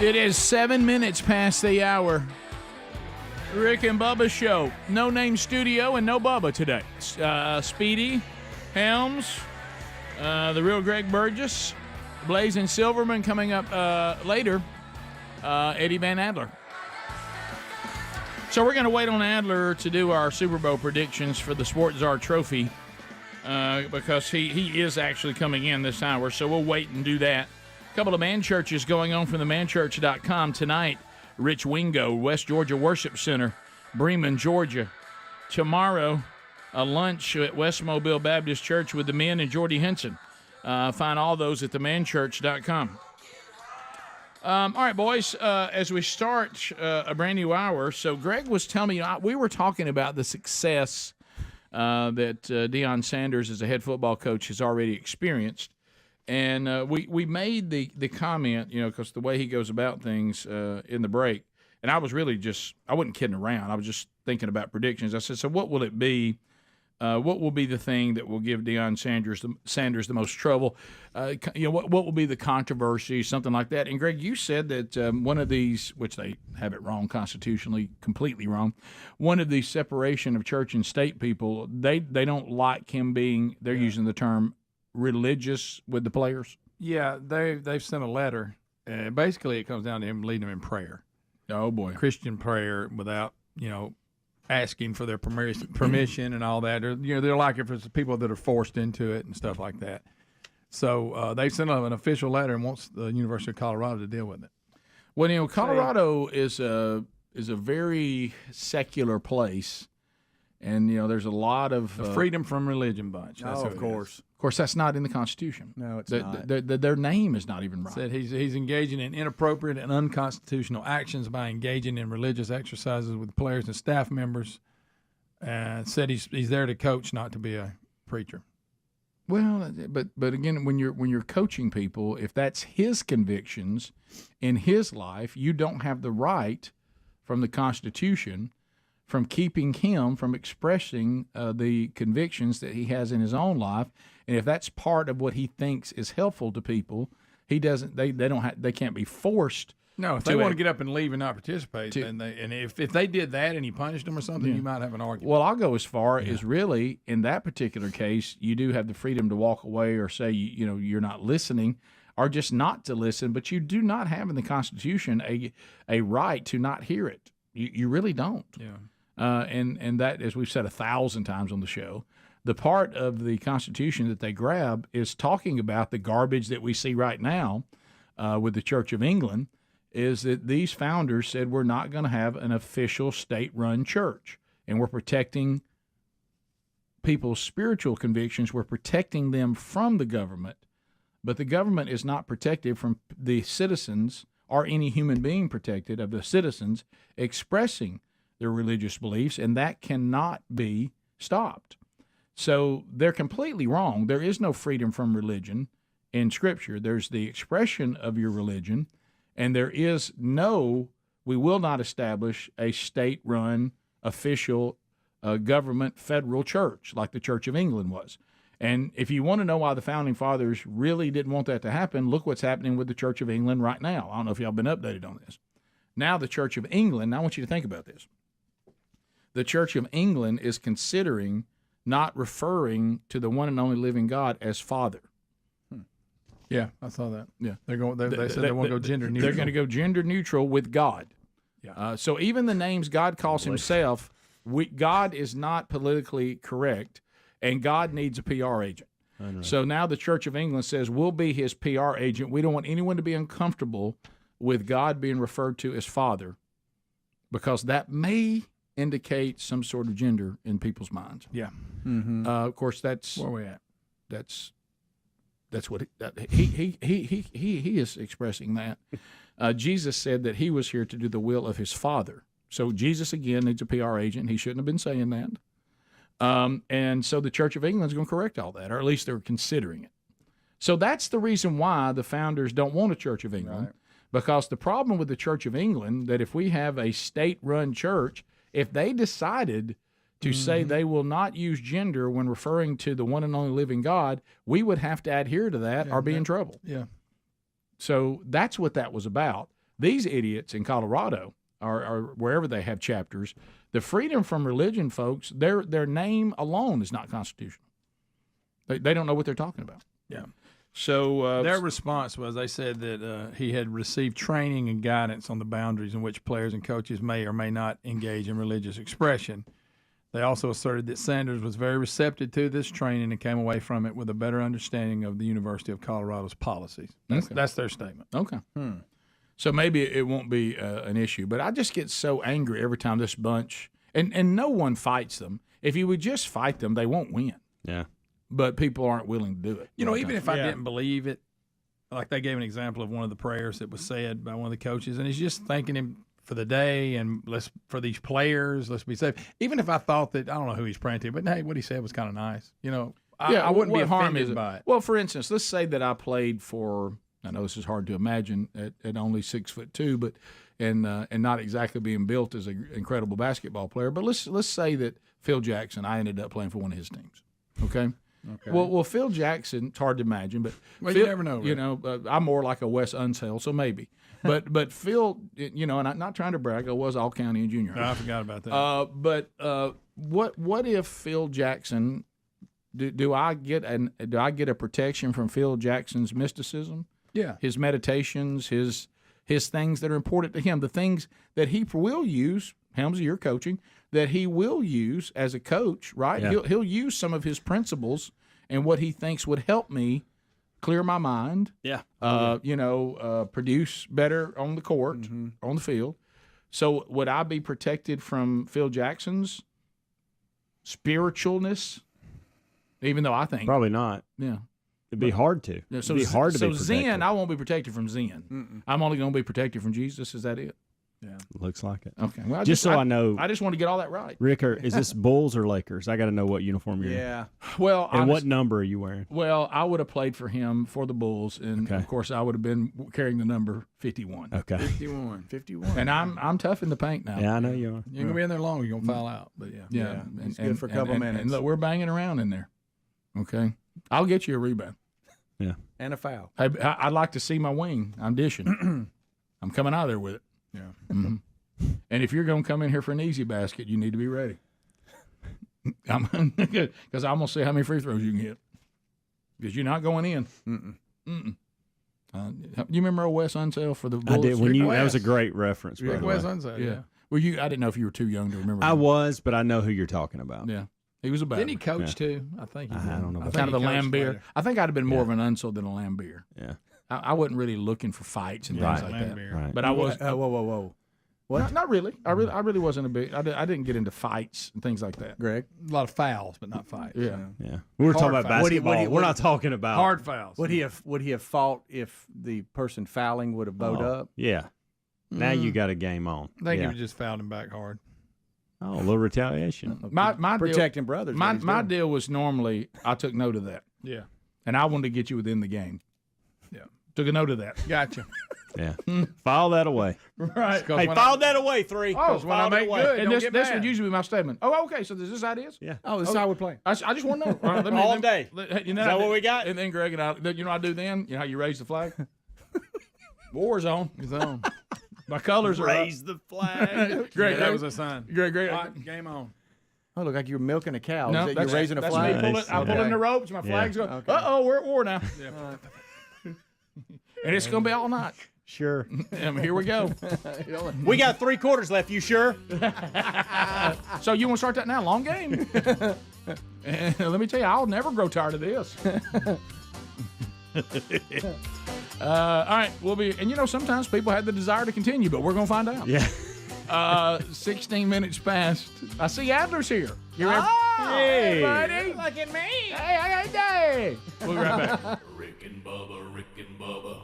It is 7 minutes past the hour. Rick and Bubba show. No name studio and no Bubba today. Speedy, Helms, the real Greg Burgess, Blazing Silverman coming up later, Eddie Van Adler. So we're going to wait on Adler to do our Super Bowl predictions for the Sports Czar Trophy because he is actually coming in this hour, so we'll wait and do that. A couple of man churches going on from themanchurch.com tonight. Rich Wingo, West Georgia Worship Center, Bremen, Georgia. Tomorrow, a lunch at West Mobile Baptist Church with the men and Jordy Henson. Find all those at themanchurch.com. All right, boys, as we start a brand new hour, so Greg was telling me, we were talking about the success that Deion Sanders as a head football coach has already experienced. And we made the comment, because the way he goes about things in the break, and I was really I wasn't kidding around. I was just thinking about predictions. I said, so what will it be? What will be the thing that will give Deion Sanders the most trouble? What will be the controversy, something like that? And, Greg, you said that one of these, which they have it wrong constitutionally, completely wrong, one of these separation of church and state people, they don't like him being, they're using the term, religious with the players? Yeah, they've sent a letter. Basically, it comes down to him leading them in prayer. Oh, boy. Christian prayer without, asking for their permission and all that. They're like if it's people that are forced into it and stuff like that. So they sent an official letter and wants the University of Colorado to deal with it. Well, Colorado is a very secular place. And, there's a lot of the freedom from religion bunch. That's of course. Of course, that's not in the Constitution. No, it's not. Their name is not even right. Said he's engaging in inappropriate and unconstitutional actions by engaging in religious exercises with players and staff members. And said he's there to coach, not to be a preacher. Well, but again, when you're coaching people, if that's his convictions in his life, you don't have the right from the Constitution from keeping him from expressing the convictions that he has in his own life. And if that's part of what he thinks is helpful to people, he doesn't. They can't be forced No, if they want to get up and leave and not participate, then if they did that and you punished them or something, you might have an argument. Well, I'll go as far as really in that particular case, you do have the freedom to walk away or say you're not listening, or just not to listen. But you do not have in the Constitution a right to not hear it. You really don't. Yeah. And that, as we've said 1,000 times on the show, the part of the Constitution that they grab is talking about the garbage that we see right now with the Church of England, is that these founders said we're not going to have an official state-run church, and we're protecting people's spiritual convictions. We're protecting them from the government, but the government is not protected from the citizens or any human being protected of the citizens expressing their religious beliefs, and that cannot be stopped. So they're completely wrong. There is no freedom from religion in Scripture. There's the expression of your religion, and there is we will not establish a state-run official government federal church like the Church of England was. And if you want to know why the Founding Fathers really didn't want that to happen, look what's happening with the Church of England right now. I don't know if y'all been updated on this. Now the Church of England, I want you to think about this. The Church of England is considering not referring to the one and only living God as Father. Yeah, I saw that. Yeah, They said they want to go gender neutral. They're going to go gender neutral with God. Yeah. So even the names God calls himself, God is not politically correct, and God needs a PR agent. So now the Church of England says we'll be his PR agent. We don't want anyone to be uncomfortable with God being referred to as Father, because that may indicate some sort of gender in people's minds. Yeah. Of course, that's where we at. That's what he is expressing that. Jesus said that he was here to do the will of his Father. So Jesus, again, needs a PR agent. He shouldn't have been saying that. And so the Church of England is going to correct all that, or at least they're considering it. So that's the reason why the founders don't want a Church of England, because the problem with the Church of England, that if we have a state-run church, if they decided to say they will not use gender when referring to the one and only living God, we would have to adhere to that or be in trouble. Yeah. So that's what that was about. These idiots in Colorado or wherever they have chapters, the freedom from religion folks, their name alone is not constitutional. They don't know what they're talking about. Yeah. So their response was, they said that he had received training and guidance on the boundaries in which players and coaches may or may not engage in religious expression. They also asserted that Sanders was very receptive to this training and came away from it with a better understanding of the University of Colorado's policies. That's their statement. Okay. So maybe it won't be an issue. But I just get so angry every time this bunch, and no one fights them. If you would just fight them, they won't win. Yeah. But people aren't willing to do it. Even if I didn't believe it, like they gave an example of one of the prayers that was said by one of the coaches, and he's just thanking him for the day and for these players, let's be safe. Even if I thought that, I don't know who he's praying to, but hey, what he said was kind of nice. I wouldn't be offended by it. Well, for instance, let's say that I played for, I know this is hard to imagine at only 6'2", but and not exactly being built as an incredible basketball player, but let's say that Phil Jackson, I ended up playing for one of his teams. Okay. Okay. Well, Phil Jackson, it's hard to imagine, but Phil, you never know. I'm more like a Wes Unseld, so maybe. But Phil, and I'm not trying to brag, I was all county and junior. No, I forgot about that. But what if Phil Jackson? Do I get a protection from Phil Jackson's mysticism? Yeah, his meditations, his things that are important to him, the things that he will use. Helmsy, you're coaching, that he will use as a coach, right? Yeah. He'll use some of his principles and what he thinks would help me clear my mind. Yeah. Produce better on the court, on the field. So would I be protected from Phil Jackson's spiritualness? Even though I think probably not. Yeah. It'd be hard to. Yeah, so It'd be hard to be So protected. Zen, I won't be protected from Zen. I'm only going to be protected from Jesus. Is that it? Yeah. Looks like it. Okay. Well, I know. I just want to get all that right. Rick, is this Bulls or Lakers? I got to know what uniform you're in. Well, and what number are you wearing? Well, I would have played for him for the Bulls, and of course, I would have been carrying the number 51. Okay. 51. And I'm tough in the paint now. Yeah, I know you are. You're gonna be in there long. You're gonna foul out. But yeah. It's good for a couple minutes. And look, we're banging around in there. Okay, I'll get you a rebound. Yeah. And a foul. Hey, I'd like to see my wing. I'm dishing. I'm coming out of there with it. Yeah. Mm-hmm. And if you're going to come in here for an easy basket, you need to be ready. Because I'm going to see how many free throws you can hit. Because you're not going in. You remember old Wes Unseld for the Bullets? I did. That was a great reference. Yeah, Wes Unseld, yeah. Well, I didn't know if you were too young to remember. I was, but I know who you're talking about. Yeah. He was a bad. Didn't he coach too? I think he did. I don't know. Kind of a Lambeer. I think I'd have been more of an Unseld than a Lambeer. Yeah. I wasn't really looking for fights and things like that. Right. But I was. Whoa. What? Not really. I really wasn't a big. I didn't get into fights and things like that. Greg, a lot of fouls, but not fights. Yeah. We're talking about fouls. basketball. We're not talking about hard fouls. Would he have fought if the person fouling would have bowed up? Yeah. Now you got a game on. I think he just fouled him back hard. Oh, a little retaliation. My protecting deal, brothers. My deal was normally I took note of that. Yeah. And I wanted to get you within the game. Yeah. Took a note of that. Gotcha. Yeah. File that away. Right. Hey, file that away, 3. Oh, when I make good, and don't this get mad. would usually be my statement. Oh, okay. So this is how it is? Yeah. Oh, this is how we play. I just want to know. All right, All day. You know, Is that what we got? And then Greg and I, you know what I do then? You know how you raise the flag? War's on. It's on. My colors are Raise the flag. Greg, that was a sign. Greg. Game on. Oh, look like you're milking a cow. No, You're raising a flag. Me I'm pulling the ropes. My flag's going. Okay. Uh-oh, we're at war now. And it's going to be all night. Sure. Here we go. We got 3 quarters left. You sure? So you want to start that now? Long game. And let me tell you, I'll never grow tired of this. All right, we'll be. And sometimes people have the desire to continue, but we're going to find out. Yeah. 16 minutes past. I see Adler's here. Hey, buddy. Look at me. Hey, I got a day. We'll be right back. Rick and Bubba.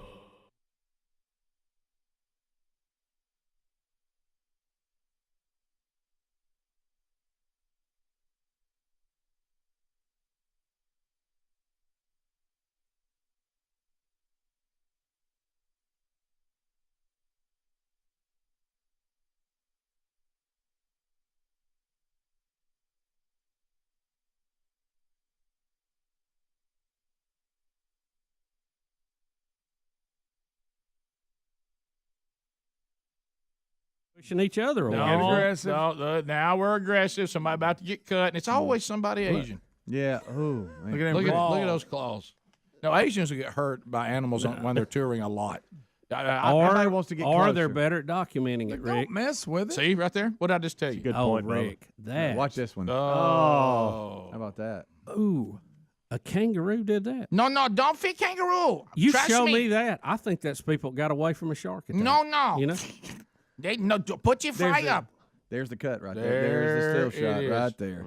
Pushing each other away. Now we're aggressive. Somebody about to get cut, and it's always somebody Asian. Yeah. Oh, Look at those claws. No, Asians will get hurt by animals when they're touring a lot. Everybody wants to get or closer. they're better at documenting it, Rick. Don't mess with it. See right there? What did I just tell you? Good point, Rick. That. Watch this one. Oh. How about that? Ooh. A kangaroo did that. No, don't feed kangaroo. You Trust show me that. I think that's people got away from a shark attack. No. You know? Put your flag up. There's the cut right there. There's the still shot is. right there.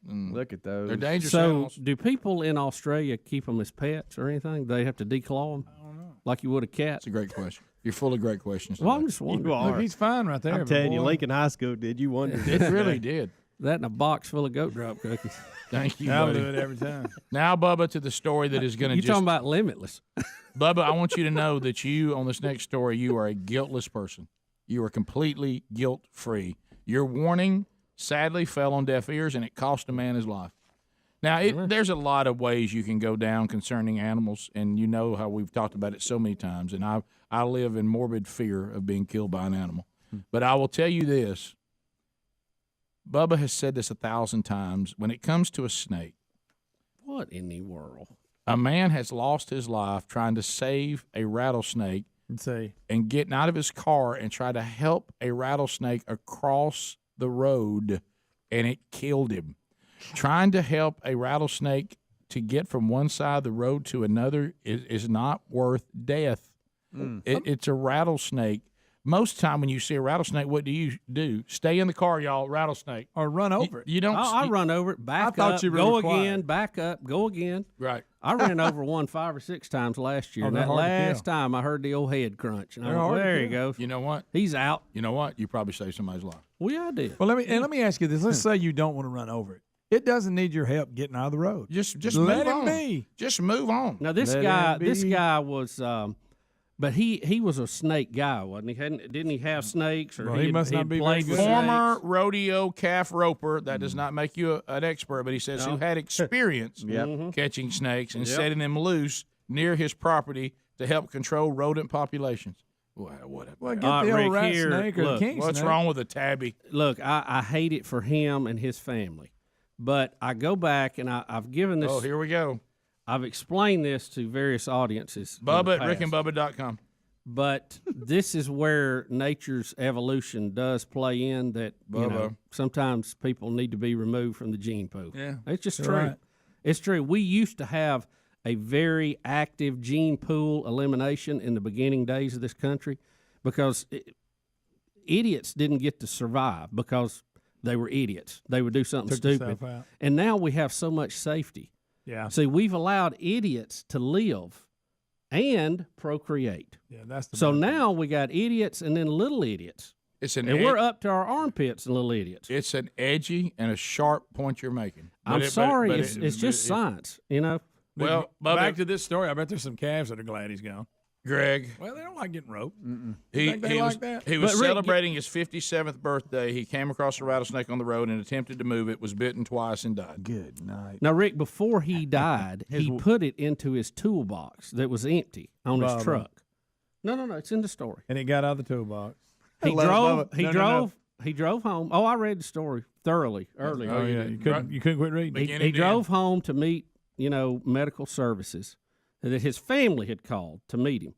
Look at those. They're dangerous So, animals. do people in Australia keep them as pets or anything? Do they have to declaw them? I don't know. Like you would a cat? That's a great question. You're full of great questions. Well, I'm just wondering. Look, he's fine right there. I'm telling you, Lincoln High School did you wonder? It really did. That in a box full of goat drop cookies. Thank you, I'll buddy. do it every time. Now, Bubba, to the story that is going to You just... talking about limitless. Bubba, I want you to know that you, on this next story, you are a guiltless person. You are completely guilt-free. Your warning sadly fell on deaf ears, and it cost a man his life. Now, there's a lot of ways you can go down concerning animals, and you know how we've talked about it so many times, and I live in morbid fear of being killed by an animal. But I will tell you this. Bubba has said this 1,000 times. When it comes to a snake, What in the world? a man has lost his life trying to save a rattlesnake and getting out of his car and try to help a rattlesnake across the road, and it killed him. Trying to help a rattlesnake to get from one side of the road to another is not worth death. It's a rattlesnake. Most time when you see a rattlesnake, what do you do? Stay in the car, y'all. Rattlesnake, or run over it. You don't. I run over it, back thought up, you were go required. again, back up, go again. Right. I ran over one 5 or 6 times last year. Oh, And they're that hard to last kill. time I heard the old head crunch. And I They're went, hard to there he kill. goes. You know what? He's out. You know what? You probably saved somebody's life. Well, yeah, I did. Well, let me ask you this. Let's say you don't want to run over it. It doesn't need your help getting out of the road. Just let move him on. be. Just move on. Now this guy was, but he was a snake guy, wasn't he? Didn't he have snakes? Or Well, he must not be very played with good. Former snakes? rodeo calf roper. That does not make you an expert, but he says who had experience catching snakes and setting them loose near his property to help control rodent populations. Well, get the old Rick, rat here, snake or look, the king what's snake. wrong with a tabby? Look, I hate it for him and his family. But I go back and I've given this. Oh, here we go. I've explained this to various audiences. Bubba at rickandbubba.com. But this is where nature's evolution does play in that, sometimes people need to be removed from the gene pool. Yeah, it's just you're true. right. It's true. We used to have a very active gene pool elimination in the beginning days of this country because idiots didn't get to survive because they were idiots. They would do something stupid. And now we have so much safety. Yeah. See, we've allowed idiots to live and procreate. Yeah, that's the so now we got idiots and then little idiots. We're up to our armpits in little idiots. It's an edgy and a sharp point you're making. I'm sorry, it's just science, you know. Well, back to this story. I bet there's some calves that are glad he's gone. Greg. Well, they don't like getting roped. He like that? He was But Rick, celebrating his 57th birthday. He came across a rattlesnake on the road and attempted to move it, was bitten twice, and died. Good night. Now, Rick, before he died, he put it into his toolbox that was empty on his Bubba. truck. No, it's in the story. And he got out of the toolbox. He Hello, drove. Bubba. He No, drove. no. He drove home. Oh, I read the story thoroughly earlier. Oh yeah, you couldn't quit reading. He drove home to meet, medical services that his family had called to meet him.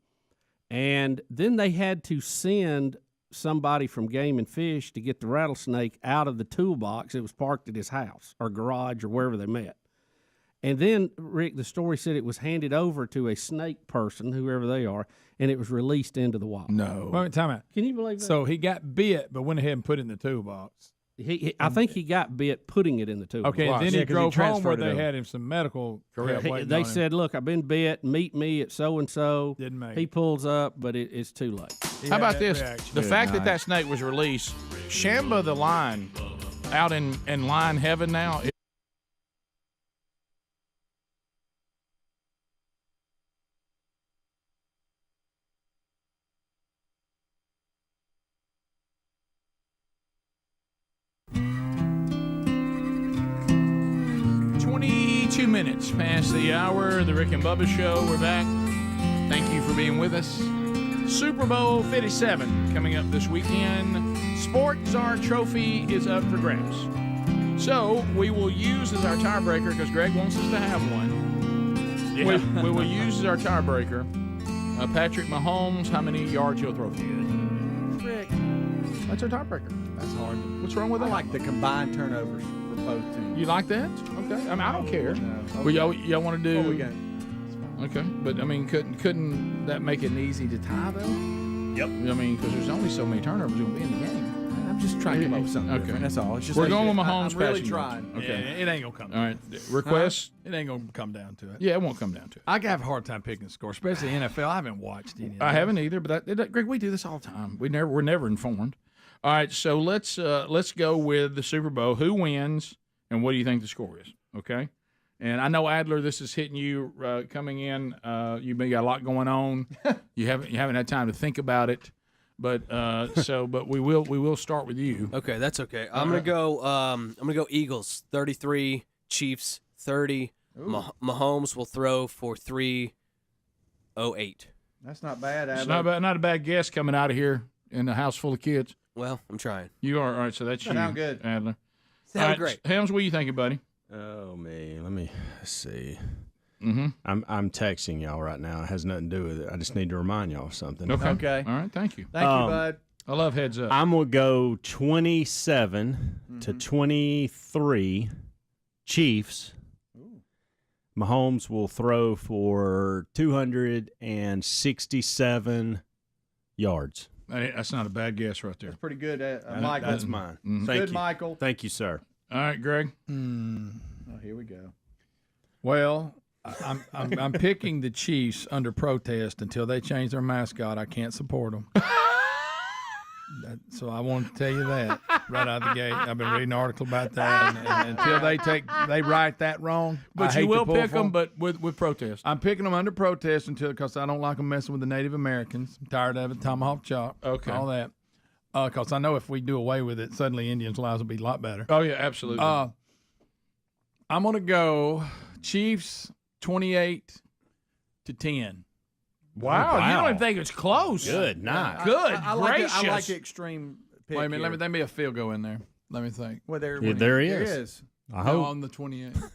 And then they had to send somebody from Game and Fish to get the rattlesnake out of the toolbox. It was parked at his house or garage or wherever they met. And then, Rick, the story said it was handed over to a snake person, whoever they are, and it was released into the wild. No. Wait, time out. Can you believe that? So he got bit, but went ahead and put it in the toolbox. I think he got bit putting it in the toolbox. Okay, and then he drove home where they had him some medical help waiting They on him. said, look, I've been bit. Meet me at so-and-so. Didn't make He it. pulls up, but it's too late. How about this? The fact that snake was released, Shamba the lion, out in lion heaven now. Minutes past the hour, the Rick and Bubba Show. We're back. Thank you for being with us. Super Bowl 57 coming up this weekend. Sports Czar Trophy is up for grabs. So we will use as our tiebreaker, because Greg wants us to have one. Yeah. We will use as our tiebreaker Patrick Mahomes, how many yards he'll throw for you. Rick, that's our tiebreaker. That's hard. What's wrong with that? I like the combined turnovers for both teams. You like that? Okay. I mean, I don't care. No. Well, y'all want to do? What we got? Okay, but I mean, couldn't that make it easy to tie though? Yep. I mean, because there's only so many turnovers going to be in the game. I'm just trying to come up with something different. That's all. It's just We're going with Mahomes. I'm really passing trying. yards. Okay. Yeah, it ain't gonna come. All right. Requests? It ain't gonna come down to it. Yeah, it won't come down to it. I have a hard time picking the score, especially NFL. I haven't watched any. I haven't either, but Greg, we do this all the time. We're never informed. All right, so let's go with the Super Bowl. Who wins, and what do you think the score is? Okay. And I know, Adler, this is hitting you coming in. You've got a lot going on. You haven't had time to think about it, but but we will start with you. Okay, that's okay. I'm gonna go Eagles 33, Chiefs 30. Mahomes will throw for 308. That's not bad, Adler. It's not a bad guess coming out of here in a house full of kids. Well, I'm trying. You are all right. So that's you. Sound good, Adler. Sound great. Helms, what are you thinking, buddy? Oh man, let me see. Mm-hmm. I'm texting y'all right now. It has nothing to do with it. I just need to remind y'all of something. Okay. All right. Thank you. Thank you, bud. I love heads up. I'm gonna go 27 to 23 Chiefs. Mahomes will throw for 267 yards. That's not a bad guess right there. That's pretty good, Michael. That's mine. Mhm. Thank Good, you. Michael. Thank you, sir. All right, Greg. Oh, here we go. Well, I'm picking the Chiefs under protest until they change their mascot. I can't support them. So I want to tell you that right out of the gate. I've been reading an article about that, and until they right that wrong. But I hate you will to pull pick for them, but with protest. I'm picking them under protest because I don't like them messing with the Native Americans. I'm tired of it. Tomahawk chop. Okay. All that. Because I know if we do away with it, suddenly Indians' lives will be a lot better. Oh yeah, absolutely. I'm gonna go Chiefs 28-10. Wow, you don't even think it's close. Good night. Good I gracious. like the extreme pick. Wait a minute. here. Let me a field goal in there. Let me think. Well, there he is. is. I No, hope. on the 28th.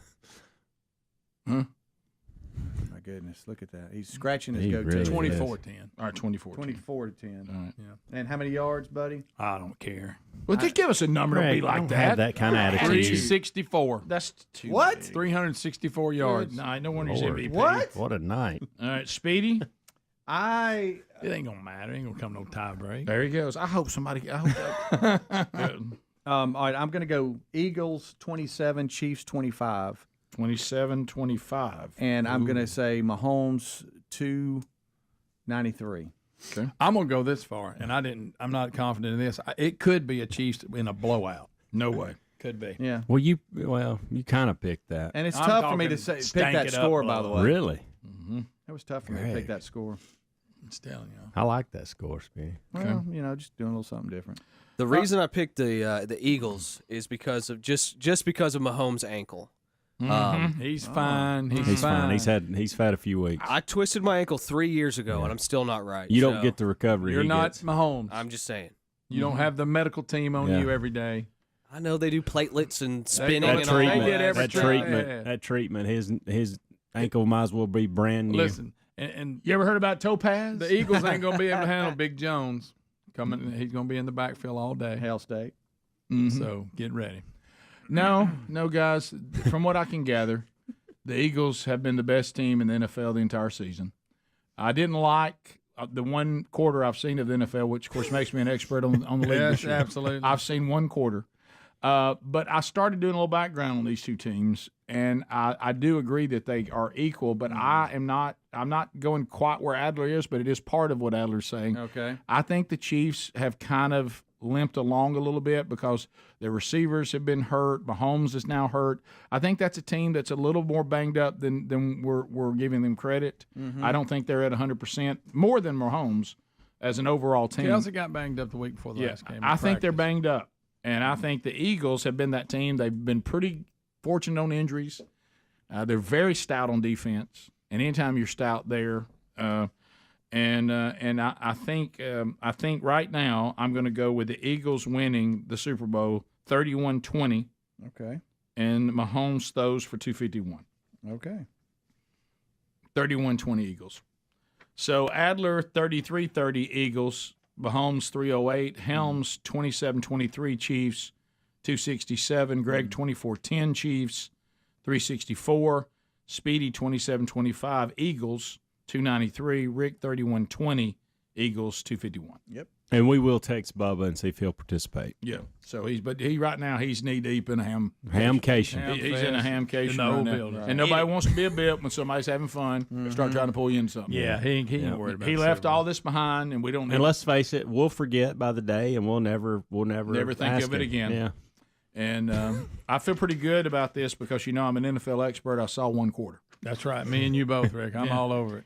My goodness, look at that. He's scratching his He goatee. really 24-10. All right, 24. 24 to 10. All right. Yeah. And how many yards, buddy? I don't care. Well, just give us a number to Greg, be like don't that. have that kind of attitude. 364. That's too What? big. 364 yards. No, no wonder he's Lord. MVP. What? What a night. All right, Speedy. I It ain't gonna matter. It ain't gonna come no tie break. There he goes. I hope somebody. I hope that. Good. all right, I'm going to go Eagles 27, Chiefs 25. 27-25. And I'm going to say Mahomes 293. Okay. I'm gonna go this far, and I'm not confident in this. It could be a Chiefs in a blowout. No way. Could be. Yeah. Well, you kind of picked that. And it's I'm tough for me to talking pick stank that it up, score, by the way. Really? It was tough for me to pick Greg. that score. It's telling you. I like that score, Speedy. Well, just doing a little something different. The reason I picked the Eagles is because of just because of Mahomes' ankle. He's fine. He's fine. He's had a few weeks. I twisted my ankle 3 years ago, and I'm still not right. You don't so get the recovery. You're he not gets. Mahomes. I'm just saying. You don't have the medical team on Yeah. you every day. I know they do platelets and spinning That and all treatment- that. did every That treatment. treatment. That treatment. His ankle might as well be brand new. Listen, and You ever heard about Topaz? the Eagles ain't gonna be able to handle Big Jones coming. He's gonna be in the backfield all day. Hail State. So get ready. No, guys. From what I can gather, the Eagles have been the best team in the NFL the entire season. I didn't like the one quarter I've seen of the NFL, which of course makes me an expert on the league this Yes, year. absolutely. I've seen one quarter. But I started doing a little background on these two teams, and I do agree that they are equal, but I'm not going quite where Adler is, but it is part of what Adler's saying. Okay. I think the Chiefs have kind of limped along a little bit because their receivers have been hurt. Mahomes is now hurt. I think that's a team that's a little more banged up than we're giving them credit. I don't think they're at 100%, more than Mahomes as an overall team. Kelsey got banged up the week before the last game. I think they're banged up. And I think the Eagles have been that team. They've been pretty fortunate on injuries. They're very stout on defense. And anytime you're stout there, I think right now I'm going to go with the Eagles winning the Super Bowl 31-20. Okay. And Mahomes throws for 251. Okay. 31-20 Eagles. So Adler 33-30 Eagles. Mahomes 308, Helms 27-23 Chiefs, 267. Greg 24-10 Chiefs, 364. Speedy 27-25 Eagles, 293. Rick 31-20 Eagles, 251. Yep. And we will text Bubba and see if he'll participate. Yeah. So right now he's knee deep in a Hamcation. He's in a hamcation in the old right now. building. And nobody wants to be a bip when somebody's having fun. Start trying to pull you into something. Yeah, he ain't worried about He the left Super Bowl. all this behind, and we don't. And let's face it, we'll forget by the day, and we'll never think ask of it him. again. Yeah. And I feel pretty good about this because I'm an NFL expert. I saw one quarter. That's right. Me and you both, Rick. I'm all over it.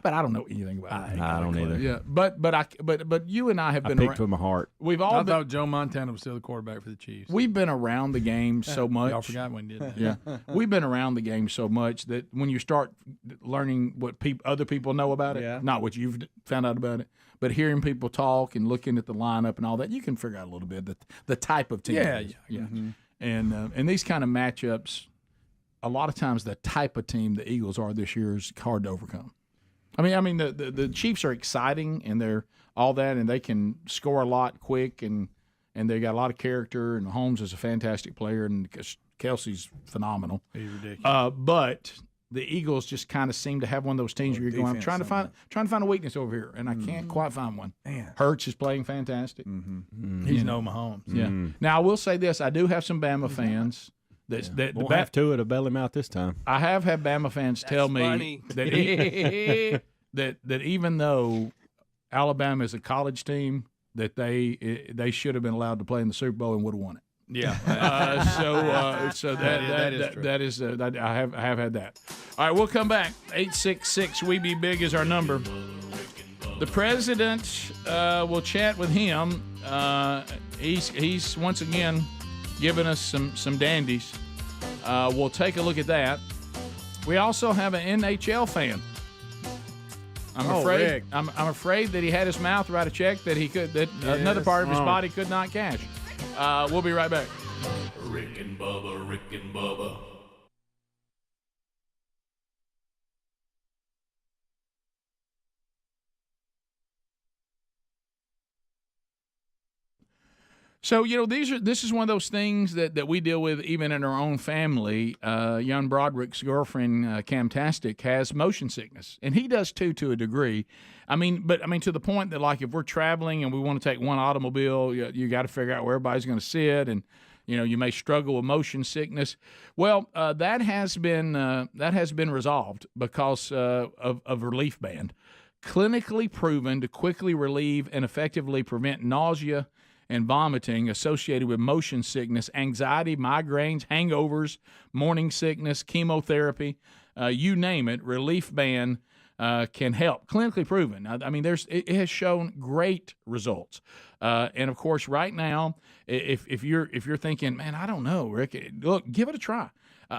But I don't know anything about it. I don't either. Yeah, but you and I have I been picked around. with my heart. We've I all been, thought Joe Montana was still the quarterback for the Chiefs. we've been around the game so much. Y'all forgot when he did that. Yeah, we've been around the game so much that when you start learning what other people know about it, Yeah. not what you've found out about it, but hearing people talk and looking at the lineup and all that, you can figure out a little bit the type of team. Yeah, it is. yeah. And these kind of matchups, a lot of times the type of team the Eagles are this year is hard to overcome. I mean the Chiefs are exciting and they're all that, and they can score a lot quick, and they got a lot of character, and Holmes is a fantastic player, and Kelsey's phenomenal. He's ridiculous. But the Eagles just kind of seem to have one of those teams where you're going, I'm trying to find a weakness over here, and I can't quite find one. Man. Hurts is playing fantastic. He's no Mahomes. Yeah. Now I will say this: I do have some Bama fans. We'll have two at a belly mouth this time. I have had Bama fans tell me funny. that even though Alabama is a college team, that they should have been allowed to play in the Super Bowl and would have won it. Yeah. So that is true. that is I have had that. All right, we'll come back. 866 We Be Big is our number. The president, will chat with him. He's once again giving us some dandies. We'll take a look at that. We also have an NHL fan. I'm afraid. I'm afraid that he had his mouth write a check that he could another part of his body could not cash. We'll be right back. Rick and Bubba, Rick and Bubba. So, this is one of those things that we deal with even in our own family. Young Broderick's girlfriend, Camtastic, has motion sickness, and he does too, to a degree. But to the point that, like, if we're traveling and we want to take one automobile, you got to figure out where everybody's going to sit, and you may struggle with motion sickness. Well, that has been resolved because of Relief Band, clinically proven to quickly relieve and effectively prevent nausea and vomiting associated with motion sickness, anxiety, migraines, hangovers, morning sickness, chemotherapy, you name it. Relief Band can help. Clinically proven. It has shown great results. And of course, right now, if you're thinking, man, I don't know, Rick, look, give it a try.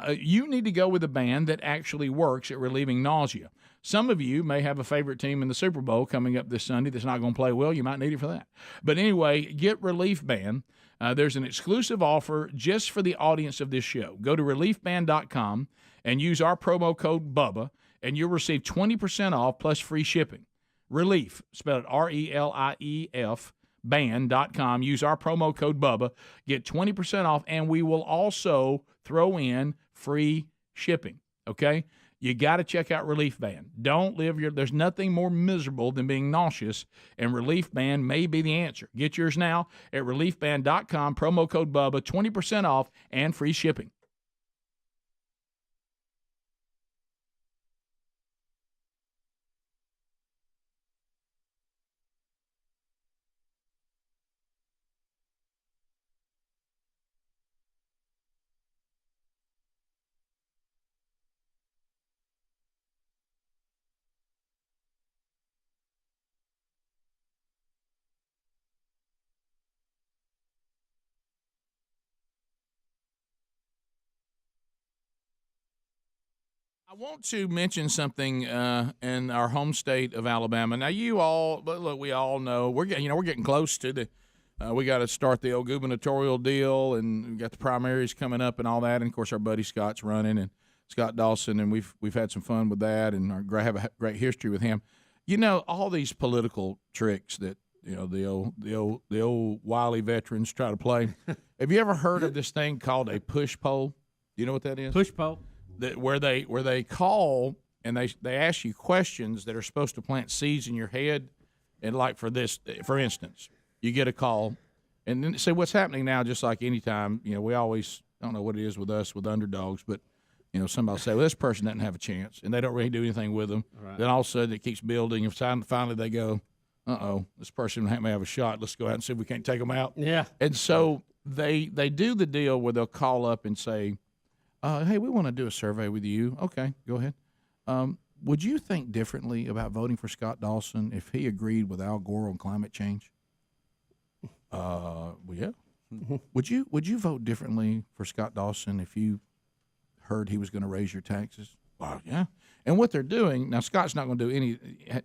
You need to go with a band that actually works at relieving nausea. Some of you may have a favorite team in the Super Bowl coming up this Sunday that's not going to play well. You might need it for that. But anyway, get Relief Band. There's an exclusive offer just for the audience of this show. Go to reliefband.com and use our promo code BUBBA, and you'll receive 20% off plus free shipping. Relief, spelled RELIEF, band.com. Use our promo code BUBBA. Get 20% off, and we will also throw in free shipping, okay? You got to check out Relief Band. There's nothing more miserable than being nauseous, and Relief Band may be the answer. Get yours now at reliefband.com, promo code BUBBA, 20% off and free shipping. I want to mention something in our home state of Alabama. Now, we all know we're getting close to the. We got to start the old gubernatorial deal, and we got the primaries coming up and all that. And of course, our buddy Scott's running, and Scott Dawson, and we've had some fun with that, and have a great history with him. All these political tricks that the old wily veterans try to play. Have you ever heard of this thing called a push poll? Do you know what that is? Push poll. Where they call and they ask you questions that are supposed to plant seeds in your head, and like for instance, you get a call, and then say what's happening now. Just like any time, we always don't know what it is with us with underdogs, but somebody will say, well, this person doesn't have a chance, and they don't really do anything with them. Right. Then all of a sudden it keeps building, and finally they go, this person may have a shot. Let's go out and see if we can't take them out. Yeah, and so they do the deal where they'll call up and say, hey, we want to do a survey with you. Okay, go ahead. Would you think differently about voting for Scott Dawson if he agreed with Al Gore on climate change? Well, yeah. Would you vote differently for Scott Dawson if you heard he was going to raise your taxes? Well, yeah. And what they're doing now, Scott's not going to do any.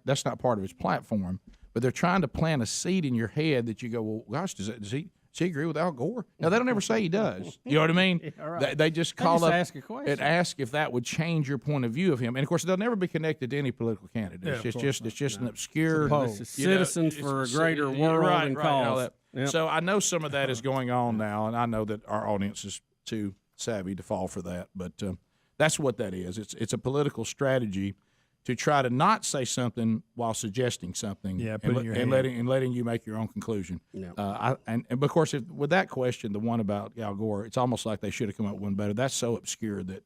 That's not part of his platform. But they're trying to plant a seed in your head that you go, well, gosh, does he agree with Al Gore? Now, they don't ever say he does. You know what I mean? Yeah, right. They just call up ask a question and ask if that would change your point of view of him. And, of course, they'll never be connected to any political candidate. Yeah, It's just an obscure Citizens for a Greater World and cause. Yep. So I know some of that is going on now, and I know that our audience is too savvy to fall for that. But that's what that is. It's a political strategy to try to not say something while suggesting something, and letting you make your own conclusion. Yeah. And of course, with that question, the one about Al Gore, it's almost like they should have come up with one better. That's so obscure that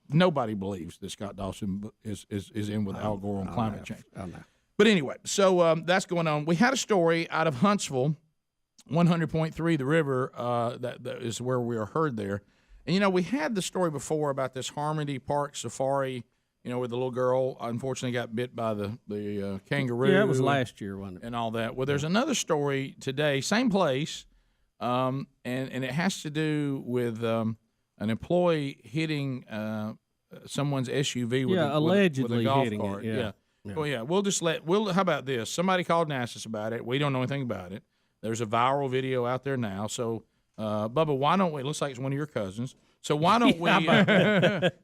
nobody believes that Scott Dawson is in with Al Gore on climate change. But anyway, so that's going on. We had a story out of Huntsville, 100.3 The River, that is where we are heard there. And, we had the story before about this Harmony Park Safari, where the little girl unfortunately got bit by the kangaroo. Yeah, it was last year, wasn't it? And all that. Well, there's another story today, same place, and it has to do with an employee hitting someone's SUV with a golf allegedly cart. hitting it. Yeah. Well, yeah, how about this? Somebody called and asked us about it. We don't know anything about it. There's a viral video out there now. So, Bubba, why don't we? It looks like it's one of your cousins. So why don't we?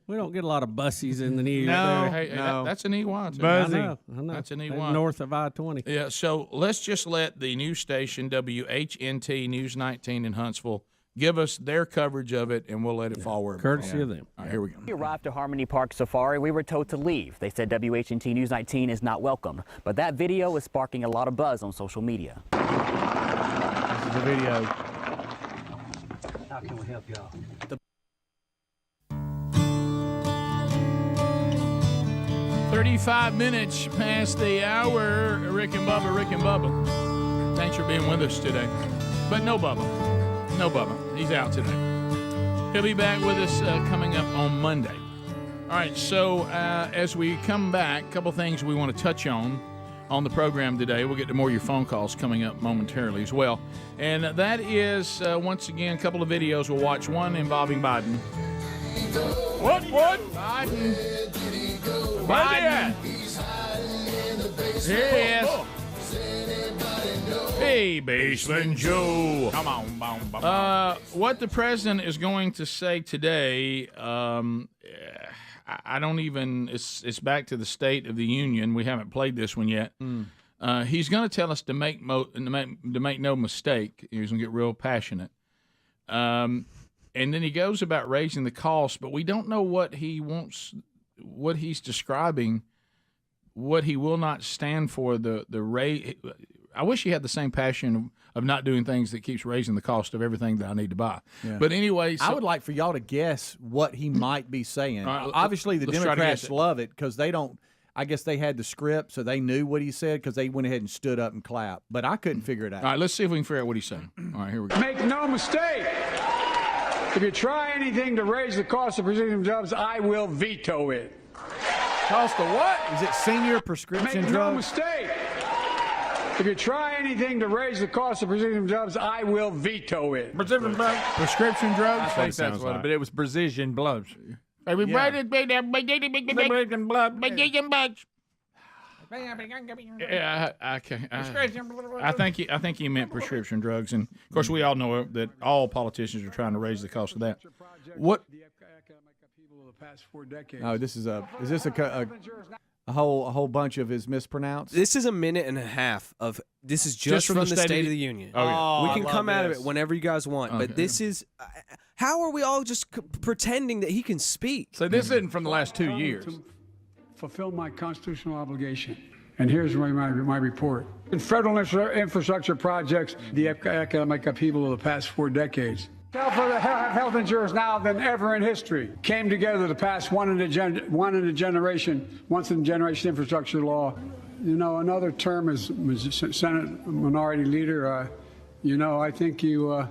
We don't get a lot of bussies in the news. No, that's an EY too. Buzzy. I know. That's an EY. North of I-20. Yeah, so let's just let the news station, WHNT News 19 in Huntsville, give us their coverage of it, and we'll let it fall where it Courtesy falls. of them. All right, here we go. We arrived at Harmony Park Safari. We were told to leave. They said WHNT News 19 is not welcome. But that video is sparking a lot of buzz on social media. This is the video. How can we help y'all? 35 minutes past the hour. Rick and Bubba. Thanks for being with us today. But no Bubba. He's out today. He'll be back with us coming up on Monday. All right, so as we come back, a couple things we want to touch on the program today. We'll get to more of your phone calls coming up momentarily as well. And that is, once again, a couple of videos. We'll watch one involving Biden. What? Biden. Here he is. Hey, Basement Joe. Come on. What the president is going to say today, I don't even, it's back to the State of the Union. We haven't played this one yet. He's going to tell us to make no mistake. He's going to get real passionate. And then he goes about raising the cost, but we don't know what he wants, what he's describing, what he will not stand for. The rate. I wish he had the same passion of not doing things that keeps raising the cost of everything that I need to buy. Yeah. But anyway, I would like for y'all to guess what he might be saying. Obviously, the Democrats love it because they don't. I guess they had the script, so they knew what he said because they went ahead and stood up and clapped. But I couldn't figure it out. All right, let's see if we can figure out what he's saying. All right, here we go. Make no mistake. If you try anything to raise the cost of prescription drugs, I will veto it. Cost of what? Is it senior prescription drugs? Make no mistake. If you try anything to raise the cost of prescription drugs, I will veto it. Prescription drugs? I think that's what, but it was precision blows. I think he meant prescription drugs, and of course we all know that all politicians are trying to raise the cost of that. What? Oh, is this a whole bunch of his mispronounced? This is a minute and a half of this is just from the State of the Union. Oh, yeah. We can come out of it whenever you guys want, but this is how are we all just pretending that he can speak? So this isn't from the last 2 years. To fulfill my constitutional obligation. And here's my report. In federal infrastructure projects, the economic upheaval of the past 4 decades. Further health insurance now than ever in history came together to pass once in a generation infrastructure law. You know, another term as Senate Minority Leader. I think you,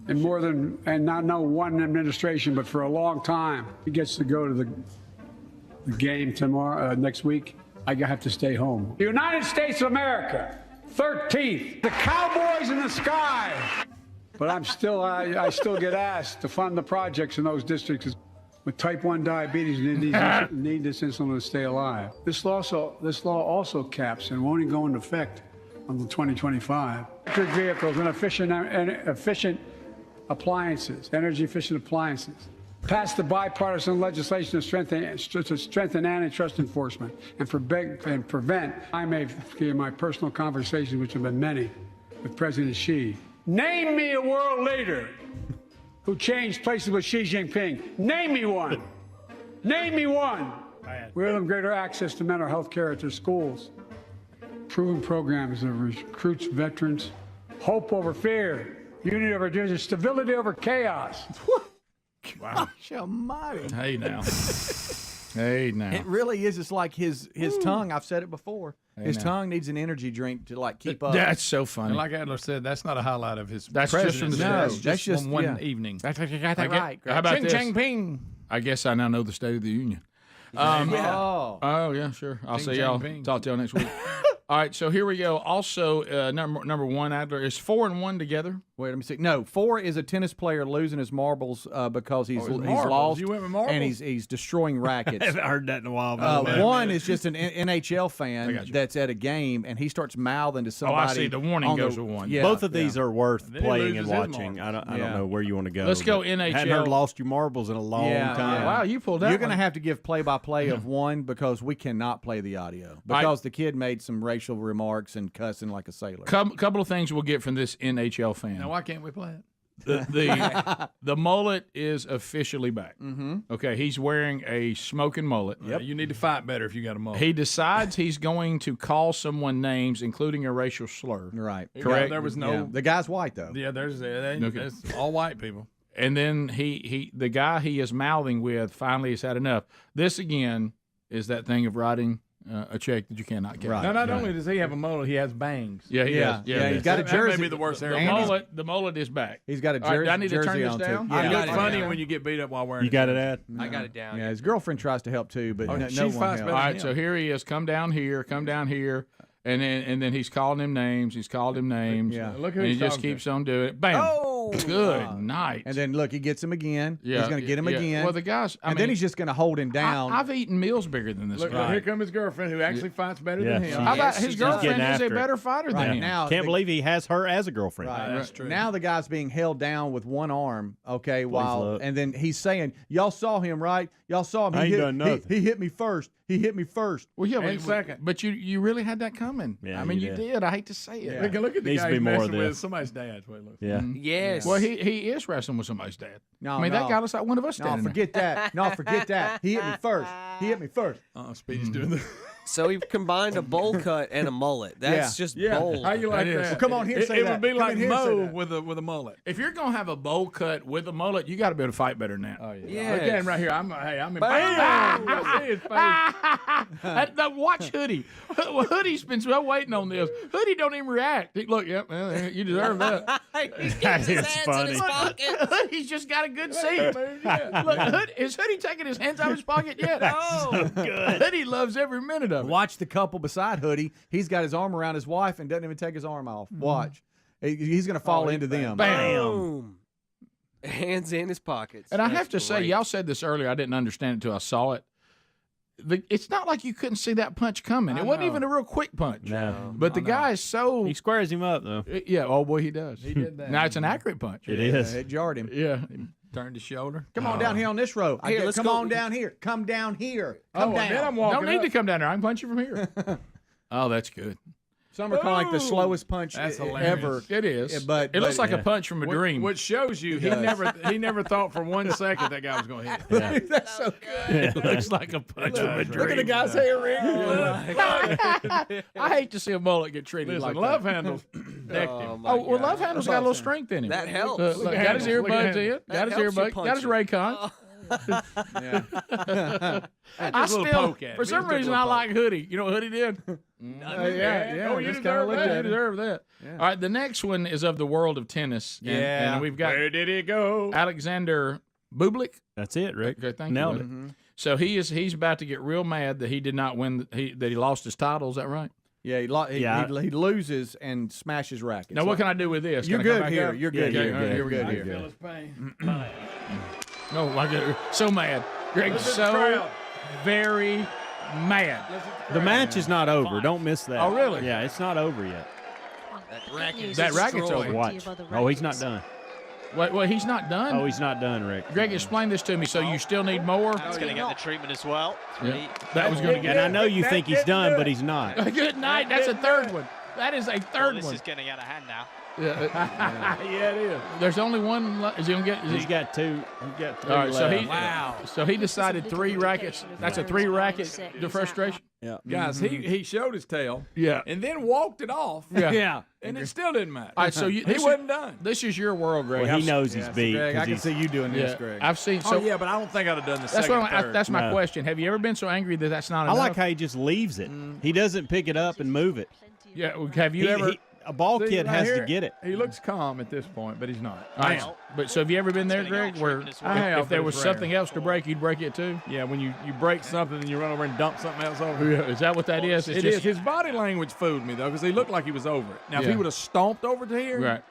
in more than, and not one administration, but for a long time, he gets to go to the game tomorrow, next week. I have to stay home. The United States of America, 13th. The Cowboys in the sky. But I still get asked to fund the projects in those districts with type 1 diabetes and need this insulin to stay alive. This law also caps and won't even go into effect until 2025. Electric vehicles and efficient appliances, energy-efficient appliances. Passed the bipartisan legislation to strengthen antitrust enforcement and prevent. I may, in my personal conversations, which have been many, with President Xi. Name me a world leader who changed places with Xi Jinping. Name me one. Name me one. We give them greater access to mental health care at their schools. Proven programs that recruits veterans. Hope over fear. Unity over division. Stability over chaos. Wow. Gosh almighty. Hey now. It really is. It's like his tongue. I've said it before. His tongue needs an energy drink to keep up. That's so funny. And like Adler said, that's not a highlight of his. That's just from the that's just one evening. That's you got that right. How about this? Ching Ping. I guess I now know the State of the Union. Oh yeah, sure. I'll see y'all. Talk to y'all next week. All right, so here we go. Also, number one, Adler, is 4 and 1 together. Wait, let me see. No, 4 is a tennis player losing his marbles because he's lost. You went with marbles? And he's destroying rackets. I haven't heard that in a while. 1 is just an NHL fan that's at a game, and he starts mouthing to somebody. I see. The warning goes with 1. Yeah, Both of these are worth Then he playing and loses his watching. I marbles. don't know where you want to go. Let's go NHL. Hadn't heard lost your marbles in a long time. Wow, you pulled out. You're going to have to give play-by-play of 1 because we cannot play the audio because the kid made some racial remarks and cussing like a sailor. Couple of things we'll get from this NHL fan. Now, why can't we play it? The mullet is officially back. Mm-hmm. Okay, he's wearing a smoking mullet. Yep. You need to fight better if you got a mullet. He decides he's going to call someone names, including a racial slur. Right. Correct. There was no. The guy's white, though. Yeah, there's all white people. And then the guy he is mouthing with finally has had enough. This again is that thing of writing a check that you cannot cash. Right. No, not only does he have a mullet, he has bangs. Yeah, he does. Yeah, he's got a jersey. That may be the worst hair. The mullet is back. He's got a All right, jersey. do I need to turn this on, down? too. I Yeah, got I funny got when you get beat up while wearing. You got it, Ad? I got it down. Yeah, his girlfriend tries to help too, but no she one fights helps. better. All right, so here he is. Come down here. And then he's calling him names. He's called him names. Yeah. Look who and he he's just talking keeps on doing it. Bam. Oh, Good night. And then look, he gets him again. Yeah, He's going to get him again. Well, the guys. and then he's just going to hold him down. I've eaten meals bigger than this Look, guy. here comes his girlfriend, who actually fights better than him. How about his she's girlfriend getting is a after it. better fighter than him? Now, Can't believe he has her as a girlfriend. Right. That's true. Now the guy's being held down with one arm, okay, look. and then he's saying, y'all saw him, right? Y'all saw him. I ain't done nothing. He hit me first. He hit me first. Well, yeah, And second. but you really had that coming. Yeah, I mean, you you did. did. I hate to say it. Look at the Needs guy to be he's more of messing with. this. Somebody's dad's what he looks. Yeah. yes. Well, he is wrestling with somebody's dad. No, I mean, no. that guy looks like one of us No, standing there. forget that. No, forget that. He hit me first. He hit me first. Speedy's doing the. So he combined a bowl cut and a mullet. That's just bold. How you like That is. that? Well, come on here, It, say it that. would be Come like in here, say Mo that. with a mullet. If you're gonna have a bowl cut with a mullet, you got to be able to fight better than that. Oh yeah. Yes. Look at him right here. I'm in. Bam! You see his face. Watch Hoodie. Hoodie's been so waiting on this. Hoodie don't even react. Look, yep, well, you deserve that. That is funny. Hoodie's just got a good seat. Look, is Hoodie taking his hands out of his pocket yet? Oh, Good. Hoodie loves every minute of it. Watch the couple beside Hoodie. He's got his arm around his wife and doesn't even take his arm off. Watch. He's going to fall into them. boom. Hands in his pockets. And I That's have to say, great. y'all said this earlier. I didn't understand it until I saw it. It's not like you couldn't see that punch coming. It wasn't even a real quick punch. No. But the guy is so. He squares him up, though. Yeah, oh boy, he does. He did that. Now it's an accurate punch. It is. It jarred him. Yeah. He turned his shoulder. Come on down here on this row. Here, let's come go. on down here. Come down here. Come Oh, down. and then I'm walking Don't need up. to come down there. I can punch you from here. Oh, that's good. Some are calling it the slowest punch That's ever. hilarious. It is. Yeah, but it looks like a yeah. punch from a dream. Which shows you he never thought for 1 second that guy was going to hit. Yeah. That's so good. It looks like a punch from a dream. Look at the guy's hair ring. I hate to see a mullet get treated Listen, like love that. handles decked him. my Oh, well, God. Love Handle's got a little strength in him. That helps. Look, at got his Handle. Look at earbuds in. Handle. Got his That helps you earbuds. Got his punch Raycon. I Just a little still, poke at him. for some Just a reason, little I poke. like Hoodie. You know what Hoodie did? Yeah. Oh, you just deserve kinda looked that. You at him. deserve that. All right, the next one is of the world of tennis. And we've got Where did it go? Alexander Bublik. That's it, Rick. Okay, thank Nailed you. it. brother. So he's about to get real mad that he did not win. That he lost his title. Is that right? Yeah, he loses and smashes rackets. Now, what can I do with this? You're Can I come good back here. up? You're good Okay, here. all right, You're good I here. feel his pain. Oh my God, so mad. Greg's Listen to the so crowd. very mad. The match is not over. Don't miss that. Oh, really? Yeah, it's not over yet. That racket's over. Watch. Oh, he's not done. Well, he's not done. Oh, he's not done, Rick. Greg, explain this to me. So you still need more? He's going to get the treatment as well. Yeah. That was going to And get. I know you think he's done, but he's not. Good night. That's a third one. That is a third This one. is getting out of hand now. Yeah, Yeah, it is. There's only one. Is he gonna get? He's got two. He's got three All right, so left. so he decided 3 rackets. That's a 3 racket to frustration. Yeah. Guys, he showed his tail. Yeah. And then walked it off. Yeah. And it still didn't matter. All right, so he this wasn't done. This is your world, Greg. Well, he knows he's beat. Greg, I 'cause can he's- see you doing this, Yeah, Greg. I've seen. Oh, So yeah, but I don't think I'd have done the that's second, what third. that's my No. question. Have you ever been so angry that that's not I enough? like how he just leaves it. He doesn't pick it up and move it. Yeah. Have you ever? a ball kid has to get it. He looks calm at this point, but he's not. All right. But so have you ever been there, Greg, where if there was something else to break, you'd break it too? Yeah, when you break something and you run over and dump something else over. Yeah, is that what that is? It is. His body language fooled me, though, because he looked like he was over it. Now, if he would have stomped over to here, right.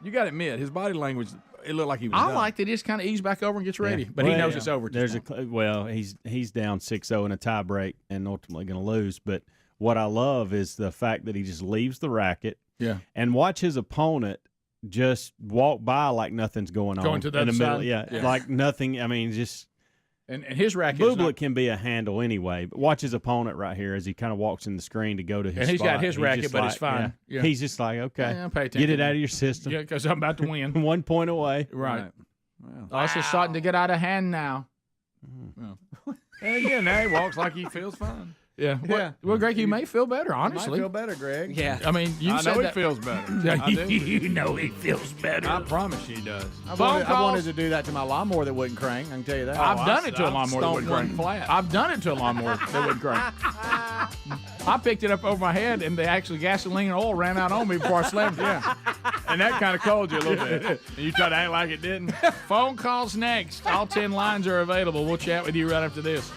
You got to admit, his body language, it looked like he was I done. like that he just kind of eased back over and gets ready, but he knows it's over. He's down 6-0 in a tie break and ultimately going to lose. But what I love is the fact that he just leaves the racket and watch his opponent just walk by like nothing's going on. Going to the in the middle, side? like nothing. I mean, just. And his racket Bubba can be a handle anyway, but watch his opponent right here as he kind of walks in the screen to go to his And he's spot. got his racket, but it's fine. Yeah. He's just like, okay, pay attention. get it out of your system. Yeah, because I'm about to win. 1 point away. Right. This is starting to get out of hand now. And again, now he walks like he feels fine. Yeah. Well, Greg, you may feel better, honestly. Might feel better, Greg. Yeah. I mean, you I said know that. he feels better. Yeah, I do. you know he feels better. I promise you he does. I wanted to do that to my lawnmower that wouldn't crank. I can tell you that. I've done it to a lawnmower that wouldn't crank. Flat. I've done it to a lawnmower that wouldn't crank. I picked it up over my head, and the actual gasoline and oil ran out on me before I slammed it. Yeah. And that kind of cold you a little bit. And you try to act like it didn't. Phone calls next. All 10 lines are available. We'll chat with you right after this.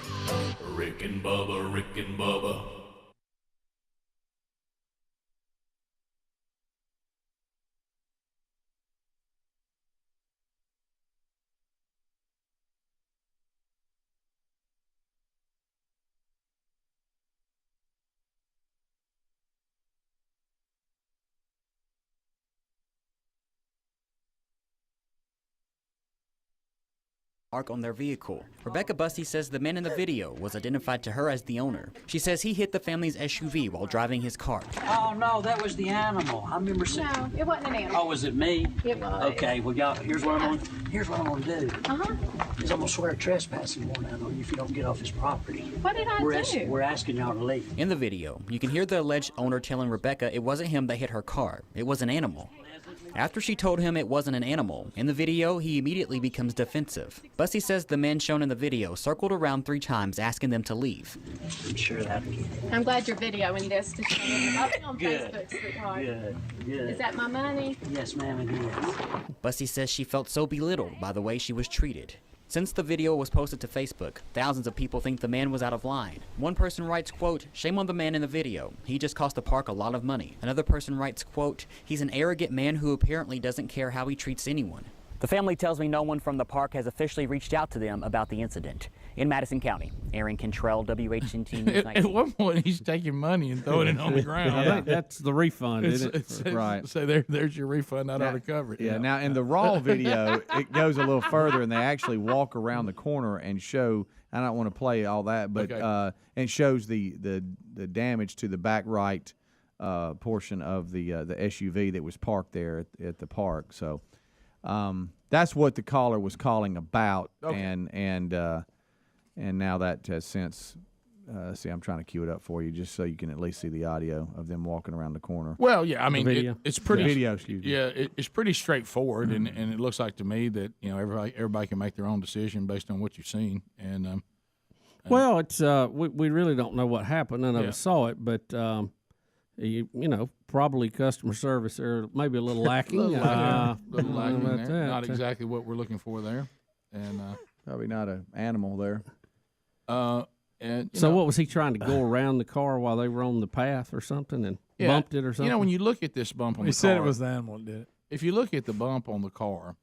Rick and Bubba, Rick and Bubba. Mark on their vehicle. Rebecca Bussey says the man in the video was identified to her as the owner. She says he hit the family's SUV while driving his car. Oh, no, that was the animal. I remember saying. No, it wasn't an animal. Oh, was it me? It was. Okay, well, y'all, here's what I'm gonna do. Uh-huh. Is I'm gonna swear a trespassing warrant out on you if you don't get off his property. What did I do? We're asking y'all to leave. In the video, you can hear the alleged owner telling Rebecca it wasn't him that hit her car. It was an animal. After she told him it wasn't an animal, in the video, he immediately becomes defensive. Bussey says the man shown in the video circled around 3 times asking them to leave. I'm sure that'll get it. I'm glad you're videoing this to show me. I'll be on Good. Facebook, sweetheart. Good. Is that my money? Yes, ma'am, it is. Bussey says she felt so belittled by the way she was treated. Since the video was posted to Facebook, thousands of people think the man was out of line. One person writes, quote, "Shame on the man in the video. He just cost the park a lot of money." Another person writes, quote, "He's an arrogant man who apparently doesn't care how he treats anyone." The family tells me no one from the park has officially reached out to them about the incident. In Madison County, Aaron Cantrell, WHNT News 19. At one point, he's taking money and throwing it on the ground. I think that's the refund, isn't it? Right. So there's your refund. That ought to cover it. Yeah. Now in the raw video, it goes a little further, and they actually walk around the corner and show. I don't want to play all that, but and shows the damage to the back right portion of the SUV that was parked there at the park. So that's what the caller was calling about, and now that has since. See, I'm trying to cue it up for you just so you can at least see the audio of them walking around the corner. Well, yeah, I mean, it's pretty. Video, excuse me. Yeah, it's pretty straightforward, and it looks like to me that everybody can make their own decision based on what you've seen. And well, it's we really don't know what happened. None of us saw it, but you know, probably customer service or maybe a little lacking. little lacking about there. that. Not exactly what we're looking for there, and probably not an animal there. And so what was he trying to go around the car while they were on the path or something and bumped it or something? You know, when you look at this bump on the car. He said it was the animal that did it. If you look at the bump on the car,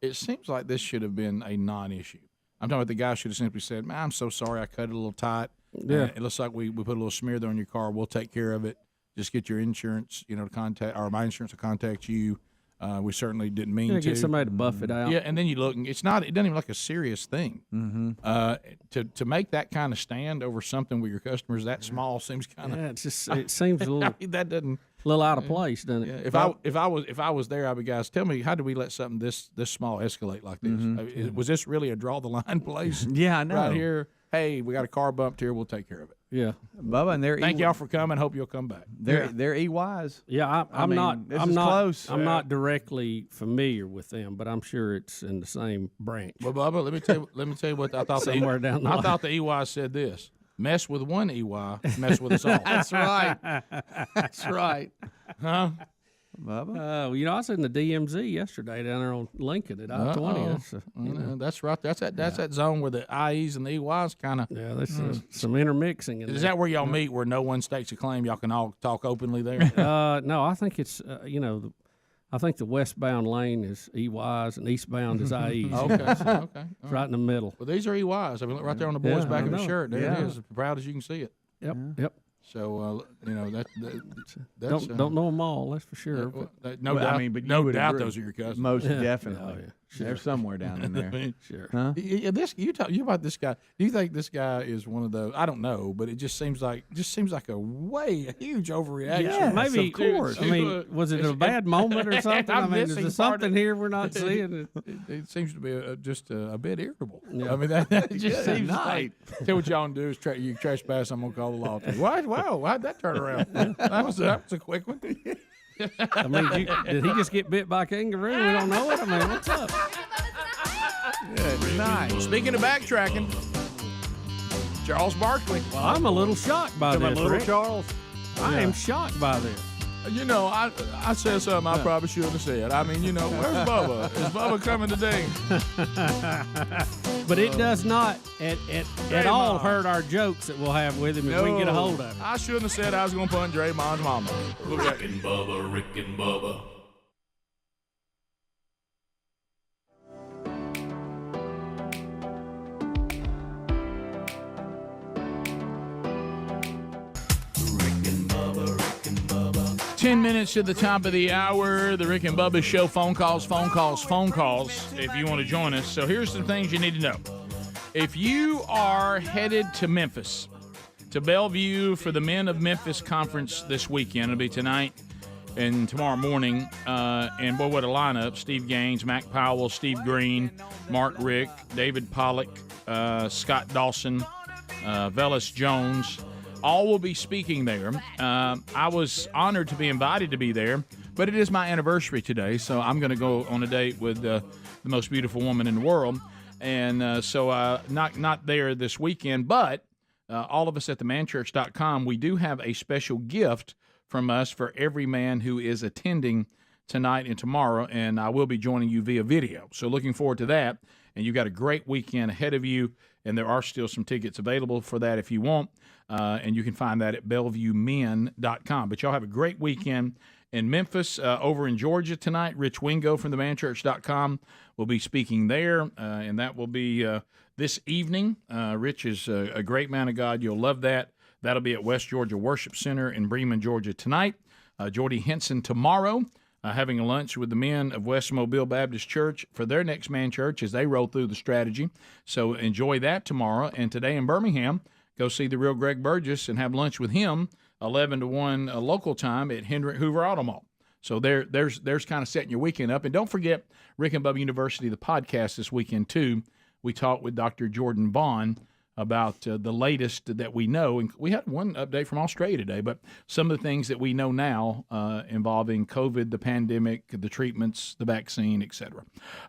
it seems like this should have been a non-issue. I'm talking about the guy should have simply said, "Man, I'm so sorry, I cut it a little tight. Yeah. It looks like we put a little smear there on your car. We'll take care of it. Just get your insurance, to contact, or my insurance to contact you. We certainly didn't mean to. Get somebody to buff it out. Yeah, and then you look, and it doesn't even look like a serious thing. Mm-hmm. To make that kind of stand over something with your customers that small seems kind of. Yeah, it seems a little that doesn't. A little out of place, doesn't it? Yeah, if I was there, I'd be, guys, tell me, how do we let something this small escalate like this? Mm-hmm. Was this really a draw the line place? Yeah, I know. Right here, hey, we got a car bumped here. We'll take care of it. Yeah, Bubba, and thank y'all for coming. Hope you'll come back. They're EYs. Yeah, I'm not close. I'm not directly familiar with them, but I'm sure it's in the same branch. Well, Bubba, let me tell you what I thought. Somewhere down the I line. thought the EY said this. Mess with one EY, mess with us all. That's right. That's right. Huh? Bubba? I was in the DMZ yesterday down there on Lincoln at I-20. That's right. That's that zone where the IEs and the EYs kind of. Yeah, there's some intermixing. Is that where y'all meet, where no one stakes a claim? Y'all can all talk openly there. No, I think it's I think the westbound lane is EYs and eastbound is IEs. Okay. It's right in the middle. Well, these are EYs. I mean, look right there on the boy's back of the shirt. There it is, as proud as you can see it. Yep. So that's don't know them all. That's for sure. No doubt. I mean, but no doubt those are your cousins. Most definitely. Oh, yeah. Sure. They're somewhere down in there. Sure. Huh? You about this guy. Do you think this guy is one of those? I don't know, but it just seems like a huge overreaction. Yeah, maybe. Of course. I mean, was it a bad moment or something? I mean, is there something here we're not seeing? It seems to be just a bit irritable. Yeah. I mean, that just seems like. Tell what y'all do is you trespass. I'm gonna call the law. Wow, how'd that turn around? That was a quick one. I mean, did he just get bit by a kangaroo? We don't know it. I mean, what's up? Good night. Speaking of backtracking, Charles Barkley. Well, I'm a little shocked by this. Little Rick. Charles. I am shocked by this. I said something I probably shouldn't have said. I mean, where's Bubba? Is Bubba coming today? But it does not at all hurt our jokes that we'll have with him if we can get a hold of him. I shouldn't have said I was going to punt Draymond's mama. Rick and Bubba. 10 minutes to the top of the hour, the Rick and Bubba Show. Phone calls, if you want to join us. So here's some things you need to know. If you are headed to Memphis, to Bellevue for the Men of Memphis Conference this weekend, it'll be tonight and tomorrow morning, and boy, what a lineup. Steve Gaines, Mac Powell, Steve Green, Mark Rick, David Pollock, Scott Dawson, Velus Jones. All will be speaking there. I was honored to be invited to be there, but it is my anniversary today, so I'm going to go on a date with the most beautiful woman in the world. And so not there this weekend, but all of us at themanchurch.com, we do have a special gift from us for every man who is attending tonight and tomorrow, and I will be joining you via video. So looking forward to that, and you got a great weekend ahead of you, and there are still some tickets available for that if you want, and you can find that at BellevueMen.com. But y'all have a great weekend in Memphis. Over in Georgia tonight, Rich Wingo from themanchurch.com will be speaking there, and that will be this evening. Rich is a great man of God. You'll love that. That'll be at West Georgia Worship Center in Bremen, Georgia tonight. Jordy Henson tomorrow, having a lunch with the men of West Mobile Baptist Church for their next man church as they roll through the strategy. So enjoy that tomorrow. And today in Birmingham, go see the real Greg Burgess and have lunch with him 11 to 1 local time at Hendrick Hoover Auto Mall. So there's kind of setting your weekend up. And don't forget Rick and Bubba University, the podcast this weekend too. We talked with Dr. Jordan Vaughn about the latest that we know. And we had one update from Australia today, but some of the things that we know now involving COVID, the pandemic, the treatments, the vaccine, etc.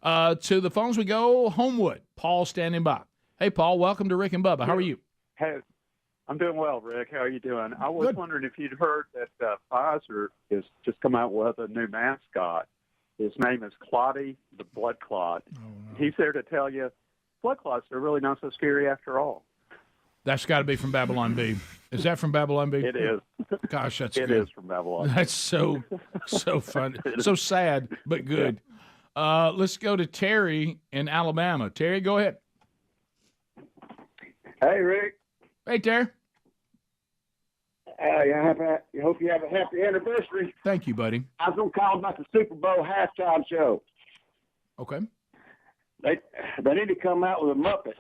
To the phones we go. Homewood, Paul standing by. Hey, Paul, welcome to Rick and Bubba. How are you? Hey, I'm doing well, Rick. How are you doing? I was wondering if you'd heard that Pfizer has just come out with a new mascot. His name is Clotty the Blood Clot. Oh, no. He's there to tell you blood clots are really not so scary after all. That's got to be from Babylon B. Is that from Babylon B? It is. Gosh, that's good. It is from Babylon. That's so fun. So sad, but good. Let's go to Terry in Alabama. Terry, go ahead. Hey, Rick. Hey, Terry. I hope you have a happy anniversary. Thank you, buddy. I was going to call about the Super Bowl halftime show. Okay. They need to come out with a Muppet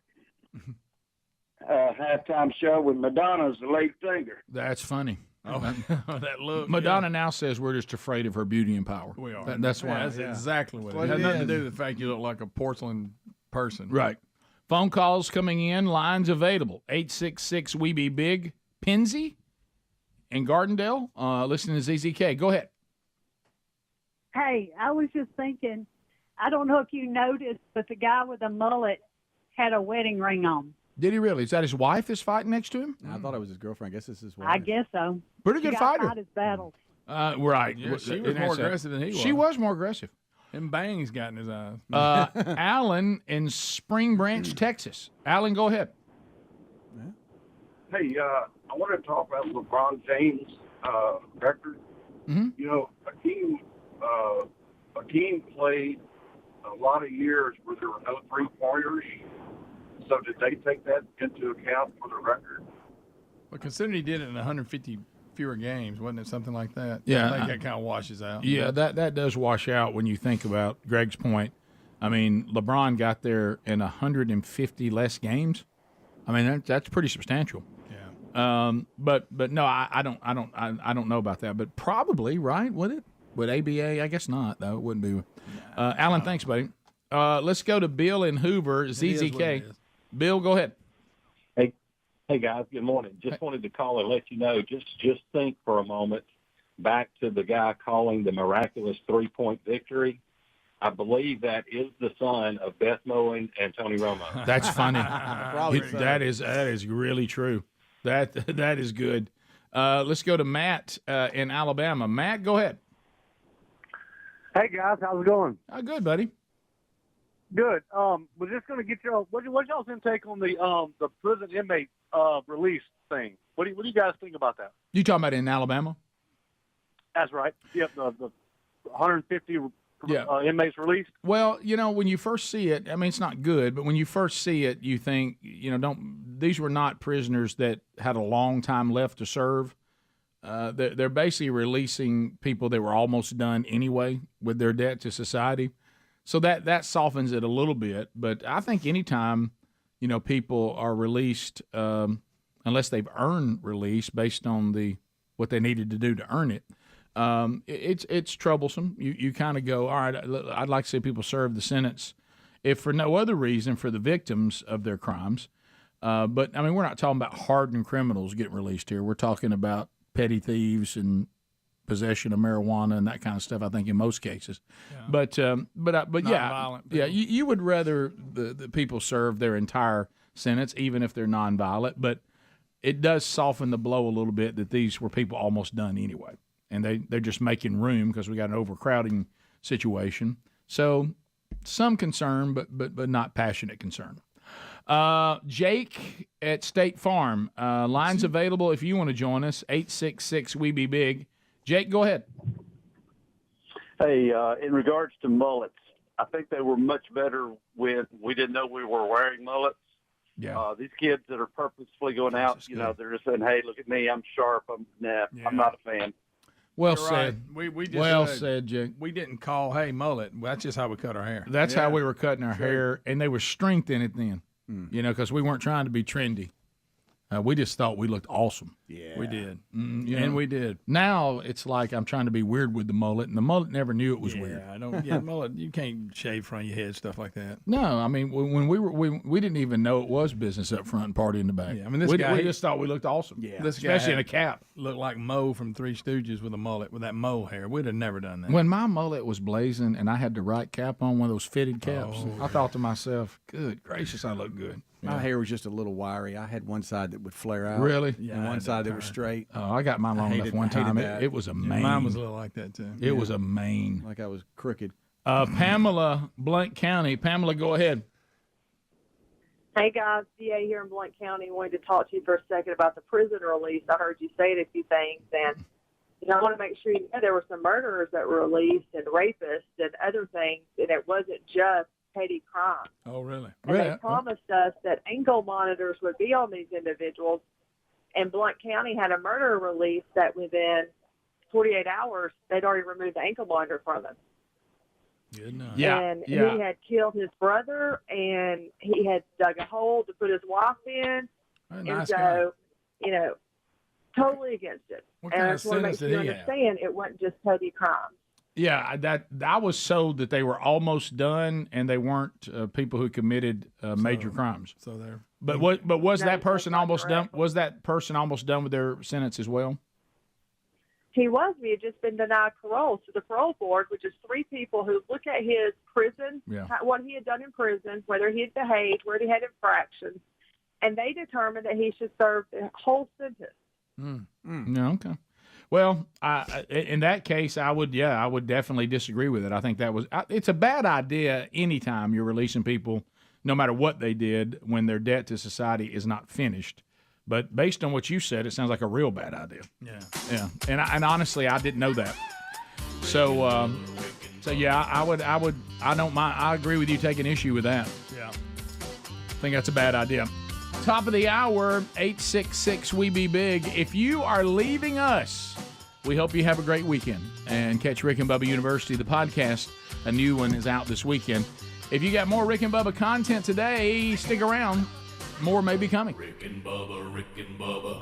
halftime show with Madonna as the lead singer. That's funny. Oh, that look. Madonna now says we're just afraid of her beauty and power. We are. That's why. That's exactly what it has nothing to do with the fact you look like a porcelain person. Right. Phone calls coming in. Lines available. 866-WE-BE-BIG. Penzie in Gardendale. Listening to ZZK. Go ahead. Hey, I was just thinking, I don't know if you noticed, but the guy with the mullet had a wedding ring on. Did he really? Is that his wife is fighting next to him? I thought it was his girlfriend. I guess it's his wife. I guess so. Pretty good fighter. Fight his battles. Right. Yeah, she was more aggressive than he was. She was more aggressive. Them bangs got in his eyes. Alan in Spring Branch, Texas. Alan, go ahead. Hey, I want to talk about LeBron James' record. Mm-hmm. You know, Akeem played a lot of years where there were no three-pointers. So did they take that into account for the record? Well, considering he did it in 150 fewer games, wasn't it something like that? Yeah, I think that kind of washes out. Yeah, that does wash out when you think about Greg's point. I mean, LeBron got there in 150 less games. I mean, that's pretty substantial. Yeah. But no, I don't know about that. But probably, right? Would it? Would ABA? I guess not, though. It wouldn't be. Alan, thanks, buddy. Let's go to Bill in Hoover, ZZK. Bill, go ahead. Hey guys, good morning. Just wanted to call and let you know, just think for a moment back to the guy calling the miraculous 3-point victory. I believe that is the son of Beth Mowin and Tony Romo. That's funny. That is really true. That is good. Let's go to Matt in Alabama. Matt, go ahead. Hey guys, how's it going? Good, buddy. Good. We're just going to get your what's y'all's intake on the prison inmate release thing? What do you guys think about that? You talking about in Alabama? That's right. Yep, the 150 inmates released. Well, when you first see it, I mean, it's not good, but when you first see it, you think, these were not prisoners that had a long time left to serve. They're basically releasing people that were almost done anyway with their debt to society. So that softens it a little bit. But I think anytime, people are released, unless they've earned release based on what they needed to do to earn it, it's troublesome. You kind of go, all right, I'd like to see people serve the sentence, if for no other reason, for the victims of their crimes. But, I mean, we're not talking about hardened criminals getting released here. We're talking about petty thieves and possession of marijuana and that kind of stuff, I think, in most cases. Yeah. But yeah, you would rather the people serve their entire sentence, even if they're nonviolent. But it does soften the blow a little bit that these were people almost done anyway. And they're just making room because we got an overcrowding situation. So some concern, but not passionate concern. Jake at State Farm. Lines available if you want to join us, 866-WE-BE-BIG. Jake, go ahead. Hey, in regards to mullets, I think they were much better when we didn't know we were wearing mullets. Yeah. These kids that are purposefully going out, they're just saying, hey, look at me, I'm sharp. I'm not a fan. Well You're said. Right. We just well said, Jake. We didn't call, hey, mullet. That's just how we cut our hair. That's how we were cutting our hair, and there was strength in it then, because we weren't trying to be trendy. We just thought we looked awesome. Yeah. We did. And we did. Now it's like I'm trying to be weird with the mullet, and the mullet never knew it was weird. Mullet, you can't shave front of your head, stuff like that. No, I mean, when we didn't even know it was business up front and party in the back. Yeah, I mean, we just thought we looked awesome. Yeah. Especially in a cap. Looked like Moe from Three Stooges with a mullet, with that Moe hair. We'd have never done that. When my mullet was blazing and I had the right cap on, one of those fitted caps, I thought to myself, good gracious, I look good. My hair was just a little wiry. I had one side that would flare out. Really? Yeah, and one side that was straight. Oh, I got mine long enough one time. It was a mane. Mine was a little like that, too. It was a mane. Like I was crooked. Pamela, Blount County. Pamela, go ahead. Hey, guys. DA here in Blount County. Wanted to talk to you for a second about the prison release. I heard you say a few things, and I want to make sure you know there were some murderers that were released and rapists and other things, and it wasn't just petty crime. Oh, really? And they promised us that ankle monitors would be on these individuals, and Blount County had a murderer release that within 48 hours, they'd already removed the ankle monitor from him. Good enough. Yeah. And he had killed his brother, and he had dug a hole to put his wife in. Nice and so, totally against it. What and kind I of just want to make sentence sure did you he have? understand it wasn't just petty crimes. Yeah, I was sold that they were almost done and they weren't people who committed major crimes. So there. But was that person almost done? Was that person almost done with their sentence as well? He was. We had just been denied parole. So the parole board, which is 3 people who look at his prison, what he had done in prison, whether he had behaved, whether he had infractions, and they determined that he should serve the whole sentence. No, okay. Well, in that case, I would definitely disagree with it. I think it's a bad idea anytime you're releasing people, no matter what they did, when their debt to society is not finished. But based on what you said, it sounds like a real bad idea. Yeah. And honestly, I didn't know that. So yeah, I don't mind. I agree with you taking issue with that. Yeah. I think that's a bad idea. Top of the hour, 866-WE-BE-BIG. If you are leaving us, we hope you have a great weekend. And catch Rick and Bubba University, the podcast. A new one is out this weekend. If you got more Rick and Bubba content today, stick around. More may be coming. Rick and Bubba, Rick and Bubba.